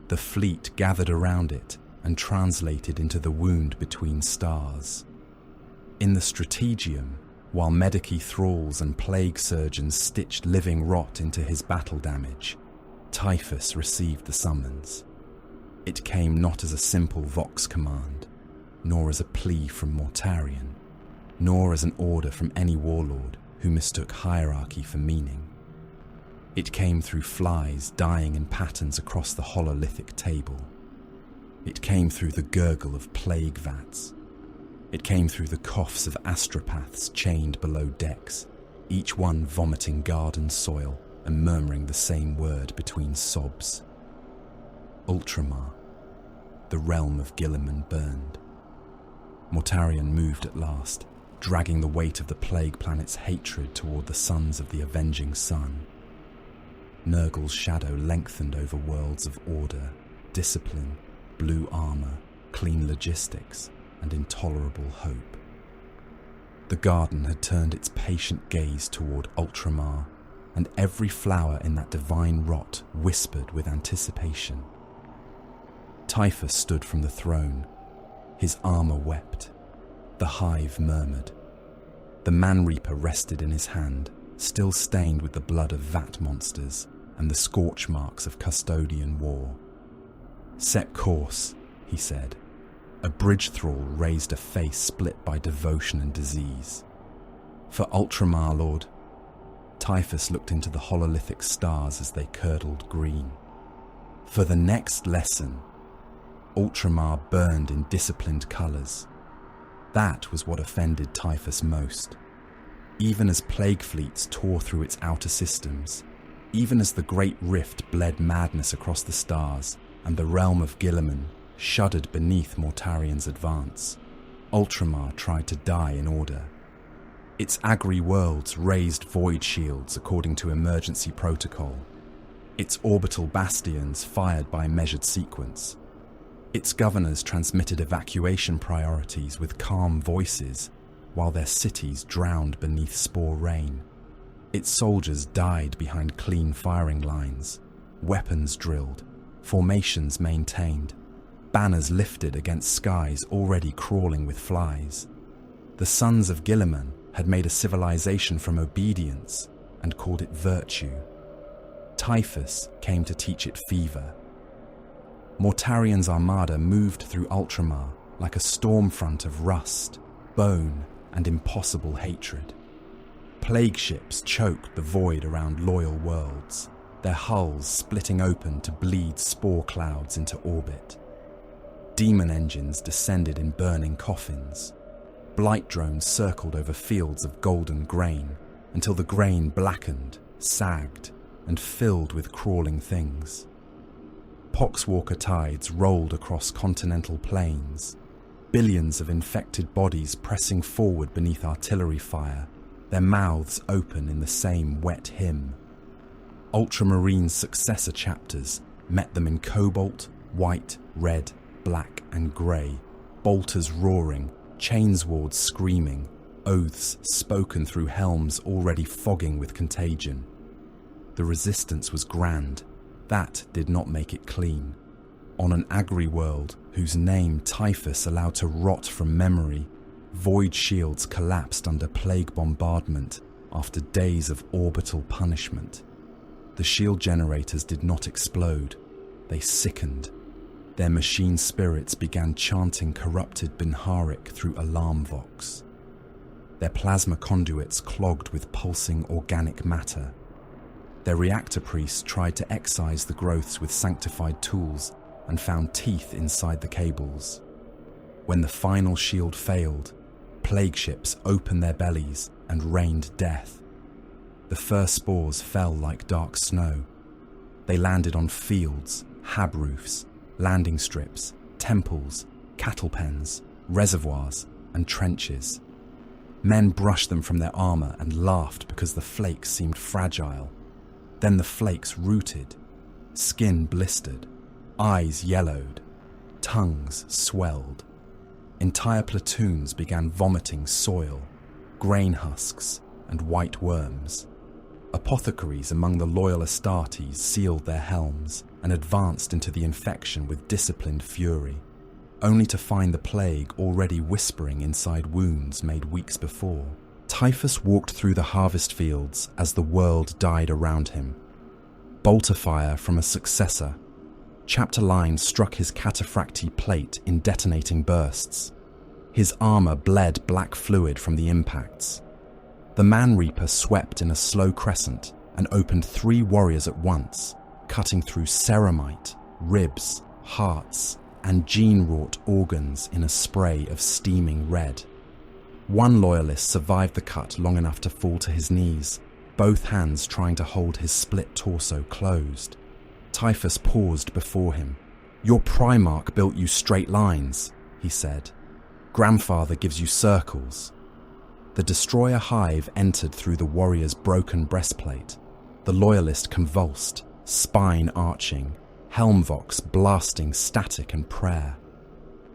The fleet gathered around it and translated into the wound between stars. In the Strategium, while Medici thralls and plague surgeons stitched living rot into his battle damage, Typhus received the summons. It came not as a simple Vox command, nor as a plea from Mortarion, nor as an order from any warlord who mistook hierarchy for meaning. It came through flies dying in patterns across the hololithic table. It came through the gurgle of plague vats. It came through the coughs of astropaths chained below decks, each one vomiting garden soil and murmuring the same word between sobs. Ultramar, the realm of Guilliman burned. Mortarion moved at last, dragging the weight of the plague planet's hatred toward the sons of the avenging sun. Nurgle's shadow lengthened over worlds of order, discipline, blue armor, clean logistics, and intolerable hope. The garden had turned its patient gaze toward Ultramar, and every flower in that divine rot whispered with anticipation. Typhus stood from the throne. His armor wept. The hive murmured. The Man-Reaper rested in his hand, still stained with the blood of vat monsters and the scorch marks of custodian war. "Set course," he said. A bridge thrall raised a face split by devotion and disease. "For Ultramar, Lord." Typhus looked into the hololithic stars as they curdled green. "For the next lesson." Ultramar burned in disciplined colours. That was what offended Typhus most. Even as plague fleets tore through its outer systems, even as the great rift bled madness across the stars and the realm of Guilliman shuddered beneath Mortarion's advance, Ultramar tried to die in order. Its agri worlds raised void shields according to emergency protocol. Its orbital bastions fired by measured sequence. Its governors transmitted evacuation priorities with calm voices while their cities drowned beneath spore rain. Its soldiers died behind clean firing lines, weapons drilled, formations maintained, banners lifted against skies already crawling with flies. The sons of Guilliman had made a civilization from obedience and called it virtue. Typhus came to teach it fever. Mortarion's armada moved through Ultramar like a storm front of rust, bone, and impossible hatred. Plague ships choked the void around loyal worlds, their hulls splitting open to bleed spore clouds into orbit. Demon engines descended in burning coffins. Blight drones circled over fields of golden grain until the grain blackened, sagged, and filled with crawling things. Poxwalker tides rolled across continental plains, billions of infected bodies pressing forward beneath artillery fire, their mouths open in the same wet hymn. Ultramarine's successor chapters met them in cobalt, white, red, black, and grey, bolters roaring, chainswords screaming, oaths spoken through helms already fogging with contagion. The resistance was grand. That did not make it clean. On an agri-world whose name Typhus allowed to rot from memory, void shields collapsed under plague bombardment after days of orbital punishment. The shield generators did not explode. They sickened. Their machine spirits began chanting corrupted Binharik through alarm vox. Their plasma conduits clogged with pulsing organic matter. Their reactor priests tried to excise the growths with sanctified tools and found teeth inside the cables. When the final shield failed, plague ships opened their bellies and rained death. The first spores fell like dark snow. They landed on fields, hab roofs, landing strips, temples, cattle pens, reservoirs, and trenches. Men brushed them from their armor and laughed because the flakes seemed fragile. Then the flakes rooted, skin blistered, eyes yellowed, tongues swelled. Entire platoons began vomiting soil, grain husks, and white worms. Apothecaries among the loyal Astartes sealed their helms and advanced into the infection with disciplined fury, only to find the plague already whispering inside wounds made weeks before. Typhus walked through the harvest fields as the world died around him. Bolter fire from a successor. Chapter lines struck his cataphracti plate in detonating bursts. His armor bled black fluid from the impacts. The Man-Reaper swept in a slow crescent and opened 3 warriors at once, cutting through ceramite, ribs, hearts, and gene-wrought organs in a spray of steaming red. One loyalist survived the cut long enough to fall to his knees, both hands trying to hold his split torso closed. Typhus paused before him. "Your Primarch built you straight lines," he said. "Grandfather gives you circles." The destroyer hive entered through the warrior's broken breastplate. The loyalist convulsed, spine arching, helmvox blasting static and prayer.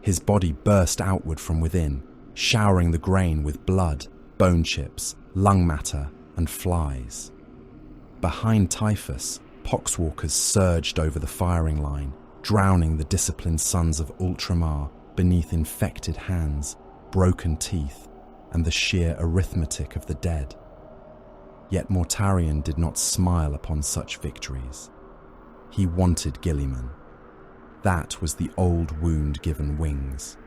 His body burst outward from within, showering the grain with blood, bone chips, lung matter, and flies. Behind Typhus, poxwalkers surged over the firing line, drowning the disciplined sons of Ultramar beneath infected hands, broken teeth, and the sheer arithmetic of the dead. Yet Mortarion did not smile upon such victories. He wanted Guilliman. That was the old wound given wings.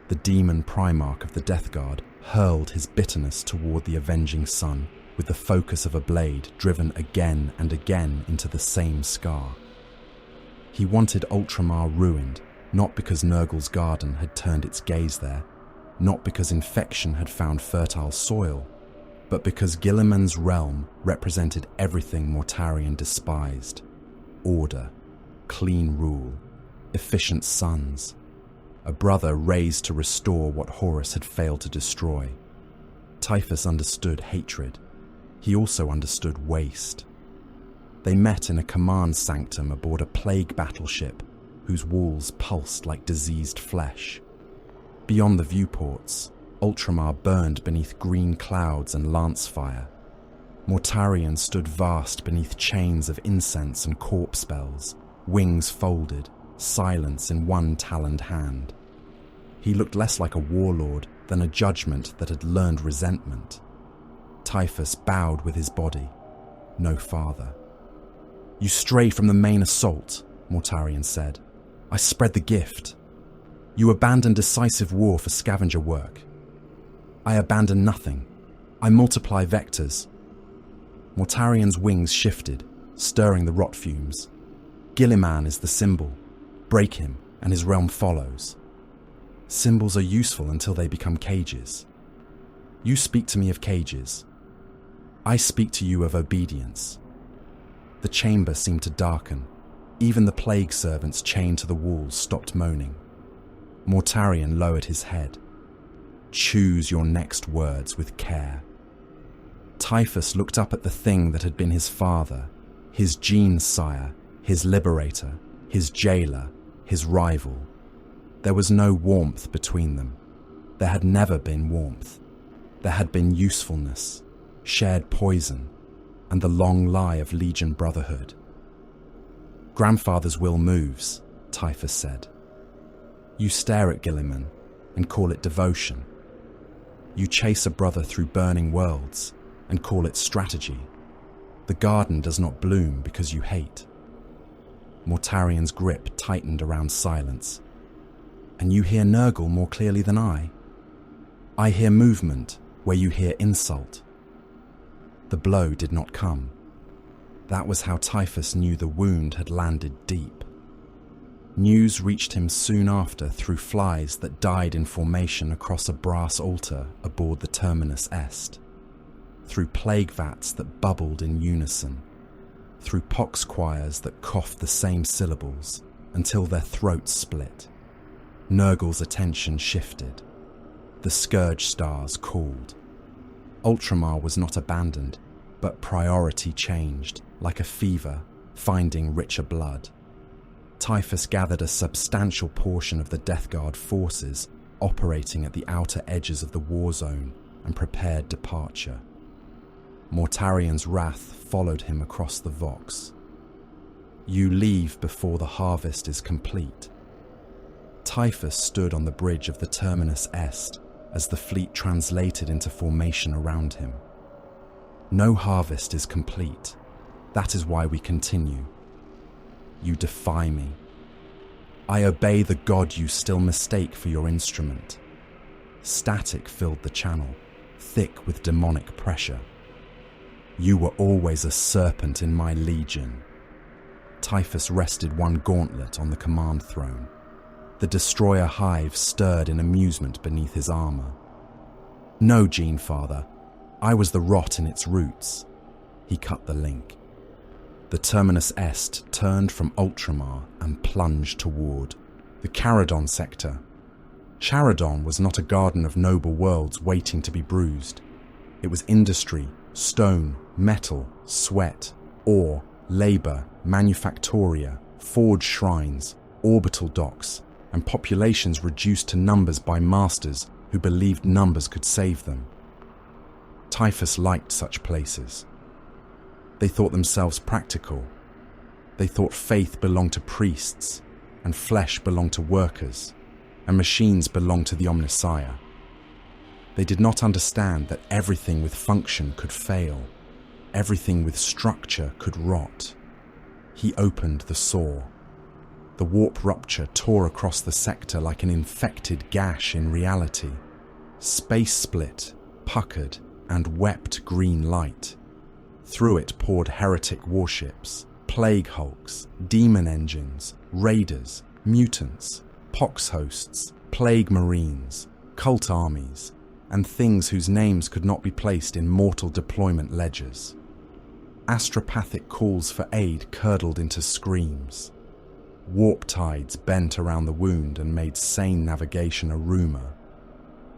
The demon Primarch of the Death Guard hurled his bitterness toward the avenging sun with the focus of a blade driven again and again into the same scar. He wanted Ultramar ruined, not because Nurgle's garden had turned its gaze there, not because infection had found fertile soil, but because Guilliman's realm represented everything Mortarion despised: order, clean rule, efficient sons, a brother raised to restore what Horus had failed to destroy. Typhus understood hatred. He also understood waste. They met in a command sanctum aboard a plague battleship whose walls pulsed like diseased flesh. Beyond the viewports, Ultramar burned beneath green clouds and lance fire. Mortarion stood vast beneath chains of incense and corpse spells, wings folded, silence in one taloned hand. He looked less like a warlord than a judgment that had learned resentment. Typhus bowed with his body, no farther. "You stray from the main assault," Mortarion said. "I spread the gift. You abandon decisive war for scavenger work. I abandon nothing. I multiply vectors." Mortarion's wings shifted, stirring the rot fumes. "Guilliman is the symbol. Break him, and his realm follows. Symbols are useful until they become cages. You speak to me of cages. I speak to you of obedience." The chamber seemed to darken. Even the plague servants chained to the walls stopped moaning. Mortarion lowered his head. "Choose your next words with care." Typhus looked up at the thing that had been his father, his gene sire, his liberator, his jailer, his rival. There was no warmth between them. There had never been warmth. There had been usefulness, shared poison, and the long lie of Legion brotherhood. "Grandfather's will moves," Typhus said. "You stare at Gilliman and call it devotion. You chase a brother through burning worlds and call it strategy. The garden does not bloom because you hate." Mortarian's grip tightened around silence. "And you hear Nurgle more clearly than I. I hear movement where you hear insult." The blow did not come. That was how Typhus knew the wound had landed deep. News reached him soon after through flies that died in formation across a brass altar aboard the Terminus Est, through plague vats that bubbled in unison, through pox choirs that coughed the same syllables until their throats split. Nurgle's attention shifted. The Scourge stars called. Ultramar was not abandoned, but priority changed, like a fever, finding richer blood. Typhus gathered a substantial portion of the Death Guard forces operating at the outer edges of the war zone and prepared departure. Mortarian's wrath followed him across the Vox. "You leave before the harvest is complete." Typhus stood on the bridge of the Terminus Est as the fleet translated into formation around him. "No harvest is complete. That is why we continue. You defy me. I obey the god you still mistake for your instrument." Static filled the channel, thick with demonic pressure. "You were always a serpent in my legion." Typhus rested one gauntlet on the command throne. The destroyer hive stirred in amusement beneath his armor. "No, Gene Father. I was the rot in its roots." He cut the link. The Terminus Est turned from Ultramar and plunged toward the Caradon sector. Charadon was not a garden of noble worlds waiting to be bruised. It was industry, stone, metal, sweat, ore, labor, manufactoria, forge shrines, orbital docks, and populations reduced to numbers by masters who believed numbers could save them. Typhus liked such places. They thought themselves practical. They thought faith belonged to priests, and flesh belonged to workers, and machines belonged to the Omnissiah. They did not understand that everything with function could fail, everything with structure could rot. He opened the saw. The warp rupture tore across the sector like an infected gash in reality. Space split, puckered, and wept green light. Through it poured heretic warships, plague hulks, demon engines, raiders, mutants, pox hosts, plague marines, cult armies, and things whose names could not be placed in mortal deployment ledgers. Astropathic calls for aid curdled into screams. Warp tides bent around the wound and made sane navigation a rumor.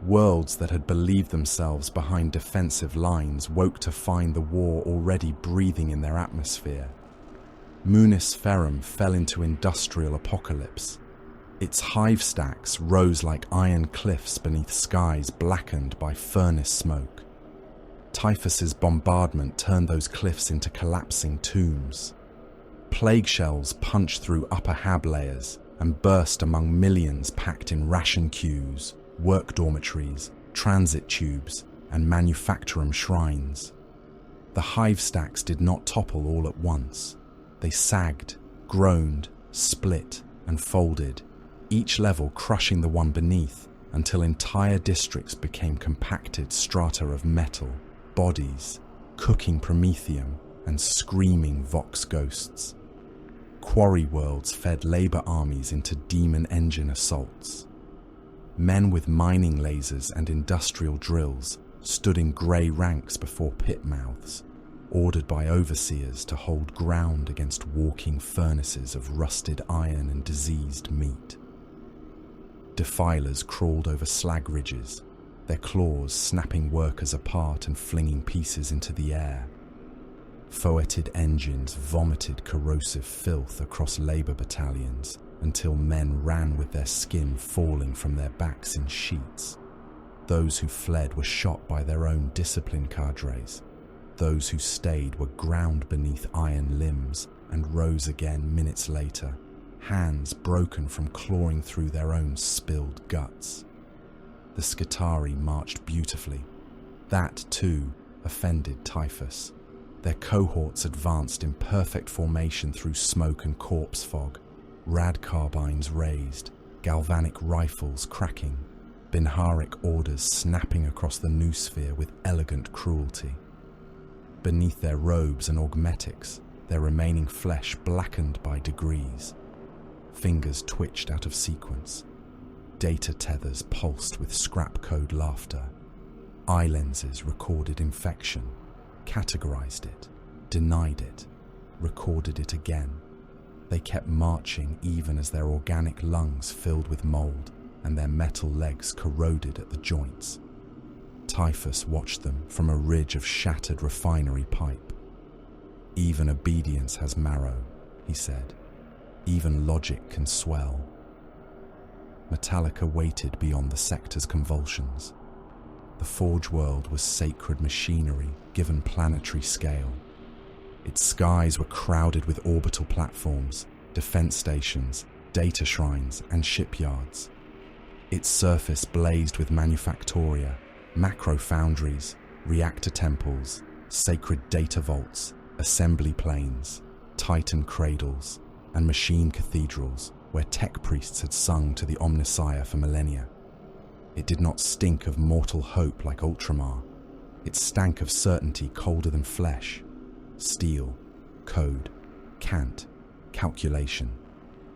Worlds that had believed themselves behind defensive lines woke to find the war already breathing in their atmosphere. Munis Ferrum fell into industrial apocalypse. Its hive stacks rose like iron cliffs beneath skies blackened by furnace smoke. Typhus's bombardment turned those cliffs into collapsing tombs. Plague shells punched through upper hab layers and burst among millions packed in ration queues, work dormitories, transit tubes, and manufactorum shrines. The hive stacks did not topple all at once. They sagged, groaned, split, and folded, each level crushing the one beneath until entire districts became compacted strata of metal, bodies, cooking promethium, and screaming vox ghosts. Quarry worlds fed labor armies into demon engine assaults. Men with mining lasers and industrial drills stood in grey ranks before pit mouths, ordered by overseers to hold ground against walking furnaces of rusted iron and diseased meat. Defilers crawled over slag ridges, their claws snapping workers apart and flinging pieces into the air. Foetid engines vomited corrosive filth across labour battalions until men ran with their skin falling from their backs in sheets. Those who fled were shot by their own discipline cadres. Those who stayed were ground beneath iron limbs and rose again minutes later, hands broken from clawing through their own spilled guts. The Skitarii marched beautifully. That, too, offended Typhus. Their cohorts advanced in perfect formation through smoke and corpse fog, rad carbines raised, galvanic rifles cracking, Binharic orders snapping across the noosphere with elegant cruelty. Beneath their robes and augmetics, their remaining flesh blackened by degrees. Fingers twitched out of sequence. Data tethers pulsed with scrap code laughter. Eye lenses recorded infection, categorized it, denied it, recorded it again. They kept marching even as their organic lungs filled with mold and their metal legs corroded at the joints. Typhus watched them from a ridge of shattered refinery pipe. Even obedience has marrow, he said. Even logic can swell. Metallica waited beyond the sector's convulsions. The Forge world was sacred machinery given planetary scale. Its skies were crowded with orbital platforms, defense stations, data shrines, and shipyards. Its surface blazed with manufactoria, macro foundries, reactor temples, sacred data vaults, assembly planes, titan cradles, and machine cathedrals where tech priests had sung to the Omnissiah for millennia. It did not stink of mortal hope like Ultramar. It stank of certainty colder than flesh. Steel, code, cant, calculation,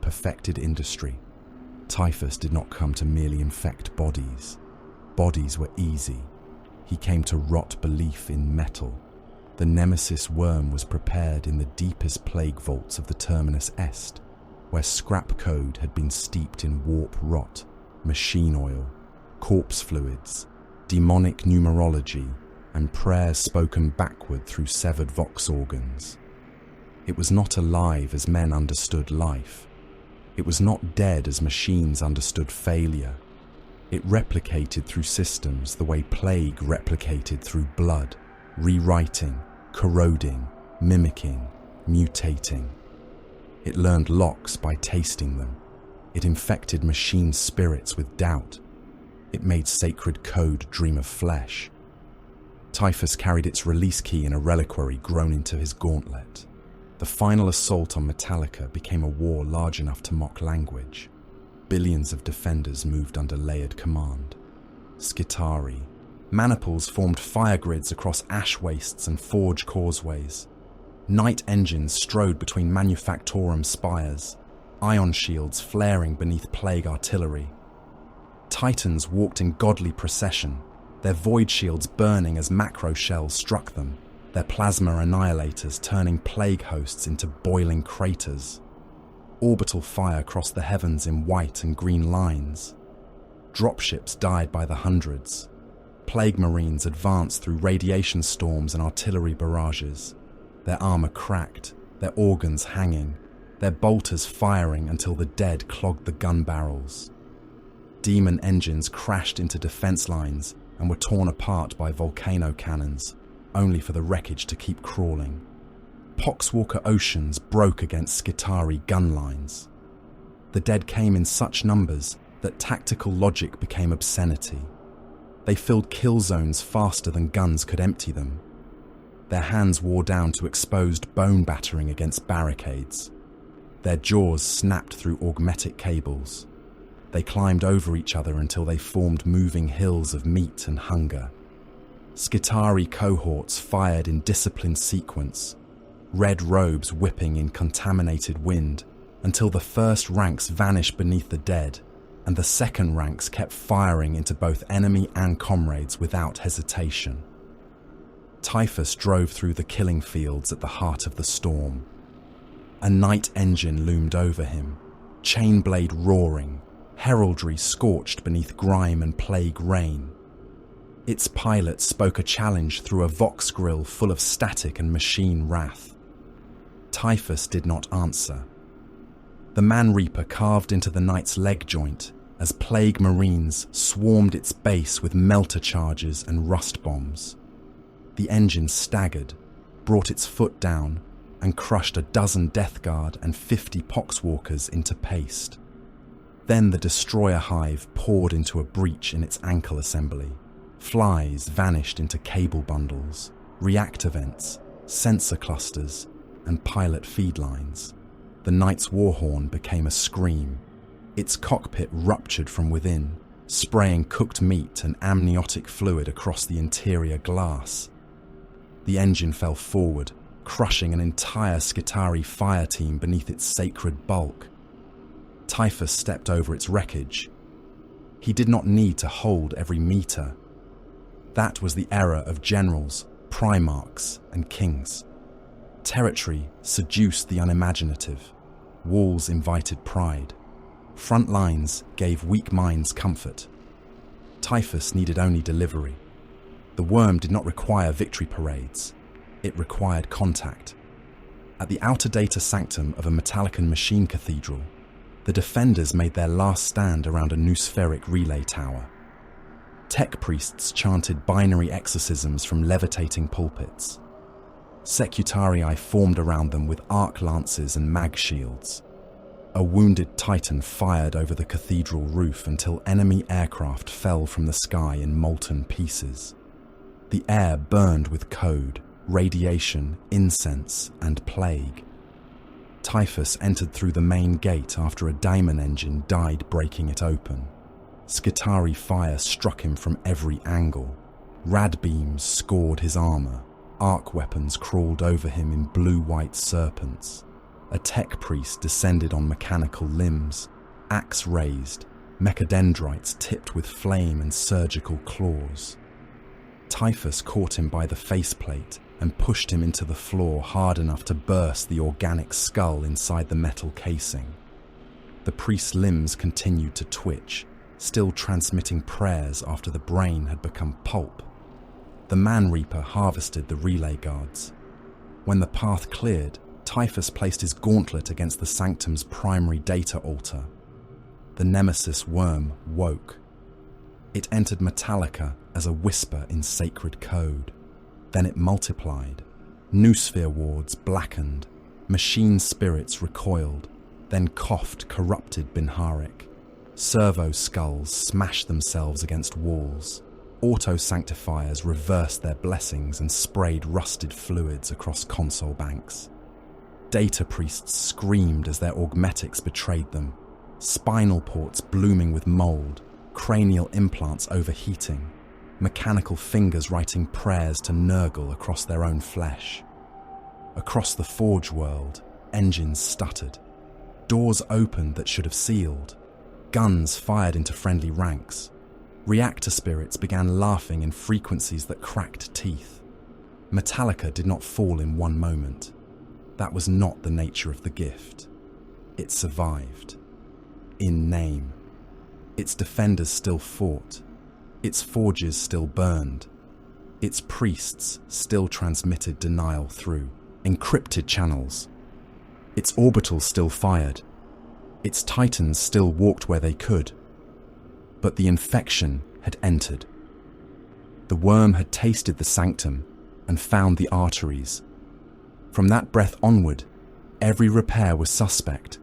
perfected industry. Typhus did not come to merely infect bodies. Bodies were easy. He came to rot belief in metal. The Nemesis worm was prepared in the deepest plague vaults of the Terminus Est, where scrap code had been steeped in warp rot, machine oil, corpse fluids, demonic numerology, and prayers spoken backward through severed vox organs. It was not alive as men understood life. It was not dead as machines understood failure. It replicated through systems the way plague replicated through blood, rewriting, corroding, mimicking, mutating. It learned locks by tasting them. It infected machine spirits with doubt. It made sacred code dream of flesh. Typhus carried its release key in a reliquary grown into his gauntlet. The final assault on Metallica became a war large enough to mock language. Billions of defenders moved under layered command. Skitarii. Maniples formed fire grids across ash wastes and forge causeways. Night engines strode between manufactorum spires, ion shields flaring beneath plague artillery. Titans walked in godly procession, their void shields burning as macro shells struck them, their plasma annihilators turning plague hosts into boiling craters. Orbital fire crossed the heavens in white and green lines. Dropships died by the hundreds. Plague marines advanced through radiation storms and artillery barrages, their armor cracked, their organs hanging, their bolters firing until the dead clogged the gun barrels. Demon engines crashed into defense lines and were torn apart by volcano cannons, only for the wreckage to keep crawling. Poxwalker oceans broke against Skitarii gun lines. The dead came in such numbers that tactical logic became obscenity. They filled kill zones faster than guns could empty them. Their hands wore down to exposed bone battering against barricades. Their jaws snapped through augmetic cables. They climbed over each other until they formed moving hills of meat and hunger. Skitarii cohorts fired in disciplined sequence, red robes whipping in contaminated wind, until the first ranks vanished beneath the dead, and the second ranks kept firing into both enemy and comrades without hesitation. Typhus drove through the killing fields at the heart of the storm. A night engine loomed over him, chain blade roaring, heraldry scorched beneath grime and plague rain. Its pilot spoke a challenge through a vox grill full of static and machine wrath. Typhus did not answer. The Man-Reaper carved into the knight's leg joint as plague marines swarmed its base with melter charges and rust bombs. The engine staggered, brought its foot down, and crushed a dozen Death Guard and 50 Poxwalkers into paste. Then the destroyer hive poured into a breach in its ankle assembly. Flies vanished into cable bundles, reactor vents, sensor clusters, and pilot feed lines. The Knight's warhorn became a scream. Its cockpit ruptured from within, spraying cooked meat and amniotic fluid across the interior glass. The engine fell forward, crushing an entire Skitarii fire team beneath its sacred bulk. Typhus stepped over its wreckage. He did not need to hold every meter. That was the era of generals, primarchs, and kings. Territory seduced the unimaginative. Walls invited pride. Front lines gave weak minds comfort. Typhus needed only delivery. The worm did not require victory parades. It required contact. At the outer data sanctum of a Metallican machine cathedral, the defenders made their last stand around a noospheric relay tower. Tech priests chanted binary exorcisms from levitating pulpits. Secutarii formed around them with arc lances and mag shields. A wounded Titan fired over the cathedral roof until enemy aircraft fell from the sky in molten pieces. The air burned with code, radiation, incense, and plague. Typhus entered through the main gate after a daemon engine died breaking it open. Skitarii fire struck him from every angle. Rad beams scored his armor. Arc weapons crawled over him in blue-white serpents. A tech priest descended on mechanical limbs, axe raised, mechadendrites tipped with flame and surgical claws. Typhus caught him by the faceplate and pushed him into the floor hard enough to burst the organic skull inside the metal casing. The priest's limbs continued to twitch, still transmitting prayers after the brain had become pulp. The Man-Reaper harvested the relay guards. When the path cleared, Typhus placed his gauntlet against the sanctum's primary data altar. The nemesis worm woke. It entered Metallica as a whisper in sacred code. Then it multiplied. Noosphere wards blackened. Machine spirits recoiled, then coughed corrupted Binharic. Servo skulls smashed themselves against walls. Auto-sanctifiers reversed their blessings and sprayed rusted fluids across console banks. Data priests screamed as their augmetics betrayed them. Spinal ports blooming with mold, cranial implants overheating, mechanical fingers writing prayers to Nurgle across their own flesh. Across the Forge world, engines stuttered. Doors opened that should have sealed. Guns fired into friendly ranks. Reactor spirits began laughing in frequencies that cracked teeth. Metallica did not fall in one moment. That was not the nature of the gift. It survived. In name. Its defenders still fought. Its forges still burned. Its priests still transmitted denial through encrypted channels. Its orbitals still fired. Its titans still walked where they could. But the infection had entered. The worm had tasted the sanctum and found the arteries. From that breath onward, every repair was suspect,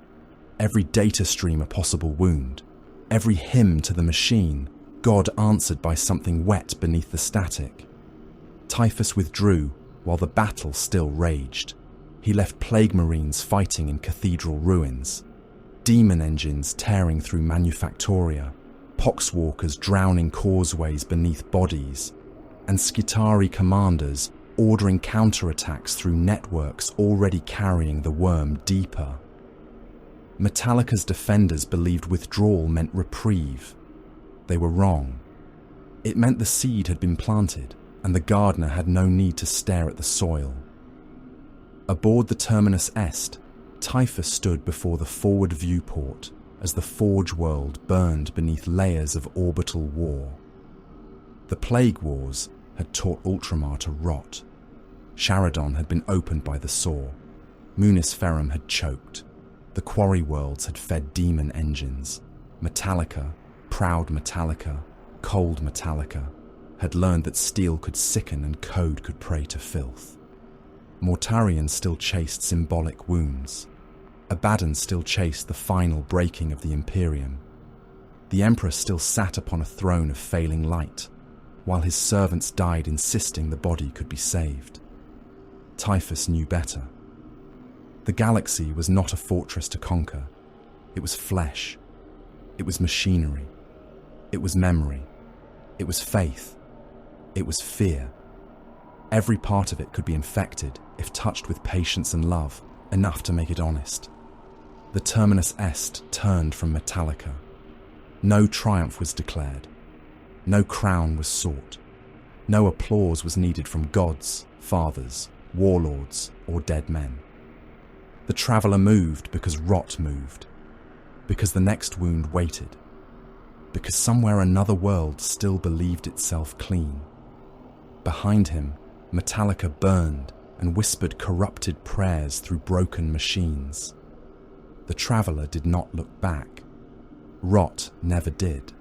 every data stream a possible wound, every hymn to the machine, God answered by something wet beneath the static. Typhus withdrew while the battle still raged. He left plague marines fighting in cathedral ruins, demon engines tearing through manufactoria, poxwalkers drowning causeways beneath bodies, and Skitarii commanders ordering counterattacks through networks already carrying the worm deeper. Metallica's defenders believed withdrawal meant reprieve. They were wrong. It meant the seed had been planted, and the gardener had no need to stare at the soil. Aboard the Terminus Est, Typhus stood before the forward viewport as the Forge world burned beneath layers of orbital war. The Plague Wars had taught Ultramar to rot. Sharadon had been opened by the saw. Munisferum had choked. The Quarry worlds had fed demon engines. Metallica, proud Metallica, cold Metallica, had learned that steel could sicken and code could pray to filth. Mortarion still chased symbolic wounds. Abaddon still chased the final breaking of the Imperium. The Emperor still sat upon a throne of failing light, while his servants died insisting the body could be saved. Typhus knew better. The galaxy was not a fortress to conquer. It was flesh. It was machinery. It was memory. It was faith. It was fear. Every part of it could be infected if touched with patience and love, enough to make it honest. The Terminus Est turned from Metallica. No triumph was declared. No crown was sought. No applause was needed from gods, fathers, warlords, or dead men. The traveller moved because rot moved, because the next wound waited, because somewhere another world still believed itself clean. Behind him, Metallica burned and whispered corrupted prayers through broken machines. The traveller did not look back. Rot never did.